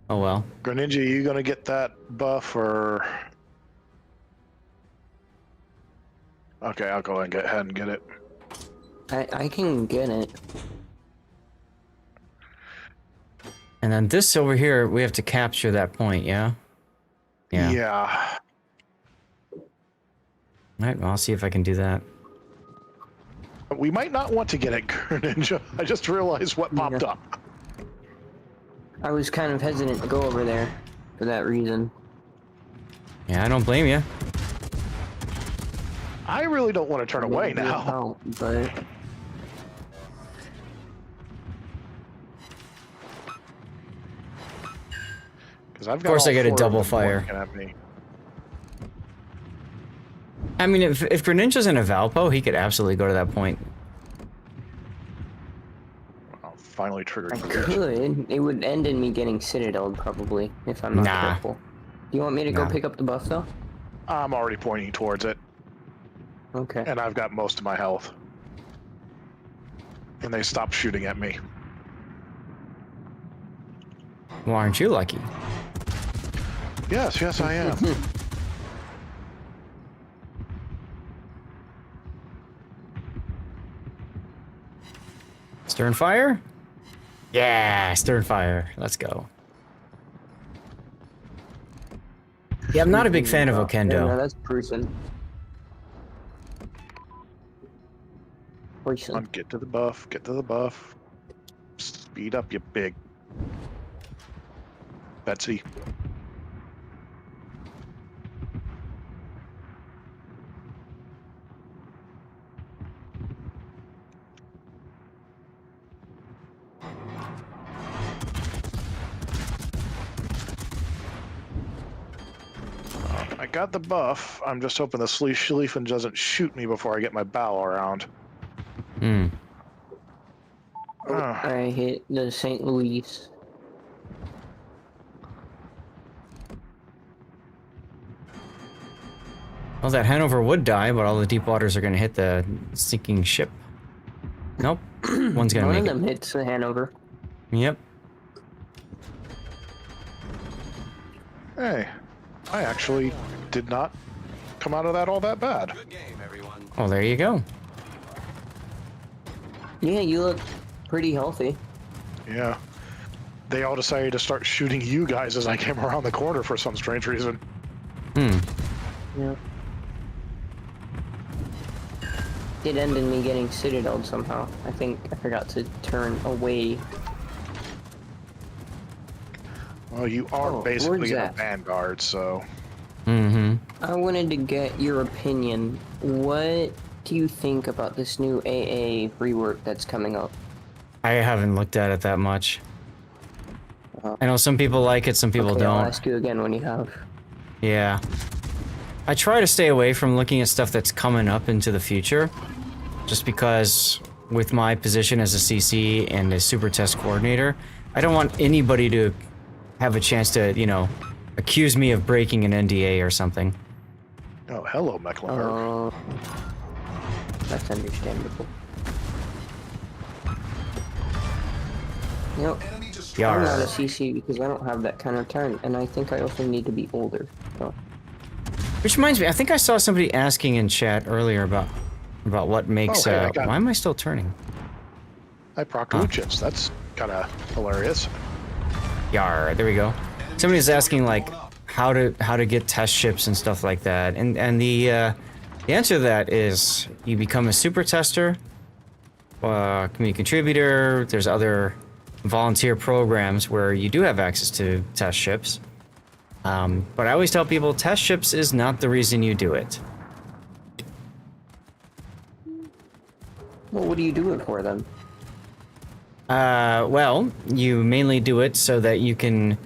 oh well. Greninja, you gonna get that buff or? Okay, I'll go ahead and get it. I can get it. And then this over here, we have to capture that point, yeah? Yeah. Yeah. Alright, well, I'll see if I can do that. We might not want to get it, Greninja. I just realized what popped up. I was kind of hesitant to go over there for that reason. Yeah, I don't blame you. I really don't want to turn away now. But Of course, I get a double fire. I mean, if Greninja's in a Valpo, he could absolutely go to that point. I'll finally trigger. I could. It would end in me getting Citadel probably if I'm not careful. Do you want me to go pick up the buff though? I'm already pointing towards it. Okay. And I've got most of my health. And they stopped shooting at me. Well, aren't you lucky? Yes, yes, I am. Stern fire? Yeah, stern fire. Let's go. Yeah, I'm not a big fan of Okendo. Yeah, no, that's person. Get to the buff. Get to the buff. Speed up, you big Betsy. I got the buff. I'm just hoping the Schlieffen doesn't shoot me before I get my bow around. Hmm. I hit the St. Louis. Well, that Hanover would die, but all the deep waters are going to hit the sinking ship. Nope. One's going to make it. One of them hits the Hanover. Yep. Hey, I actually did not come out of that all that bad. Oh, there you go. Yeah, you look pretty healthy. Yeah. They all decided to start shooting you guys as I came around the corner for some strange reason. Hmm. Yeah. It ended in me getting Citadel'd somehow. I think I forgot to turn away. Well, you are basically in a vanguard, so... Mm-hmm. I wanted to get your opinion. What do you think about this new AA rework that's coming up? I haven't looked at it that much. I know some people like it, some people don't. I'll ask you again when you have. Yeah. I try to stay away from looking at stuff that's coming up into the future, just because with my position as a CC and a super test coordinator, I don't want anybody to have a chance to, you know, accuse me of breaking an NDA or something. Oh, hello, Mecklenburg. That's understandable. You know, I'm not a CC because I don't have that kind of turn, and I think I also need to be older. So. Which reminds me, I think I saw somebody asking in chat earlier about about what makes. hey, Why am I still turning? I proc Luchins. That's kind of hilarious. Yar, there we go. Somebody's asking like how to get test ships and stuff like that, and the answer to that is you become a super tester, community contributor. There's other volunteer programs where you do have access to test ships. But I always tell people test ships is not the reason you do it. Well, what do you do it for then? Well, you mainly do it so that you can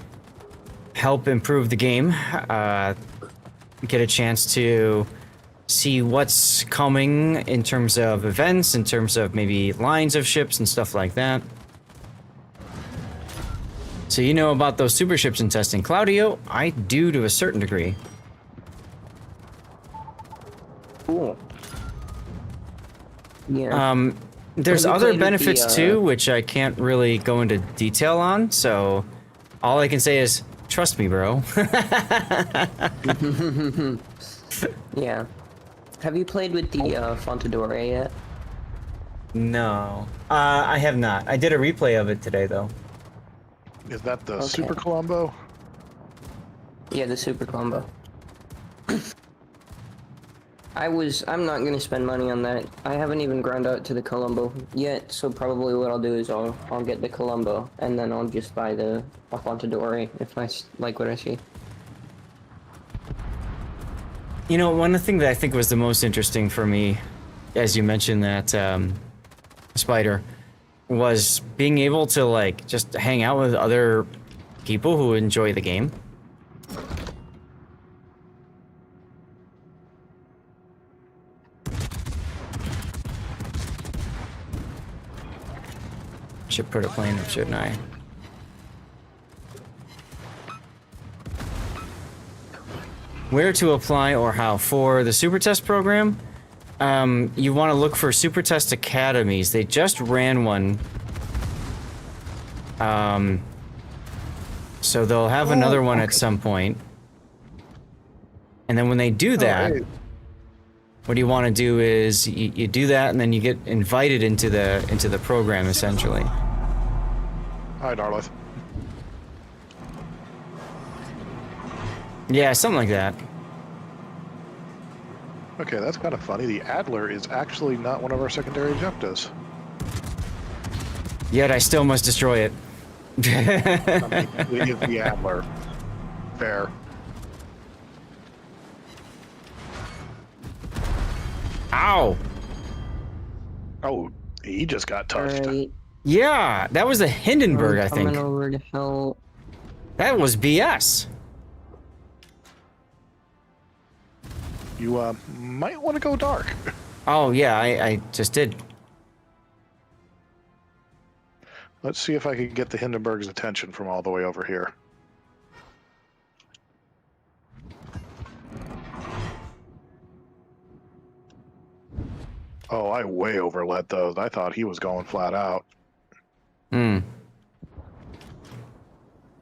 help improve the game, get a chance to see what's coming in terms of events, in terms of maybe lines of ships and stuff like that. So you know about those super ships in testing. Claudio, I do to a certain degree. Cool. Yeah. There's Have you other played with benefits the, too, which I can't really go into detail on, so all I can say is, trust me, bro. Yeah. Have you played with the Fontadore yet? No. I have not. I did a replay of it today, though. Is that the Super Colombo? Yeah, the Super Combo. I'm not gonna spend money on that. I haven't even ground out to the Colombo yet, so probably what I'll do is I'll get the Colombo, and then I'll just buy the Fontadore if I like what I see. You know, one thing that I think was the most interesting for me, as you mentioned that, Spider, was being able to, like, just hang out with other people who enjoy the game. Should put a plane up, shouldn't I? Where to apply or how? For the Super Test program, you want to look for Super Test Academies. They just ran one. So they'll have another one at some point. And then when they do that, what you want to do is you do that, and then you get invited into the program, essentially. Hi, Darlith. Yeah, something like that. Okay, that's kind of funny. The Adler is actually not one of our secondary objectives. Yet I still must destroy it. It is the Adler. Fair. Ow! Oh, he just got touched. Right. Yeah, that was the Hindenburg, I think. Coming over to help. That was BS. You might want to go dark. Oh yeah, I just did. Let's see if I can get the Hindenburg's attention from all the way over here. Oh, I way overlet those. I thought he was going flat out. Hmm.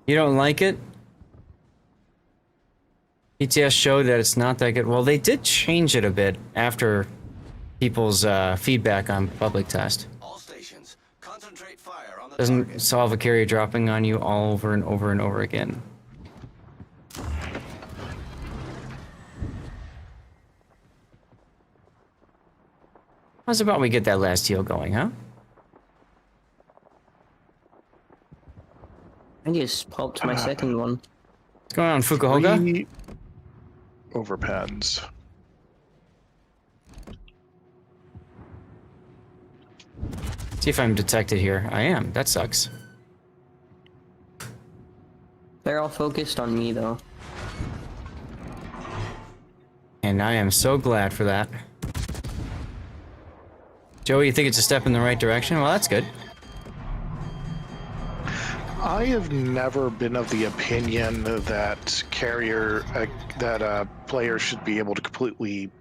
You don't like it? ETS showed that it's not that good. Well, they did change it a bit after people's feedback on public test. All stations, concentrate fire on the Doesn't target. solve a carrier dropping on you all over and over and over again. How's about we get that last heal going, huh? I just popped my second one. What's going on, Fukuoka? 3 overpens. See if I'm detected here. I am. That sucks. They're all focused on me, though. And I am so glad for that. Joey, you think it's a step in the right direction? Well, that's good. I have never been of the opinion that players should be able to completely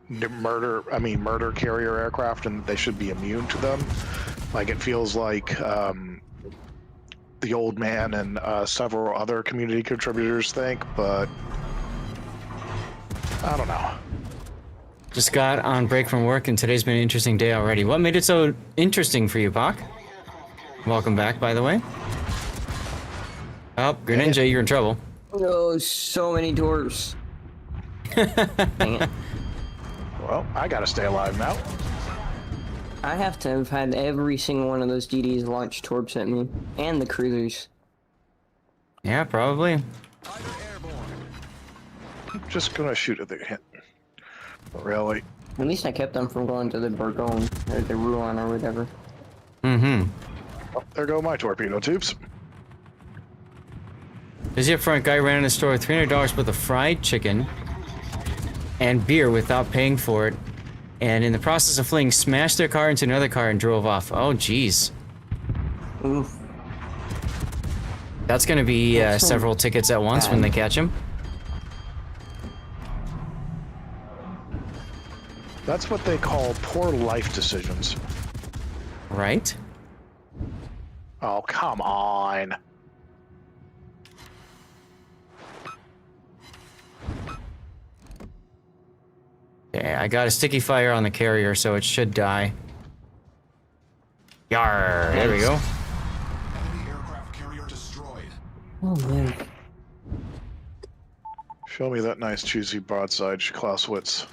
murder carrier aircraft, and they should be immune to them. Like, it feels like the old man and several other community contributors think, but I don't know. Just got on break from work, and today's been an interesting day already. What made it so interesting for you, Bach? Welcome back, by the way. Oh, Greninja, you're in trouble. Oh, so many doors. Dang it. Well, I gotta stay alive now. I have to have had every single one of those DDs launch torps at me. And the cruisers. Yeah, probably. I'm just gonna shoot at the hit. Really? At least I kept them from going to the Burgon, or the Ruan, or whatever. Mm-hmm. Oh, there go my torpedo tubes. Busy up front guy ran in the store with $300 worth of fried chicken and beer without paying for it, and in the process of fleeing, smashed their car into another car and drove off. Oh, jeez. Oof. That's gonna be several tickets at once when they catch him. That's what they call poor life decisions. Right? Oh, come on. Okay, I got a sticky fire on the carrier, so it should die. Yarr, there we go. Oh, man. Show me that nice choosy broadside, Clausewitz.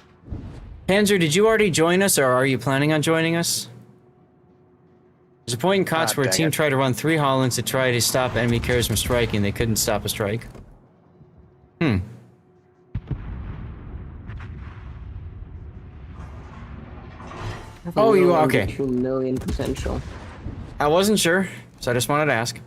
Panzer, did you already join us, or are you planning on joining us? There's a point in COTS where a team tried to run 3 Hollands to try to stop enemy carriers from striking. They couldn't stop a strike. Oh, you are okay. 2 million potential. I wasn't sure, so I just wanted to ask.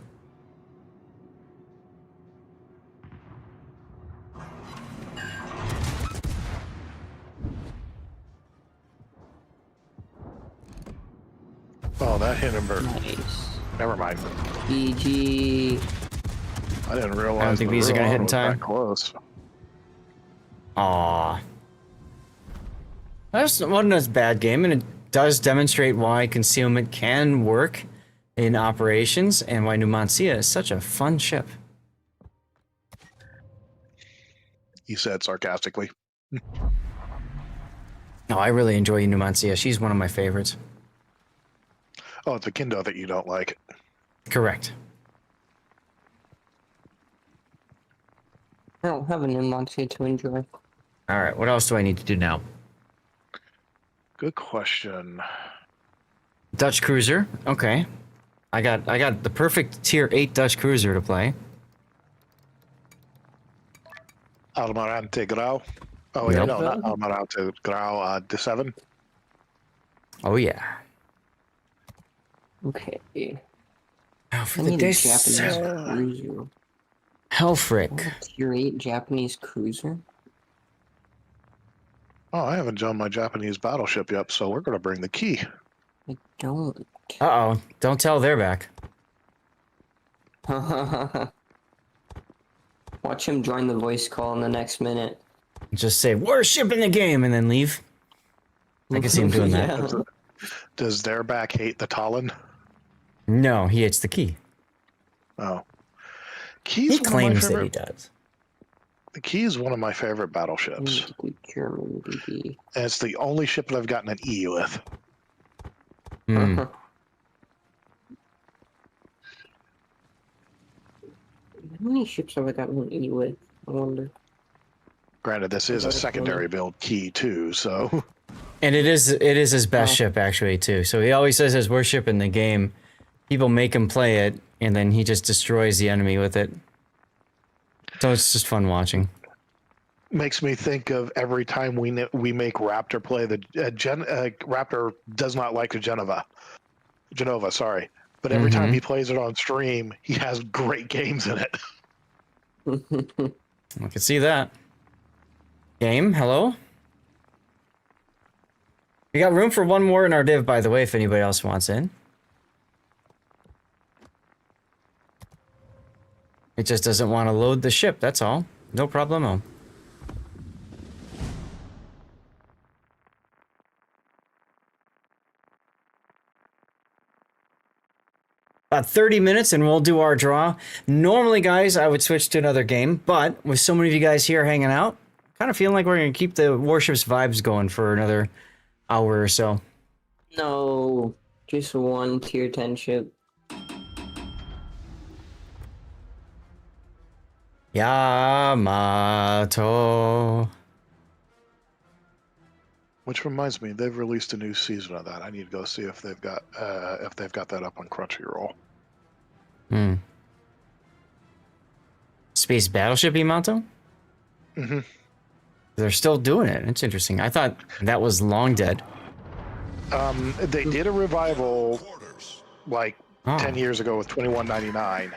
Oh, that Hindenburg. Nice. Never mind. GG. I didn't realize. I don't think these are gonna hit in time. Close. Aww. That wasn't a bad game, and it does demonstrate why concealment can work in operations and why Numancia is such a fun ship. He said sarcastically. No, I really enjoy Numancia. She's one of my favorites. Oh, it's a Kindo that you don't like. Correct. I don't have an Numancia to enjoy. Alright, what else do I need to do now? Good question. Dutch cruiser. Okay. I got the perfect tier 8 Dutch cruiser to play. Almirante Grau. Oh, yeah, no, not Almirante Grau, D7. Oh, yeah. Okay. Now for I the need a Japanese Japanese cruiser. Hellfrick. Tier 8 Japanese cruiser? Oh, I haven't done my Japanese battleship yet, so we're going to bring the key. I don't. Uh-oh. Don't tell they're back. Watch him join the voice call in the next minute. Just say, Warship in the game, and then leave. I can see him doing that. Yeah. Does their back hate the Talon? No, he hates the key. Oh. Key's He claims that he does. The Key is one of my favorite battleships. German DB. And it's the only ship that I've gotten an E with. Hmm. How many ships have I gotten an E with? I wonder. Granted, this is a secondary build Key too, so. And it is his best ship actually too. So he always says his worst ship in the game. People make him play it, and then he just destroys the enemy with it. So it's just fun watching. Makes me think of every time we make Raptor play the Raptor does not like Genova, sorry, but every time he plays it on stream, he has great games in it. I can see that. Game, hello. We got room for one more in our div, by the way, if anybody else wants in. It just doesn't want to load the ship, that's all. No problemo. About 30 minutes and we'll do our draw. Normally, guys, I would switch to another game, but with so many of you guys here hanging out, kind of feeling like we're gonna keep the warships vibes going for another hour or so. No, just one tier 10 ship. Yamato. Which reminds me, they've released a new season of that. I need to go see if they've got that up on Crunchyroll. Hmm. Space Battleship Yamato? Mm-hmm. They're still doing it. It's interesting. I thought that was long dead. They did a revival like 10 years ago with 2199,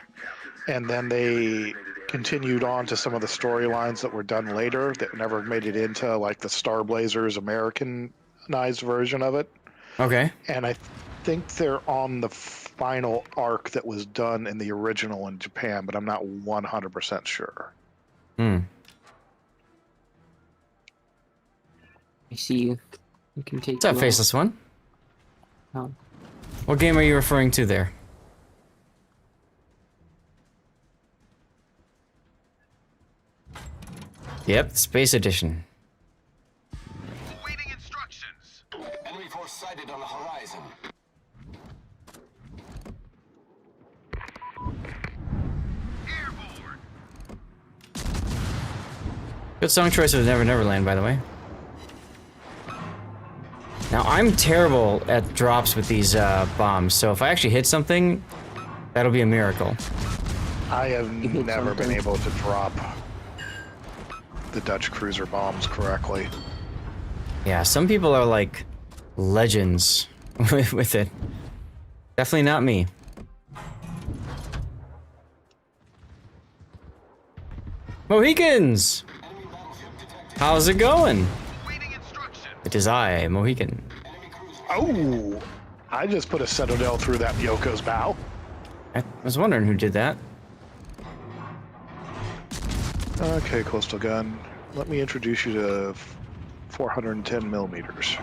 and then they continued on to some of the storylines that were done later that never made it into like the Star Blazers Americanized version of it. Okay. And I think they're on the final arc that was done in the original in Japan, but I'm not 100% sure. Hmm. I see you. You can take. What's up, Faceless One? Oh. What game are you referring to there? Yep, Space Edition. Awaiting instructions. Enemy force sighted on the horizon. Good song choice of Never Never Land, by the way. Now, I'm terrible at drops with these bombs, so if I actually hit something, that'll be a miracle. I have never been able to drop the Dutch cruiser bombs correctly. Yeah, some people are like legends with it. Definitely not me. Mohicans! How's it going? It is I, Mohican. Oh! I just put a Citadel through that Yoko's bow. I was wondering who did that. Okay, Coastal Gun. Let me introduce you to 410 millimeters.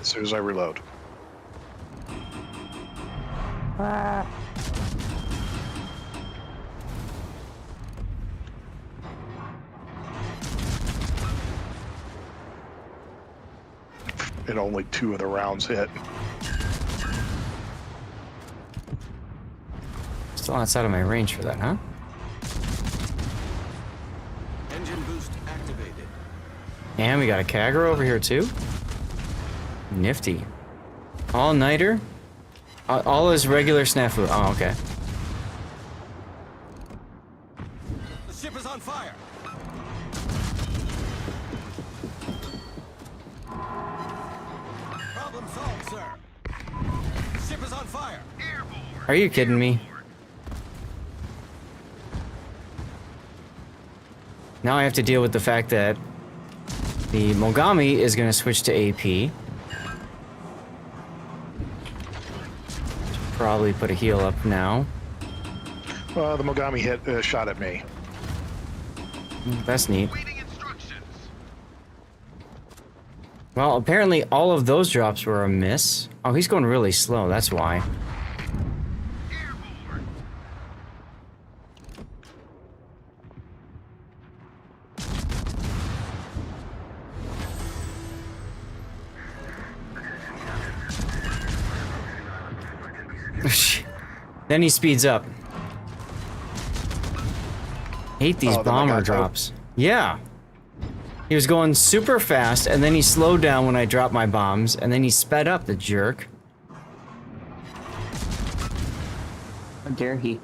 As soon as I reload. And only 2 of the rounds hit. Still outside of my range for that, huh? Engine boost activated. And we got a Kagura over here too. Nifty. All-nighter? All is regular snafu. Oh, okay. The ship is on fire. Problem solved, sir. The ship is on fire. Airborne. Are you kidding me? Now I have to deal with the fact that the Mogami is going to switch to AP. Probably put a heal up now. Well, the Mogami hit shot at me. That's neat. Well, apparently all of those drops were a miss. Oh, he's going really slow, that's why. Then he speeds up. Hate these bomber drops. Yeah. He was going super fast, and then he slowed down when I dropped my bombs, and then he sped up, the jerk. How dare he?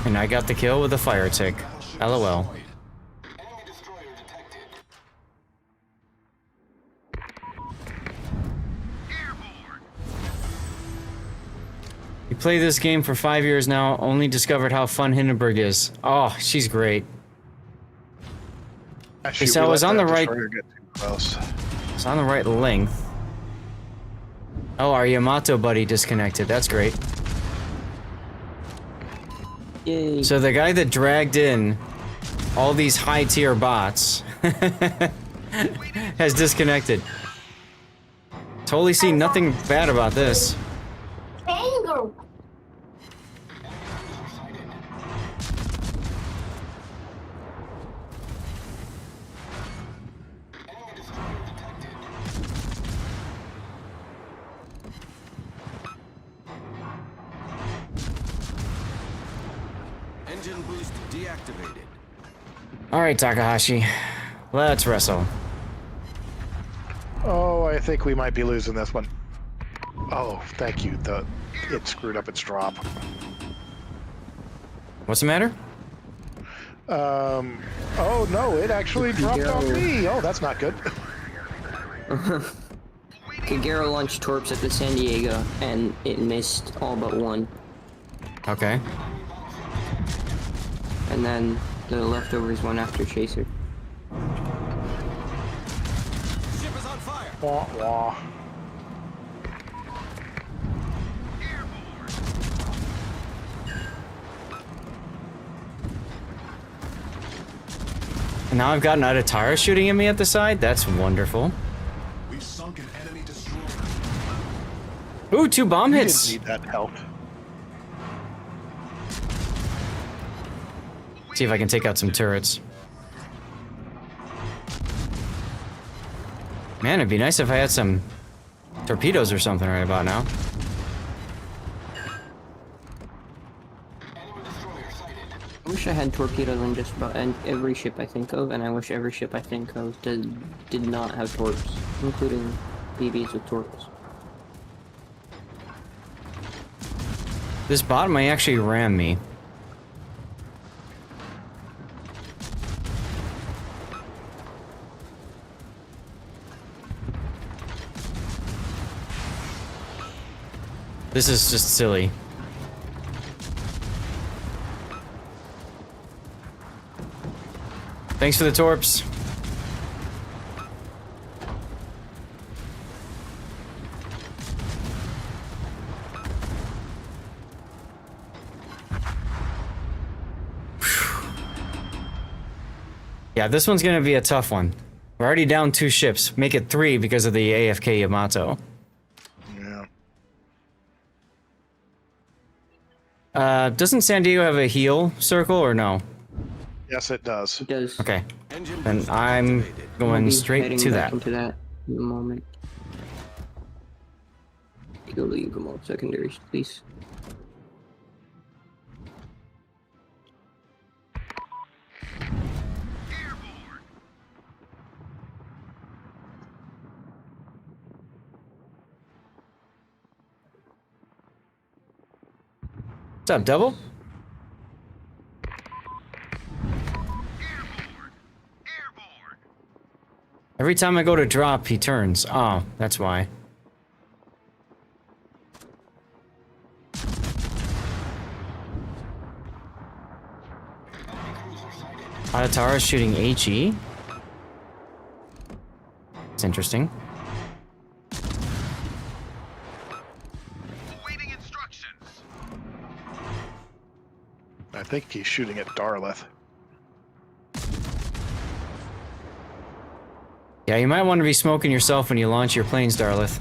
And I got the kill with a fire tick. LOL. You play this game for 5 years now, only discovered how fun Hindenburg is. Oh, she's great. Actually, so I was on the right. Close. It's on the right length. Oh, our Yamato buddy disconnected. That's great. Yay. So the guy that dragged in all these high-tier bots has disconnected. Totally see nothing bad about this. Tango. Engine boost deactivated. All right, Takahashi. Let's wrestle. Oh, I think we might be losing this one. Oh, thank you. It screwed up its drop. What's the matter? Oh no, it actually dropped on me. Oh, that's not good. Kagero launched torps at the San Diego, and it missed all but one. Okay. And then the leftovers went after Chaser. Ship is on fire. Wah, wah. And now I've got an Adatara shooting at me at the side. That's wonderful. We've sunk an enemy destroyer. Ooh, 2 bomb You hits. didn't need that help. See if I can take out some turrets. Man, it'd be nice if I had some torpedoes or something right about now. I wish I had torpedoes on just about every ship I think of, and I wish every ship I think of did not have torps, including BBs with torps. This bot might actually ram me. This is just silly. Thanks for the torps. Yeah, this one's gonna be a tough one. We're already down 2 ships. Make it 3 because of the AFK Yamato. Yeah. Doesn't San Diego have a heal circle or no? Yes, it does. It does. Okay. Then I'm going straight to that. Into that in a moment. Go leave them all secondaries, please. What's up, Double? Every time I go to drop, he turns. Oh, that's why. Adatara shooting HE? It's interesting. I think he's shooting at Darlith. Yeah, you might want to be smoking yourself when you launch your planes, Darlith.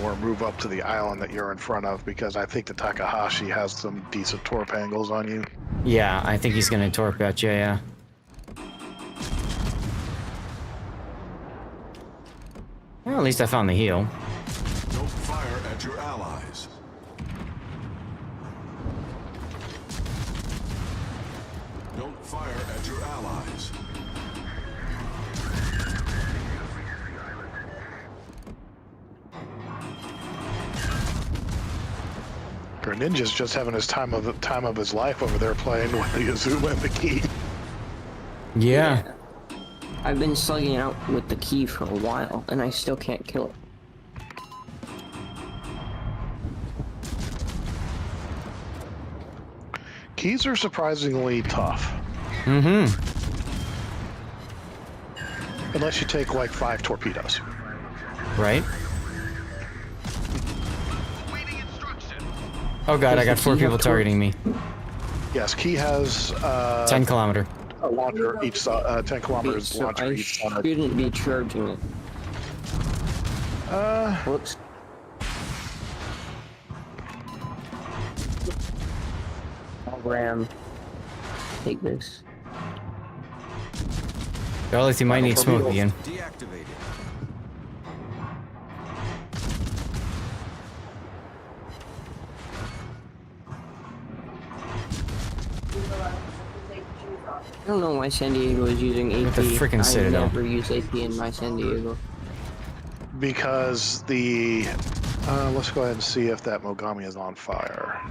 Or move up to the island that you're in front of, because I think the Takahashi has some decent torp angles on you. Yeah, I think he's gonna torp at you, yeah. Well, at least I found the heal. Don't fire at your allies. Don't fire at your allies. Greninja's just having his time of his life over there playing with the Azuma and the Key. Yeah. I've been slugging it out with the Key for a while, and I still can't kill it. Keys are surprisingly tough. Mm-hmm. Unless you take like 5 torpedoes. Right? Oh god, I got 4 people targeting me. Yes, Key has 10 kilometer. a launcher each 10 kilometers So launcher I each side. shouldn't be charging it. Whoops. I'll ram. Take this. Darlith, you might need smoke again. Deactivated. I don't know why San Diego is using AP. With the frickin' Citadel. I never use AP in my San Diego. Because the let's go ahead and see if that Mogami is on fire.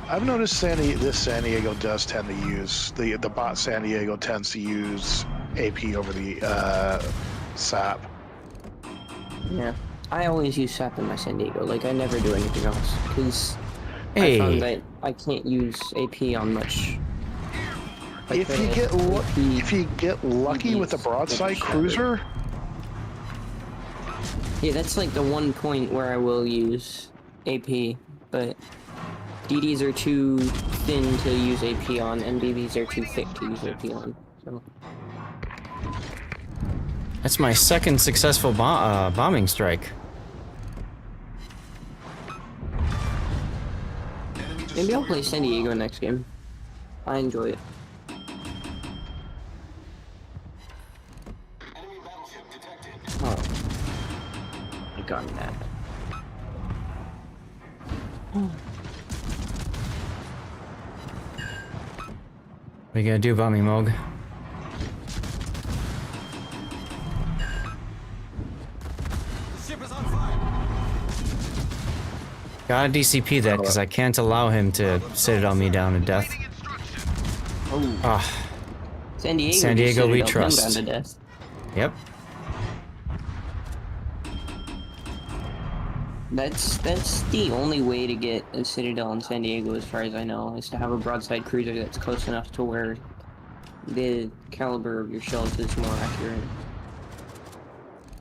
I've noticed this San Diego does tend to use the bot. San Diego tends to use AP over the SAP. Yeah, I always use SAP in my San Diego. Like I never do anything else because Hey. I found that I can't use AP on much. Like, If you get lucky with a broadside cruiser. Yeah, that's like the one point where I will use AP, but DDs are too thin to use AP on, and BBs are too thick to use AP on. So. That's my second successful bombing strike. Maybe I'll play San Diego next game. I enjoy it. Oh. I got that. What are you gonna do about me, Moog? Ship is on fire. Gotta DCP that because I can't allow him to Citadel me down to death. Ah. San Diego. San Diego we just Citadel him trust. down to death. Yep. That's the only way to get a Citadel in San Diego, as far as I know, is to have a broadside cruiser that's close enough to where the caliber of your shells is more accurate.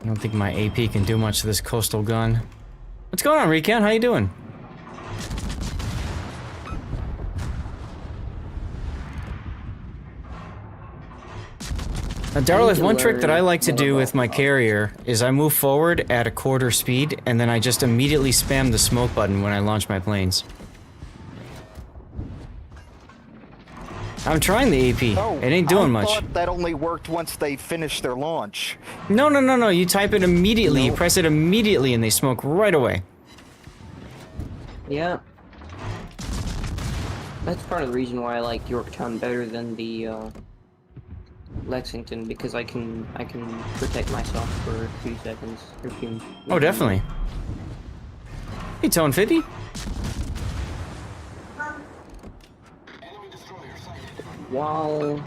I don't think my AP can do much to this coastal gun. What's going on, Recon? How you doing? Now, Darlith, one trick that I like to do with my carrier is I move forward at a quarter speed, and then I just immediately spam the smoke button when I launch my planes. I'm trying the AP. It ain't doing much. I thought that only worked once they finished their launch. No. You type it immediately. You press it immediately, and they smoke right away. Yeah. That's part of the reason why I like Yorktown better than the Lexington, because I can protect myself for a few seconds or few. Oh, definitely. Hey, Tone 50. While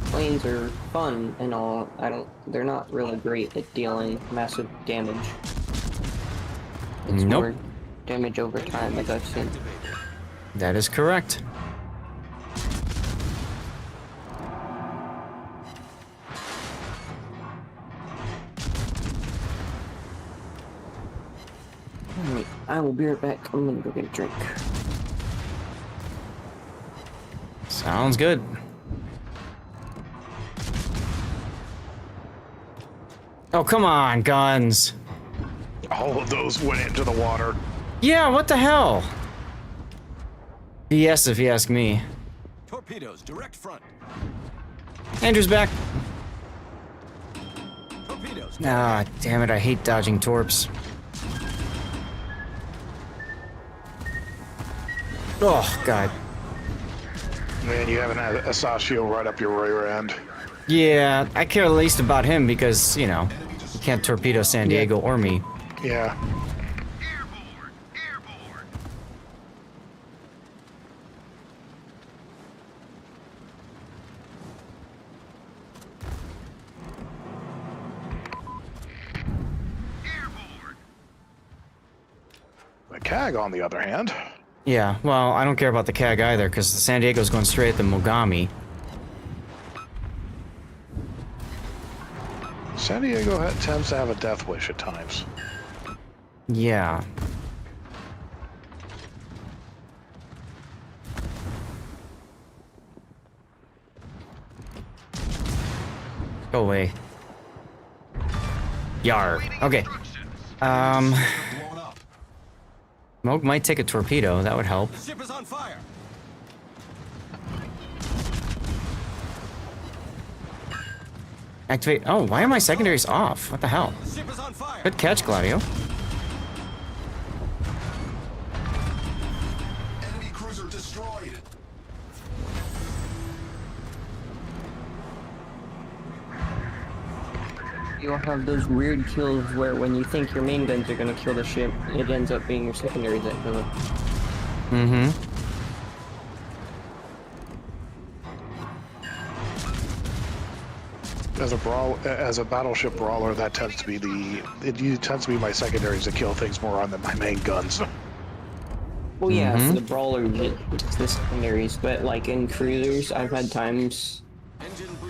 planes are fun and all, they're not really great at dealing massive damage. It's more damage over time, like I've seen. That is correct. Alright, I will be right back. I'm gonna go get a drink. Sounds good. Oh, come on, guns. All of those went into the water. Yeah, what the hell? BS if you ask me. Torpedoes, direct front. Andrew's back. Torpedoes. Ah, damn it, I hate dodging torps. Oh, God. Man, you haven't had a Sashio right up your rear end. Yeah, I care least about him because, you know, he can't torpedo San Diego or me. Yeah. The CAG, on the other hand. Yeah, well, I don't care about the CAG either, because the San Diego's going straight at the Mogami. San Diego tends to have a death wish at times. Yeah. Go away. Yar. Okay. Smoke might take a torpedo. That would help. Ship is on fire. Activate. Oh, why are my secondaries off? What the hell? Ship is on fire. Good catch, Gladio. Enemy cruiser destroyed. You'll have those weird kills where when you think your main guns are gonna kill the ship, it ends up being your secondaries that kill it. Mm-hmm. As a battleship brawler, that tends to be my secondaries that kill things more on than my main guns. Well, yeah, for the brawler, it's the secondaries, but like in cruisers, I've had times,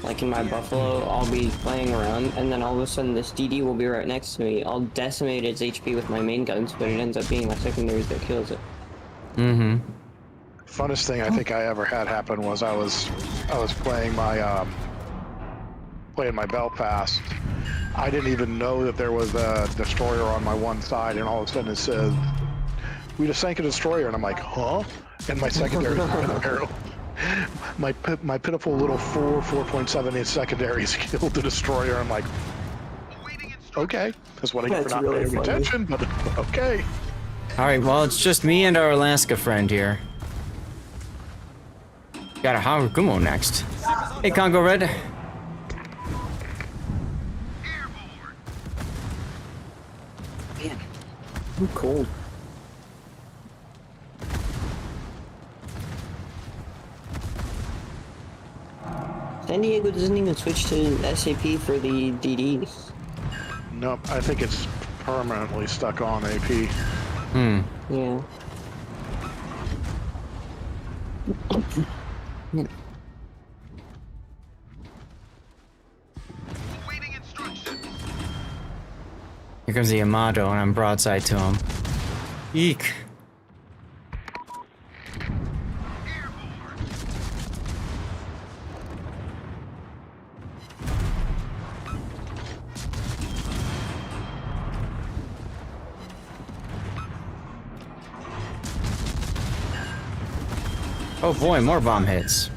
like in my Buffalo, I'll be playing around, and then all of a sudden this DD will be right next to me. I'll decimate its HP with my main guns, but it ends up being my secondaries that kills it. Mm-hmm. Funnest thing I think I ever had happen was I was playing my Belfast. I didn't even know that there was a destroyer on my one side, and all of a sudden it says, "We just sank a destroyer," and I'm like, "Huh?" And my secondaries were in a barrel. My pitiful little 4.7 secondaries killed the destroyer. I'm like, okay, that's what I get for not paying attention, but okay. Alright, well, it's just me and our Alaska friend here. Got a Harugumo next. Hey, Congo Red. Man, I'm cold. San Diego doesn't even switch to SAP for the DDs. Nope, I think it's permanently stuck on AP. Hmm. Yeah. Here comes the Yamato, and I'm broadside to him. Eek. Oh boy, more bomb hits.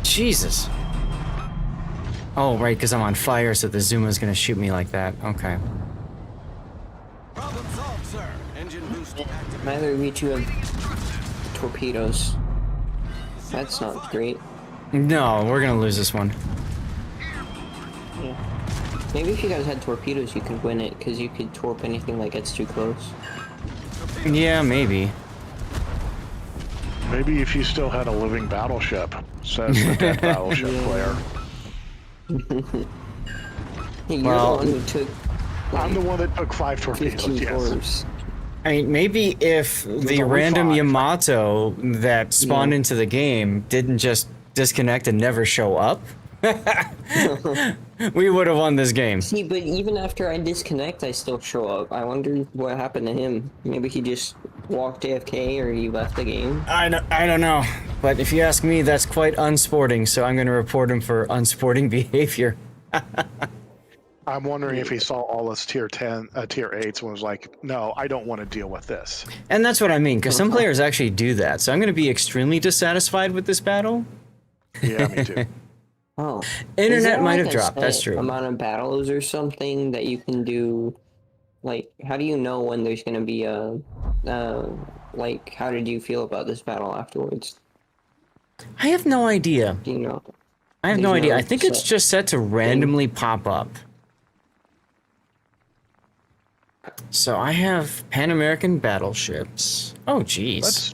Jesus. Oh, right, because I'm on fire, so the Zuma's gonna shoot me like that. Okay. Problem solved, sir. Engine boost active. Neither of you two have torpedoes. That's not great. No, we're gonna lose this one. Yeah. Maybe if you guys had torpedoes, you could win it, because you could torp anything that gets too close. Yeah, maybe. Maybe if you still had a living battleship, says the dead battleship player. Hey, you're Well, the one who took. I'm the one that took 5 torpedoes, yes. I mean, maybe if the random Yamato that spawned into the game didn't just disconnect and never show up, we would have won this game. See, but even after I disconnect, I still show up. I wonder what happened to him. Maybe he just walked AFK or he left the game. I don't know. But if you ask me, that's quite unsporting, so I'm going to report him for unsporting behavior. I'm wondering if he saw all his tier 8s and was like, no, I don't want to deal with this. And that's what I mean, because some players actually do that. So I'm going to be extremely dissatisfied with this battle. Yeah, me too. Oh. Internet might have dropped, that's true. Amount of battles or something that you can do, like, how do you know when there's going to be a, like, how did you feel about this battle afterwards? I have no idea. Do you know? I have no idea. I think it's just set to randomly pop up. So I have Pan American battleships. Oh, geez. Let's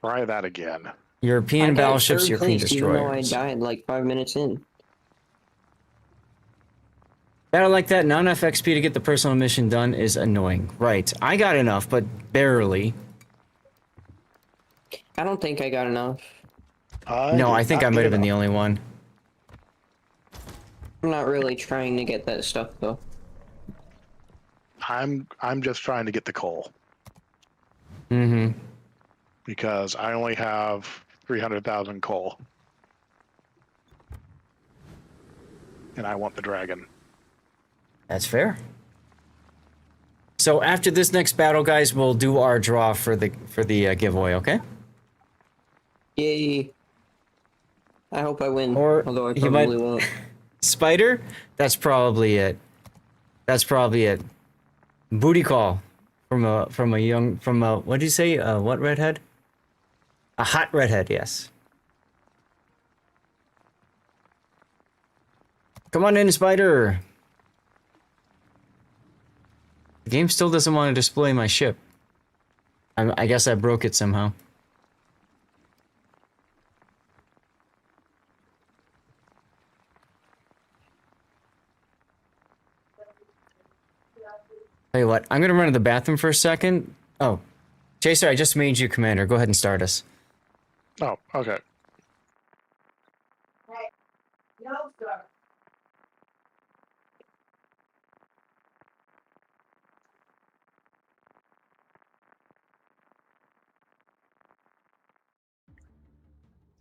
try that again. European battleships, European Even though I destroyers. died like 5 minutes in. Battle like that, not enough XP to get the personal mission done is annoying. Right. I got enough, but barely. I don't think I got enough. No, I think I might have been the only one. I'm not really trying to get that stuff though. I'm just trying to get the coal. Mm-hmm. because I only have 300,000 coal. And I want the dragon. That's fair. So after this next battle, guys, we'll do our draw for the giveaway, okay? Yay. I hope I win, Or although I you probably might- won't. Spider? That's probably it. That's probably it. Booty call from a what did you say? What redhead? A hot redhead, yes. Come on in, Spider. The game still doesn't want to display my ship. I guess I broke it somehow. Tell you what, I'm gonna run to the bathroom for a second. Oh, Chaser, I just made you commander. Go ahead and start us. Oh, okay. No, sir.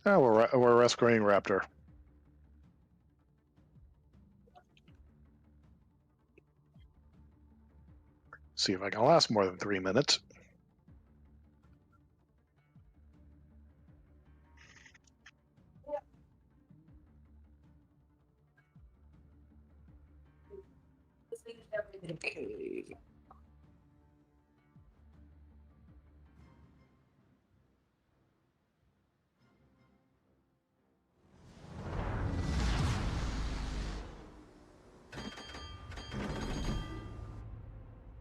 Oh, we're rescuing Raptor. See if I can last more than 3 minutes. Okay.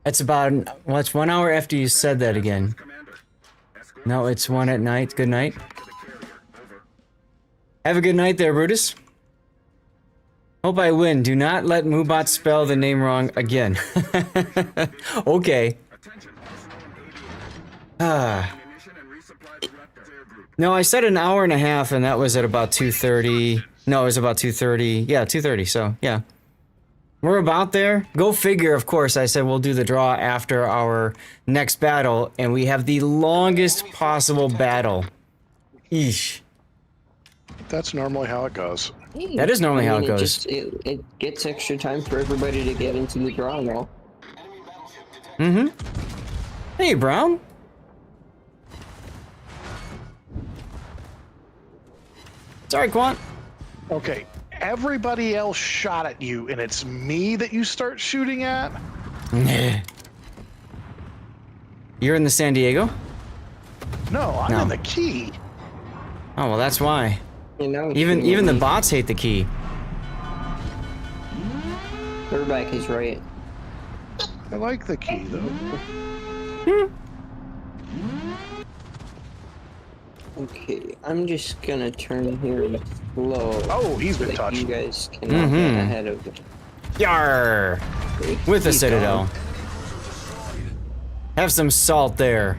It's about, well, it's 1 hour after you said that again. No, it's 1 at night. Good night. Have a good night there, Brutus. Hope I win. Do not let Moobot spell the name wrong again. Okay. No, I said an hour and a half, and that was at about 2:30. No, it was about 2:30. Yeah, 2:30, so, yeah. We're about there. Go figure, of course. I said we'll do the draw after our next battle, and we have the longest possible battle. Eesh. That's normally how it goes. That is normally how it goes. It gets extra time for everybody to get into the draw now. Mm-hmm. Hey, Brown. Sorry, Quant. Okay, everybody else shot at you, and it's me that you start shooting at? You're in the San Diego? No, I'm in the key. Oh, well, that's why. You know, Even the bots hate the key. Third is right. I like the key, though. Okay, I'm just gonna turn here slow. Oh, he's been touched. You guys cannot get ahead of it. Yar! With the Citadel. Have some salt there.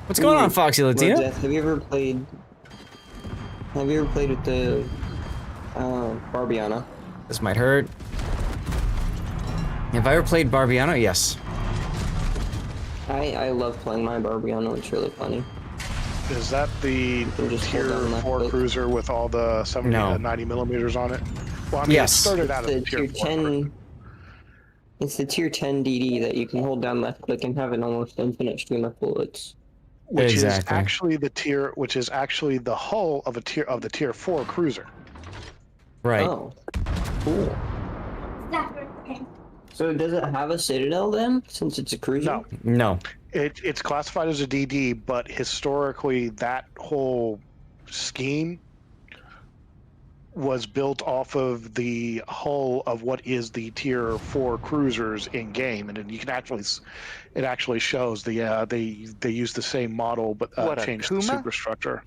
What's going on, Foxy Latina? Lord Death, have you ever played with the Barbiana? This might hurt. Have I ever played Barbiano? Yes. I love playing my Barbiano. It's really funny. Is that the tier 4 cruiser with all the 90 millimeters on it? Well, I mean, yes. It started out as a tier 10. It's the tier 10 DD that you can hold down left click and have an almost infinite stream of bullets. Which is actually the tier, which is actually the hull of the tier 4 cruiser. Right. Oh, cool. So does it have a Citadel then, since it's a cruiser? No. It's classified as a DD, but historically that whole scheme was built off of the hull of what is the tier 4 cruisers in game, and then you can actually, it actually shows the they use the same model but changed the superstructure.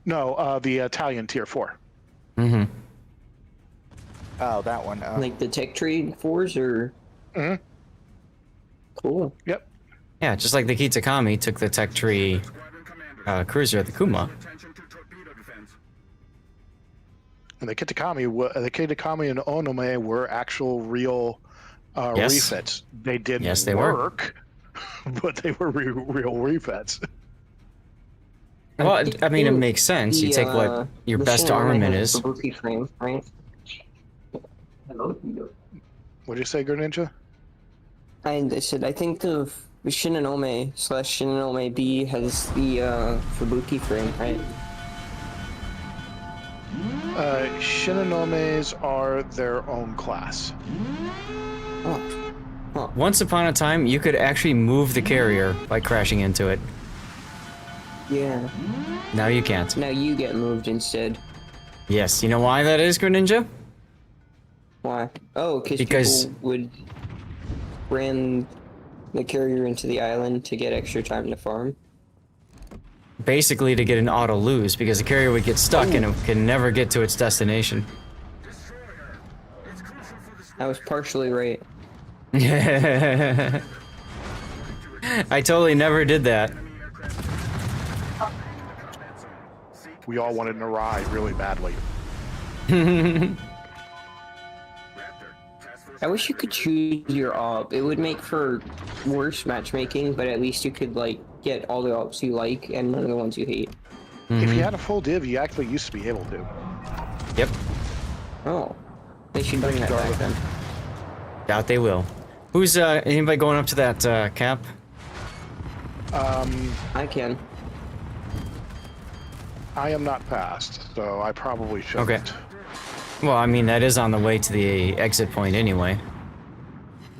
No, the Italian tier 4. Mm-hmm. Oh, that one. Like the Tech Tree 4s, or? Mm-hmm. Cool. Yep. Yeah, just like the Kitakami took the Tech Tree cruiser at the Kuma. And the Kitakami and Onome were actual real Yes. refits. They didn't Yes, they were. work, but they were real refits. Well, I mean, it makes sense. You take what your the best Shinonome armament has is. Kabuki frame, right? What'd you say, Greninja? I said I think the Shinonome / Shinonome B has the Fubuki frame, right? Shinanomes are their own class. Once upon a time, you could actually move the carrier by crashing into it. Yeah. Now you can't. Now you get moved instead. Yes, you know why that is, Greninja? Why? Oh, Because people would ram the carrier into the island to get extra time to farm. basically to get an auto lose, because the carrier would get stuck and it can never get to its destination. I was partially right. I totally never did that. We all wanted an awry really badly. I wish you could choose your op. It would make for worse matchmaking, but at least you could like get all the ops you like and none of the ones you hate. If you had a full div, you actually used to be able to. Yep. Oh, they should bring that back then. Doubt they will. Who's anybody going up to that cap? I can. I am not passed, so I probably shouldn't. Okay. Well, I mean, that is on the way to the exit point anyway.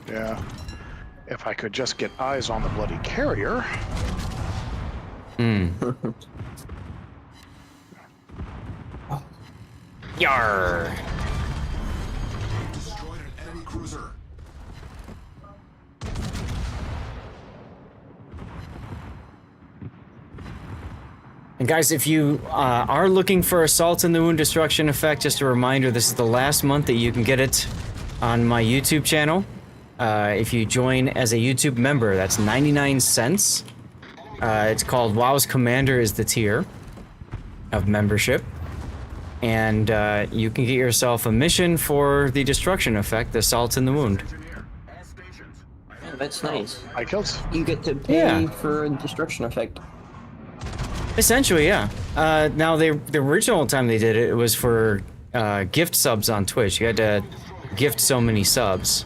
Yeah. If I could just get eyes on the bloody carrier. Hmm. Yarr. Destroyed an enemy cruiser. And guys, if you are looking for Assault in the Wound Destruction Effect, just a reminder, this is the last month that you can get it on my YouTube channel. If you join as a YouTube member, that's 99 cents. It's called WoW's Commander is the tier of membership. And you can get yourself a mission for the Destruction Effect, the Assault in the Wound. Oh, that's nice. I killed. You get to pay for a Destruction Effect. Essentially, yeah. Now, the original time they did it, it was for gift subs on Twitch. You had to gift so many subs.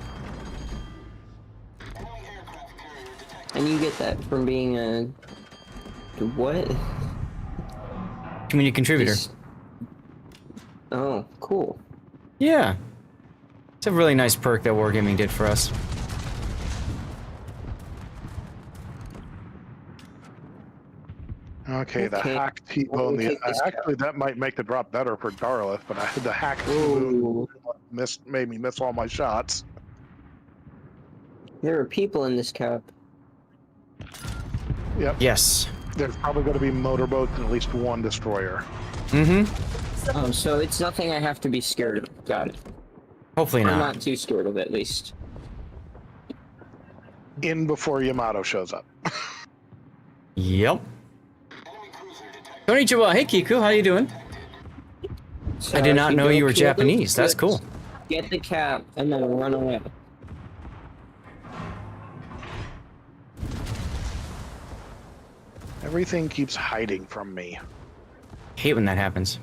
And you get that from being a... what? Community contributor. Oh, cool. Yeah. It's a really nice perk that Wargaming did for us. Okay, the hacked T-bone. Actually, that might make the drop better for Darlith, but I had the hacked T-bone made me miss all my shots. There are people in this cap. Yep. Yes. There's probably going to be motorboats and at least one destroyer. Mm-hmm. Oh, so it's nothing I have to be scared of. Got it. Hopefully I'm not. not too scared of it, at least. In before Yamato shows up. Yep. Konnichiwa. Hey, Kiku. How you doing? So I did not know you were kill those Japanese. That's ships, cool. Get the cap and then run away. Everything keeps hiding from me. Hate when that happens.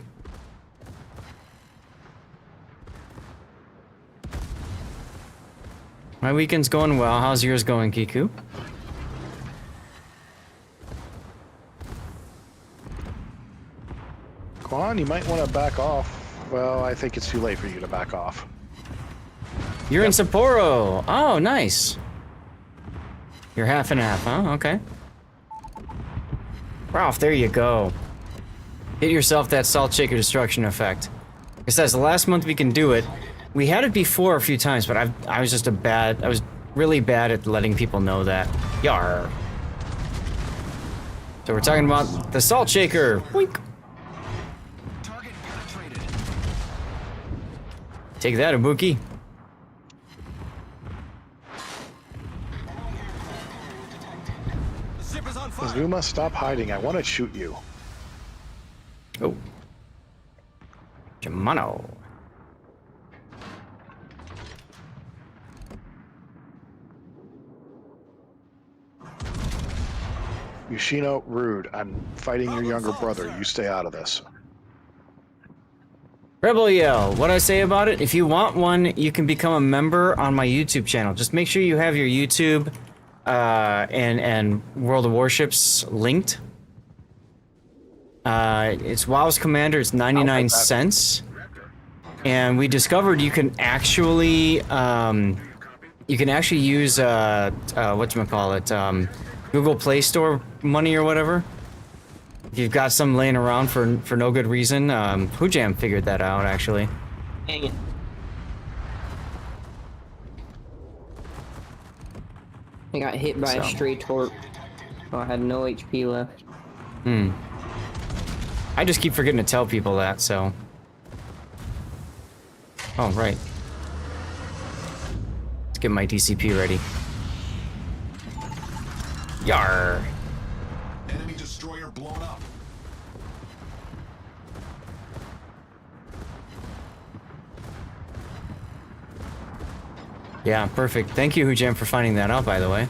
My weekend's going well. How's yours going, Kiku? Quan, you might want to back off. Well, I think it's too late for you to back off. You're in Sapporo. Oh, nice. You're half and half, huh? Okay. Ralph, there you go. Hit yourself that Salt Shaker Destruction Effect. It says the last month we can do it. We had it before a few times, but I was just I was really bad at letting people know that. Yar. So we're talking about the Salt Shaker. Wink. Take that, Ibuki. Zuma, stop hiding. I want to shoot you. Oh. Jamano. Yoshino, rude. I'm fighting your younger brother. You stay out of this. Rebel Yell, what I say about it? If you want one, you can become a member on my YouTube channel. Just make sure you have your YouTube and World of Warships linked. It's WoW's Commander. It's 99 cents. And we discovered you can actually use whatchamacallit, Google Play Store money or whatever. If you've got some laying around for no good reason. Hoojam figured that out, actually. Dang it. I got hit by a stray torp. So I had no HP left. I just keep forgetting to tell people that, so... Oh, right. Let's get my DCP ready. Yar! Enemy destroyer blown up. Yeah, perfect. Thank you, Hoojam, for finding that out, by the way.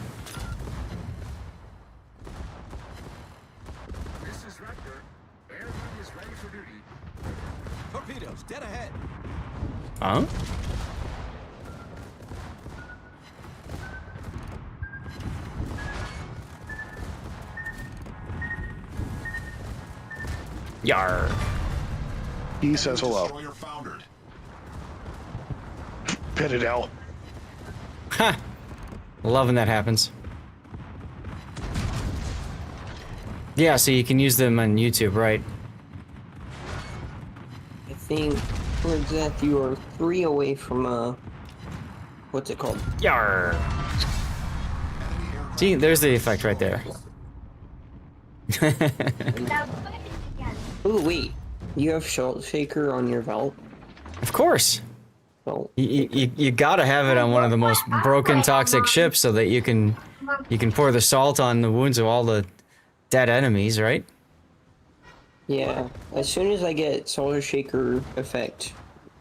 This is Raptor. Airman is ready for duty. Torpedoes, dead ahead. Huh? Yar. He says hello. Destroyer foundered. Pitted L. Ha! Loving that happens. Yeah, so you can use them on YouTube, right? I think, for exact, you are 3 away from, what's it called? Yar! See, there's the effect right there. Oh, wait. You have Salt Shaker on your vault? Of course! You gotta have it on one of the most broken toxic ships so that you can pour the salt on the wounds of all the dead enemies, right? Yeah. As soon as I get Solar Shaker effect,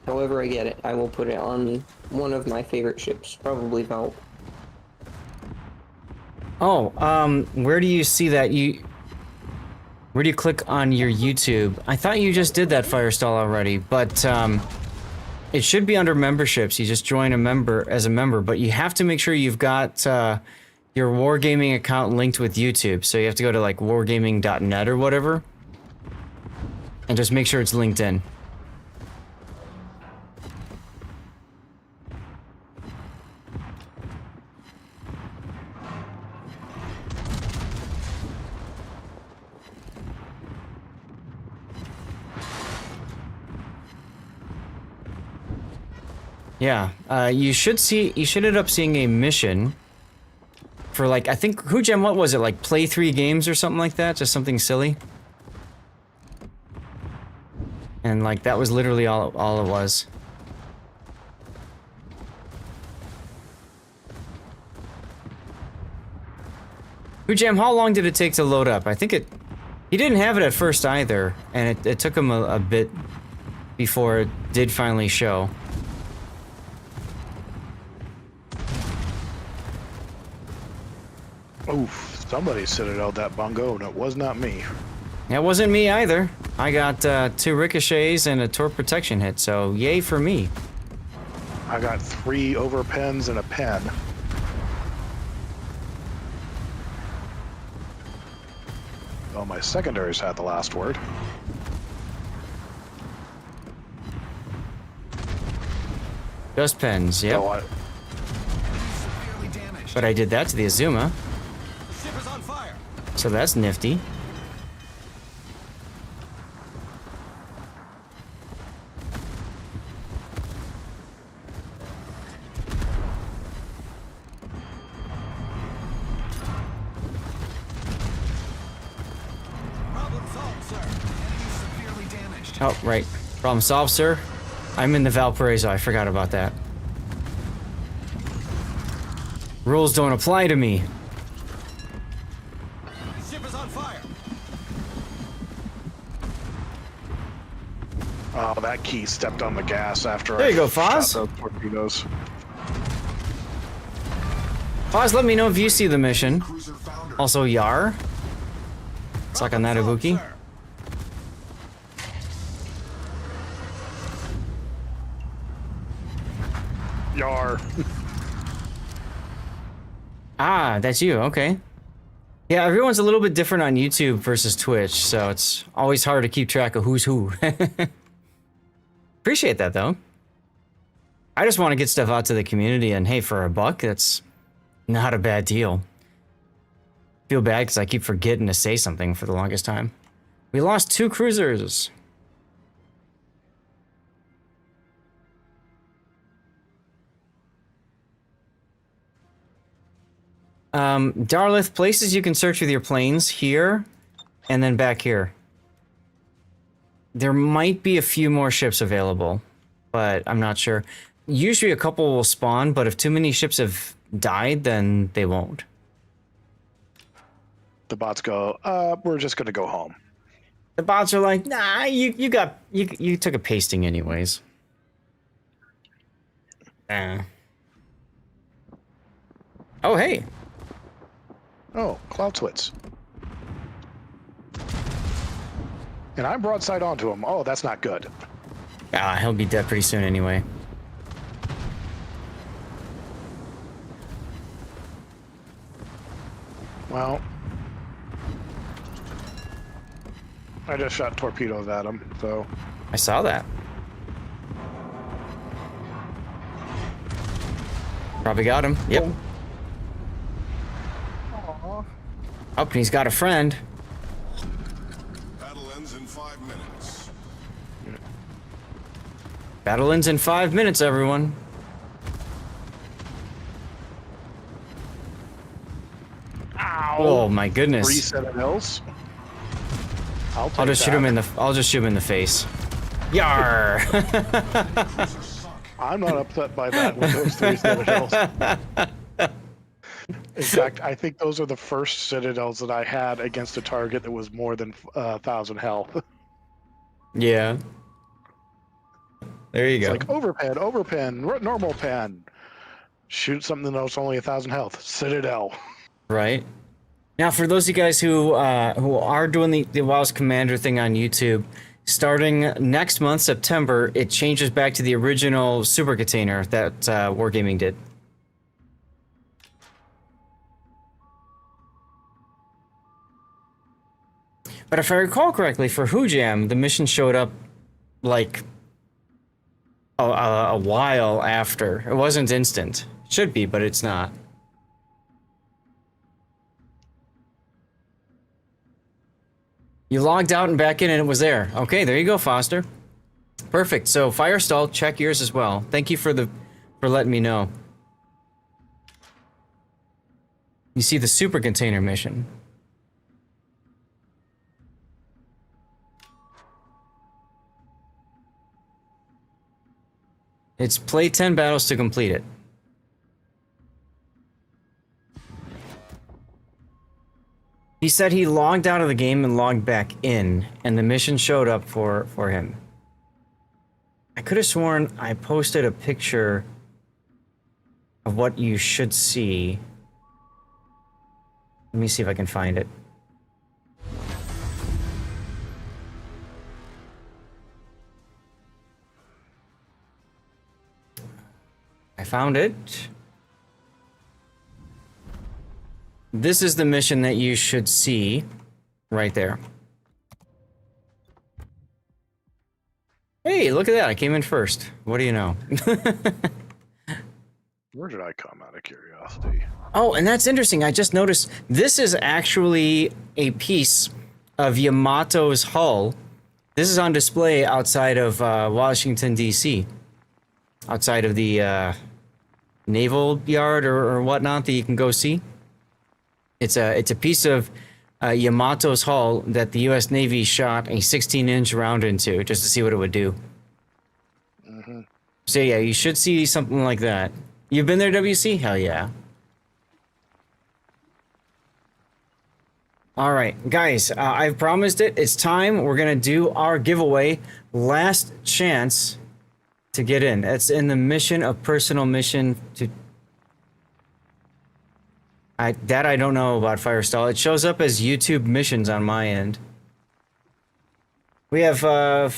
however I get it, I will put it on one of my favorite ships, probably Vault. Oh, where do you see that? Where do you click on your YouTube? I thought you just did that, Firestall, already, but it should be under memberships. You just join as a member, but you have to make sure you've got your Wargaming account linked with YouTube. So you have to go to like wargaming.net or whatever, and just make sure it's linked in. Yeah, you should end up seeing a mission for like, I think, Hoojam, what was it, like play 3 games or something like that? Just something silly? And like, that was literally all it was. Hoojam, how long did it take to load up? I think he didn't have it at first either, and it took him a bit before it did finally show. Oof, somebody citadeled that bungo, and it was not me. That wasn't me either. I got 2 ricochets and a torp protection hit, so yay for me. I got 3 overpens and a pen. Well, my secondaries had the last word. Just pens, yep. Oh, but I did that to the Azuma. So that's nifty. Oh, right. Problem solved, sir. I'm in the Valparaiso. I forgot about that. Rules don't apply to me. Ship is on fire. Oh, that key stepped on the gas after there you go, Foz. Shot those torpedoes. Foz, let me know if you see the mission. Also, Yar. Suck on that, Ibuki. Yar. Ah, that's you. Okay. Yeah, everyone's a little bit different on YouTube versus Twitch, so it's always hard to keep track of who's who. Appreciate that, though. I just want to get stuff out to the community, and hey, for $1, that's not a bad deal. Feel bad because I keep forgetting to say something for the longest time. We lost 2 cruisers. Darlith, places you can search with your planes here, and then back here. There might be a few more ships available, but I'm not sure. Usually a couple will spawn, but if too many ships have died, then they won't. The bots go, we're just gonna go home. The bots are like, nah, you took a pasting anyways. Oh, hey. Oh, Cloud Twits. And I'm broadside onto him. Oh, that's not good. Ah, he'll be dead pretty soon anyway. Well, I just shot torpedoes at him, so. I saw that. Probably got him. Yep. Aww. Oh, and he's got a friend. Battle ends in 5 minutes. Battle ends in 5 minutes, everyone. Ow. Oh my goodness. 3 Sentinels. I'll just shoot him in the. I'll just shoot him in the face. Yar. I'm not upset by that with those 3 Citadels. In fact, I think those are the first Citadels that I had against a target that was more than 1,000 health. Yeah. There you It's go. like overpen, normal pen. Shoot something that's only 1,000 health. Citadel. Right. Now, for those of you guys who are doing the WoW's Commander thing on YouTube, starting next month, September, it changes back to the original super container that Wargaming did. But if I recall correctly, for Hujam, the mission showed up like a while after. It wasn't instant. It should be, but it's not. You logged out and back in and it was there. Okay, there you go, Foster. Perfect. So Firestall, check yours as well. Thank you for letting me know. You see the super container mission. It's play 10 battles to complete it. He said he logged out of the game and logged back in, and the mission showed up for him. I could have sworn I posted a picture of what you should see. Let me see if I can find it. I found it. This is the mission that you should see right there. Hey, look at that. I came in first. What do you know? Where did I come out of curiosity? Oh, and that's interesting. I just noticed this is actually a piece of Yamato's hull. This is on display outside of Washington, D.C. Outside of the naval yard or whatnot that you can go see. It's a piece of Yamato's hull that the U.S. Navy shot a 16-inch round into just to see what it would do. Mm-hmm. So yeah, you should see something like that. You've been there, WC? Hell yeah. All right, guys, I've promised it. It's time. We're going to do our giveaway. Last chance to get in. It's in the mission of personal mission to... I don't know about Firestall. It shows up as YouTube missions on my end. We have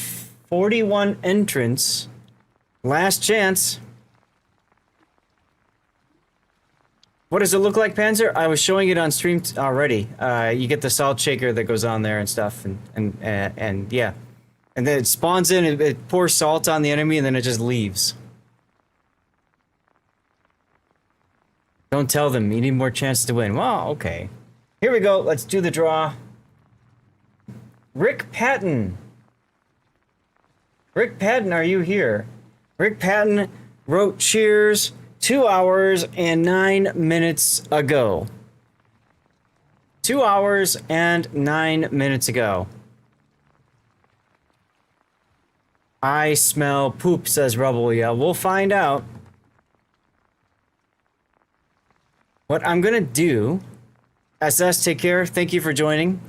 41 entrants. Last chance. What does it look like, Panzer? I was showing it on stream already. You get the salt shaker that goes on there and stuff, and yeah. And then it spawns in, it pours salt on the enemy, and then it just leaves. Don't tell them, you need more chance to win. Well, okay. Here we go, let's do the draw. Rick Patton. Rick Patton, are you here? Rick Patton wrote cheers 2 hours and 9 minutes ago. 2 hours and 9 minutes ago. I smell poop, says Rubble. Yeah, we'll find out. What I'm gonna do, SS, take care. Thank you for joining.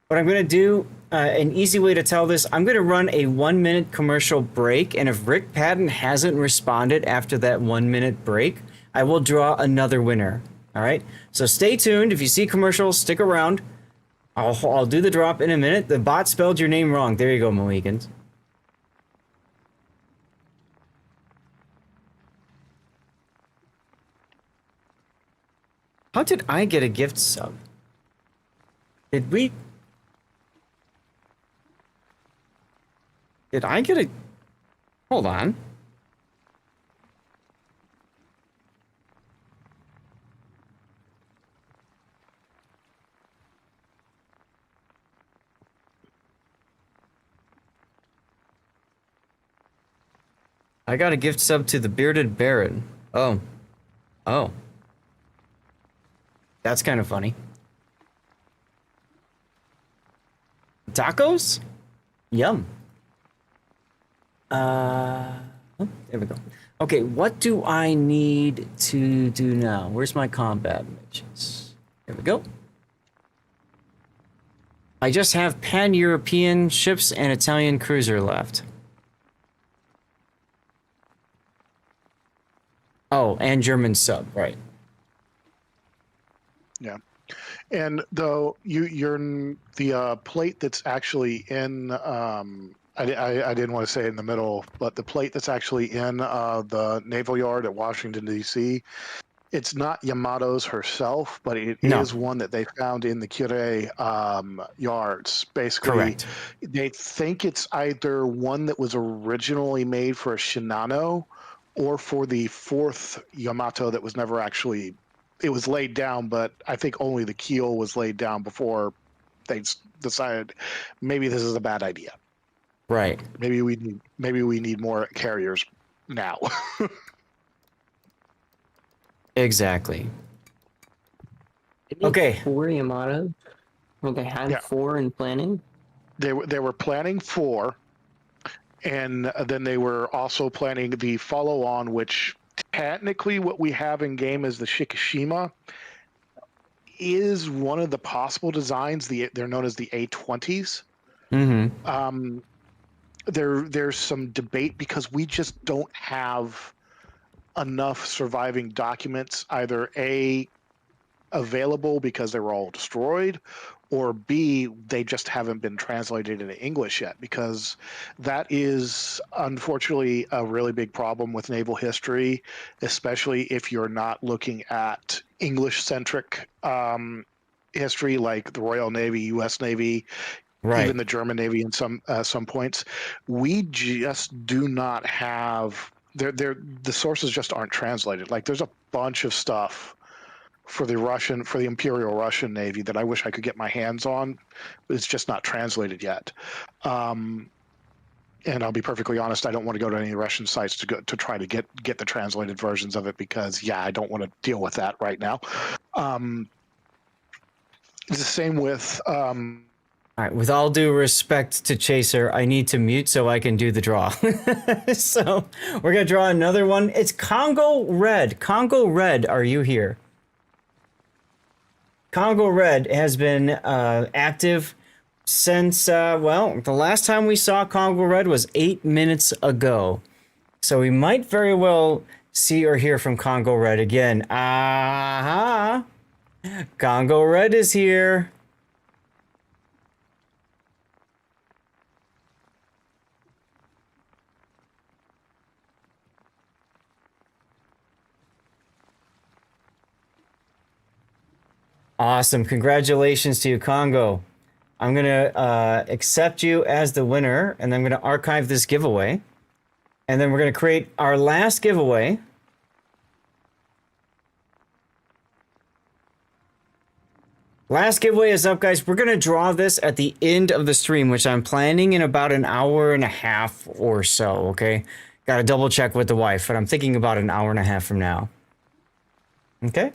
What I'm gonna do, an easy way to tell this, I'm gonna run a 1 minute commercial break, and if Rick Patton hasn't responded after that 1 minute break, I will draw another winner. All right, so stay tuned. If you see commercials, stick around. I'll do the drop in a minute. The bot spelled your name wrong. There you go, Mohicans. How did I get a gift sub? Did we? Did I get a... Hold on. I got a gift sub to the Bearded Baron. Oh. Oh. That's kind of funny. Tacos? Yum. Oh, there we go. Okay, what do I need to do now? Where's my combat missions? There we go. I just have pan-European ships and Italian cruiser left. Oh, and German sub, right. Yeah, and though you're the plate that's actually in I didn't want to say it in the middle, but the plate that's actually in the naval yard at Washington D.C. It's not Yamato's herself, but it is one that they found in the Kure yards. Basically, correct. They think it's either one that was originally made for a Shinano or for the fourth Yamato that was never actually. It was laid down, but I think only the keel was laid down before they decided maybe this is a bad idea. Right. Maybe we need more carriers now. Exactly. Okay. 4 Yamato. Well, they had 4 in planning. They were planning 4, and then they were also planning the follow-on, which. Technically, what we have in game is the Shikishima is one of the possible designs. They're known as the A20s. Mm-hmm. There's some debate because we just don't have enough surviving documents, either A, available because they were all destroyed, or B, they just haven't been translated into English yet, because that is unfortunately a really big problem with naval history, especially if you're not looking at English-centric history like the Royal Navy, U.S. Navy, even the German Navy in some points. We just do not have the sources just aren't translated. Like there's a bunch of stuff for the Imperial Russian Navy that I wish I could get my hands on, but it's just not translated yet. And I'll be perfectly honest, I don't want to go to any Russian sites to try to get the translated versions of it because, yeah, I don't want to deal with that right now. It's the same with... All right, with all due respect to Chaser, I need to mute so I can do the draw. So we're going to draw another one. It's Congo Red. Congo Red, are you here? Congo Red has been active since, well, the last time we saw Congo Red was 8 minutes ago. So we might very well see or hear from Congo Red again. Aha! Congo Red is here. Awesome. Congratulations to you, Congo. I'm going to accept you as the winner, and I'm going to archive this giveaway. And then we're going to create our last giveaway. Last giveaway is up, guys. We're going to draw this at the end of the stream, which I'm planning in about an hour and a half or so, okay? Got to double check with the wife, but I'm thinking about an hour and a half from now. Okay?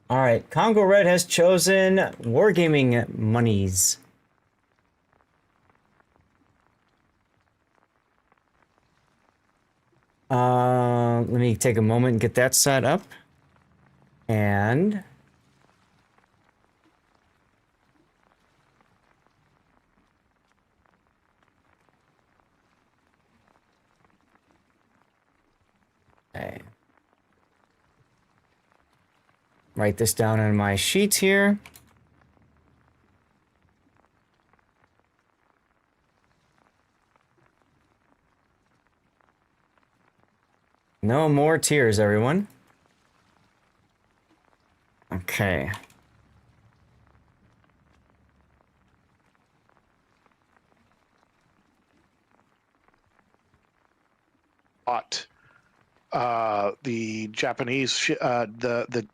All right, Congo Red has chosen Wargaming Monies. Let me take a moment and get that set up. And okay. Write this down on my sheet here. No more tears, everyone. Okay. But the Japanese, the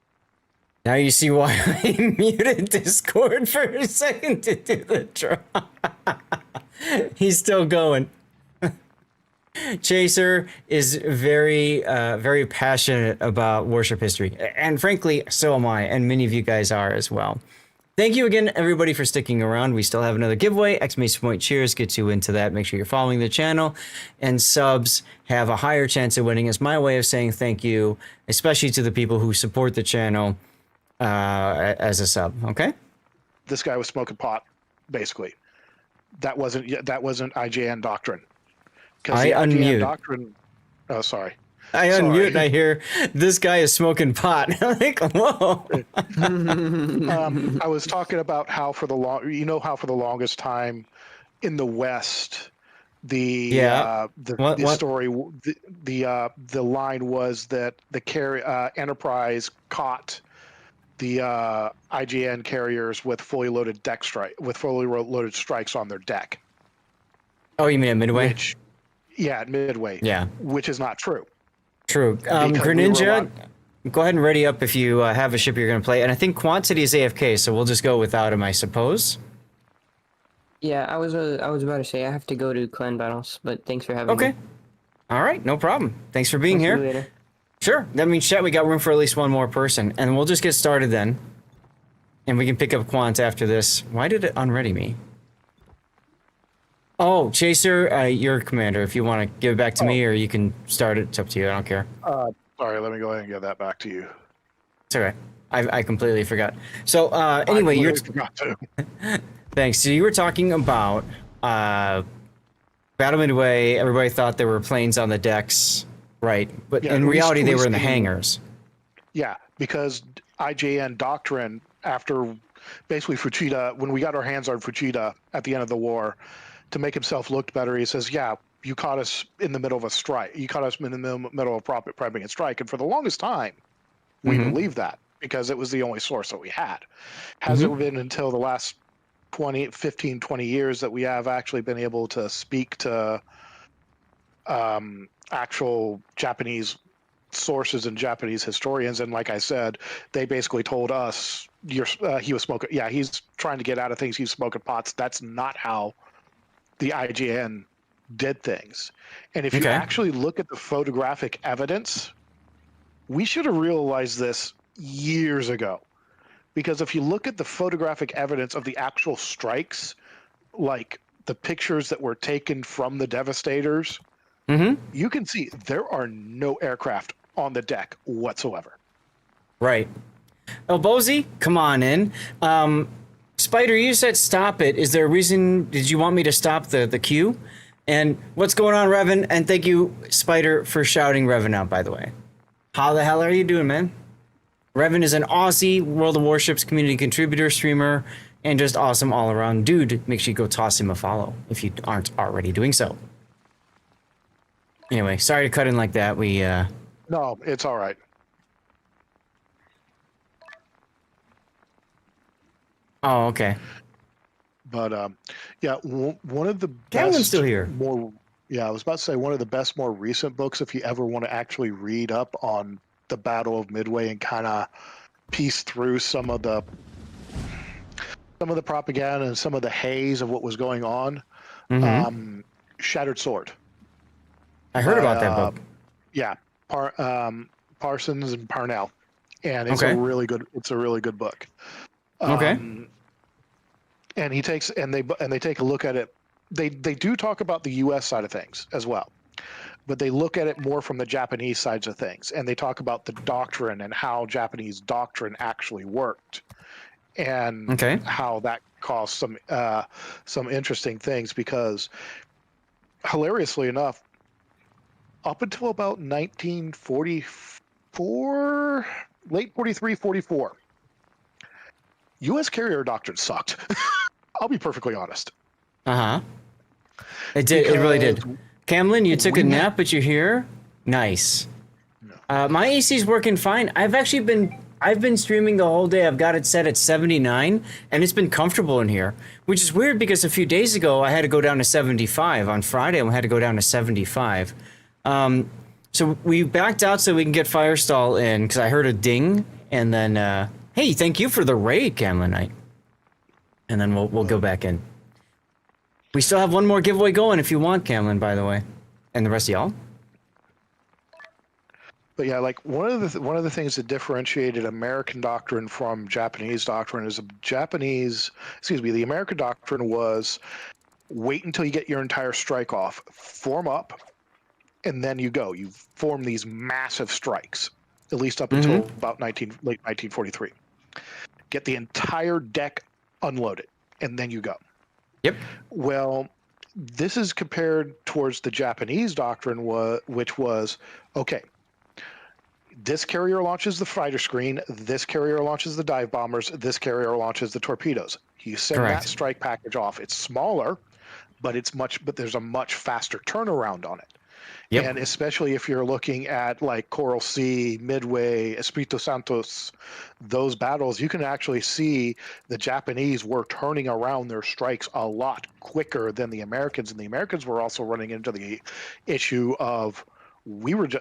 Now you see why I muted Discord for a second to do the draw. He's still going. Chaser is very, very passionate about Warship history. And frankly, so am I, and many of you guys are as well. Thank you again, everybody, for sticking around. We still have another giveaway. Exclamation point cheers gets you into that. Make sure you're following the channel. And subs have a higher chance of winning. It's my way of saying thank you, especially to the people who support the channel as a sub, okay? This guy was smoking pot, basically. That wasn't IGN doctrine. I unmute. Doctrine. Oh, sorry. I unmute and I hear this guy is smoking pot. I'm like, whoa. I was talking about how for the longest time in the West, the line was that the Enterprise caught the IGN carriers with fully loaded strikes on their deck. Oh, you mean at Midway? At Midway. Yeah. Which is not true. True. Greninja, go ahead and ready up if you have a ship you're going to play. And I think Quantity is AFK, so we'll just go without him, I suppose. Yeah, I was about to say I have to go to clan battles, but thanks for having me. Okay. All right, no problem. Thanks for being here. See you later. Sure. That means, chat, we got room for at least one more person. And we'll just get started then. And we can pick up Quant after this. Why did it unready me? Oh, Chaser, you're commander. If you want to give it back to me, or you can start it. It's up to you. I don't care. Sorry, let me go ahead and give that back to you. It's okay. I completely forgot. So anyway, you're forgot to. Thanks. So you were talking about Battle Midway. Everybody thought there were planes on the decks, right? But in reality, they were in the hangars. Yeah, because IJN doctrine after basically Fuchida, when we got our hands on Fuchida at the end of the war, to make himself look better, he says, "Yeah, you caught us in the middle of a strike. You caught us in the middle of prepping a strike." And for the longest time, we believed that because it was the only source that we had. Hasn't been until the last 15, 20 years that we have actually been able to speak to actual Japanese sources and Japanese historians. And like I said, they basically told us, he was smoking. Yeah, he's trying to get out of things. He's smoking pots. That's not how the IGN did things. And if you actually look at the photographic evidence, we should have realized this years ago. Because if you look at the photographic evidence of the actual strikes, like the pictures that were taken from the Devastators, you can see there are no aircraft on the deck whatsoever. Right. Oh, Bozy, come on in. Spider, you said stop it. Is there a reason? Did you want me to stop the queue? And what's going on, Revan? And thank you, Spider, for shouting Revan out, by the way. How the hell are you doing, man? Revan is an Aussie World of Warships community contributor, streamer, and just awesome all-around dude. Make sure you go toss him a follow if you aren't already doing so. Anyway, sorry to cut in like that. No, it's all right. Oh, okay. But yeah, one of the Cameron's best still here. I was about to say one of the best, more recent books, if you ever want to actually read up on the Battle of Midway and kind of piece through some of the propaganda and some of the haze of what was going on. Shattered Sword. I heard about that book. Yeah, Parsons and Parnell, and it's a really good. It's a really good book. Okay. And he takes they take a look at it. They do talk about the U.S. side of things as well, but they look at it more from the Japanese sides of things, and they talk about the doctrine and how Japanese doctrine actually worked, and how that caused some interesting things. Because hilariously enough, up until about 1944, late 43, 44, U.S. carrier doctrine sucked. I'll be perfectly honest. It did. It really did. Camlin, you took a nap, but you're here. Nice. My AC's working fine. I've been streaming the whole day. I've got it set at 79, and it's been comfortable in here, which is weird because a few days ago I had to go down to 75. On Friday, I had to go down to 75. So we backed out so we can get Firestall in because I heard a ding, and then hey, thank you for the raid, Camlin Knight. And then we'll go back in. We still have one more giveaway going if you want, Camlin, by the way, and the rest of y'all. But yeah, like one of the things that differentiated American doctrine from Japanese doctrine is the American doctrine was wait until you get your entire strike off, form up, and then you go. You form these massive strikes, at least up until about late 1943. Get the entire deck unloaded, and then you go. Yep. Well, this is compared towards the Japanese doctrine, which was, okay, this carrier launches the fighter screen, this carrier launches the dive bombers, this carrier launches the torpedoes. You send that strike package off. It's smaller, but there's a much faster turnaround on it. Yep. And especially if you're looking at like Coral Sea, Midway, Espiritu Santos, those battles, you can actually see the Japanese were turning around their strikes a lot quicker than the Americans. And the Americans were also running into the issue of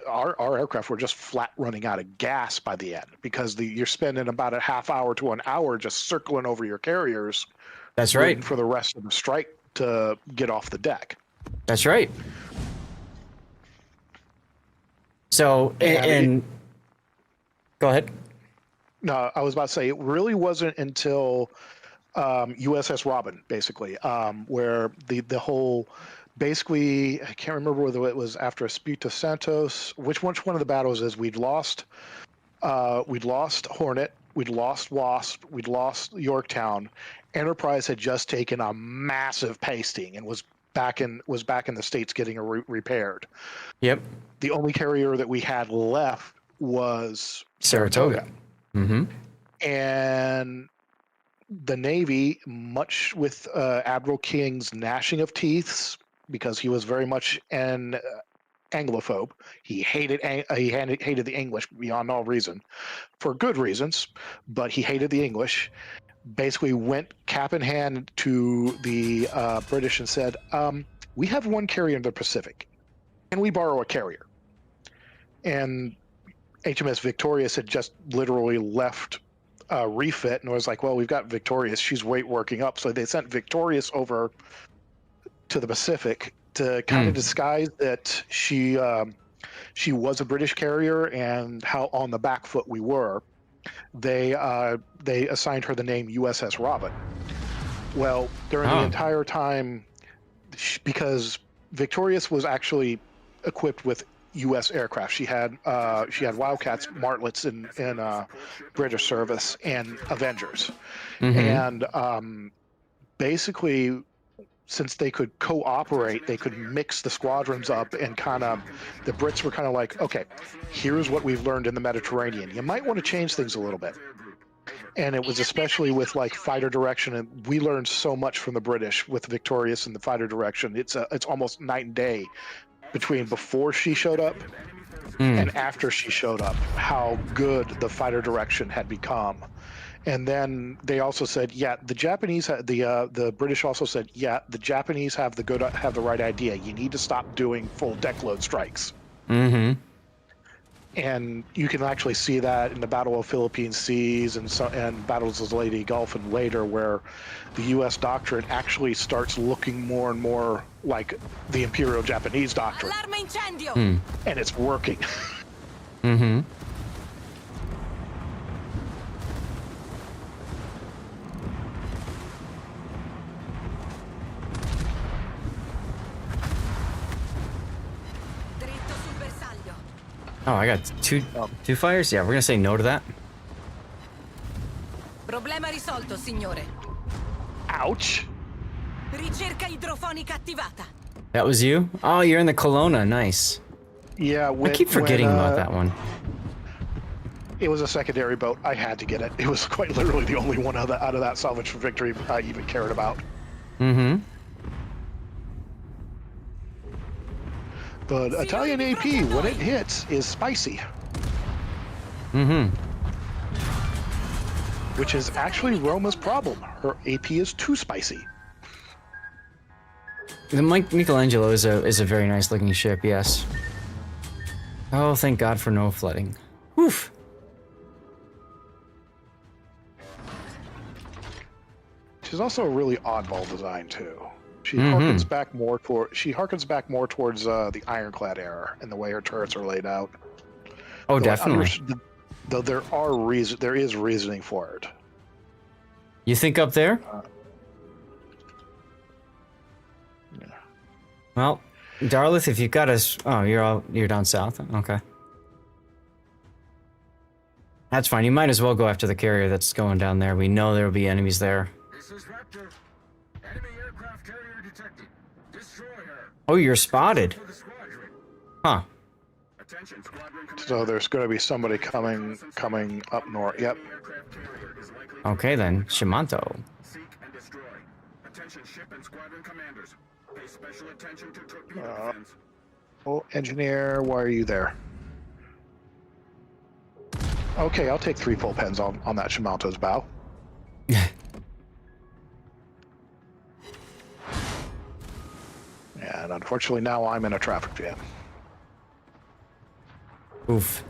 our aircraft were just flat running out of gas by the end because you're spending about a half hour to an hour just circling over your carriers. That's right. For the rest of the strike to get off the deck. That's right. So, and go ahead. No, I was about to say it really wasn't until USS Robin, basically, where the whole, basically, I can't remember whether it was after Espiritu Santos, which one of the battles is we'd lost Hornet, we'd lost Wasp, we'd lost Yorktown. Enterprise had just taken a massive pasting and was back in the States getting repaired. Yep. The only carrier that we had left was Saratoga. And the Navy, much with Admiral King's gnashing of teeth, because he was very much an Anglophobe. He hated the English beyond all reason, for good reasons, but he hated the English. Basically went cap in hand to the British and said, we have one carrier in the Pacific. Can we borrow a carrier? And HMS Victorious had just literally left refit and was like, well, we've got Victorious. She's working up. So they sent Victorious over to the Pacific to kind of disguise that she was a British carrier and how on the back foot we were. They assigned her the name USS Robin. Well, during the entire time, because Victorious was actually equipped with U.S. aircraft, she had Wildcats, Martlets in British service, and Avengers, and basically since they could cooperate, they could mix the squadrons up and kind of, the Brits were kind of like, okay, here's what we've learned in the Mediterranean. You might want to change things a little bit. And it was especially with like fighter direction, and we learned so much from the British with Victorious and the fighter direction. It's almost night and day between before she showed up and after she showed up, how good the fighter direction had become. And then they also said, yeah, the Japanese, the British also said, yeah, the Japanese have the right idea. You need to stop doing full deck load strikes. Mm-hmm. And you can actually see that in the Battle of Philippine Seas and Battles of the Leyte Gulf and later, where the U.S. doctrine actually starts looking more and more like the Imperial Japanese doctrine. And it's working. Mm-hmm. Oh, I got two fires? Yeah, we're gonna say no to that. Problema risolto, signore. Ouch. Ricerca idrofonica attivata. That was you? Oh, you're in the Kelowna. Nice. Yeah, I keep forgetting about that one. It was a secondary boat. I had to get it. It was quite literally the only one out of that Salvage for Victory I even cared about. Mm-hmm. But Italian AP, when it hits, is spicy. Mm-hmm. Which is actually Roma's problem. Her AP is too spicy. The Michelangelo is a very nice looking ship, yes. Oh, thank God for no flooding. Oof. She's also a really oddball design too. She harkens back more towards the Ironclad era and the way her turrets are laid out. Oh, definitely. Though there is reasoning for it. You think up there? Yeah. Well, Darlith, if you've got us, oh, you're down south. Okay. That's fine. You might as well go after the carrier that's going down there. We know there will be enemies there. This is Raptor. Enemy aircraft carrier detected. Destroy her. Oh, you're spotted. Huh. So there's going to be somebody coming up north. Yep. Okay then, Shimanto. Seek and destroy. Attention ship and squadron commanders. Pay special attention to torpedo defense. Oh, engineer, why are you there? Okay, I'll take 3 full pens on that Shimanto's bow. And unfortunately now I'm in a traffic jam. Oof.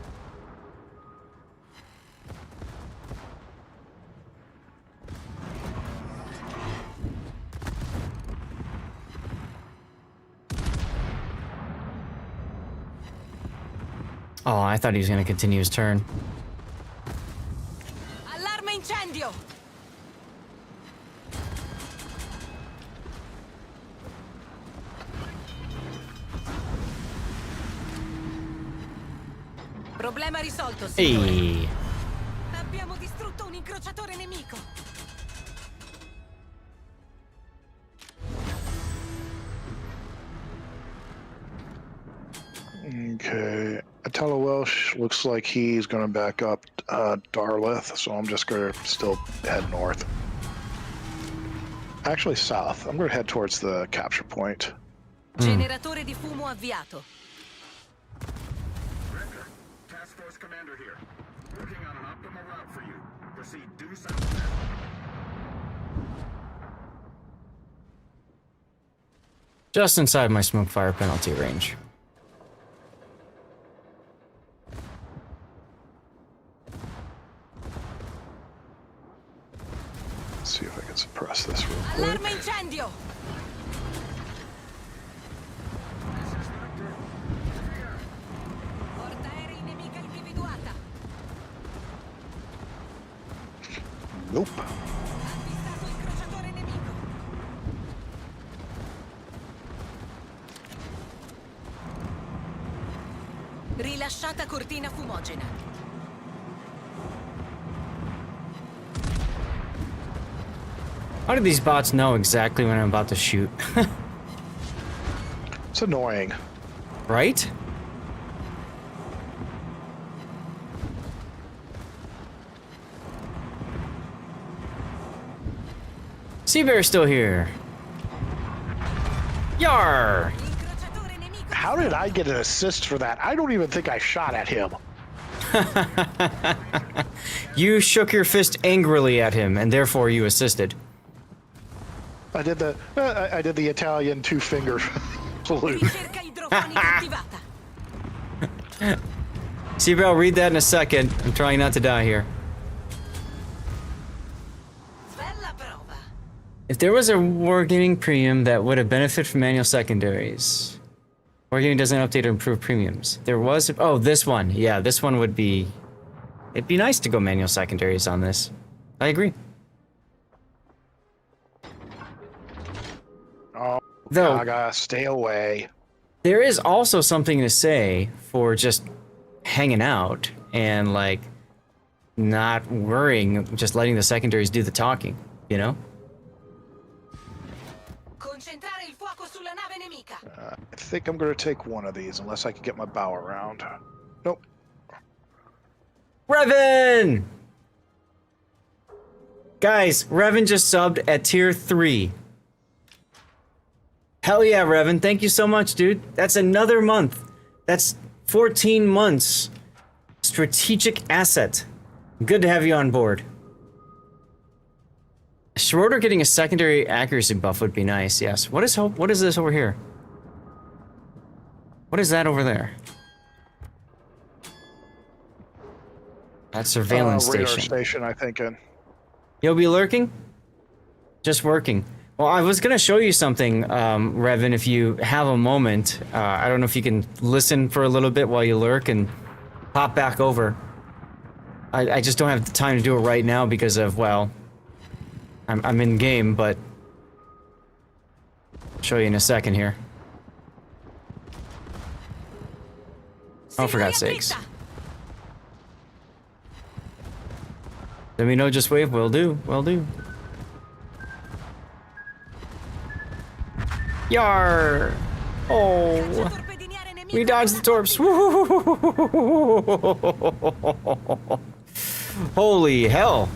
Oh, I thought he was going to continue his turn. Allarme incendio. Problema risolto, signore. Hey. Abbiamo distrutto un incrociatore nemico. Okay, Attila Welsh looks like he's going to back up Darlith, so I'm just going to still head north. Actually, south. I'm going to head towards the capture point. Generatore di fumo avviato. Task Force Commander here. Working on an optimal route for you. Proceed due south. Just inside my smoke fire penalty range. Let's see if I can suppress this real quick. Allarme incendio. Portaerei nemica individuata. Nope. Avvistato incrociatore nemico. Rilasciata cortina fumogena. How do these bots know exactly when I'm about to shoot? It's annoying. Right? Sea Bear's still here. Yar! How did I get an assist for that? I don't even think I shot at him. You shook your fist angrily at him, and therefore you assisted. I did the Italian two-finger salute. Sea Bear, I'll read that in a second. I'm trying not to die here. If there was a Wargaming premium that would have benefited from manual secondaries. Wargaming doesn't update or improve premiums. There was... Oh, this one. Yeah, this one would be... It'd be nice to go manual secondaries on this. I agree. Oh, though, Gaga, stay away. There is also something to say for just hanging out and, like, not worrying, just letting the secondaries do the talking, you know? I think I'm going to take one of these, unless I can get my bow around. Nope. Revan! Guys, Revan just subbed at tier 3. Hell yeah, Revan. Thank you so much, dude. That's another month. That's 14 months. Strategic asset. Good to have you on board. Schroeder getting a secondary accuracy buff would be nice, yes. What is this over here? What is that over there? That's surveillance radar station. station, I think. You'll be lurking? Just working. Well, I was gonna show you something, Revan, if you have a moment. I don't know if you can listen for a little bit while you lurk and pop back over. I just don't have the time to do it right now because of, well, I'm in game, but I'll show you in a second here. Oh, for God's sakes. Let me know, just wave. Will do. Will do. Yar! Oh! We dodged the torps. Holy hell!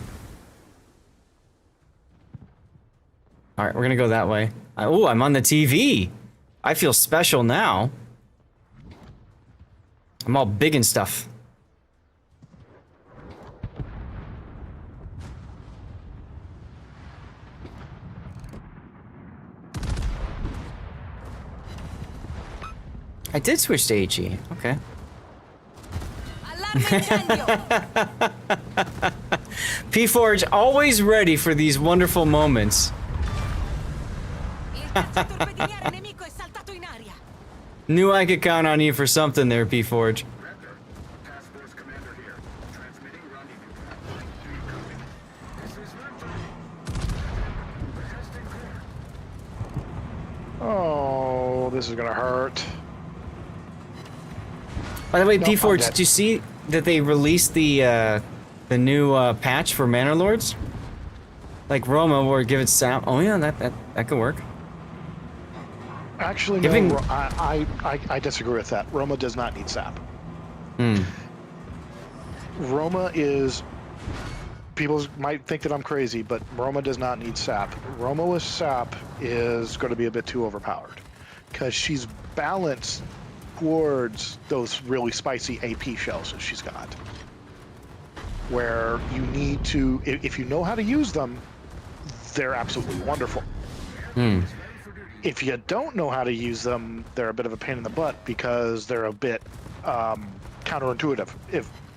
Alright, we're gonna go that way. Oh, I'm on the TV! I feel special now. I'm all big and stuff. I did switch to HE. Okay. P-Forge, always ready for these wonderful moments. Knew I could count on you for something there, P-Forge. Oh, this is gonna hurt. By the way, P-Forge, did you see that they released the new patch for Manor Lords? Like Roma, or give it sap. Oh yeah, that could work. Actually, Giving... no, I disagree with that. Roma does not need sap. Hmm. Roma is... People might think that I'm crazy, but Roma does not need sap. Roma with sap is going to be a bit too overpowered. Because she's balanced towards those really spicy AP shells that she's got. Where you need to... If you know how to use them, they're absolutely wonderful. Hmm. If you don't know how to use them, they're a bit of a pain in the butt because they're a bit counterintuitive,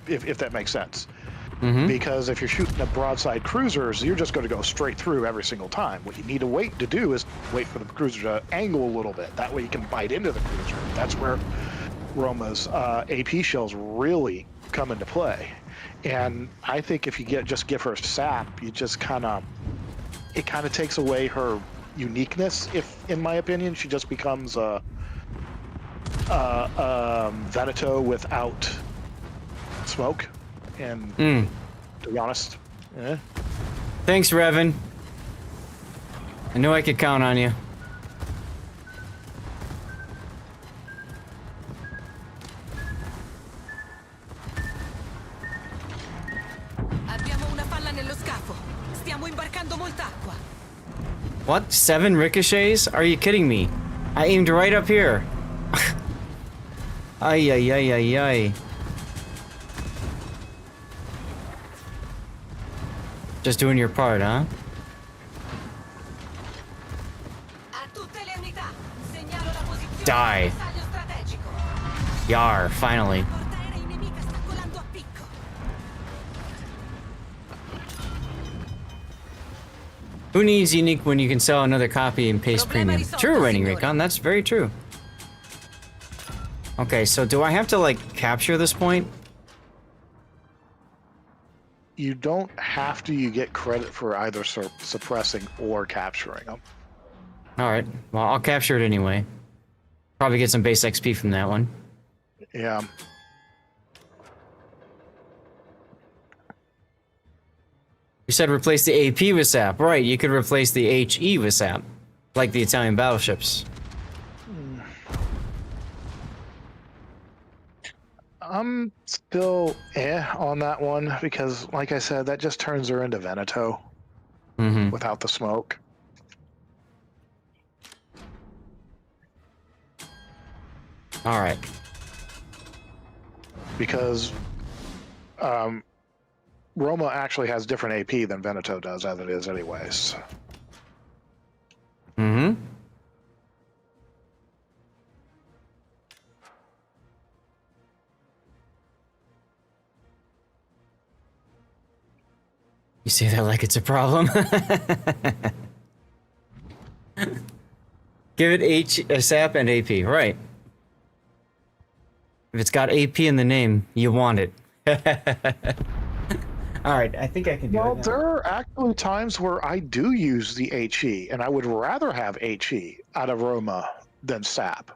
if that makes sense. Mm-hmm. Because if you're shooting at broadside cruisers, you're just going to go straight through every single time. What you need to wait to do is wait for the cruiser to angle a little bit. That way you can bite into the cruiser. That's where Roma's AP shells really come into play. And I think if you just give her sap, you just it kind of takes away her uniqueness. If, in my opinion, she just becomes a Veneto without smoke. And to be honest, Thanks, Revan. I knew I could count on you. Abbiamo una falla nello scafo. Stiamo imbarcando molta acqua. What? 7 ricochets? Are you kidding me? I aimed right up here. Ay, ay, ay, ay, ay. Just doing your part, huh? Die. Yar, finally. Who needs unique when you can sell another copy and paste premium? True, Raining Recon, that's very true. Okay, so do I have to, like, capture this point? You don't have to. You get credit for either suppressing or capturing them. Alright, well, I'll capture it anyway. Probably get some base XP from that one. Yeah. You said replace the AP with SAP. Right, you could replace the HE with SAP. Like the Italian battleships. I'm still on that one because, like I said, that just turns her into Veneto without the smoke. All right. Because Roma actually has different AP than Veneto does, as it is anyways. Mm-hmm. You say that like it's a problem. Give it SAP and AP, right. If it's got AP in the name, you want it. Alright, I think I can do it. Well, now. there are actually times where I do use the HE, and I would rather have HE out of Roma than SAP.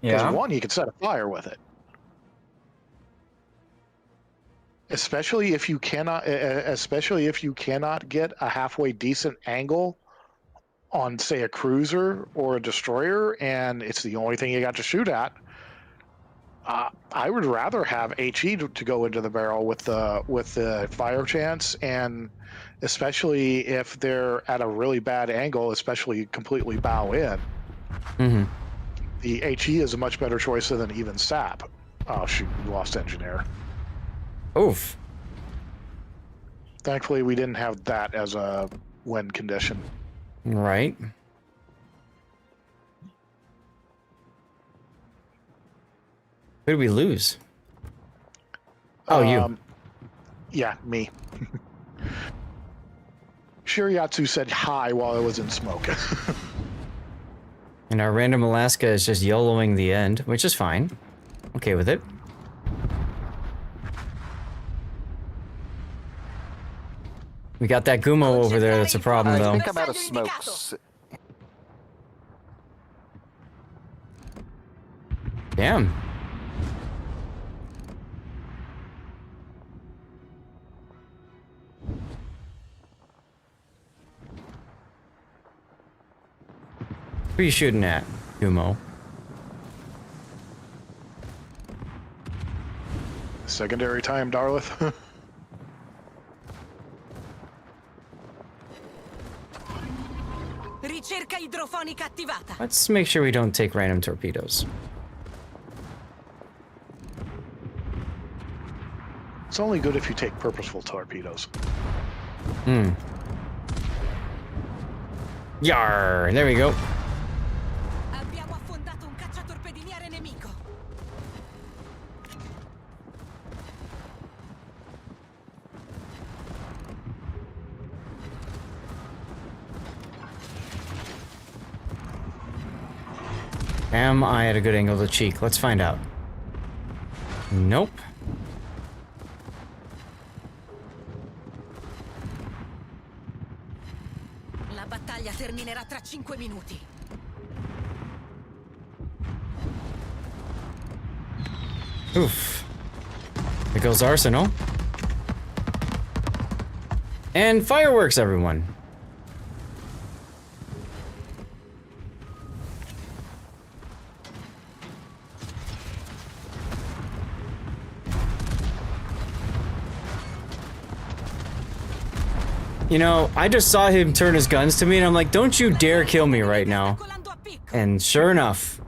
Because one, you can set a fire with it. Especially if you cannot get a halfway decent angle on, say, a cruiser or a destroyer, and it's the only thing you got to shoot at. I would rather have HE to go into the barrel with the fire chance, and especially if they're at a really bad angle, especially completely bow in. Mm-hmm. The HE is a much better choice than even SAP. Oh shoot, we lost engineer. Oof. Thankfully, we didn't have that as a win condition. Right. Who did we lose? Oh, you. Yeah, me. Shiriatsu said hi while I was in smoke. And our random Alaska is just YOLOing the end, which is fine. Okay with it. We got that Gumo over there that's a problem, though. I think I'm out of smokes. Damn. Who are you shooting at, Gumo? Secondary time, Darlith. Ricerca idrofonica attivata. Let's make sure we don't take random torpedoes. It's only good if you take purposeful torpedoes. Hmm. Yar! There we go. Abbiamo affondato un cacciatorpediniere nemico. Am I at a good angle to cheek? Let's find out. Nope. La battaglia terminerà tra 5 minuti. Oof. There goes Arsenal. And fireworks, everyone. You know, I just saw him turn his guns to me, and I'm like, don't you dare kill me right now. And sure enough...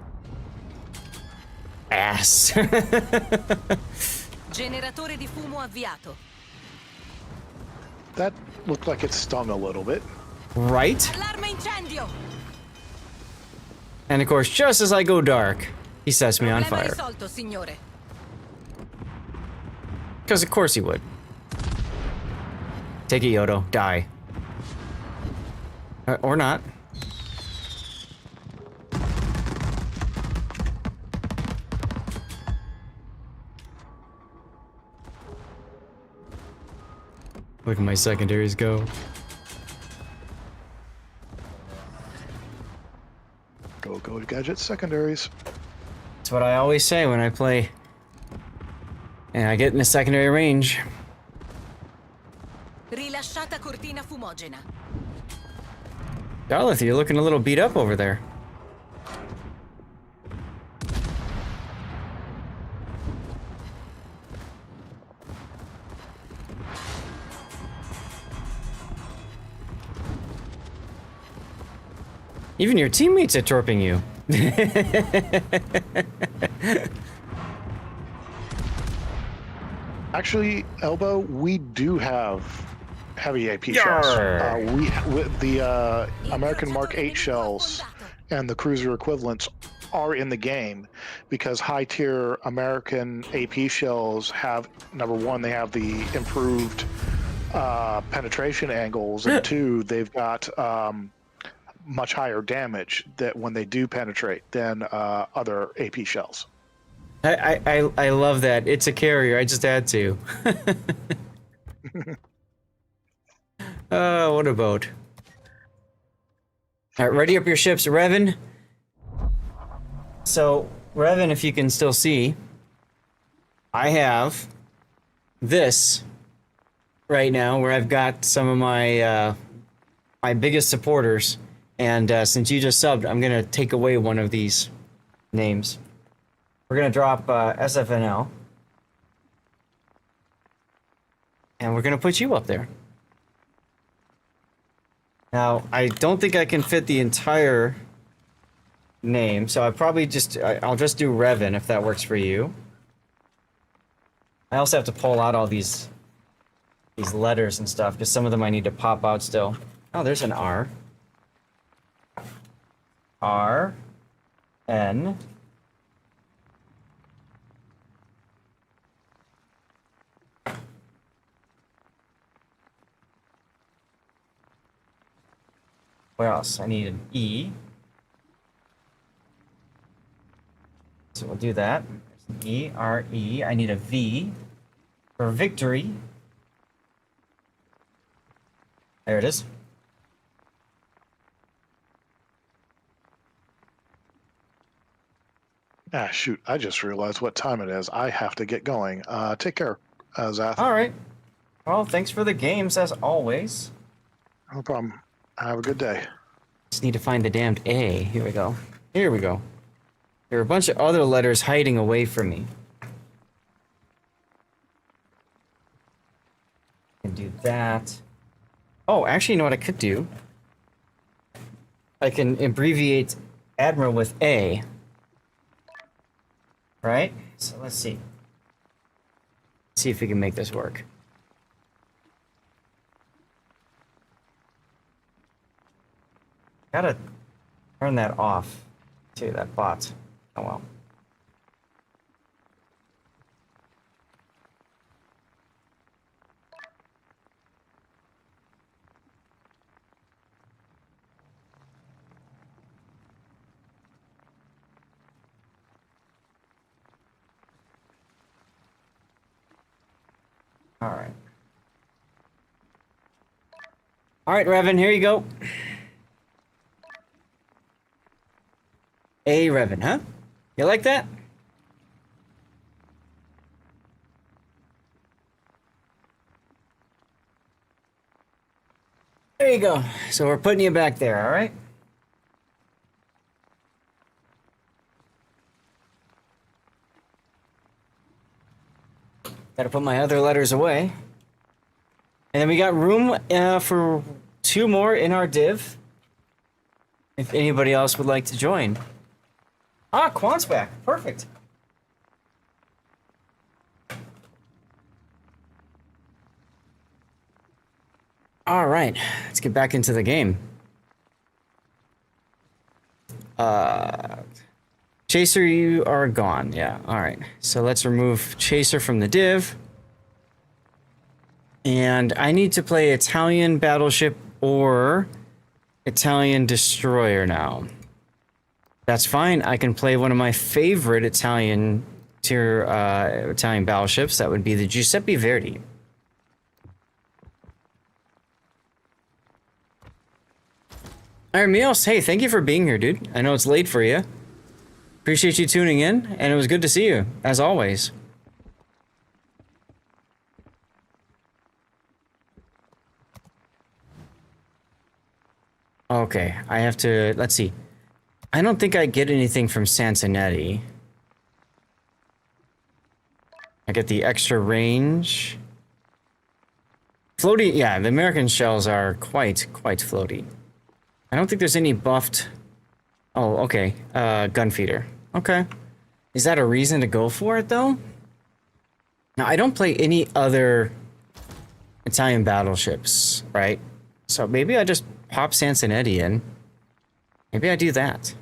Ass. Generatore di fumo avviato. That looked like it stung a little bit. Right? Allarme incendio. And of course, just as I go dark, he sets me on Problema fire. risolto, signore. Because of course he would. Take it, Yodo. Die. Or not. Look at my secondaries go. Go, gadget secondaries. That's what I always say when I play. And I get in a secondary range. Rilasciata cortina fumogena. Darlith, you're looking a little beat up over there. Even your teammates are torping you. Actually, Elbow, we do have heavy AP shells. With the American Mark 8 shells and the cruiser equivalents are in the game because high-tier American AP shells have, number one, they have the improved penetration angles, and two, they've got much higher damage that when they do penetrate than other AP shells. I love that. It's a carrier. I just had to. What a boat. Alright, ready up your ships, Revan. So, Revan, if you can still see, I have this right now where I've got some of my my biggest supporters, and since you just subbed, I'm gonna take away one of these names. We're gonna drop SFNL, and we're gonna put you up there. Now, I don't think I can fit the entire name, so I'll just do Revan if that works for you. I also have to pull out all these letters and stuff because some of them I need to pop out still. Oh, there's an R. R. N. Where else? I need an E. So we'll do that. E, R, E. I need a V for victory. There it is. Ah, shoot. I just realized what time it is. I have to get going. Take care, Zath. All right. Well, thanks for the games, as always. No problem. Have a good day. Just need to find the damned A. Here we go. Here we go. There are a bunch of other letters hiding away from me. I can do that. Oh, actually, you know what I could do? I can abbreviate Admiral with A. Right? So let's see. Let's see if we can make this work. Gotta turn that off, too, that bot. Oh well. All right. All right, Revan, here you go. A Revan, huh? You like that? There you go. So we're putting you back there, all right? Gotta put my other letters away. And then we got room for 2 more in our div. If anybody else would like to join. Ah, Quant's back. Perfect. All right, let's get back into the game. Chaser, you are gone. Yeah, all right. So let's remove Chaser from the div. And I need to play Italian battleship or Italian destroyer now. That's fine. I can play one of my favorite Italian tier Italian battleships. That would be the Giuseppe Verdi. All right, Mios, hey, thank you for being here, dude. I know it's late for you. Appreciate you tuning in, and it was good to see you, as always. Okay, I have to, let's see. I don't think I get anything from Sansonetti. I get the extra range. Floaty, yeah, the American shells are quite floaty. I don't think there's any buffed... Oh, okay. Gun feeder. Okay. Is that a reason to go for it, though? Now, I don't play any other Italian battleships, right? So maybe I just pop Sansonetti in. Maybe I do that.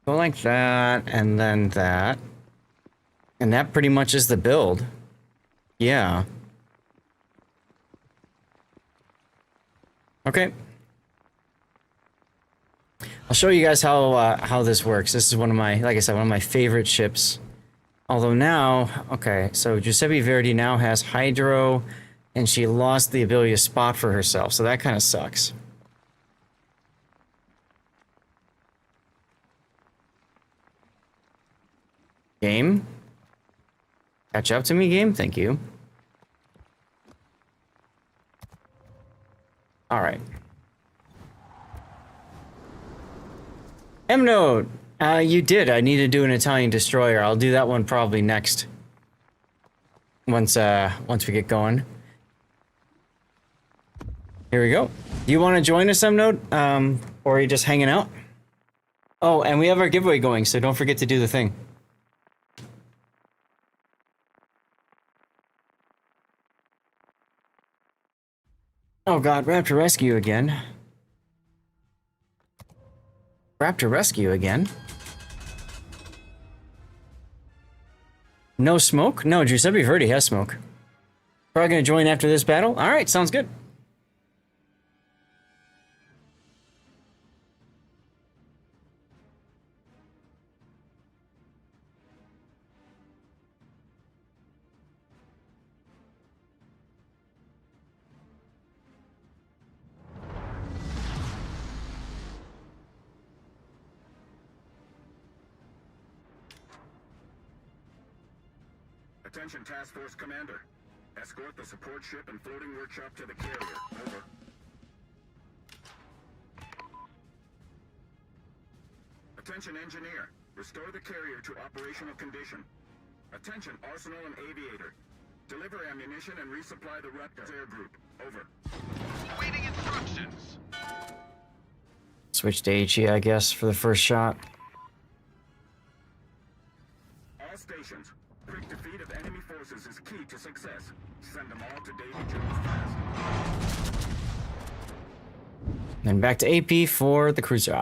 Go like that, and then that. And that pretty much is the build. Yeah. Okay. I'll show you guys how this works. This is one of my, like I said, one of my favorite ships. Although now, okay, so Giuseppe Verdi now has Hydro, and she lost the ability to spot for herself, so that kind of sucks. Game? Catch up to me, game? Thank you. Alright. M-Node! You did. I need to do an Italian destroyer. I'll do that one probably next. Once we get going. Here we go. Do you want to join us, M-Node? Or are you just hanging out? Oh, and we have our giveaway going, so don't forget to do the thing. Oh god, Raptor Rescue again. Raptor Rescue again? No smoke? No, Giuseppe Verdi has smoke. Probably gonna join after this battle? Alright, sounds good. Attention Task Force Commander. Escort the support ship and floating workshop to the carrier. Over. Attention Engineer. Restore the carrier to operational condition. Attention Arsenal and Aviator. Deliver ammunition and resupply the Rutgers Air Group. Over. Awaiting instructions. Switch to HE, I guess, for the first shot. All stations. Quick defeat of enemy forces is key to success. Send them all to Davy Jones fast. Then back to AP for the cruiser.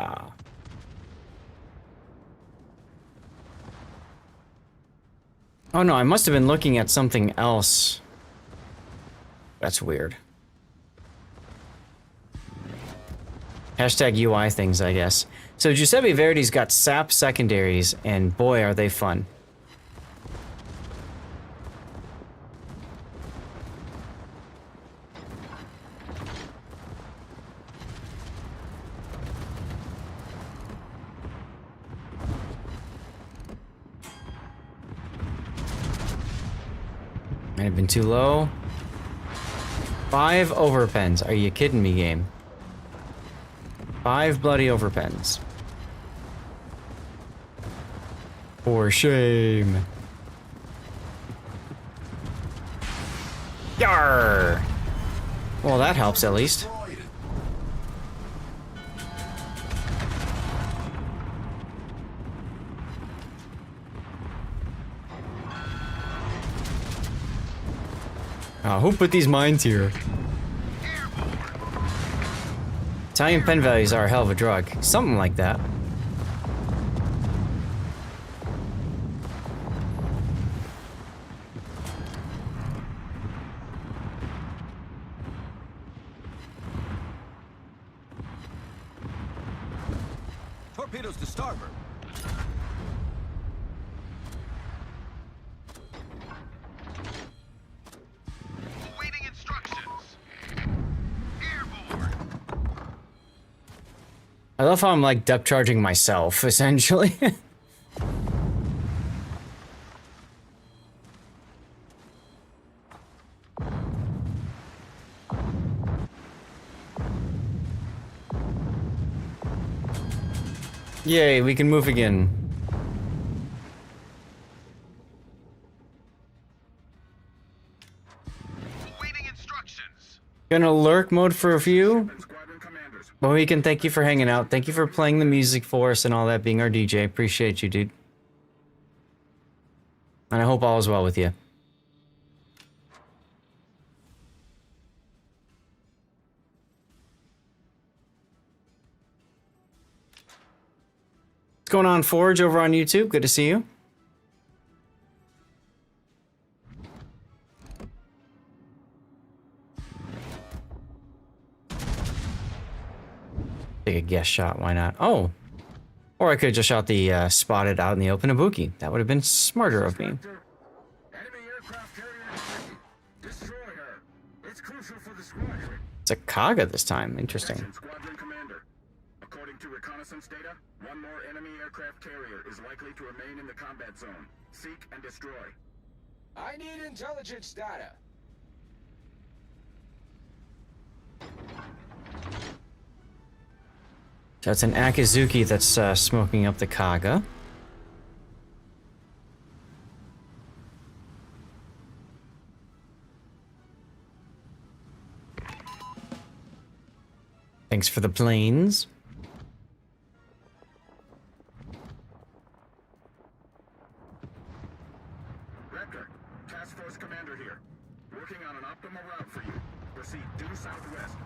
Oh no, I must have been looking at something else. That's weird. Hashtag UI things, I guess. So Giuseppe Verdi's got SAP secondaries, and boy, are they fun. Might have been too low. 5 overpens. Are you kidding me, game? 5 bloody overpens. For shame. Yarr! Well, that helps at least. Who put these mines here? Italian pen values are a hell of a drug. Something like that. Torpedoes to starboard. Awaiting instructions. Airborne. I love how I'm like depth charging myself, essentially. Yay, we can move again. Awaiting instructions. Gonna lurk mode for a few. But we can thank you for hanging out. Thank you for playing the music for us and all that, being our DJ. Appreciate you, dude. And I hope all is well with you. What's going on, Forge, over on YouTube? Good to see you. Take a guess shot, why not? Oh! Or I could have just shot the spotted out in the open Ibuki. That would have been smarter of me. It's a Kaga this time. Interesting. According to reconnaissance data, one more enemy aircraft carrier is likely to remain in the combat zone. Seek and destroy. I need intelligence data. That's an Akizuki that's smoking up the Kaga. Thanks for the planes. Raptor, Task Force Commander here. Working on an optimal route for you. Proceed due southwest.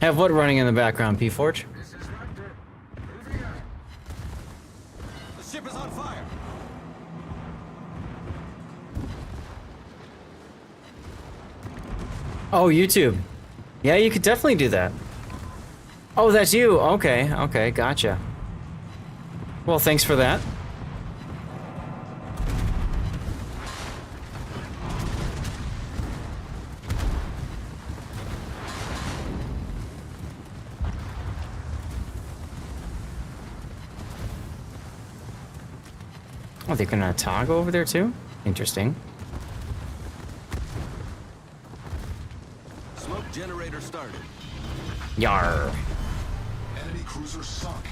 Have what running in the background, P-Forge? The ship is on fire. Oh, YouTube. Yeah, you could definitely do that. Oh, that's you. Okay, okay, gotcha. Well, thanks for that. Oh, they're gonna toggle over there too? Interesting. Smoke generator started. Yarr. Enemy cruiser sunk.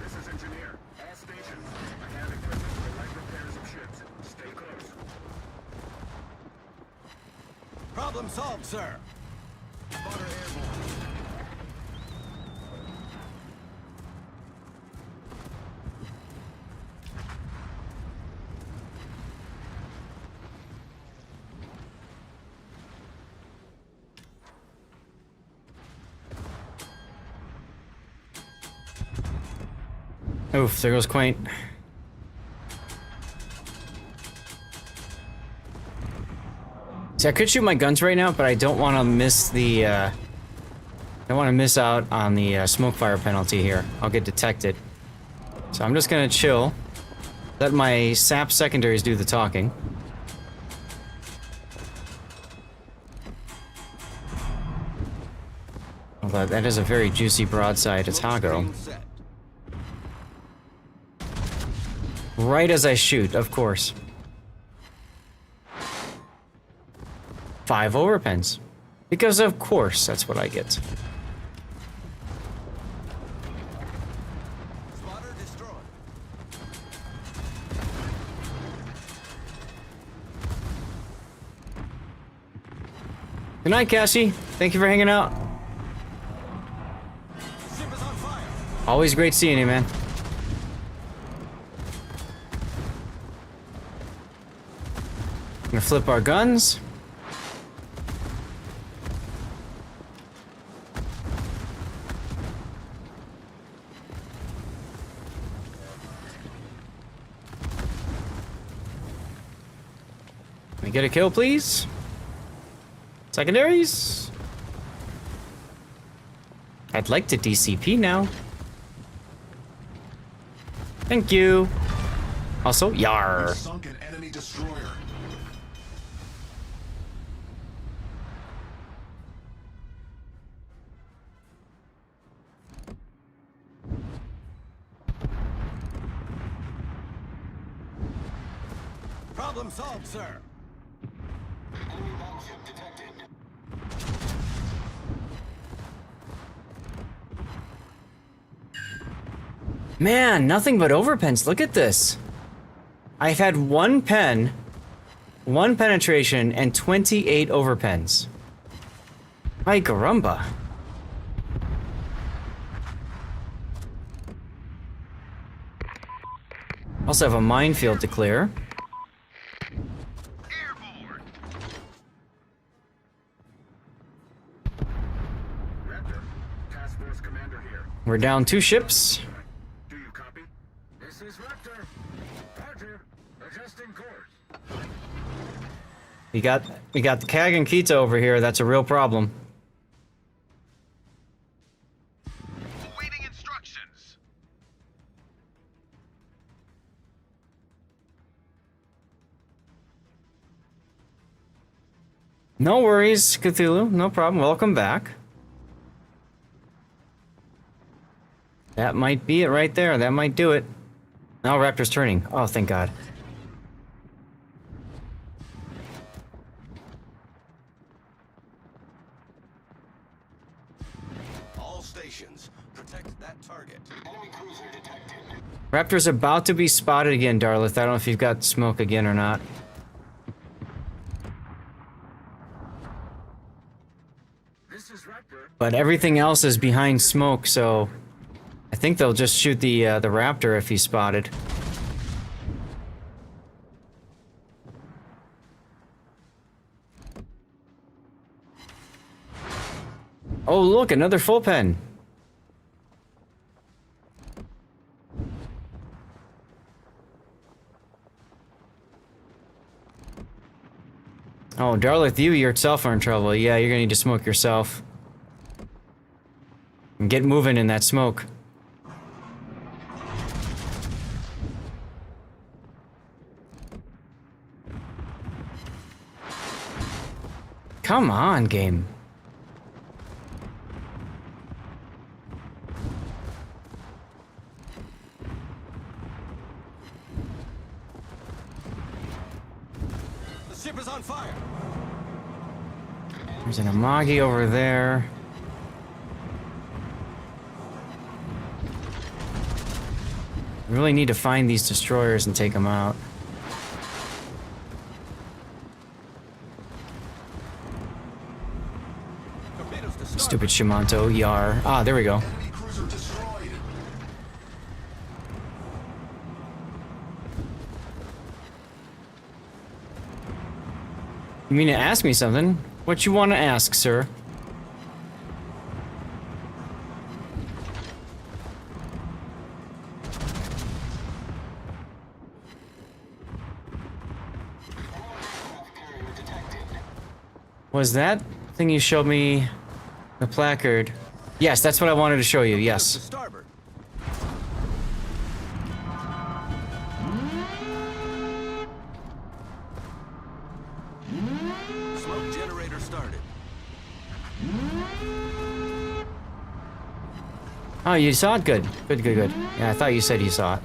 This is Engineer. All stations. I have equipment for light repairs of ships. Stay close. Problem solved, sir. Spotter airborne. Oof, there goes Quaint. See, I could shoot my guns right now, but I don't want to miss the, I don't want to miss out on the smoke fire penalty here. I'll get detected. So I'm just gonna chill. Let my SAP secondaries do the talking. Although that is a very juicy broadside Atago. Right as I shoot, of course. 5 overpens. Because of course, that's what I get. Spotter destroyed. Good night, Cassie. Thank you for hanging out. Ship is on fire. Always great seeing you, man. Gonna flip our guns. Can we get a kill, please? Secondaries? I'd like to DCP now. Thank you. Also, yar. Sunk an enemy destroyer. Problem solved, sir. Enemy battleship detected. Man, nothing but overpens. Look at this. I've had 1 pen, 1 penetration, and 28 overpens. Ay caramba. Also have a minefield to clear. We're down 2 ships. Do you copy? This is Raptor. Roger. Adjusting course. We got the Kag and Kita over here. That's a real problem. Awaiting instructions. No worries, Cthulhu. No problem. Welcome back. That might be it right there. That might do it. Now Raptor's turning. Oh, thank God. All stations, protect that target. Enemy cruiser detected. Raptor's about to be spotted again, Darlith. I don't know if you've got smoke again or not. This is Raptor. But everything else is behind smoke, so I think they'll just shoot the Raptor if he's spotted. Oh, look, another full pen. Oh, Darlith, you yourself are in trouble. Yeah, you're gonna need to smoke yourself. And get moving in that smoke. Come on, game. The ship is on fire. There's an Amagi over there. We really need to find these destroyers and take them out. Stupid Shimanto, Yar. Ah, there we go. You mean to ask me something? What you want to ask, sir? Was that thing you showed me the placard? Yes, that's what I wanted to show you. Yes. Starboard. Smoke generator started. Oh, you saw it? Good. Good, good, good. Yeah, I thought you said you saw it.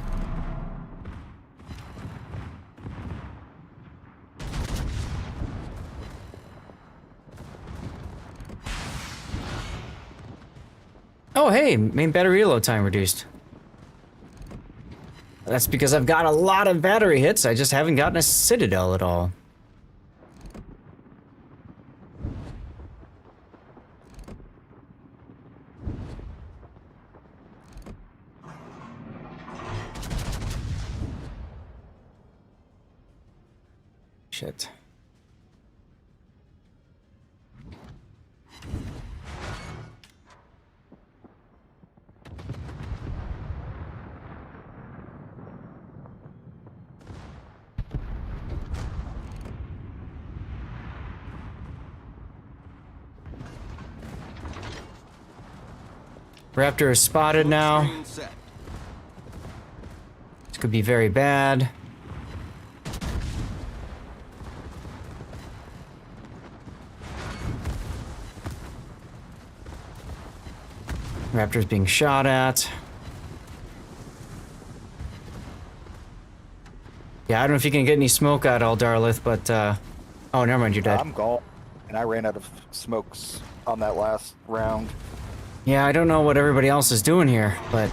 Oh, hey, main battery reload time reduced. That's because I've got a lot of battery hits. I just haven't gotten a citadel at all. Shit. Raptor is spotted now. This could be very bad. Raptor's being shot at. Yeah, I don't know if you can get any smoke out, Aldarlith, but, oh, never mind, you're dead. I'm gone, and I ran out of smokes on that last round. Yeah, I don't know what everybody else is doing here, but...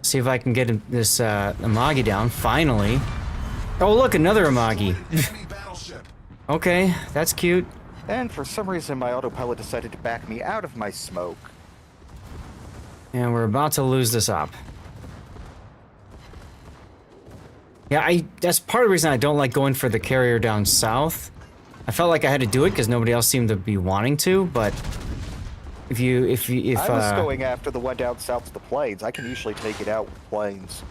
See if I can get this, Amagi down, finally. Oh, look, another Amagi. Okay, that's cute. And for some reason, my autopilot decided to back me out of my smoke. And we're about to lose this op. Yeah, that's part of the reason I don't like going for the carrier down south. I felt like I had to do it because nobody else seemed to be wanting to, but... If I was going after the one down south of the plains. I can usually take it out with planes.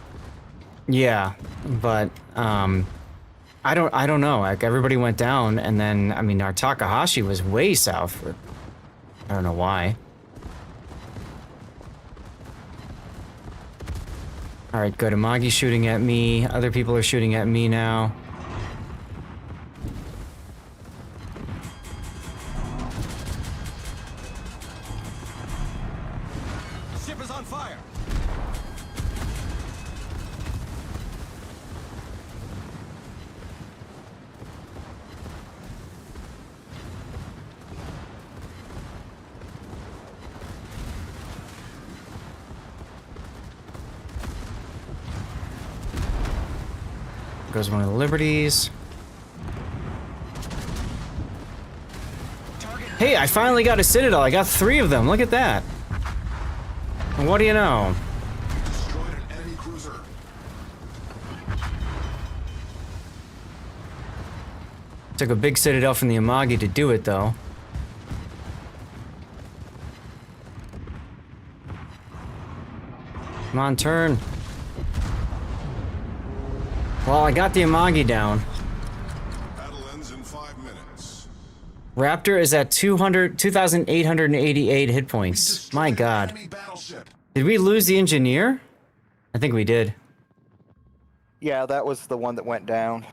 Yeah, but I don't know. Like everybody went down, and then I mean our Takahashi was way south. I don't know why. All right, good. Amagi's shooting at me. Other people are shooting at me now. Goes one of the Liberties. Hey, I finally got a Citadel. I got 3 of them. Look at that. And what do you know? Destroyed an enemy cruiser. Took a big Citadel from the Amagi to do it, though. Come on, turn. Well, I got the Amagi down. Battle ends in 5 minutes. Raptor is at 2,888 hit points. My god. Did we lose the engineer? I think we did. Yeah, that was the one that went down.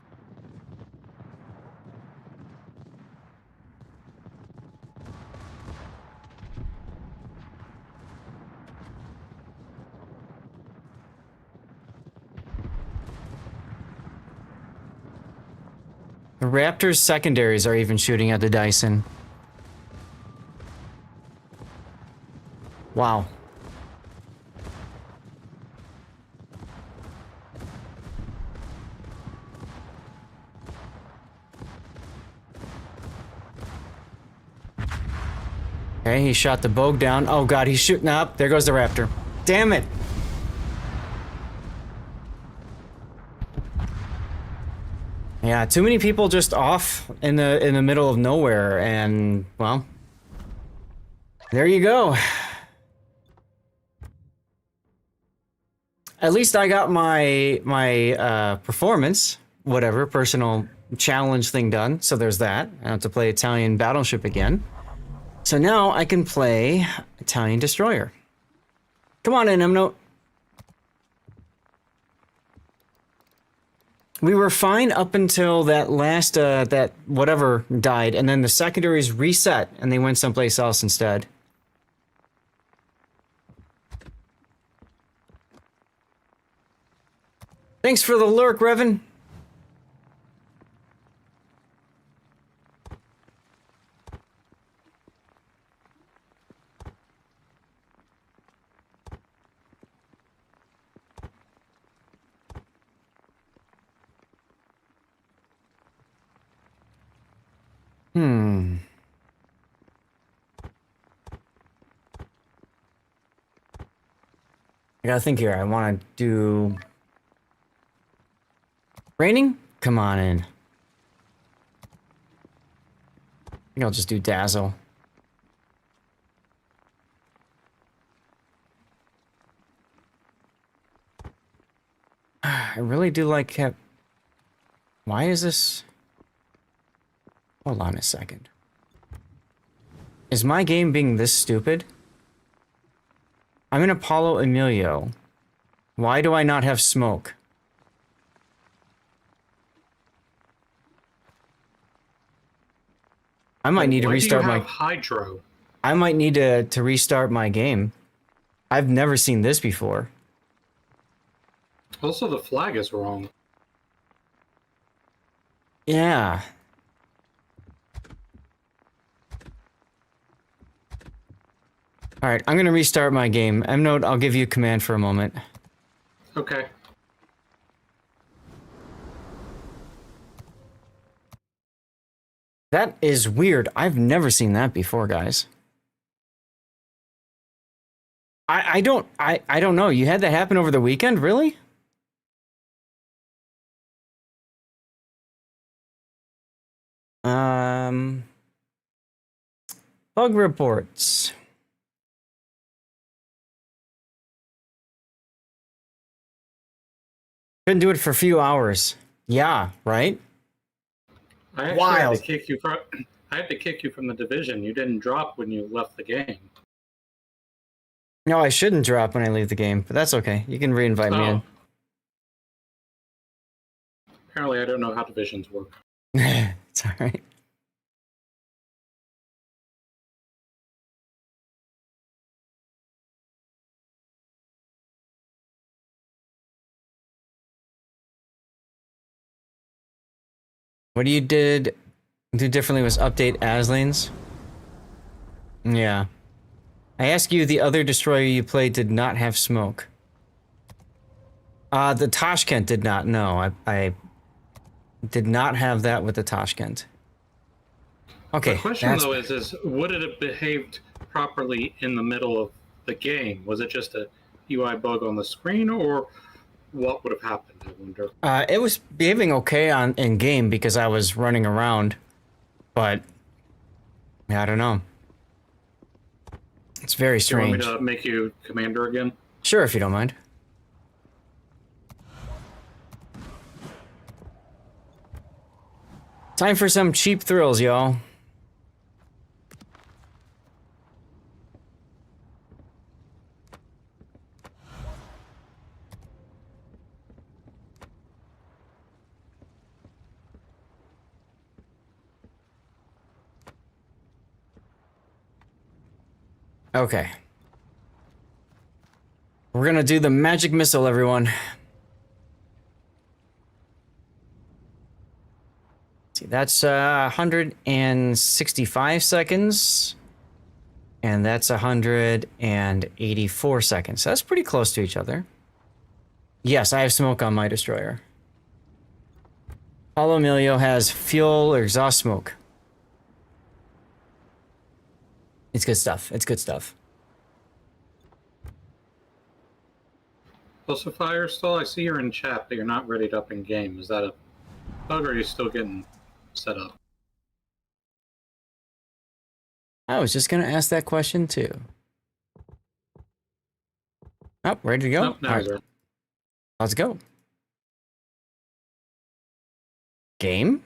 The Raptor's secondaries are even shooting at the Dyson. Wow. Okay, he shot the Bogue down. Oh god, he's shooting up. There goes the Raptor. Damn it! Yeah, too many people just off in the middle of nowhere, and well, there you go. At least I got my performance, whatever, personal challenge thing done. So there's that. I have to play Italian Battleship again. So now I can play Italian Destroyer. Come on in, Emno. We were fine up until that last, that whatever died, and then the secondaries reset, and they went someplace else instead. Thanks for the lurk, Revan. I gotta think here. I want to do... Raining? Come on in. I think I'll just do Dazzle. I really do like... Why is this... Hold on a second. Is my game being this stupid? I'm in Apollo Emilio. Why do I not have smoke? I might need to restart my hydro. I might need to restart my game. I've never seen this before. Also, the flag is wrong. Yeah. All right, I'm gonna restart my game. Mnote, I'll give you a command for a moment. Okay. That is weird. I've never seen that before, guys. I don't know. You had that happen over the weekend, really? Bug reports. Couldn't do it for a few hours. Yeah, right? I actually had to kick you from. I had to kick you from the division. You didn't drop when you left the game. No, I shouldn't drop when I leave the game, but that's okay. You can re-invite me in. Apparently, I don't know how divisions work. It's all right. What you did do differently was update Aslane's. Yeah. I asked you, the other destroyer you played did not have smoke. The Tashkent did not. No, I did not have that with the Tashkent. Okay. The question though is would it have behaved properly in the middle of the game? Was it just a UI bug on the screen, or what would have happened? I wonder. It was behaving okay in game because I was running around, but I don't know. It's very strange. Do you want me to make you commander again? Sure, if you don't mind. Time for some cheap thrills, y'all. Okay. We're gonna do the magic missile, everyone. See, that's 165 seconds. And that's 184 seconds. That's pretty close to each other. Yes, I have smoke on my destroyer. Paulo Emilio has fuel or exhaust smoke. It's good stuff. It's good stuff. Also, Firestall, I see you're in chat, but you're not ready up in game. Is that a bug, or are you still getting set up? I was just going to ask that question, too. Oh, ready to go? Nope, now All right. Let's go. Game?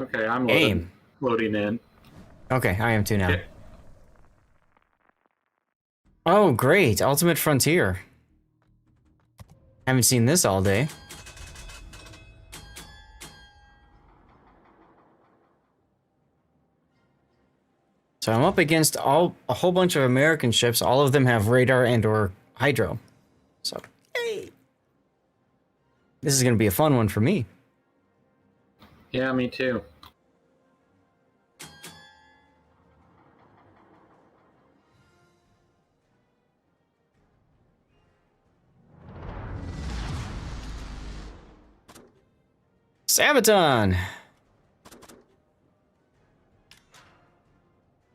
Okay, I'm loading in. Okay, I am too now. Okay. Oh, great. Ultimate Frontier. Haven't seen this all day. So I'm up against a whole bunch of American ships. All of them have radar and or hydro. So, hey, this is gonna be a fun one for me. Yeah, me too. Sabaton!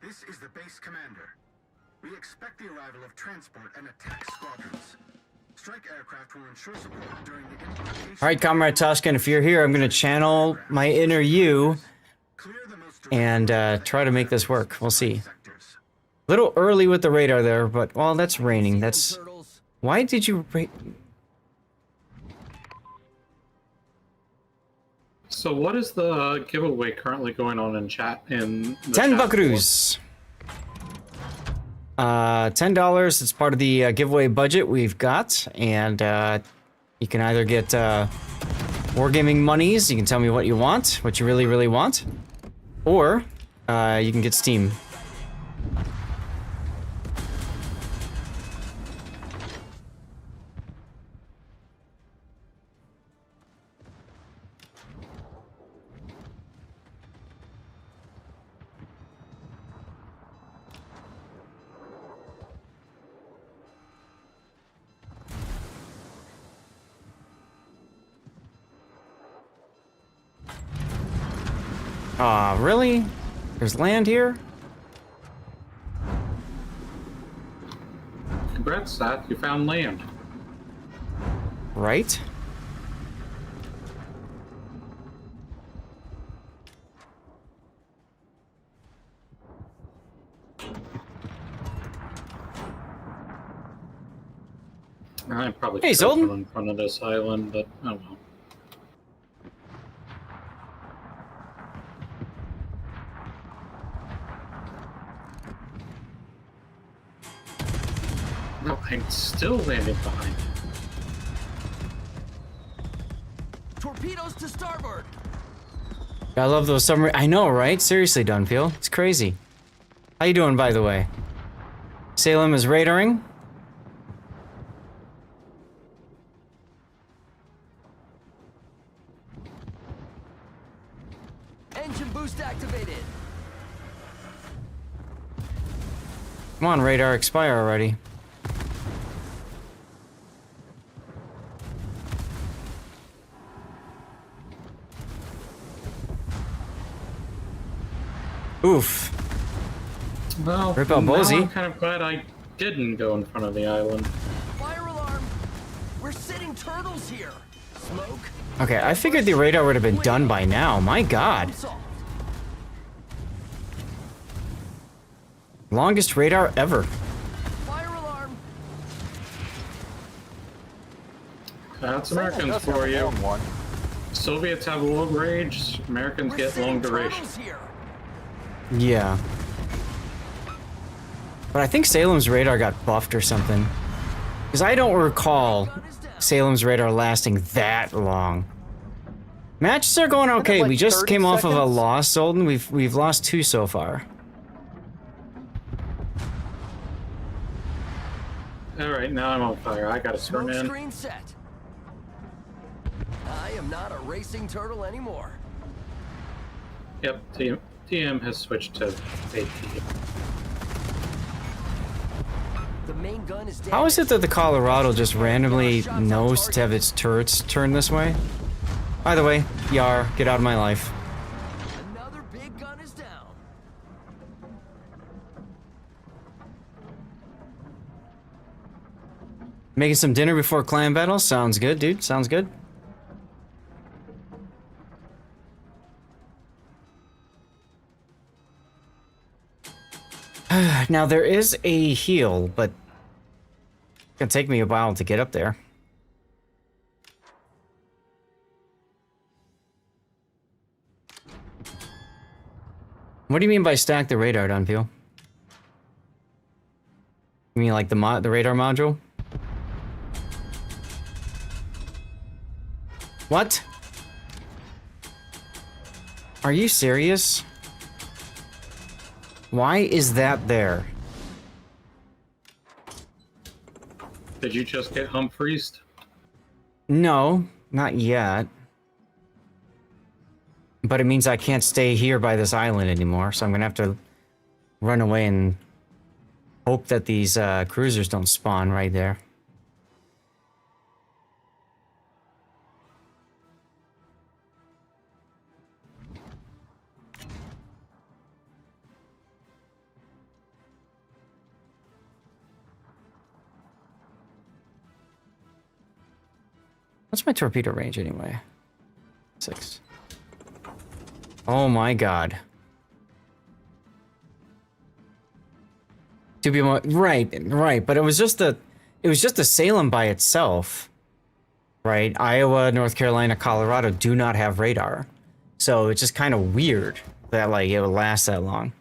This is the base commander. We expect the arrival of transport and attack squadrons. Strike aircraft will ensure support during the embarkation. Alright, Comrade Tuscan, if you're here, I'm gonna channel my inner you and try to make this work. We'll see. A little early with the radar there, but, well, that's raining. That's... Why did you... So what is the giveaway currently going on in chat? In 10 buckaroos. $10. It's part of the giveaway budget we've got, and you can either get wargaming monies. You can tell me what you want, what you really, really want, or you can get Steam. Aw, really? There's land here? Congrats, Seth. You found land. Right? I probably Hey, could Zoltan. go in front of this island, but I don't know. No, I'm still landing behind. Torpedoes to starboard. I love those submarine. I know, right? Seriously, Dunfield. It's crazy. How you doing, by the way? Salem is radaring. Engine boost activated. Come on, radar, expire already. Oof. Well, Rip out now Bozy. I'm kind of glad I didn't go in front of the island. Fire alarm. We're sitting turtles here. Smoke. Okay, I figured the radar would have been done by now. My god. Longest radar ever. Fire alarm. That's Americans for you. Soviets have long range, Americans get long duration. Yeah. But I think Salem's radar got buffed or something. Because I don't recall Salem's radar lasting that long. Matches are going okay. Like we just 30 came off of a seconds? loss, Solden. We've lost 2 so far. Alright, now I'm on fire. I gotta turn Smoke in. screen set. I am not a racing turtle anymore. Yep, TM has switched to AP. The main gun is How is it that the Colorado just randomly knows to have its turrets turned this way? By the way, Yar, get out of my life. Another big gun is down. Making some dinner before clan battle? Sounds good, dude. Sounds good. Now, there is a heal, but it's gonna take me a while to get up there. What do you mean by stack the radar, Dunpeel? You mean like the radar module? What? Are you serious? Why is that there? Did you just get Humphreys? No, not yet. But it means I can't stay here by this island anymore, so I'm gonna have to run away and hope that these cruisers don't spawn right there. What's my torpedo range anyway? 6. Oh my god. To be more right, but it was just a Salem by itself. Right? Iowa, North Carolina, Colorado do not have radar. So it's just kind of weird that like it would last that long.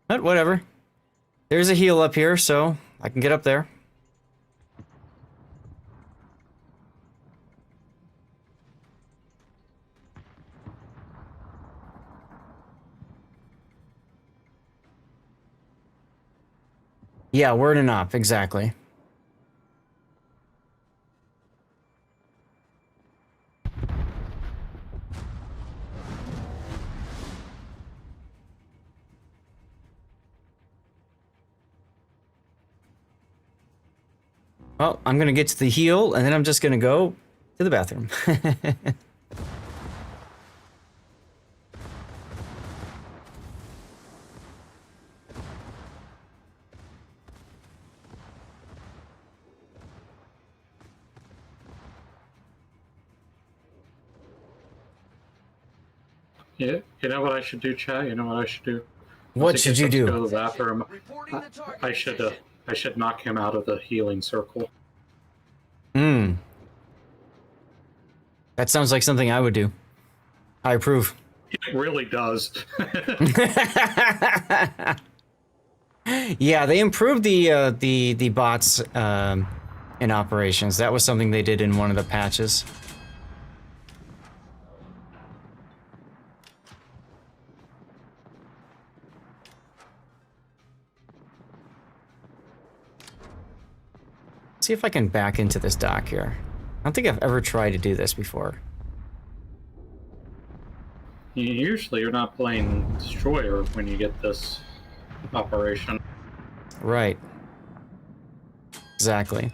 But whatever. There's a heel up here, so I can get up there. Yeah, word and up, exactly. Well, I'm gonna get to the heel, and then I'm just gonna go to the bathroom. Yeah, you know what I should do, chat? You know what I should do? What should you do? Go to the bathroom. I should knock him out of the healing circle. Hmm. That sounds like something I would do. I approve. It really does. Yeah, they improved the bots in operations. That was something they did in one of the patches. See if I can back into this dock here. I don't think I've ever tried to do this before. Usually you're not playing Destroyer when you get this operation. Right. Exactly.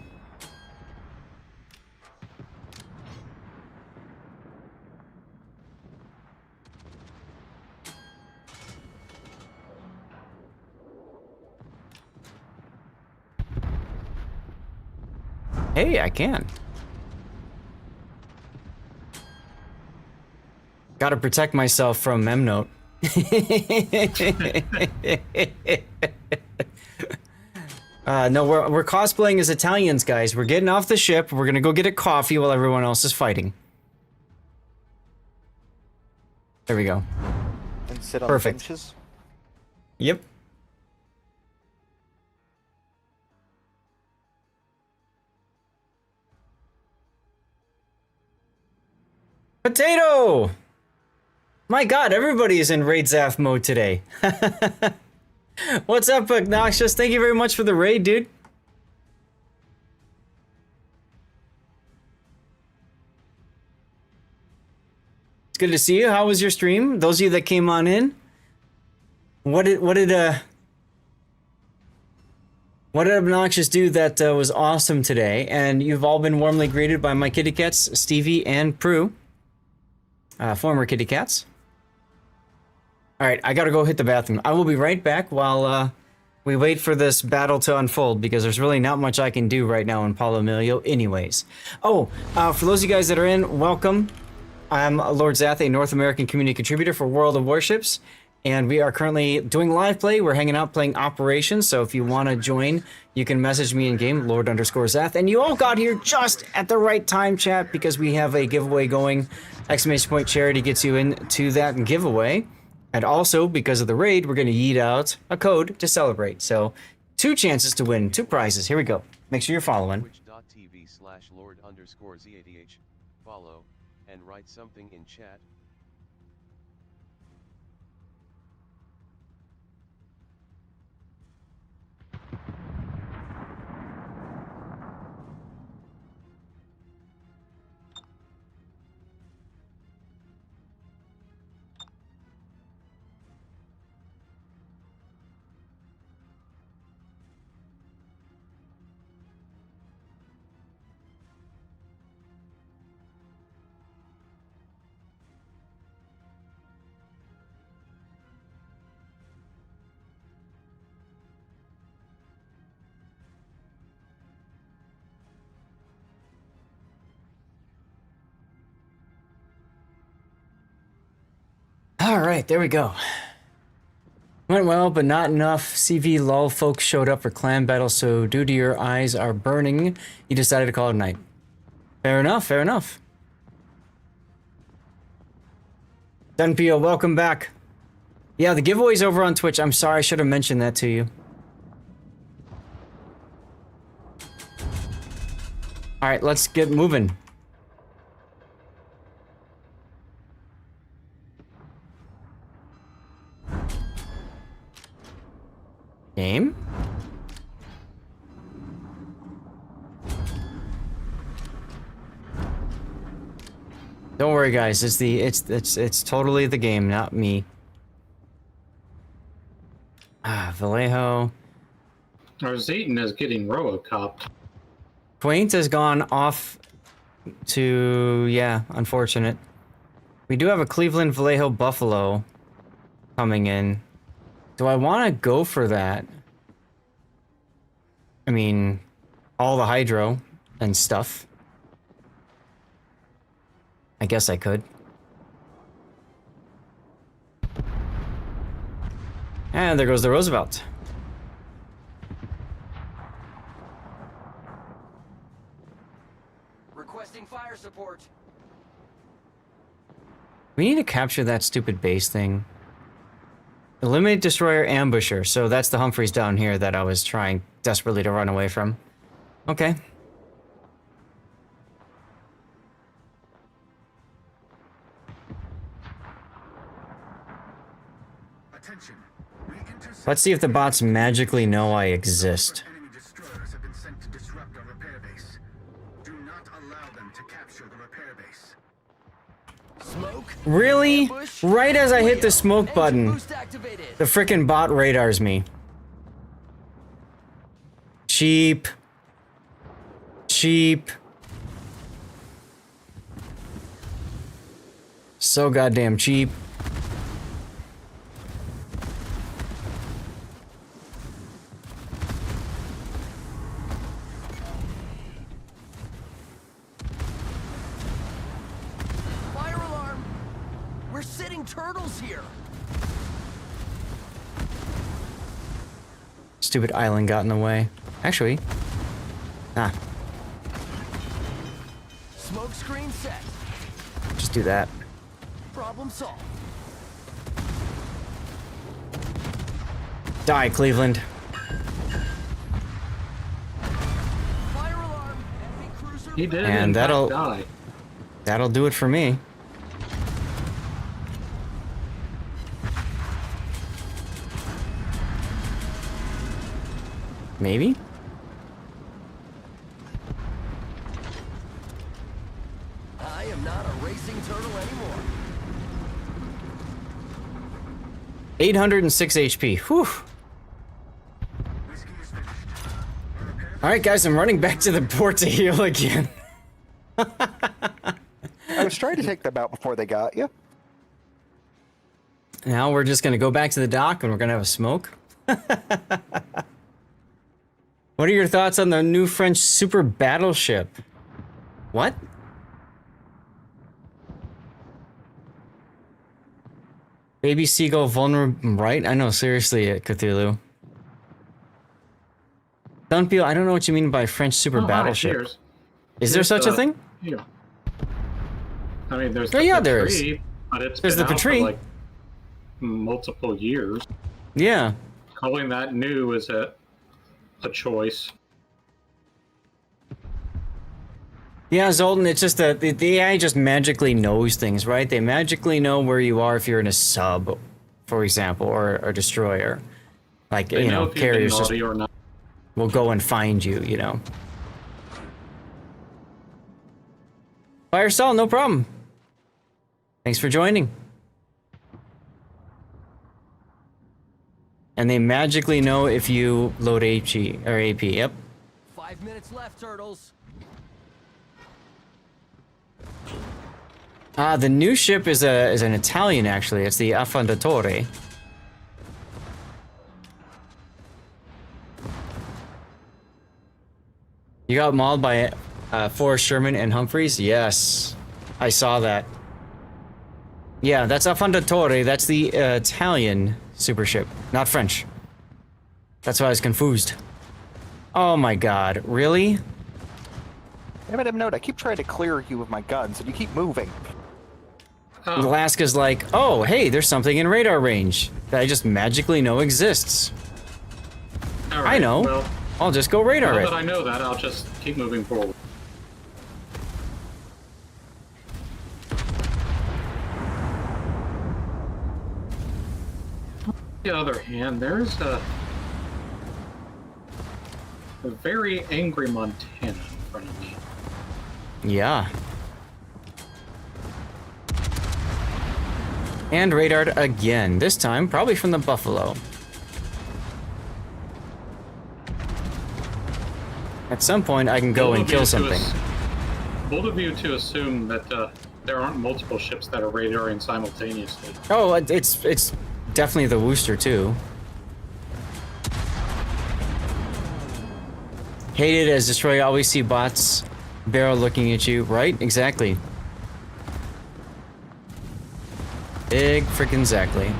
Hey, I can. Gotta protect myself from Memnote. No, we're cosplaying as Italians, guys. We're getting off the ship. We're gonna go get a coffee while everyone else is fighting. There we go. And sit on Perfect. benches. Yep. Potato! My god, everybody is in Raid Zaf mode today. What's up, Obnoxious? Thank you very much for the raid, dude. It's good to see you. How was your stream? Those of you that came on in. What did Obnoxious do that was awesome today? And you've all been warmly greeted by my kitty cats, Stevie and Prue. Former kitty cats. Alright, I gotta go hit the bathroom. I will be right back while we wait for this battle to unfold, because there's really not much I can do right now in Paulo Emilio anyways. Oh, for those of you guys that are in, welcome. I'm Lord Zath, a North American community contributor for World of Warships, and we are currently doing live play. We're hanging out playing Operations, so if you want to join, you can message me in game, Lord_Zath. And you all got here just at the right time, chat, because we have a giveaway going. Exclamation point charity gets you into that giveaway. And also, because of the raid, we're going to yeet out a code to celebrate. So, 2 chances to win, 2 prizes. Here we go. Make sure you're following. Twitch.tv/Lord_ZATH. Follow, and write something in chat. All right, there we go. Went well, but not enough. CV lol folks showed up for clan battle, so due to your eyes are burning, you decided to call it a night. Fair enough, fair enough. Dunpio, welcome back. Yeah, the giveaway's over on Twitch. I'm sorry, I should have mentioned that to you. All right, let's get moving. Game? Don't worry, guys. It's totally the game, not me. Vallejo. Our Zayton is getting Robocopped. Quaint has gone off to, yeah, unfortunate. We do have a Cleveland Vallejo Buffalo coming in. Do I want to go for that? I mean, all the hydro and stuff. I guess I could. And there goes the Roosevelt. Requesting fire support. We need to capture that stupid base thing. Eliminate destroyer ambusher. So that's the Humphreys down here that I was trying desperately to run away from. Okay. Let's see if the bots magically know I exist. Really? Right as I hit the smoke button, the frickin' bot radars me. Cheap. Cheap. So goddamn cheap. Turtles here. Stupid island got in the way. Actually, Smoke screen set. Just do that. Problem solved. Die, Cleveland. Fire alarm. Enemy cruiser. He did, and that'll do it for me. Maybe? I am not a racing turtle anymore. 806 HP. Whew. Alright, guys, I'm running back to the port to heal again. I was trying to take them out before they got you. Now we're just gonna go back to the dock and we're gonna have a smoke. What are your thoughts on the new French super battleship? What? Baby Seagull vulnerable, right? I know, seriously, Cthulhu. Dunpeel, I don't know what you mean by French super battleship. Here's Is there such a thing? Yeah. I mean, there's yeah, there is. But it's There's been the out for Patrie. like multiple years. Yeah. Calling that new is a choice. Yeah, Zoltan, it's just that the AI just magically knows things, right? They magically know where you are if you're in a sub, for example, or a destroyer. Like, They you know know, if you've been carriers just naughty or not. will go and find you, you know. Firestall, no problem. Thanks for joining. And they magically know if you load HE or AP. Yep. 5 minutes left, turtles. The new ship is an Italian actually. It's the Affondatore. You got mauled by Forrest Sherman and Humphreys? Yes. I saw that. Yeah, that's Affondatore. That's the Italian super ship, not French. That's why I was confused. Oh my god, really? Damn note, I keep trying to clear you with my guns, and you keep moving. Alaska's like, oh, hey, there's something in radar range that I just magically know exists. Right, I know. Well, I'll just go radar now it. that I know that, I'll just keep moving forward. On the other hand, there's a very angry Montana in front of me. Yeah. And radared again, this time probably from the Buffalo. At some point, I can go and kill something. Bold of you to assume that there aren't multiple ships that are radaring simultaneously. Oh, it's definitely the Worcester too. Hate it as destroyer always see bots barrel looking at you, right? Exactly. Big frickin' exactly.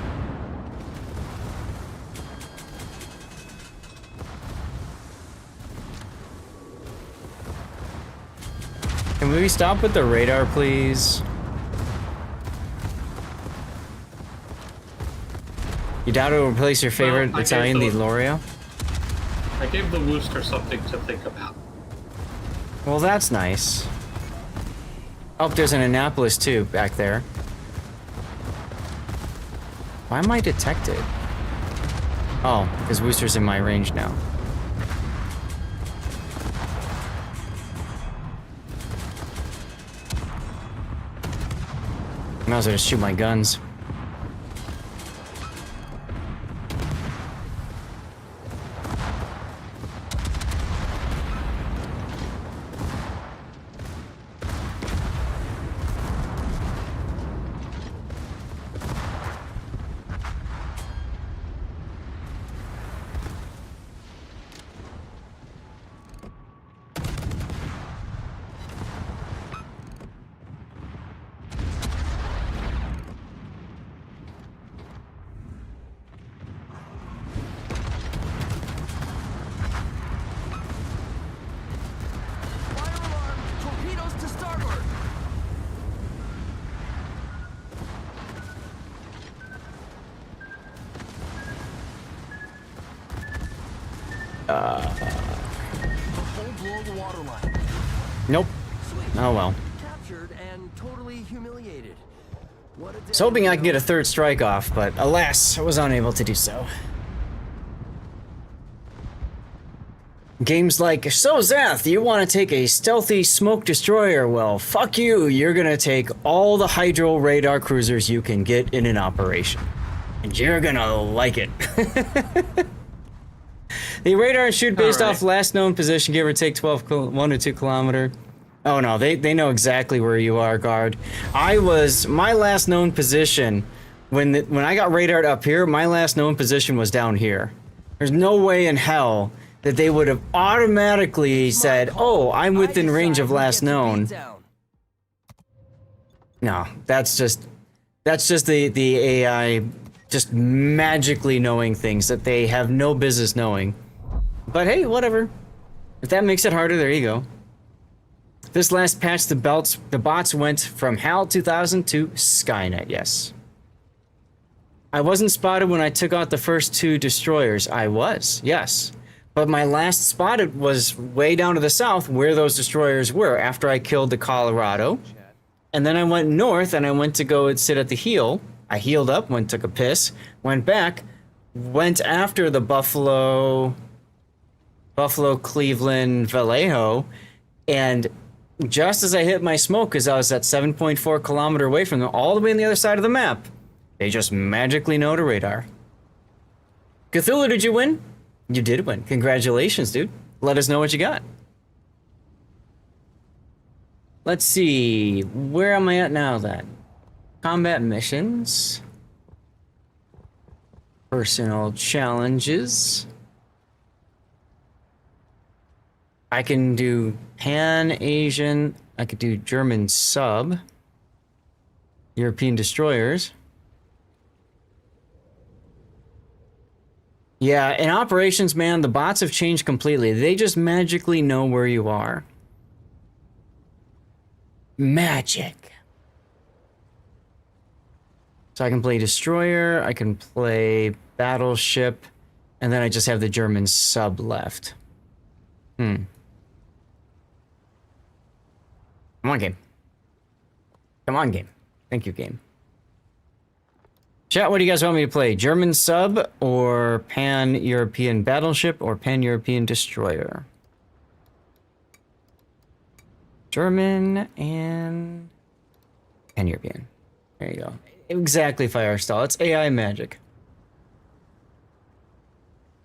Can we stop with the radar, please? You doubt it will replace your favorite Italian, the Loria? I gave the Worcester something to think about. Well, that's nice. Oh, there's an Annapolis too back there. Why am I detected? Oh, because Worcester's in my range now. Might as well just shoot my guns. Nope. Oh well. I was hoping I could get a third strike off, but alas, I was unable to do so. Games like, so Zath, you want to take a stealthy smoke destroyer? Well, fuck you, you're gonna take all the hydro radar cruisers you can get in an operation. And you're gonna like it. The radar and shoot based off last known position, give or take 1 to 2 kilometer. Oh no, they know exactly where you are, guard. My last known position, when I got radared up here, my last known position was down here. There's no way in hell that they would have automatically said, oh, I'm within range of last known. No, that's just the AI just magically knowing things that they have no business knowing. But hey, whatever. If that makes it harder, there you go. This last patch, the bots went from HAL 2000 to Skynet, yes. I wasn't spotted when I took out the first 2 destroyers. I was, yes. But my last spotted was way down to the south where those destroyers were after I killed the Colorado. And then I went north and I went to go and sit at the heel. I healed up, took a piss, went back, went after the Buffalo, Cleveland, Vallejo, and just as I hit my smoke, because I was at 7.4 kilometer away from them, all the way on the other side of the map, they just magically know to radar. Cthulhu, did you win? You did win. Congratulations, dude. Let us know what you got. Let's see. Where am I at now, then? Combat missions. Personal challenges. I can do Pan-Asian. I could do German sub. European destroyers. Yeah, in operations, man, the bots have changed completely. They just magically know where you are. Magic. So I can play destroyer, I can play battleship, and then I just have the German sub left. Come on, game. Come on, game. Thank you, game. Chat, what do you guys want me to play? German sub or Pan-European battleship or Pan-European destroyer? German and Pan-European. There you go. Exactly, Firestall. It's AI magic.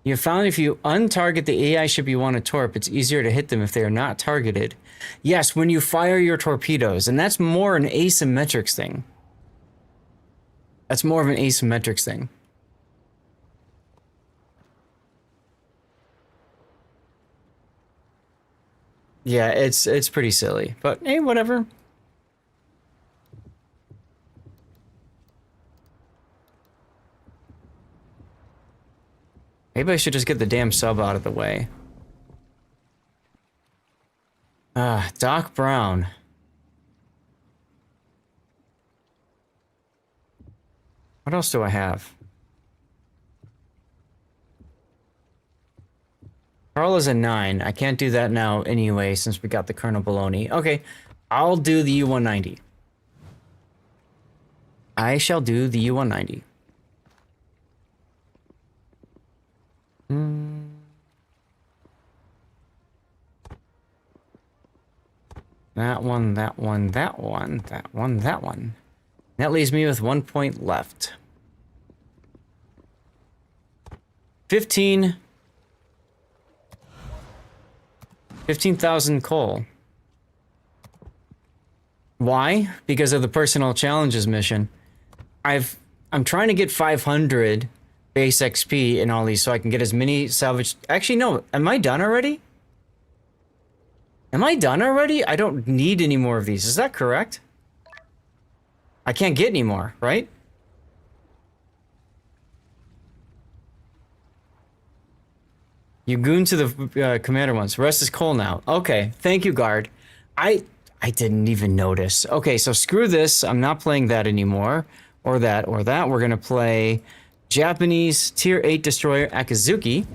You found if you untarget the AI ship you want to torp, it's easier to hit them if they are not targeted. Yes, when you fire your torpedoes, and that's more an asymmetrics thing. That's more of an asymmetrics thing. Yeah, it's pretty silly, but hey, whatever. Maybe I should just get the damn sub out of the way. Doc Brown. What else do I have? Carl is a 9. I can't do that now anyway since we got the Colonel Baloney. Okay, I'll do the U-190. I shall do the U-190. That one, that one, that one, that one, that one. That leaves me with 1 point left. 15,000 coal. Why? Because of the personal challenges mission. I'm trying to get 500 base XP in all these so I can get as many salvage. Actually, no. Am I done already? Am I done already? I don't need any more of these. Is that correct? I can't get any more, right? You goon to the commander once. Rest is coal now. Okay, thank you, guard. I didn't even notice. Okay, so screw this. I'm not playing that anymore. Or that, or that. We're gonna play Japanese Tier 8 Destroyer Akazuki.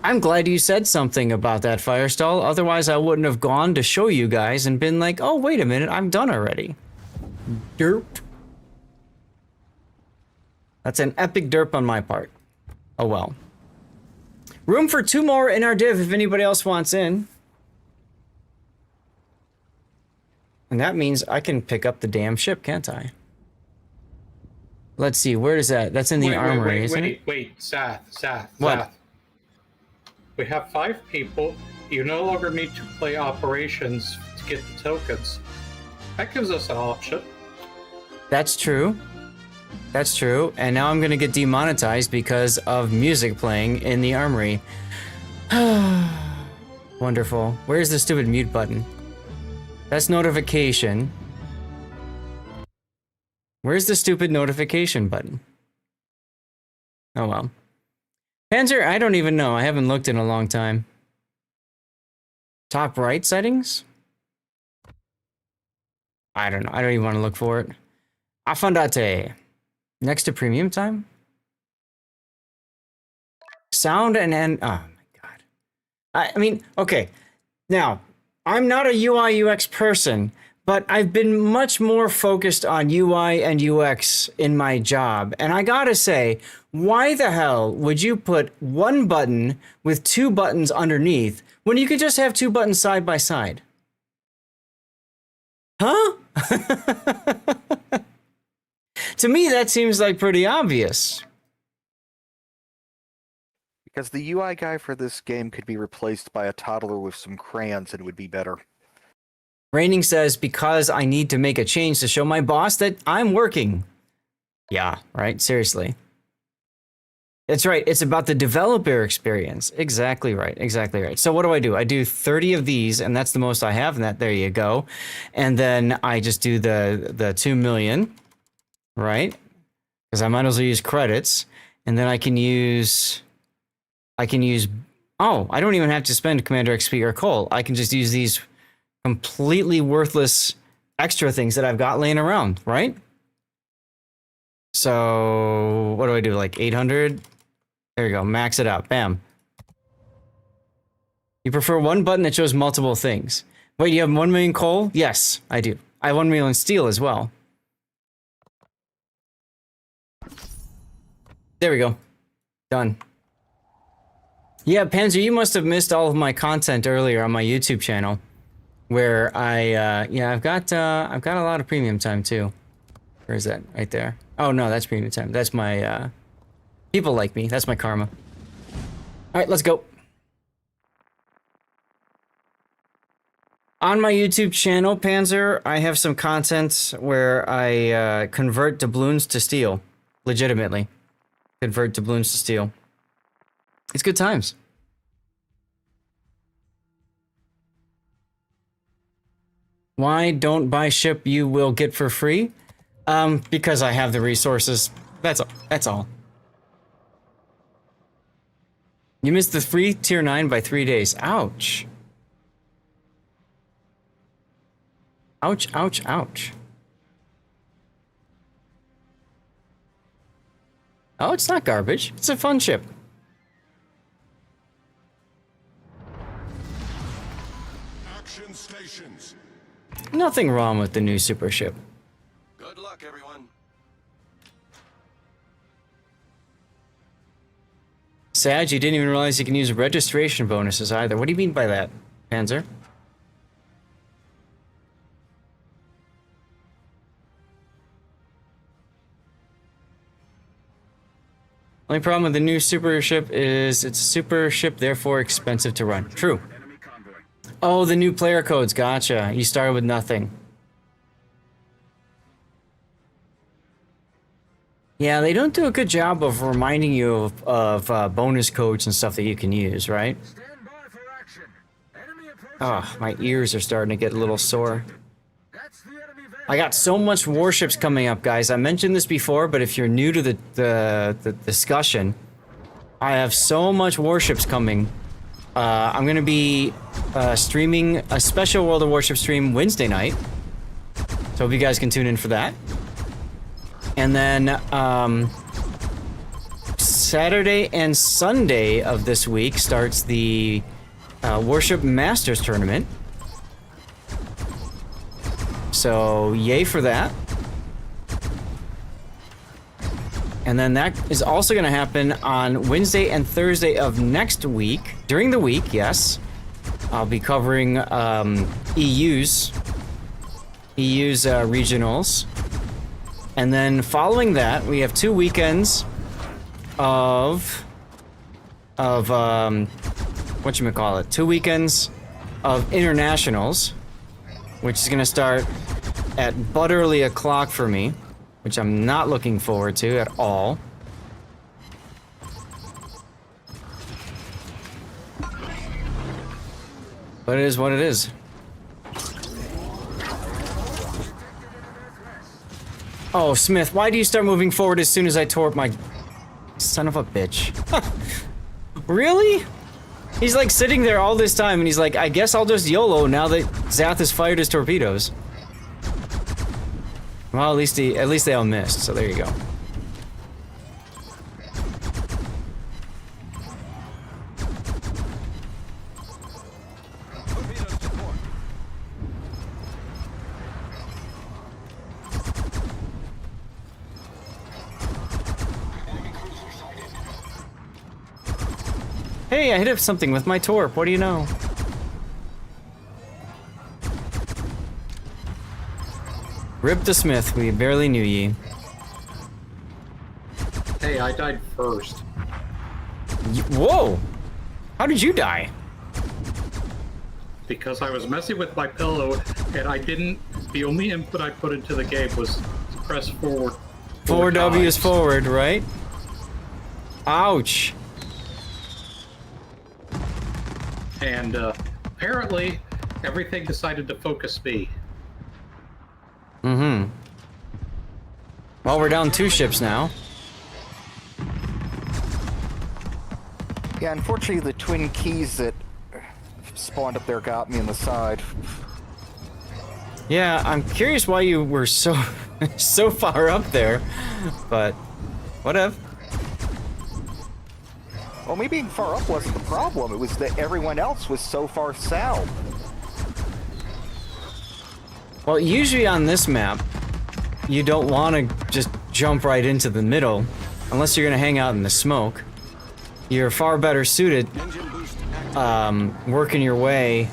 I'm glad you said something about that, Firestall. Otherwise, I wouldn't have gone to show you guys and been like, oh, wait a minute, I'm done already. Derp. That's an epic derp on my part. Oh, well. Room for 2 more in our div if anybody else wants in. And that means I can pick up the damn ship, can't I? Let's see, where is that? That's in the armory, isn't it? Wait, Sath. What? We have 5 people. You no longer need to play operations to get the tokens. That gives us an option. That's true. That's true. And now I'm gonna get demonetized because of music playing in the armory. Wonderful. Where's the stupid mute button? That's notification. Where's the stupid notification button? Oh well. Panzer, I don't even know. I haven't looked in a long time. Top right settings? I don't know. I don't even want to look for it. Affondate. Next to premium time? Sound and oh my god. I mean, okay. Now, I'm not a UI UX person, but I've been much more focused on UI and UX in my job. And I gotta say, why the hell would you put one button with 2 buttons underneath when you could just have 2 buttons side by side? Huh? To me, that seems like pretty obvious. Because the UI guy for this game could be replaced by a toddler with some crayons and it would be better. Raining says, because I need to make a change to show my boss that I'm working. Yeah, right? Seriously. That's right. It's about the developer experience. Exactly right. Exactly right. So what do? I do 30 of these, and that's the most I have, and that there you go. And then I just do the 2 million, right? Because I might as well use credits, and then I can use. Oh, I don't even have to spend Commander XP or coal. I can just use these completely worthless extra things that I've got laying around, right? So what do? Like 800? There you go. Max it out. Bam. You prefer one button that shows multiple things. Wait, you have 1 million coal? Yes, I do. I have 1 million steel as well. There we go. Done. Yeah, Panzer, you must have missed all of my content earlier on my YouTube channel, where I've got a lot of premium time too. Where is that? Right there. Oh no, that's premium time. That's my people like me. That's my karma. All right, let's go. On my YouTube channel, Panzer, I have some content where I convert doubloons to steel, legitimately. Convert doubloons to steel. It's good times. Why don't buy ship you will get for free? Because I have the resources. That's all. That's all. You missed the free tier 9 by 3 days. Ouch. Ouch, ouch, ouch. Oh, it's not garbage. It's a fun ship. Action stations. Nothing wrong with the new super ship. Good luck, everyone. Sad, you didn't even realize you can use registration bonuses either. What do you mean by that, Panzer? Only problem with the new super ship is it's a super ship, therefore expensive to run. True. Oh, the new player codes. Gotcha. You started with nothing. Yeah, they don't do a good job of reminding you of bonus codes and stuff that you can use, right? Oh, my ears are starting to get a little sore. I got so much warships coming up, guys. I mentioned this before, but if you're new to the discussion, I have so much warships coming. I'm going to be streaming a special World of Warships stream Wednesday night. So hope you guys can tune in for that. And then Saturday and Sunday of this week starts the Warship Masters tournament. So yay for that. And then that is also going to happen on Wednesday and Thursday of next week. During the week, yes. I'll be covering EU's regionals. And then following that, we have 2 weekends of whatchamacallit, 2 weekends of internationals, which is going to start at butt early o'clock for me, which I'm not looking forward to at all. But it is what it is. Oh, Smith, why do you start moving forward as soon as I tore up my... Son of a bitch. Really? He's like sitting there all this time and he's like, I guess I'll just YOLO now that Zath has fired his torpedoes. Well, at least they all missed, so there you go. Hey, I hit up something with my torp. What do you know? Rip the Smith, we barely knew ye. Hey, I died first. Whoa! How did you die? Because I was messing with my pillow, and I didn't... The only input I put into the game was to press forward. 4 W's forward, right? Ouch. And apparently, everything decided to focus me. Mm-hmm. Well, we're down 2 ships now. Yeah, unfortunately, the twin keys that spawned up there got me on the side. Yeah, I'm curious why you were so so far up there, but whatever. Well, me being far up wasn't the problem. It was that everyone else was so far south. Well, usually on this map, you don't want to just jump right into the middle, unless you're going to hang out in the smoke. You're far better suited working your way.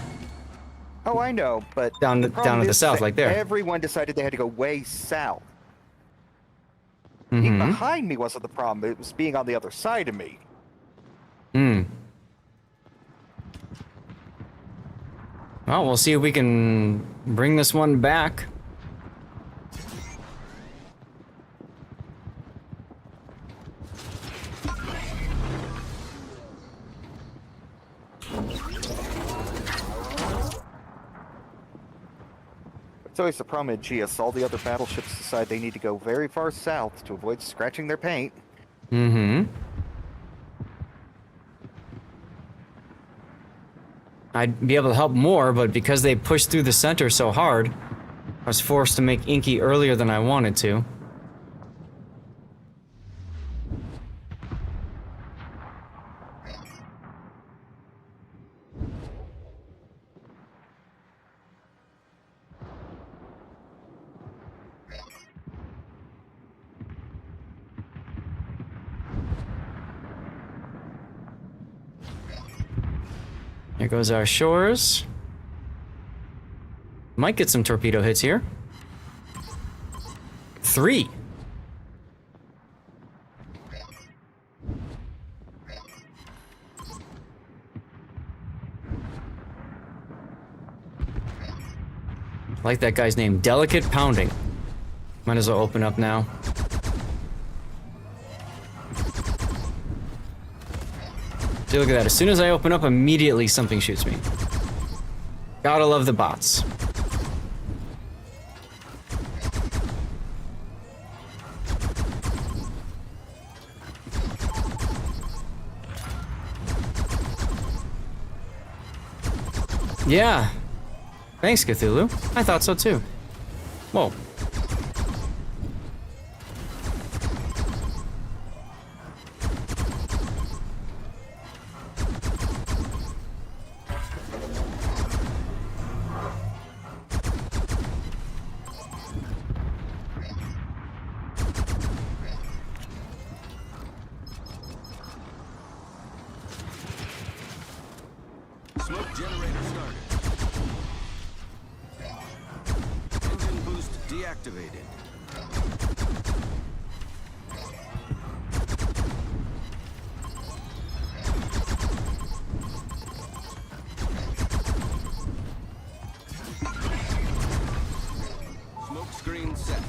Oh, I know, but down to the south, like there. Everyone decided they had to go way south. Mm-hmm. Being behind me wasn't the problem. It was being on the other side of me. Hmm. Well, we'll see if we can bring this one back. It's always the problem at GS. All the other battleships decide they need to go very far south to avoid scratching their paint. Mm-hmm. I'd be able to help more, but because they pushed through the center so hard, I was forced to make Inky earlier than I wanted to. Here goes our shores. Might get some torpedo hits here. 3. I like that guy's name, Delicate Pounding. Might as well open up now. See, look at that. As soon as I open up, immediately something shoots me. Gotta love the bots. Yeah. Thanks, Cthulhu. I thought so too. Whoa. Smoke generator started. Engine boost deactivated. Smoke screen set.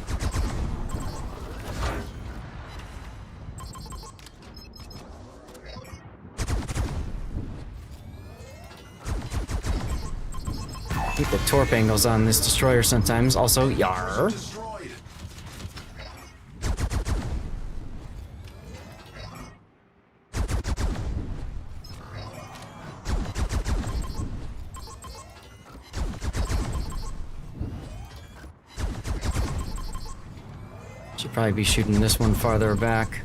Keep the torp angles on this destroyer sometimes. Also, yar. Should probably be shooting this one farther back.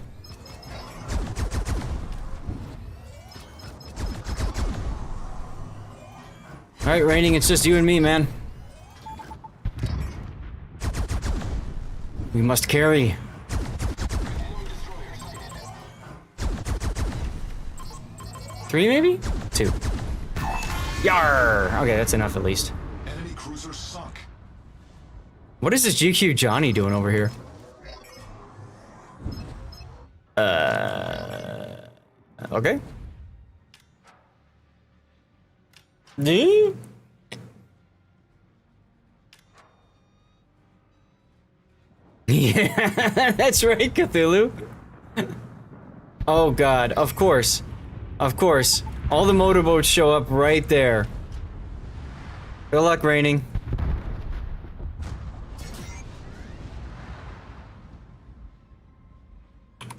Alright, Raining, it's just you and me, man. We must carry. Three, maybe? 2. Yar! Okay, that's enough at least. Enemy cruiser sunk. What is this GQ Johnny doing over here? Okay. Yeah, that's right, Cthulhu. Oh god, of course. Of course. All the motorboats show up right there. Good luck, Raining.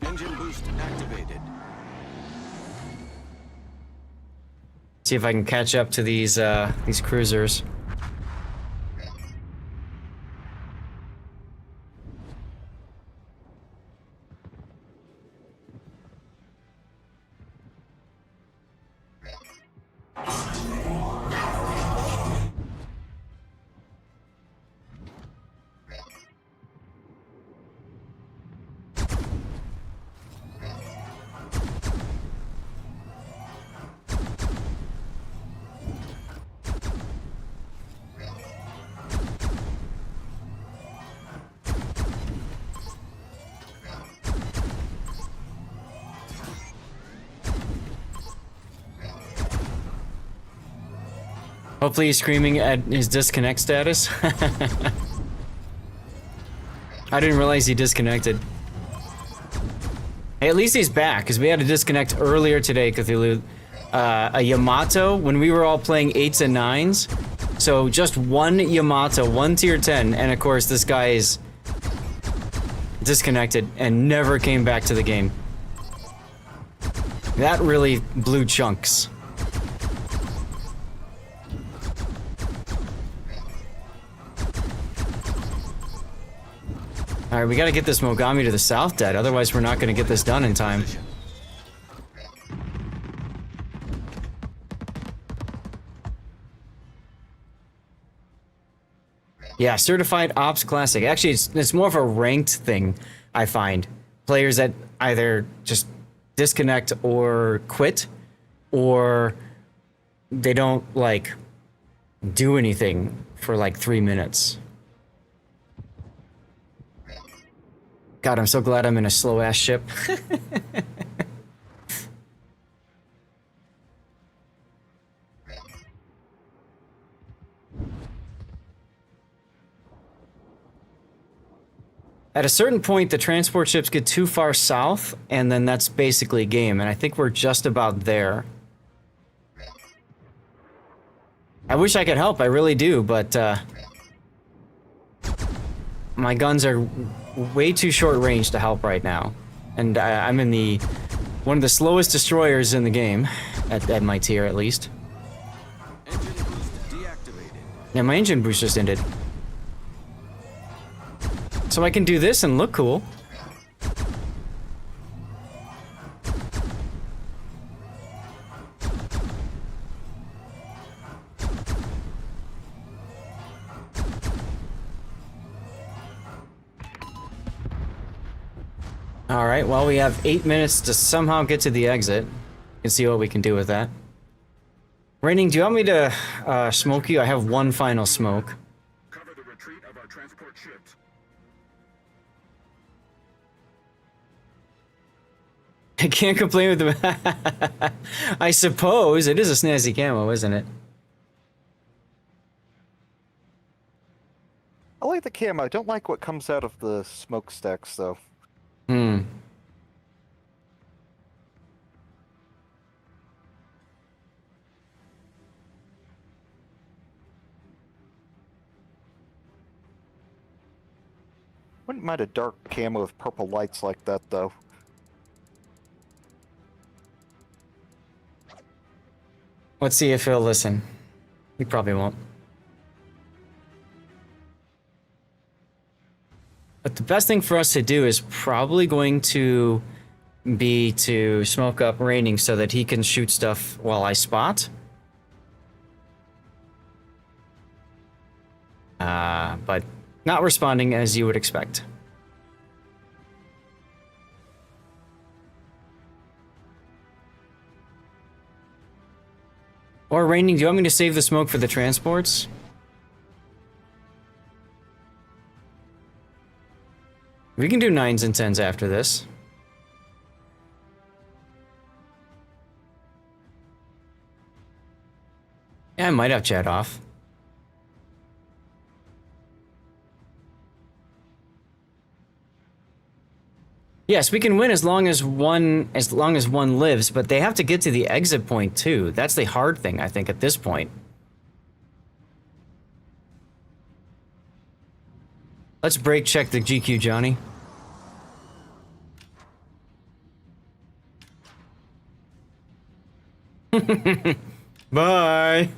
Engine boost activated. See if I can catch up to these cruisers. Hopefully he's screaming at his disconnect status. I didn't realize he disconnected. Hey, at least he's back, because we had to disconnect earlier today, Cthulhu. A Yamato, when we were all playing 8s and 9s. So just one Yamato, one tier 10, and of course this guy is disconnected and never came back to the game. That really blew chunks. Alright, we gotta get this Mogami to the south dead, otherwise we're not gonna get this done in time. Yeah, Certified Ops Classic. Actually, it's more of a ranked thing, I find. Players that either just disconnect or quit, or they don't, like, do anything for, like, 3 minutes. God, I'm so glad I'm in a slow-ass ship. At a certain point, the transport ships get too far south, and then that's basically game, and I think we're just about there. I wish I could help, I really do, but, my guns are way too short range to help right now. And I'm in one of the slowest destroyers in the game, at my tier at least. Engine boost deactivated. Yeah, my engine boost just ended. So I can do this and look cool. Alright, well we have 8 minutes to somehow get to the exit. And see what we can do with that. Raining, do you want me to smoke you? I have one final smoke. Cover the retreat of our transport ships. I can't complain with the... I suppose. It is a snazzy camo, isn't it? I like the camo. I don't like what comes out of the smokestacks, though. Hmm. Wouldn't mind a dark camo with purple lights like that, though. Let's see if he'll listen. He probably won't. But the best thing for us to do is probably going to be to smoke up Raining so that he can shoot stuff while I spot. But not responding as you would expect. Or Raining, do you want me to save the smoke for the transports? We can do 9s and 10s after this. Yeah, I might have chat off. Yes, we can win as long as one lives, but they have to get to the exit point too. That's the hard thing, I think, at this point. Let's brake check the GQ, Johnny. Bye.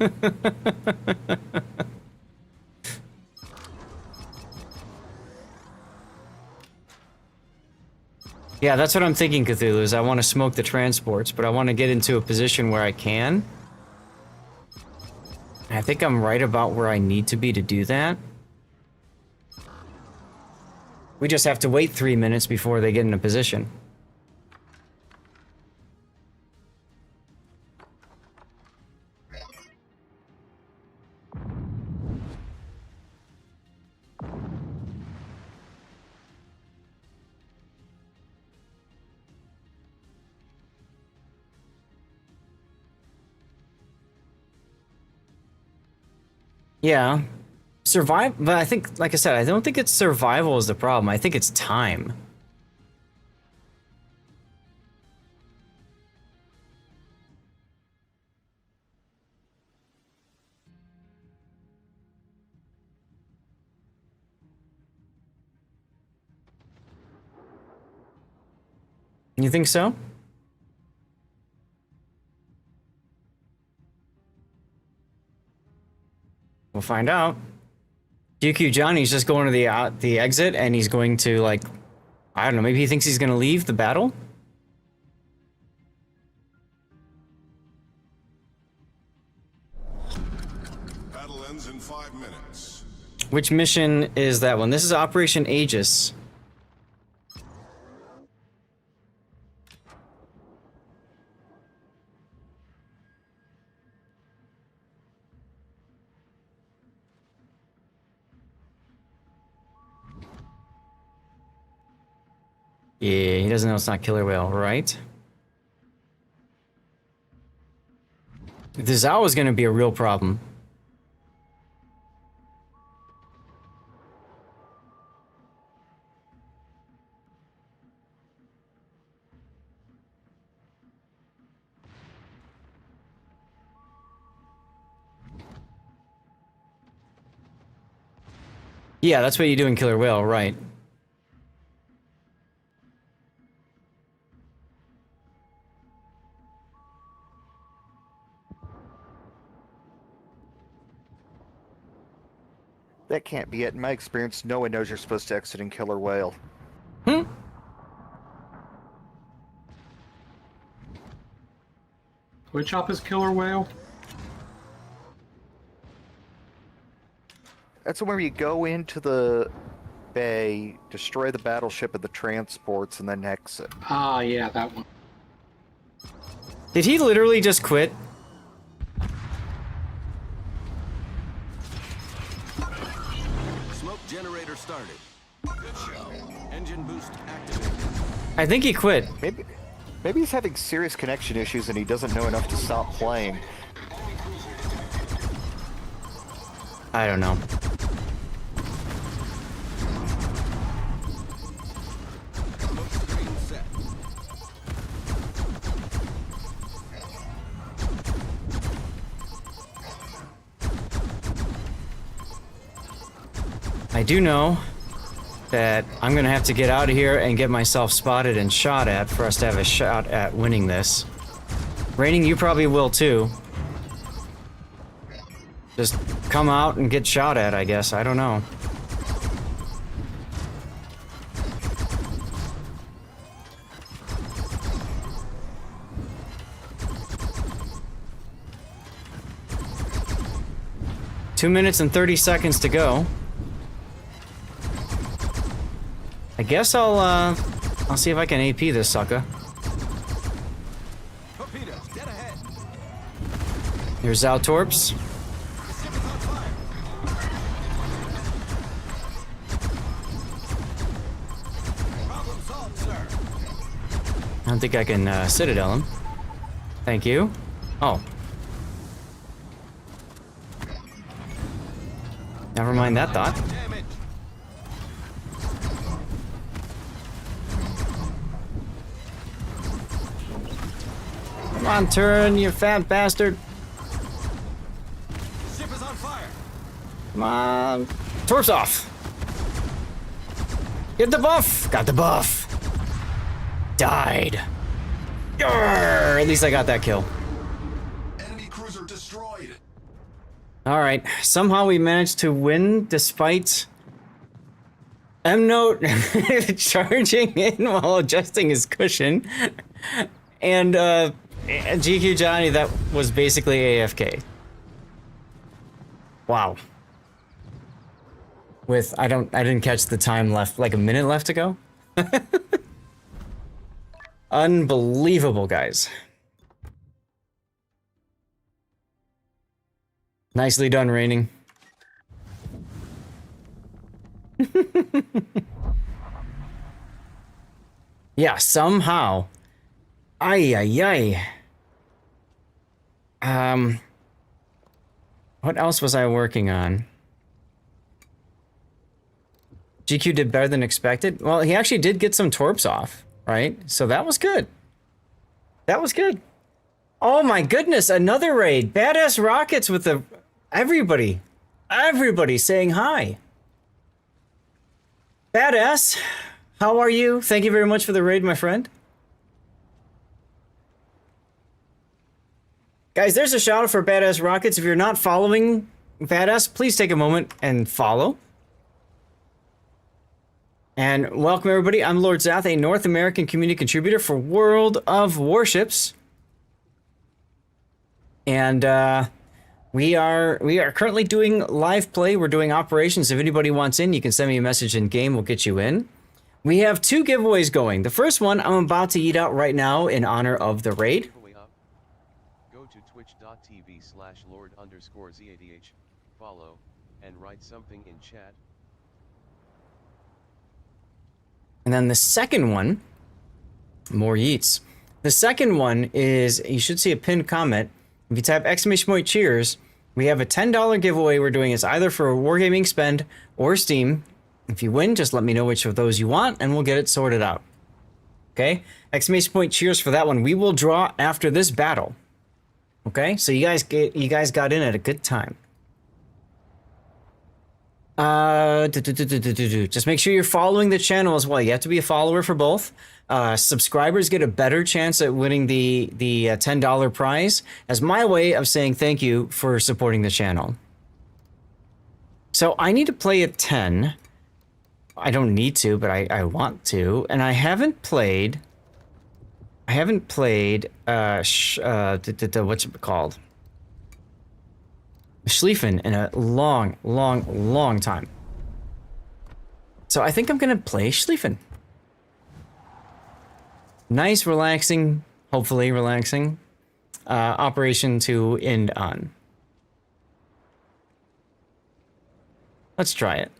Yeah, that's what I'm thinking, Cthulhu, is I want to smoke the transports, but I want to get into a position where I can. And I think I'm right about where I need to be to do that. We just have to wait 3 minutes before they get in a position. Yeah. Survive, but I think, like I said, I don't think it's survival is the problem. I think it's time. You think so? We'll find out. GQ Johnny's just going to the exit, and he's going to, like, I don't know, maybe he thinks he's going to leave the battle? Battle ends in 5 minutes. Which mission is that one? This is Operation Aegis. Yeah, he doesn't know it's not killer whale, right? The Zao is going to be a real problem. Yeah, that's what you do in Killer Whale, right? That can't be it. In my experience, no one knows you're supposed to exit in Killer Whale. Which op is Killer Whale? That's where you go into the bay, destroy the battleship and the transports, and then exit. Ah, yeah, that one. Did he literally just quit? Smoke generator started. Good show. Engine boost activated. I think he quit. Maybe he's having serious connection issues and he doesn't know enough to stop playing. I don't know. I do know that I'm gonna have to get out of here and get myself spotted and shot at for us to have a shot at winning this. Raining, you probably will too. Just come out and get shot at, I guess. I don't know. Two minutes and 30 seconds to go. I guess I'll see if I can AP this sucker. Torpedoes, dead ahead. Here's Zaltorps. Problem solved, sir. I don't think I can Citadel him. Thank you. Oh. Never mind that thought. Come on, turn, you fat bastard. Ship is on fire. Come on. Torps off. Get the buff. Got the buff. Died. Arrgh, at least I got that kill. Enemy cruiser destroyed. Alright, somehow we managed to win despite M-Note charging in while adjusting his cushion. And GQ Johnny, that was basically AFK. Wow. With, I didn't catch the time left, like a minute left to go. Unbelievable, guys. Nicely done, Raining. Yeah, somehow. Ay, ay, ay. What else was I working on? GQ did better than expected. Well, he actually did get some torps off, right? So that was good. That was good. Oh my goodness, another raid. Badass rockets with the... Everybody saying hi. Badass, how are you? Thank you very much for the raid, my friend. Guys, there's a shout out for Badass Rockets. If you're not following Badass, please take a moment and follow. And welcome everybody. I'm Lord Zath, a North American community contributor for World of Warships. And we are currently doing live play. We're doing operations. If anybody wants in, you can send me a message in game. We'll get you in. We have 2 giveaways going. The first one I'm about to eat out right now in honor of the raid. Go to twitch.tv/Lord_ZADH, follow, and write something in chat. And then the second one, more yeets. The second one is, you should see a pinned comment. If you type !cheers, we have a $10 giveaway we're doing. It's either for Wargaming Spend or Steam. If you win, just let me know which of those you want, and we'll get it sorted out. Okay? !cheers for that one. We will draw after this battle. Okay? So you guys got in at a good time. Just make sure you're following the channel as well. You have to be a follower for both. Subscribers get a better chance at winning the $10 prize as my way of saying thank you for supporting the channel. So I need to play at 10. I don't need to, but I want to. And I haven't played what's it called? Schlieffen in a long time. So I think I'm gonna play Schlieffen. Nice, relaxing, hopefully relaxing operation to end on. Let's try it.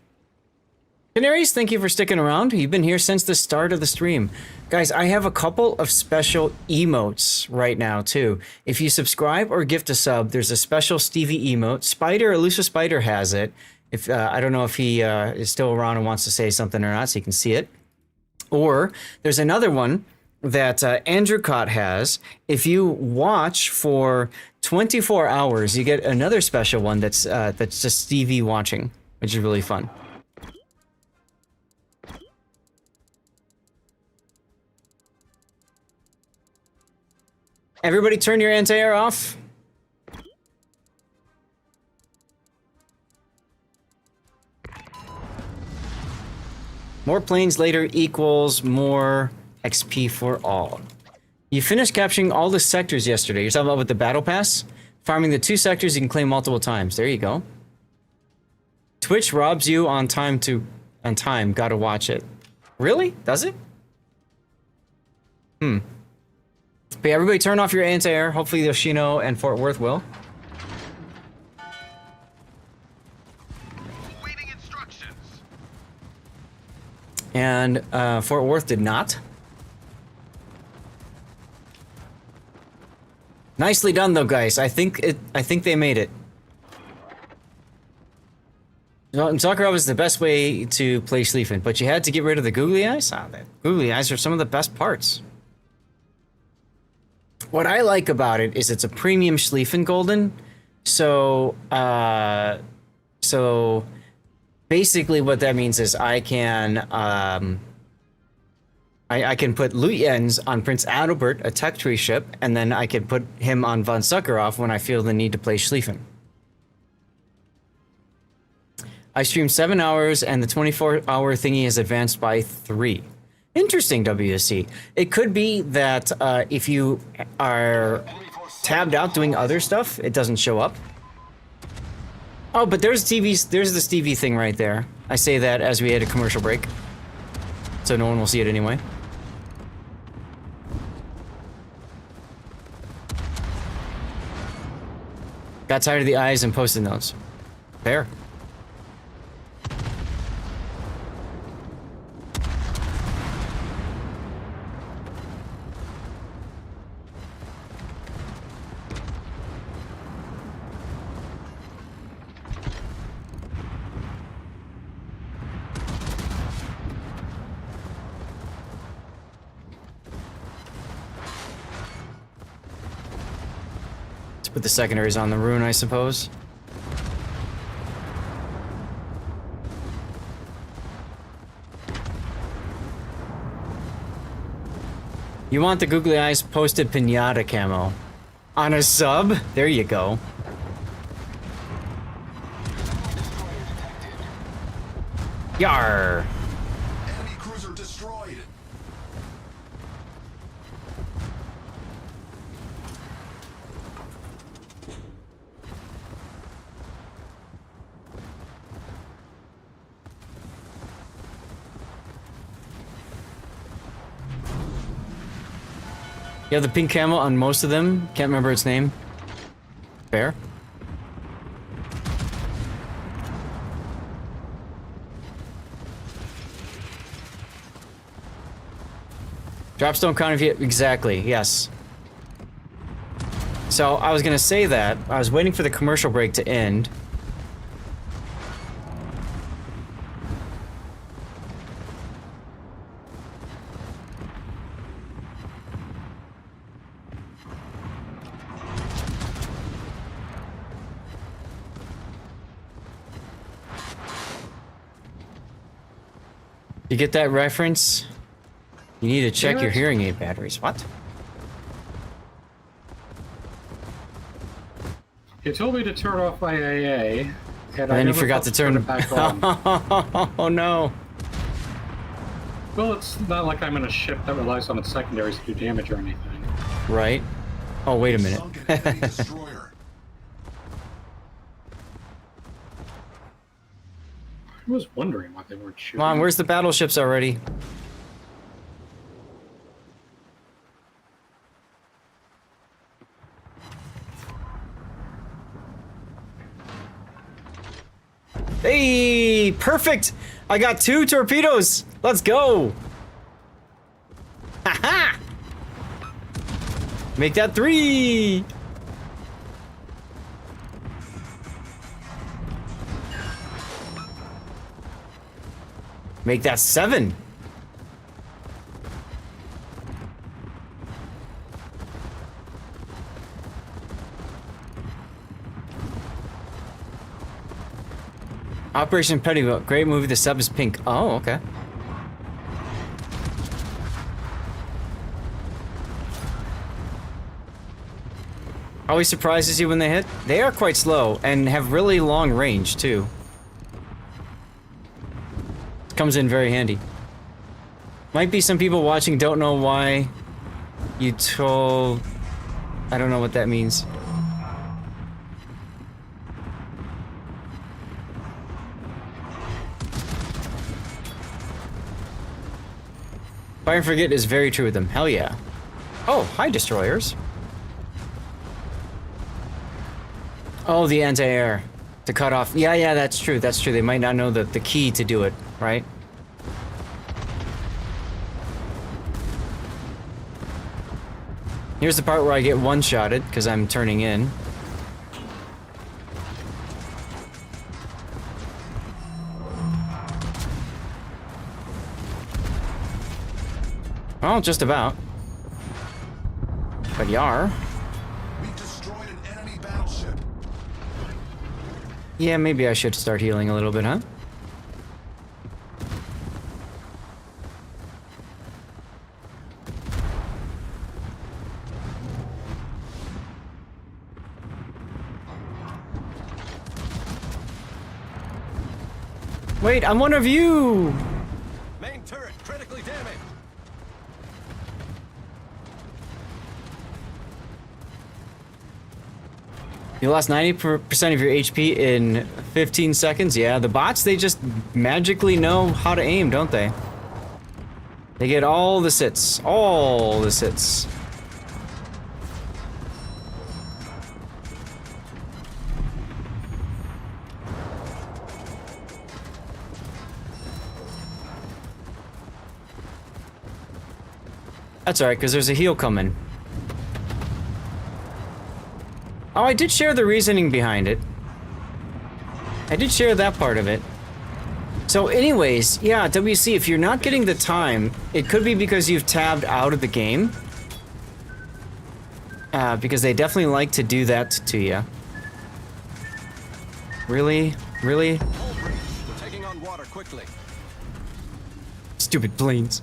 Canaries, thank you for sticking around. You've been here since the start of the stream. Guys, I have a couple of special emotes right now, too. If you subscribe or gift a sub, there's a special Stevie emote. Elusive Spider has it. If I don't know if he is still around and wants to say something or not, so you can see it. Or there's another one that Andrew Cott has. If you watch for 24 hours, you get another special one that's just Stevie watching, which is really fun. Everybody turn your anti-air off. More planes later equals more XP for all. You finished capturing all the sectors yesterday. You're talking about with the battle pass? Farming the 2 sectors you can claim multiple times. There you go. Twitch robs you on time. Gotta watch it. Really? Does it? But yeah, everybody turn off your anti-air. Hopefully Yoshino and Fort Worth will. Waiting instructions. And Fort Worth did not. Nicely done though, guys. I think they made it. Zakharov is the best way to play Schlieffen, but you had to get rid of the googly eyes? The googly eyes are some of the best parts. what I like about it is it's a premium Schlieffen Golden. So, so basically what that means is I can, I can put Luyens on Prince Adalbert, a tech tree ship, and then I can put him on von Sakharov when I feel the need to play Schlieffen. I streamed 7 hours, and the 24-hour thingy has advanced by 3. Interesting, WSC. It could be that if you are tabbed out doing other stuff, it doesn't show up. Oh, but there's TV's. There's the Stevie thing right there. I say that as we had a commercial break, so no one will see it anyway. Got tired of the eyes and posted those. Fair. Put the secondaries on the rune, I suppose. You want the googly eyes posted pinata camo on a sub? There you go. Yar. Enemy cruiser destroyed. You have the pink camo on most of them. Can't remember its name. Fair. Drops don't count if you... Exactly, yes. So, I was gonna say that. I was waiting for the commercial break to end. You get that reference? You need to check your hearing aid batteries. What? You told me to turn off my AA, and then you forgot to turn it back on. Oh no. Well, it's not like I'm in a ship that relies on its secondaries to do damage or anything. Right. Oh, wait a minute. I was wondering why they weren't shooting. Come on, where's the battleships already? Hey, perfect! I got 2 torpedoes! Let's go! Haha! Make that 3! Make that 7. Operation Petticoat, great movie. The sub is pink. Oh, okay. Always surprises you when they hit. They are quite slow and have really long range too. Comes in very handy. Might be some people watching don't know why you told... I don't know what that means. Fire and forget is very true with them. Hell yeah. Oh, hi destroyers. Oh, the anti-air. To cut off. Yeah, that's true. That's true. They might not know the key to do it, right? Here's the part where I get one-shotted, because I'm turning in. Oh, just about. But Yar. We destroyed an enemy battleship. Yeah, maybe I should start healing a little bit, huh? Wait, I'm one of you! Main turret critically damaged. You lost 90% of your HP in 15 seconds? Yeah, the bots, they just magically know how to aim, don't they? They get all the sits. All the sits. That's alright, because there's a heal coming. Oh, I did share the reasoning behind it. I did share that part of it. So anyways, yeah, WC, if you're not getting the time, it could be because you've tabbed out of the game. Because they definitely like to do that to you. Really? Really? We're taking on water quickly. Stupid planes.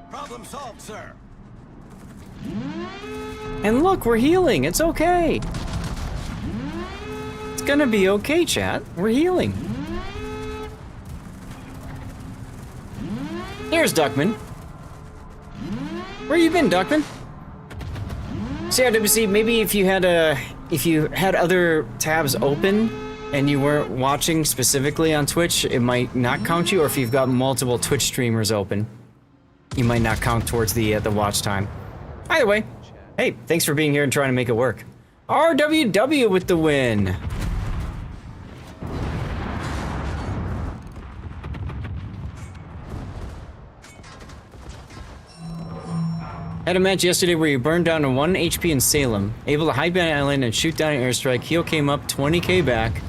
Problem solved, sir. And look, we're healing. It's okay. It's gonna be okay, chat. We're healing. Here's Duckman. Where you been, Duckman? So yeah, WC, maybe if you had other tabs open and you weren't watching specifically on Twitch, it might not count you, or if you've got multiple Twitch streamers open, you might not count towards the watch time. Either way, hey, thanks for being here and trying to make it work. RWW with the win. Had a match yesterday where you burned down to 1 HP in Salem, able to hide behind an island and shoot down an airstrike. Heal came up 20k back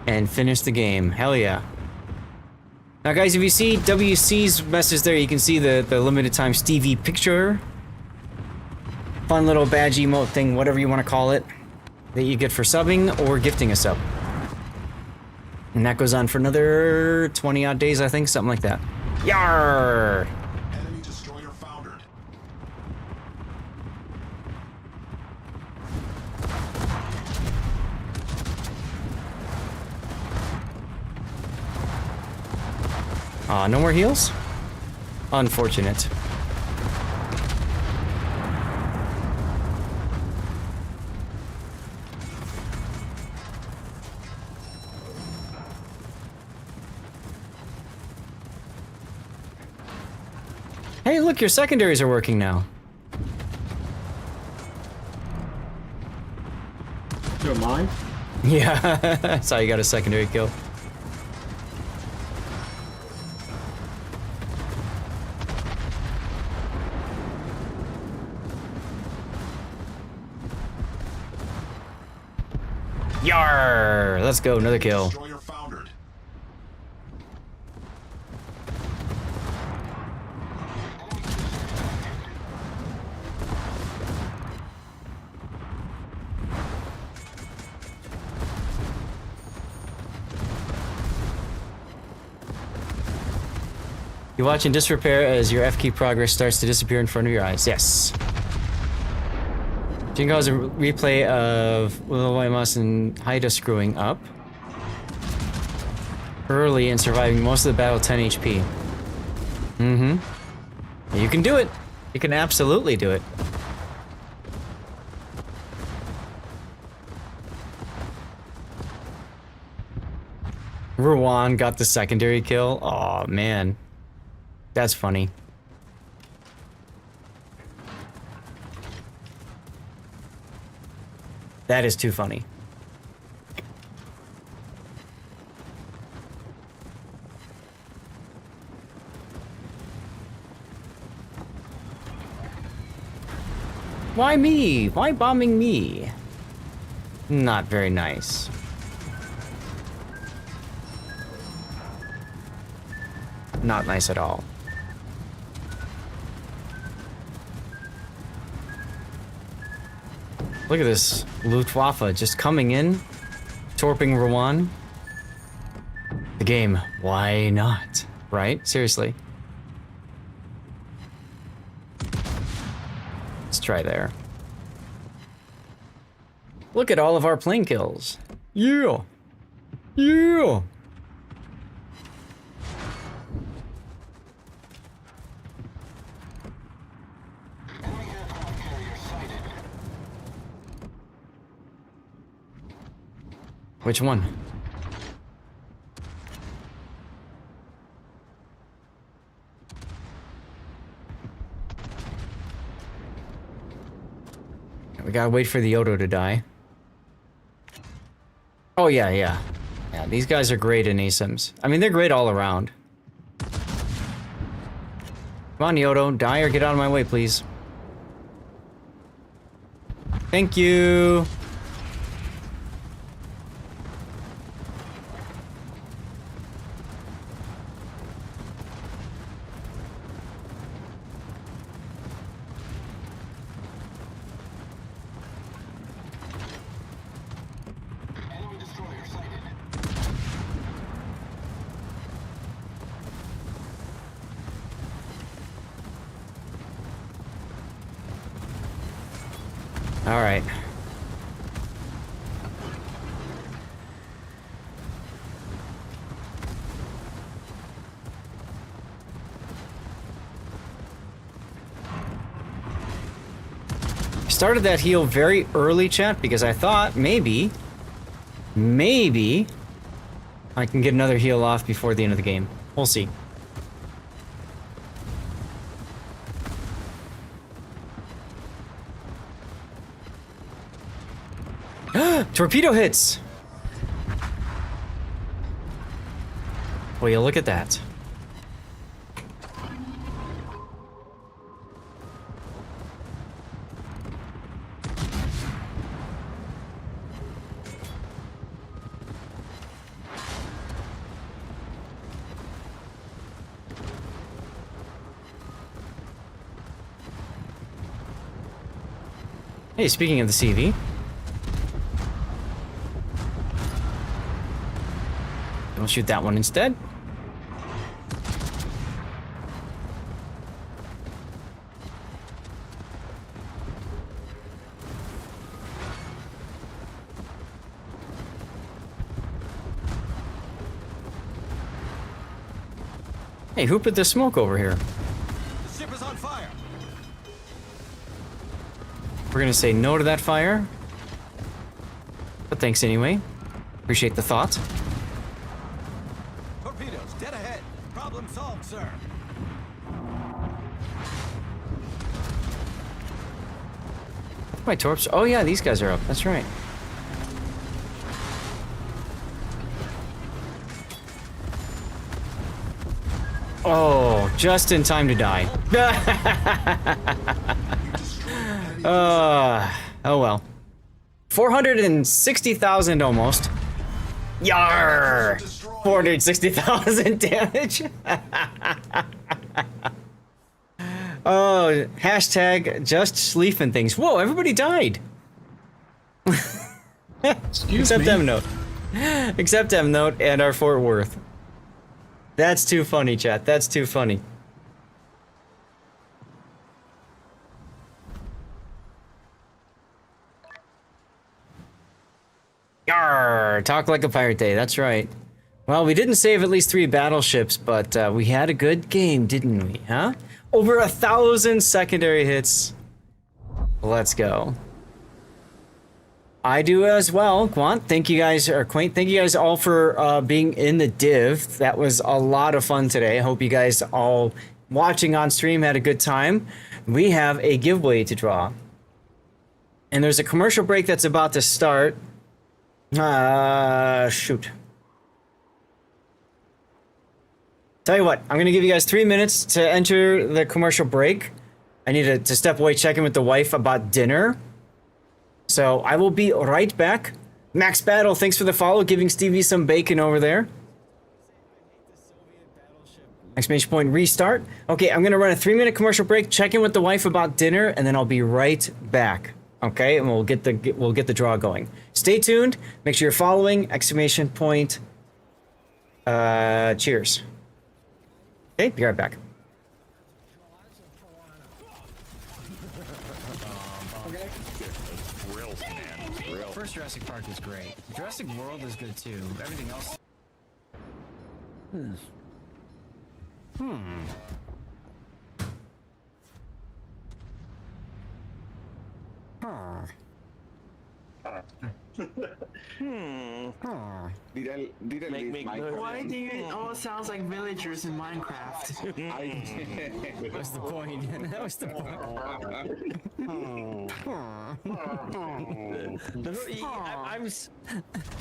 and finished the game. Hell yeah. Now guys, if you see WC's message there, you can see the limited time Stevie picture. Fun little badge emote thing, whatever you want to call it, that you get for subbing or gifting a sub. And that goes on for another 20 odd days, I think, something like that. Yarr! Enemy destroyer foundered. Aw, no more heals? Unfortunate. Hey, look, your secondaries are working now. You're mine? Yeah, that's how you got a secondary kill. Yarr! Let's go, another kill. Destroyer foundered. You're watching disrepair as your F key progress starts to disappear in front of your eyes. Yes. Jingo has a replay of Will White Mouse and Haida screwing up early and surviving most of the battle 10 HP. Mm-hmm. You can do it. You can absolutely do it. Ruan got the secondary kill. Oh man. That's funny. That is too funny. Why me? Why bombing me? Not very nice. Not nice at all. Look at this Luftwaffe just coming in, torping Rouen. The game, why not? Right? Seriously. Let's try there. Look at all of our plane kills. Yeah! Yeah! Which one? We gotta wait for the Odo to die. Oh yeah, yeah. Yeah, these guys are great in ASIMs. I mean, they're great all around. Come on, Yodo, die or get out of my way, please. Thank you. All right. Started that heal very early, chat, because I thought maybe I can get another heal off before the end of the game. We'll see. Torpedo hits! Well, you look at that. Hey, speaking of the CV. Don't shoot that one instead. Hey, who put the smoke over here? The ship is on fire. We're gonna say no to that fire. But thanks anyway. Appreciate the thought. Torpedoes dead ahead. Problem solved, sir. My torps. Oh yeah, these guys are up. That's right. Oh, just in time to die. Oh well. 460,000 almost. Yar! 460,000 damage. Oh, hashtag just sleeping things. Whoa, everybody died. Except M-Note. Except M-Note and our Fort Worth. That's too funny, chat. That's too funny. Yarr! Talk like a pirate day. That's right. Well, we didn't save at least 3 battleships, but we had a good game, didn't we? Huh? Over 1,000 secondary hits. Let's go. I do as well, Quant. Thank you guys, or Quaint. Thank you guys all for being in the div. That was a lot of fun today. I hope you guys all watching on stream had a good time. We have a giveaway to draw. And there's a commercial break that's about to start. Shoot. Tell you what, I'm going to give you guys 3 minutes to enter the commercial break. I need to step away, check in with the wife about dinner. So I will be right back. Max Battle, thanks for the follow, giving Stevie some bacon over there. Exclamation point restart. Okay, I'm gonna run a 3-minute commercial break, check in with the wife about dinner, and then I'll be right back. Okay, and we'll get the draw going. Stay tuned. Make sure you're following. Exclamation point. Cheers. Okay, be right back. First Jurassic Park is great. Jurassic World is good too. Everything else. Why do it all sounds like villagers in Minecraft? That was the point. That was the point.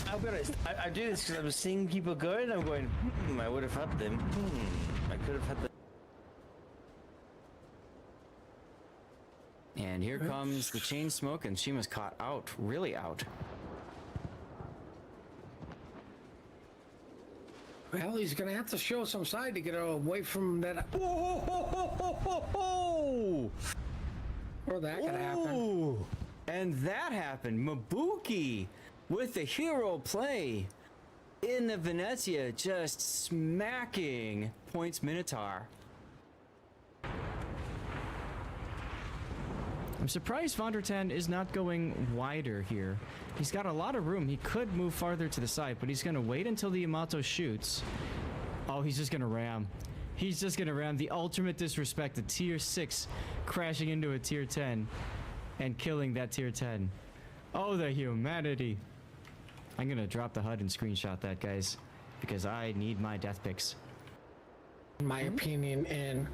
I'll be honest. I do this because I'm seeing people good, and I'm going, I would have had them. I could have had them. And here comes the chain smoke, and she was caught out, really out. Well, he's gonna have to show some side to get away from that. Or that could happen. And that happened. Mabuki with the hero play in the Venezia, just smacking Points Minotaur. I'm surprised Von der Tan is not going wider here. He's got a lot of room. He could move farther to the side, but he's going to wait until the Yamato shoots. Oh, he's just going to ram. He's just going to ram. The ultimate disrespect. A tier 6 crashing into a tier 10 and killing that tier 10. Oh, the humanity. I'm going to drop the HUD and screenshot that, guys, because I need my death picks. In my opinion, and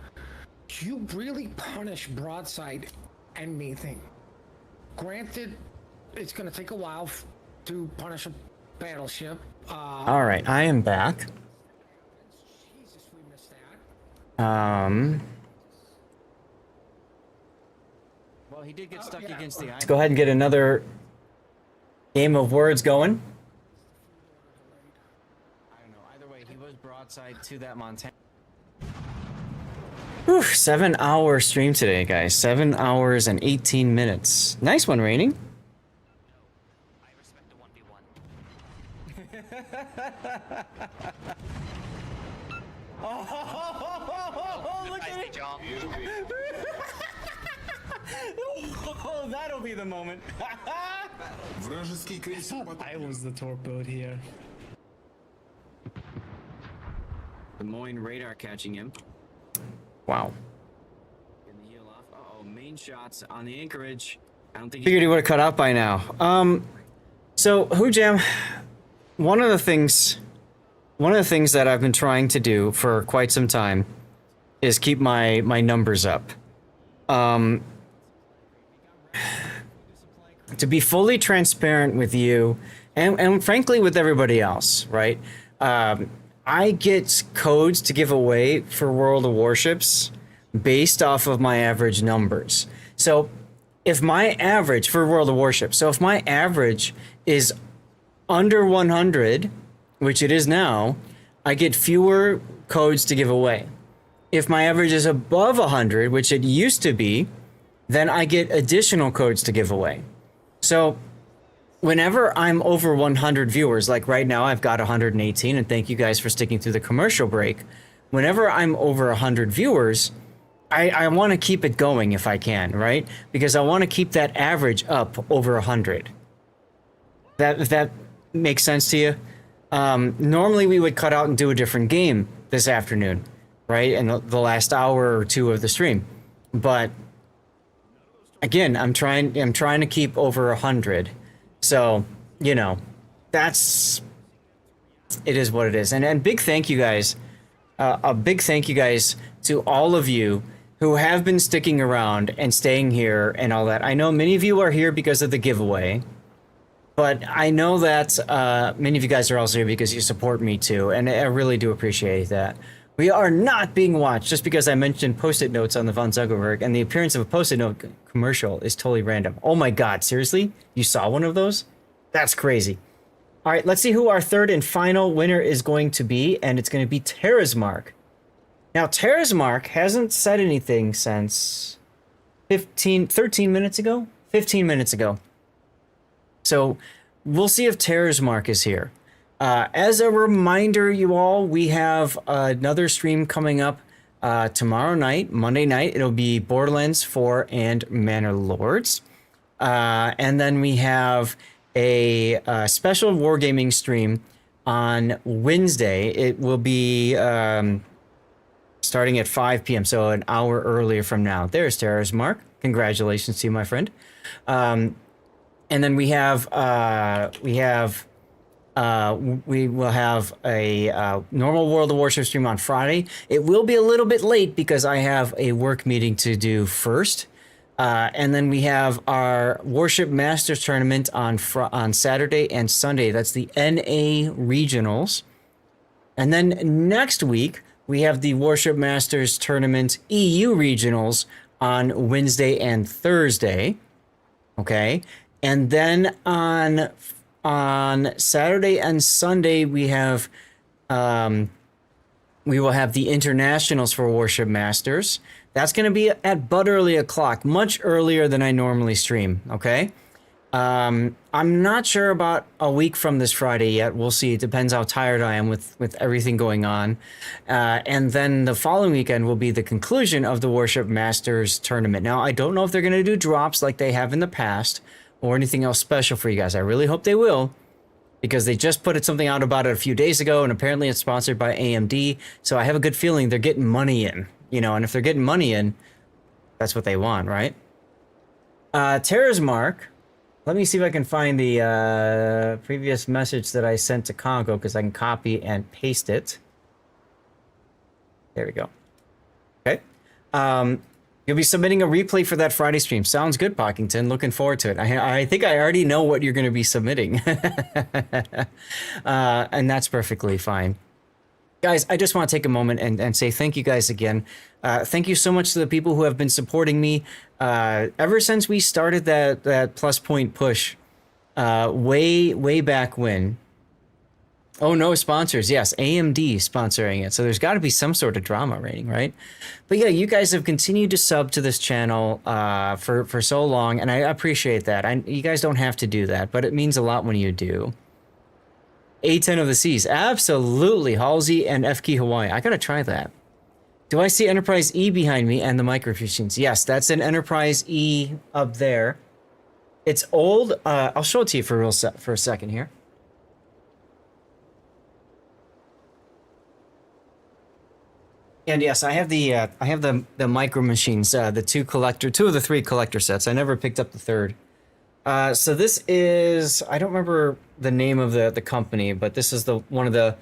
you really punish broadside anything. Granted, it's going to take a while to punish a battleship. All right, I am back. Well, he did get stuck against the Let's go ahead and get another game of words going. I don't know. Either way, he was broadside to that Montana. Whew, 7-hour stream today, guys. 7 hours and 18 minutes. Nice one, Raining. I respect the 1v1. Oh, look at it! Oh, that'll be the moment. I was the torpedo here. Des Moines radar catching him. Wow. Getting the heel off. Uh-oh, main shots on the anchorage. I don't think Figured he would have cut out by now. So Hoojam, one of the things that I've been trying to do for quite some time is keep my numbers up. To be fully transparent with you and frankly with everybody else, right? I get codes to give away for World of Warships based off of my average numbers. So if my average for World of Warships, if my average is under 100, which it is now, I get fewer codes to give away. If my average is above 100, which it used to be, then I get additional codes to give away. So whenever I'm over 100 viewers, like right now I've got 118, and thank you guys for sticking through the commercial break. Whenever I'm over 100 viewers, I want to keep it going if I can, right? Because I want to keep that average up over 100. If that makes sense to you? Normally we would cut out and do a different game this afternoon, right? In the last hour or two of the stream. But again, I'm trying to keep over 100. So, you know, it is what it is. And big thank you guys. A big thank you guys to all of you who have been sticking around and staying here and all that. I know many of you are here because of the giveaway, but I know that many of you guys are also here because you support me too, and I really do appreciate that. We are not being watched just because I mentioned post-it notes on the Von Zuckerberg, and the appearance of a post-it note commercial is totally random. Oh my god, seriously? You saw one of those? That's crazy. All right, let's see who our third and final winner is going to be, and it's going to be Terra's Mark. Now, Terracemark hasn't said anything since 13 minutes ago? 15 minutes ago. So we'll see if Terracemark is here. As a reminder, you all, we have another stream coming up tomorrow night, Monday night. It'll be Borderlands 4 and Manor Lords. And then we have a special wargaming stream on Wednesday. It will be starting at 5 p.m., so an hour earlier from now. There's Terracemark. Congratulations to you, my friend. And then we will have a normal World of Warships stream on Friday. It will be a little bit late because I have a work meeting to do first. And then we have our Warship Masters tournament on Saturday and Sunday. That's the NA Regionals. And then next week, we have the Warship Masters tournament EU Regionals on Wednesday and Thursday. Okay. And then on Saturday and Sunday, we will have the internationals for Warship Masters. That's going to be at but early o'clock, much earlier than I normally stream. Okay. I'm not sure about a week from this Friday yet. We'll see. It depends how tired I am with everything going on. And then the following weekend will be the conclusion of the Warship Masters tournament. Now, I don't know if they're going to do drops like they have in the past or anything else special for you guys. I really hope they will, because they just put something out about it a few days ago, and apparently it's sponsored by AMD. So I have a good feeling they're getting money in, and if they're getting money in, that's what they want, right? Terracemark. Let me see if I can find the previous message that I sent to Congo, because I can copy and paste it. There we go. Okay. You'll be submitting a replay for that Friday stream. Sounds good, Pockington. Looking forward to it. I think I already know what you're going to be submitting. And that's perfectly fine. Guys, I just want to take a moment and say thank you guys again. Thank you so much to the people who have been supporting me ever since we started that plus point push way back when. Oh, no sponsors. Yes, AMD sponsoring it. So there's got to be some sort of drama rating, right? But yeah, you guys have continued to sub to this channel for so long, and I appreciate that. You guys don't have to do that, but it means a lot when you do. A10 of the Seas. Absolutely. Halsey and FK Hawaii. I got to try that. Do I see Enterprise E behind me and the micro machines? Yes, that's an Enterprise E up there. It's old. I'll show it to you for a second here. And yes, I have the micro machines, two of the three collector sets. I never picked up the third. So this is, I don't remember the name of the company, but this is one of the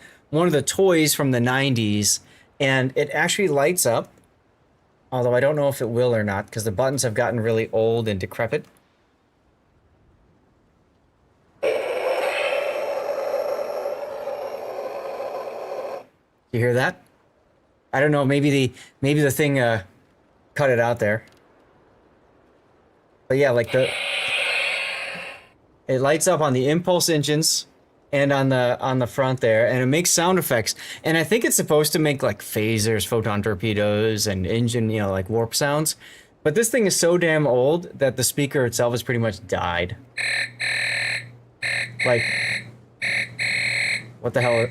toys from the 90s, and it actually lights up. Although I don't know if it will or not, because the buttons have gotten really old and decrepit. You hear that? I don't know. Maybe the thing cut it out there. But yeah, like it lights up on the impulse engines and on the front there, and it makes sound effects. And I think it's supposed to make like phasers, photon torpedoes, and engine, like warp sounds. But this thing is so damn old that the speaker itself has pretty much died. Like, what the hell?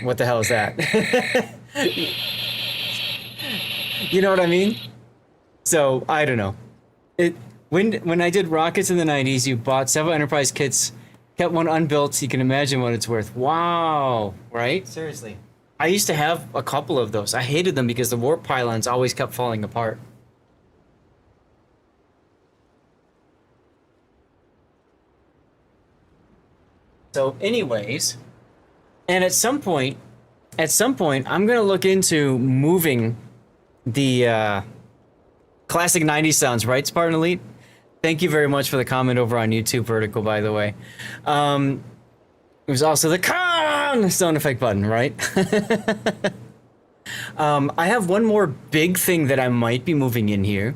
What the hell is that? You know what I mean? So I don't know. When I did rockets in the 90s, you bought several Enterprise kits, kept one unbuilt, so you can imagine what it's worth. Wow, right? Seriously. I used to have a couple of those. I hated them because the warp pylons always kept falling apart. So anyways, and at some point, I'm going to look into moving the classic 90s sounds, right, Spartan Elite? Thank you very much for the comment over on YouTube Vertical, by the way. It was also the con sound effect button, right? I have one more big thing that I might be moving in here.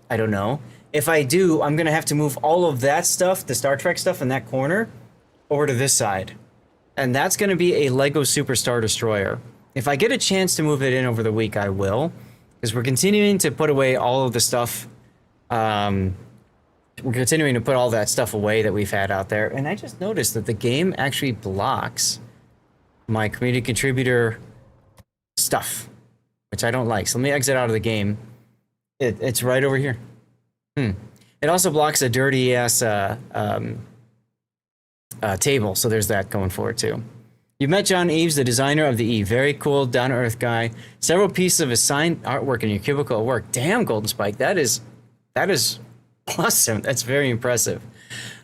I don't know. If I do, I'm going to have to move all of that stuff, the Star Trek stuff in that corner, over to this side. And that's going to be a Lego Super Star Destroyer. if I get a chance to move it in over the week, I will, because we're continuing to put away all of the stuff. We're continuing to put all that stuff away that we've had out there, and I just noticed that the game actually blocks my community contributor stuff, which I don't like. So let me exit out of the game. It's right over here. It also blocks a dirty ass table, so there's that going for it too. You've met John Eves, the designer of the E. Very cool, down-to-earth guy. Several pieces of his signed artwork in your cubicle at work. Damn, Golden Spike, that is awesome. That's very impressive.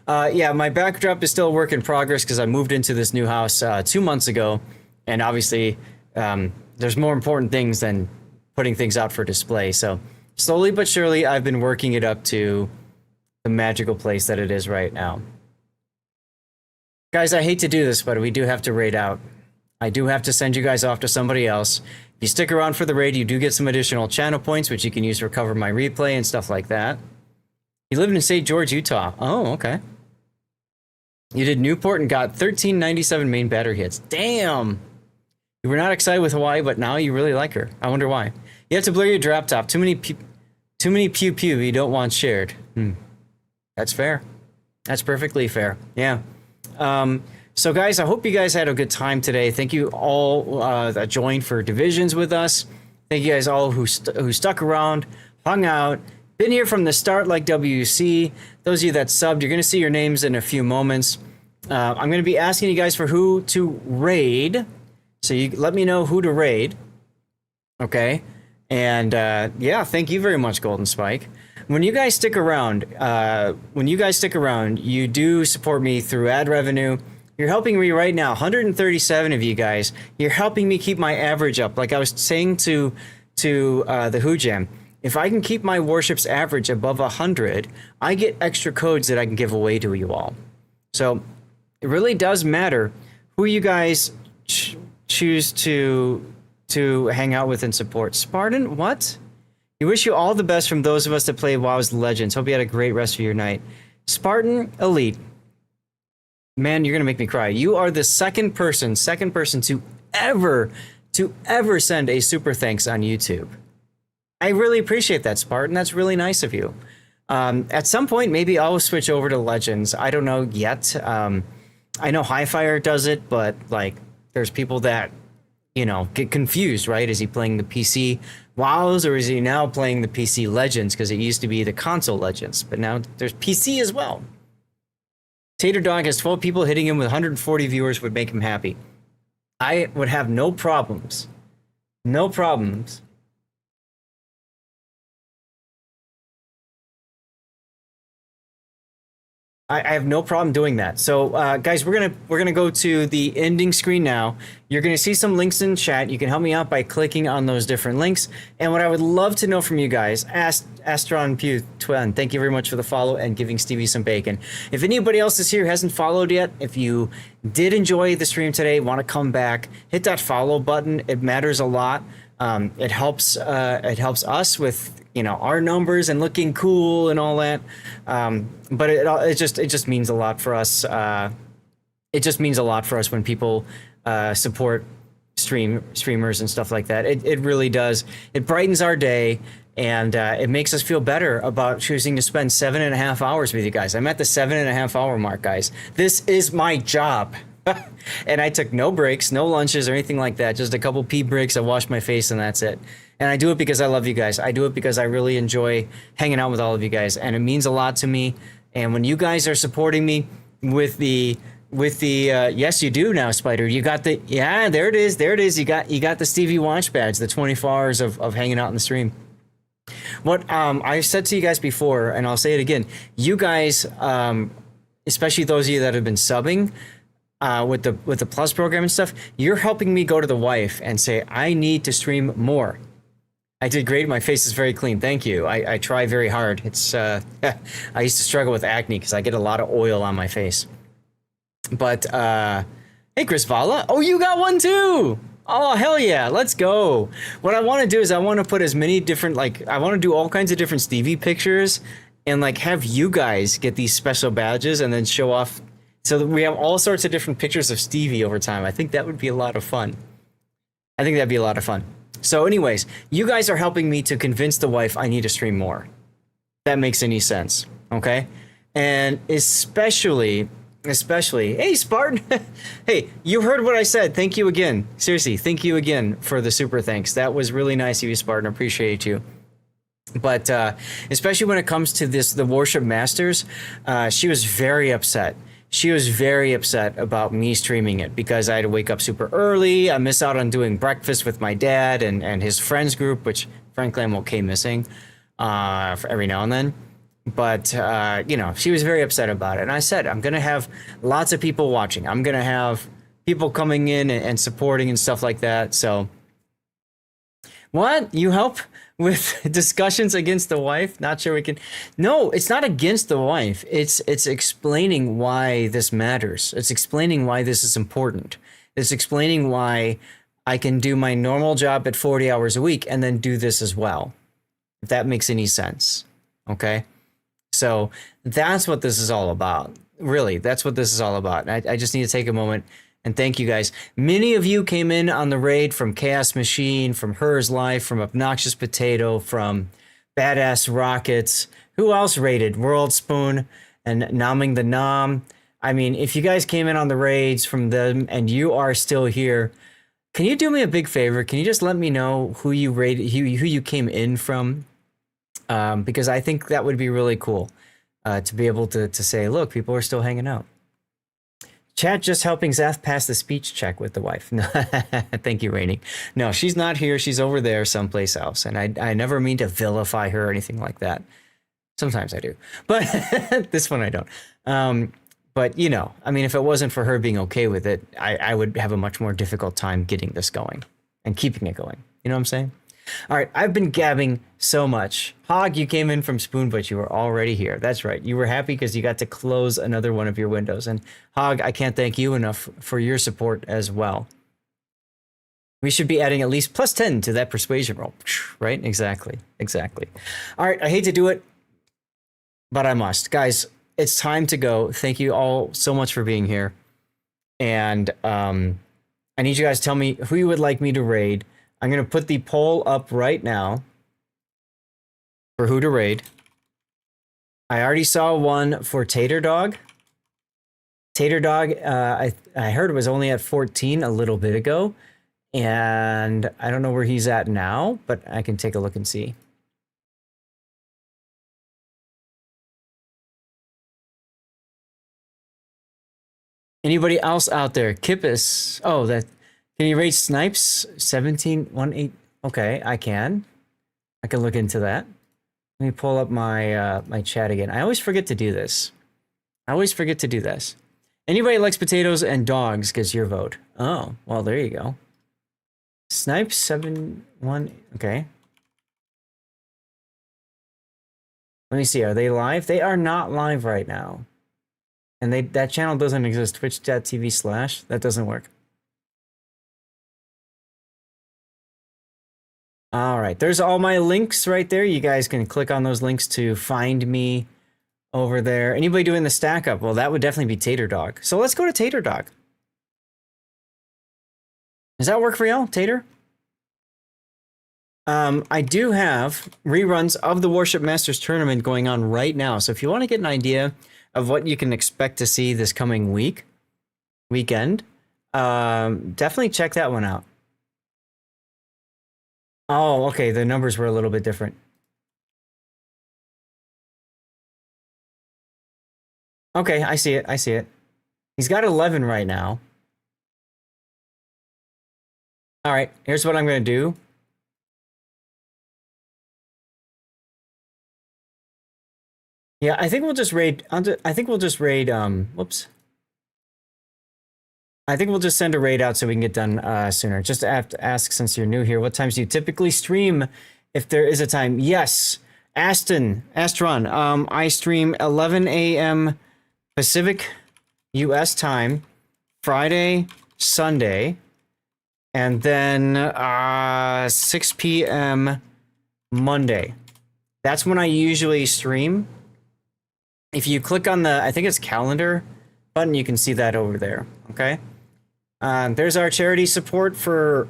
Yeah, my backdrop is still a work in progress because I moved into this new house 2 months ago, and obviously there's more important things than putting things out for display. So slowly but surely, I've been working it up to the magical place that it is right now. Guys, I hate to do this, but we do have to raid out. I do have to send you guys off to somebody else. If you stick around for the raid, you do get some additional channel points, which you can use to recover my replay and stuff like that. You live in St. George, Utah. Oh, okay. You did Newport and got 1397 main battery hits. Damn! You were not excited with Hawaii, but now you really like her. I wonder why. You have to blur your drop top. Too many pew pew you don't want shared. That's fair. That's perfectly fair. Yeah. So guys, I hope you guys had a good time today. Thank you all that joined for divisions with us. Thank you guys all who stuck around, hung out, been here from the start like WC. Those of you that subbed, you're going to see your names in a few moments. I'm going to be asking you guys for who to raid. So you let me know who to raid. Okay. And yeah, thank you very much, Golden Spike. When you guys stick around, you do support me through ad revenue. You're helping me right now, 137 of you guys. You're helping me keep my average up. Like I was saying to the Who Jam, if I can keep my warships average above 100, I get extra codes that I can give away to you all. So it really does matter who you guys choose to hang out with and support. Spartan, what? We wish you all the best from those of us that play WoW's Legends. Hope you had a great rest of your night. Spartan Elite. Man, you're going to make me cry. You are the second person to ever send a super thanks on YouTube. I really appreciate that, Spartan. That's really nice of you. At some point, maybe I'll switch over to Legends. I don't know yet. I know Highfire does it, but like there's people that, you know, get confused, right? Is he playing the PC WoWs or is he now playing the PC Legends? Because it used to be the console Legends, but now there's PC as well. Tater Dog has 12 people. Hitting him with 140 viewers would make him happy. I would have no problems. No problems. I have no problem doing that. So, guys, we're gonna go to the ending screen now. You're gonna see some links in chat. You can help me out by clicking on those different links. And what I would love to know from you guys, Astron Pew Twin, thank you very much for the follow and giving Stevie some bacon. If anybody else is here who hasn't followed yet, if you did enjoy the stream today, want to come back, hit that follow button. It matters a lot. It helps us with, you know, our numbers and looking cool and all that. But it just means a lot for us. It just means a lot for us when people support streamers and stuff like that. It really does. It brightens our day, and it makes us feel better about choosing to spend 7.5 hours with you guys. I'm at the 7.5 hour mark, guys. This is my job. And I took no breaks, no lunches or anything like that. Just a couple pee breaks. I washed my face and that's it. And I do it because I love you guys. I do it because I really enjoy hanging out with all of you guys. And it means a lot to me. And when you guys are supporting me with the yes, you do now, Spider. You got the, yeah, there it is. There it is. You got the Stevie Watch badge, the 24 hours of hanging out in the stream. What I've said to you guys before, and I'll say it again, you guys, especially those of you that have been subbing, with the Plus program and stuff, you're helping me go to the wife and say, I need to stream more. I did great. My face is very clean. Thank you. I try very hard. It's I used to struggle with acne because I get a lot of oil on my face. But hey, Chris Vala. Oh, you got one too. Oh, hell yeah. Let's go. What I want to do is I want to put as many different, like, I want to do all kinds of different Stevie pictures and like have you guys get these special badges and then show off. So that we have all sorts of different pictures of Stevie over time. I think that would be a lot of fun. I think that'd be a lot of fun. So anyways, you guys are helping me to convince the wife I need to stream more. If that makes any sense, okay? And especially, hey, Spartan, hey, you heard what I said. Thank you again. Seriously, thank you again for the super thanks. That was really nice of you, Spartan. Appreciate you. But especially when it comes to the Warship Masters, she was very upset. She was very upset about me streaming it because I had to wake up super early. I miss out on doing breakfast with my dad and his friends group, which frankly I'm okay missing for every now and then. But, you know, she was very upset about it. And I said, I'm going to have lots of people watching. I'm going to have people coming in and supporting and stuff like that. So what? You help with discussions against the wife? Not sure we can. No, it's not against the wife. It's explaining why this matters. It's explaining why this is important. It's explaining why I can do my normal job at 40 hours a week and then do this as well. If that makes any sense. Okay. So that's what this is all about. Really, that's what this is all about. I just need to take a moment and thank you guys. Many of you came in on the raid from Chaos Machine, from Hers Life, from Obnoxious Potato, from Badass Rockets. Who else raided? World Spoon and Naming the Nam. I mean, if you guys came in on the raids from them and you are still here, can you do me a big favor? Can you just let me know who you raided, who you came in from? Because I think that would be really cool to be able to say, look, people are still hanging out. Chat just helping Zath pass the speech check with the wife. Thank you, Rainy. No, she's not here. She's over there someplace else. And I never mean to vilify her or anything like that. Sometimes I do. But this one I don't. But, you know, I mean, if it wasn't for her being okay with it, I would have a much more difficult time getting this going and keeping it going. You know what I'm saying? All right, I've been gabbing so much. Hog, you came in from Spoon, but you were already here. That's right. You were happy because you got to close another one of your windows. And Hog, I can't thank you enough for your support as well. We should be adding at least +10 to that persuasion roll, right? Exactly. All right, I hate to do it, but I must. Guys, it's time to go. Thank you all so much for being here. And I need you guys to tell me who you would like me to raid. I'm going to put the poll up right now for who to raid. I already saw one for Tater Dog. Tater Dog, I heard it was only at 14 a little bit ago. And I don't know where he's at now, but I can take a look and see. Anybody else out there? Kippis. Oh, that. Can you rate Snipes? 1718. Okay, I can. I can look into that. Let me pull up my my chat again. I always forget to do this. Anybody likes potatoes and dogs gets your vote. Oh, well, there you go. Snipes 7-1. Okay. Let me see. Are they live? They are not live right now. And that channel doesn't exist. Twitch.tv/. That doesn't work. All right, there's all my links right there. You guys can click on those links to find me over there. Anybody doing the stack up? Well, that would definitely be Tater Dog. So let's go to Tater Dog. Does that work for y'all, Tater? I do have reruns of the Warship Masters tournament going on right now. So if you want to get an idea of what you can expect to see this coming weekend, definitely check that one out. Oh, okay. The numbers were a little bit different. Okay, I see it. He's got 11 right now. All right, here's what I'm going to do. Yeah, I think we'll just raid. Whoops. I think we'll just send a raid out so we can get done sooner. Just to have to ask, since you're new here, what times do you typically stream if there is a time? Yes, Astron. I stream 11 a.m. Pacific U.S. time, Friday, Sunday, and then 6 p.m. Monday. That's when I usually stream. If you click on the, I think it's calendar button, you can see that over there, okay? There's our charity support for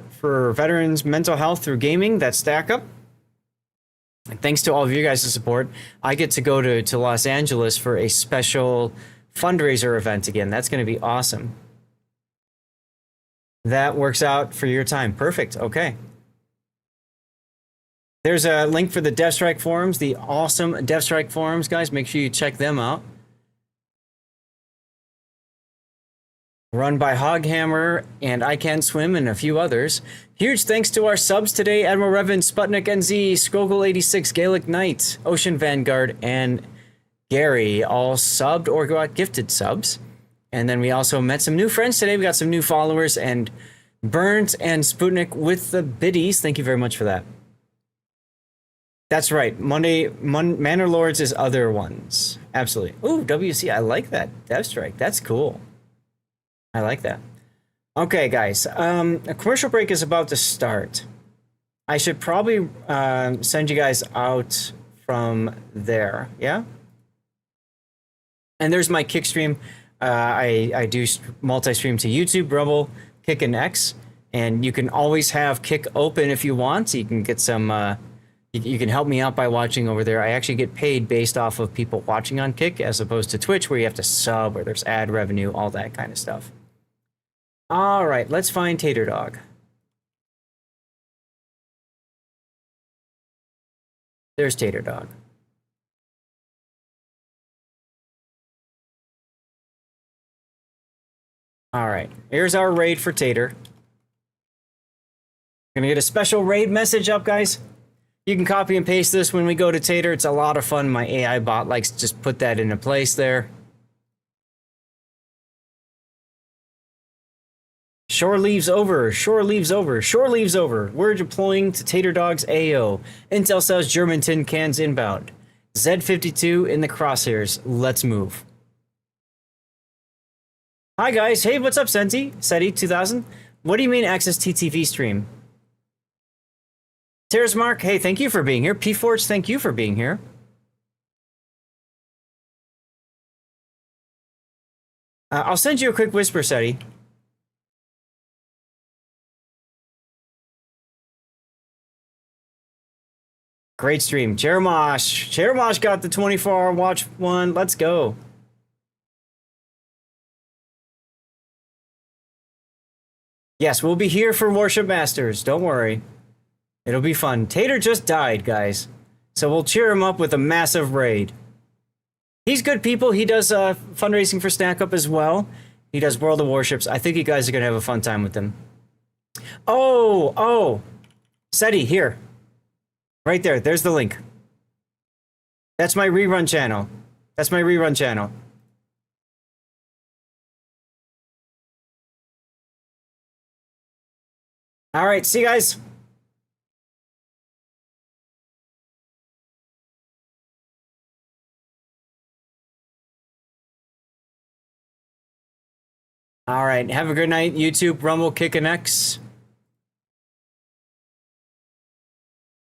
veterans' mental health through gaming. That's Stack Up. And thanks to all of you guys' support, I get to go to Los Angeles for a special fundraiser event again. That's going to be awesome. That works out for your time. Perfect. Okay. There's a link for the Deathstrike forums, the awesome Deathstrike forums, guys. Make sure you check them out. Run by Hoghammer and I Can Swim and a few others. Huge thanks to our subs today: Admiral Revan, Sputnik NZ, Skogel86, Gaelic Knight, Ocean Vanguard, and Gary, all subbed or got gifted subs. And then we also met some new friends today. We got some new followers, and Burnt and Sputnik with the biddies. Thank you very much for that. That's right. Manor Lords is other ones. Absolutely. Ooh, WC. I like that. Deathstrike. That's cool. I like that. Okay, guys. A commercial break is about to start. I should probably send you guys out from there. Yeah? And there's my Kick stream. I do multi-stream to YouTube, Rumble, Kick, and X. And you can always have Kick open if you want. So you can get some... You can help me out by watching over there. I actually get paid based off of people watching on Kick, as opposed to Twitch, where you have to sub, or there's ad revenue, all that kind of stuff. All right, let's find Tater Dog. There's Tater Dog. All right, here's our raid for Tater. Gonna get a special raid message up, guys. You can copy and paste this when we go to Tater. It's a lot of fun. My AI bot likes to just put that into place there. Shore leaves over. Shore leaves over. Shore leaves over. We're deploying to Tater Dog's AO. Intel says German tin cans inbound. Z52 in the crosshairs. Let's move. Hi guys. Hey, what's up, Seti 2000? What do you mean access TTV stream? Tears Mark, hey, thank you for being here. P-Forge, thank you for being here. I'll send you a quick whisper, Seti. Great stream. Cheremosh. Cheremosh got the 24-hour watch one. Let's go. Yes, we'll be here for Warship Masters. Don't worry. It'll be fun. Tater just died, guys. So we'll cheer him up with a massive raid. He's good people. He does fundraising for Stack Up as well. He does World of Warships. I think you guys are going to have a fun time with him. Oh. Seti, here. Right there. There's the link. That's my rerun channel. That's my rerun channel. All right. See you guys. All right. Have a good night, YouTube, Rumble, Kick, and X.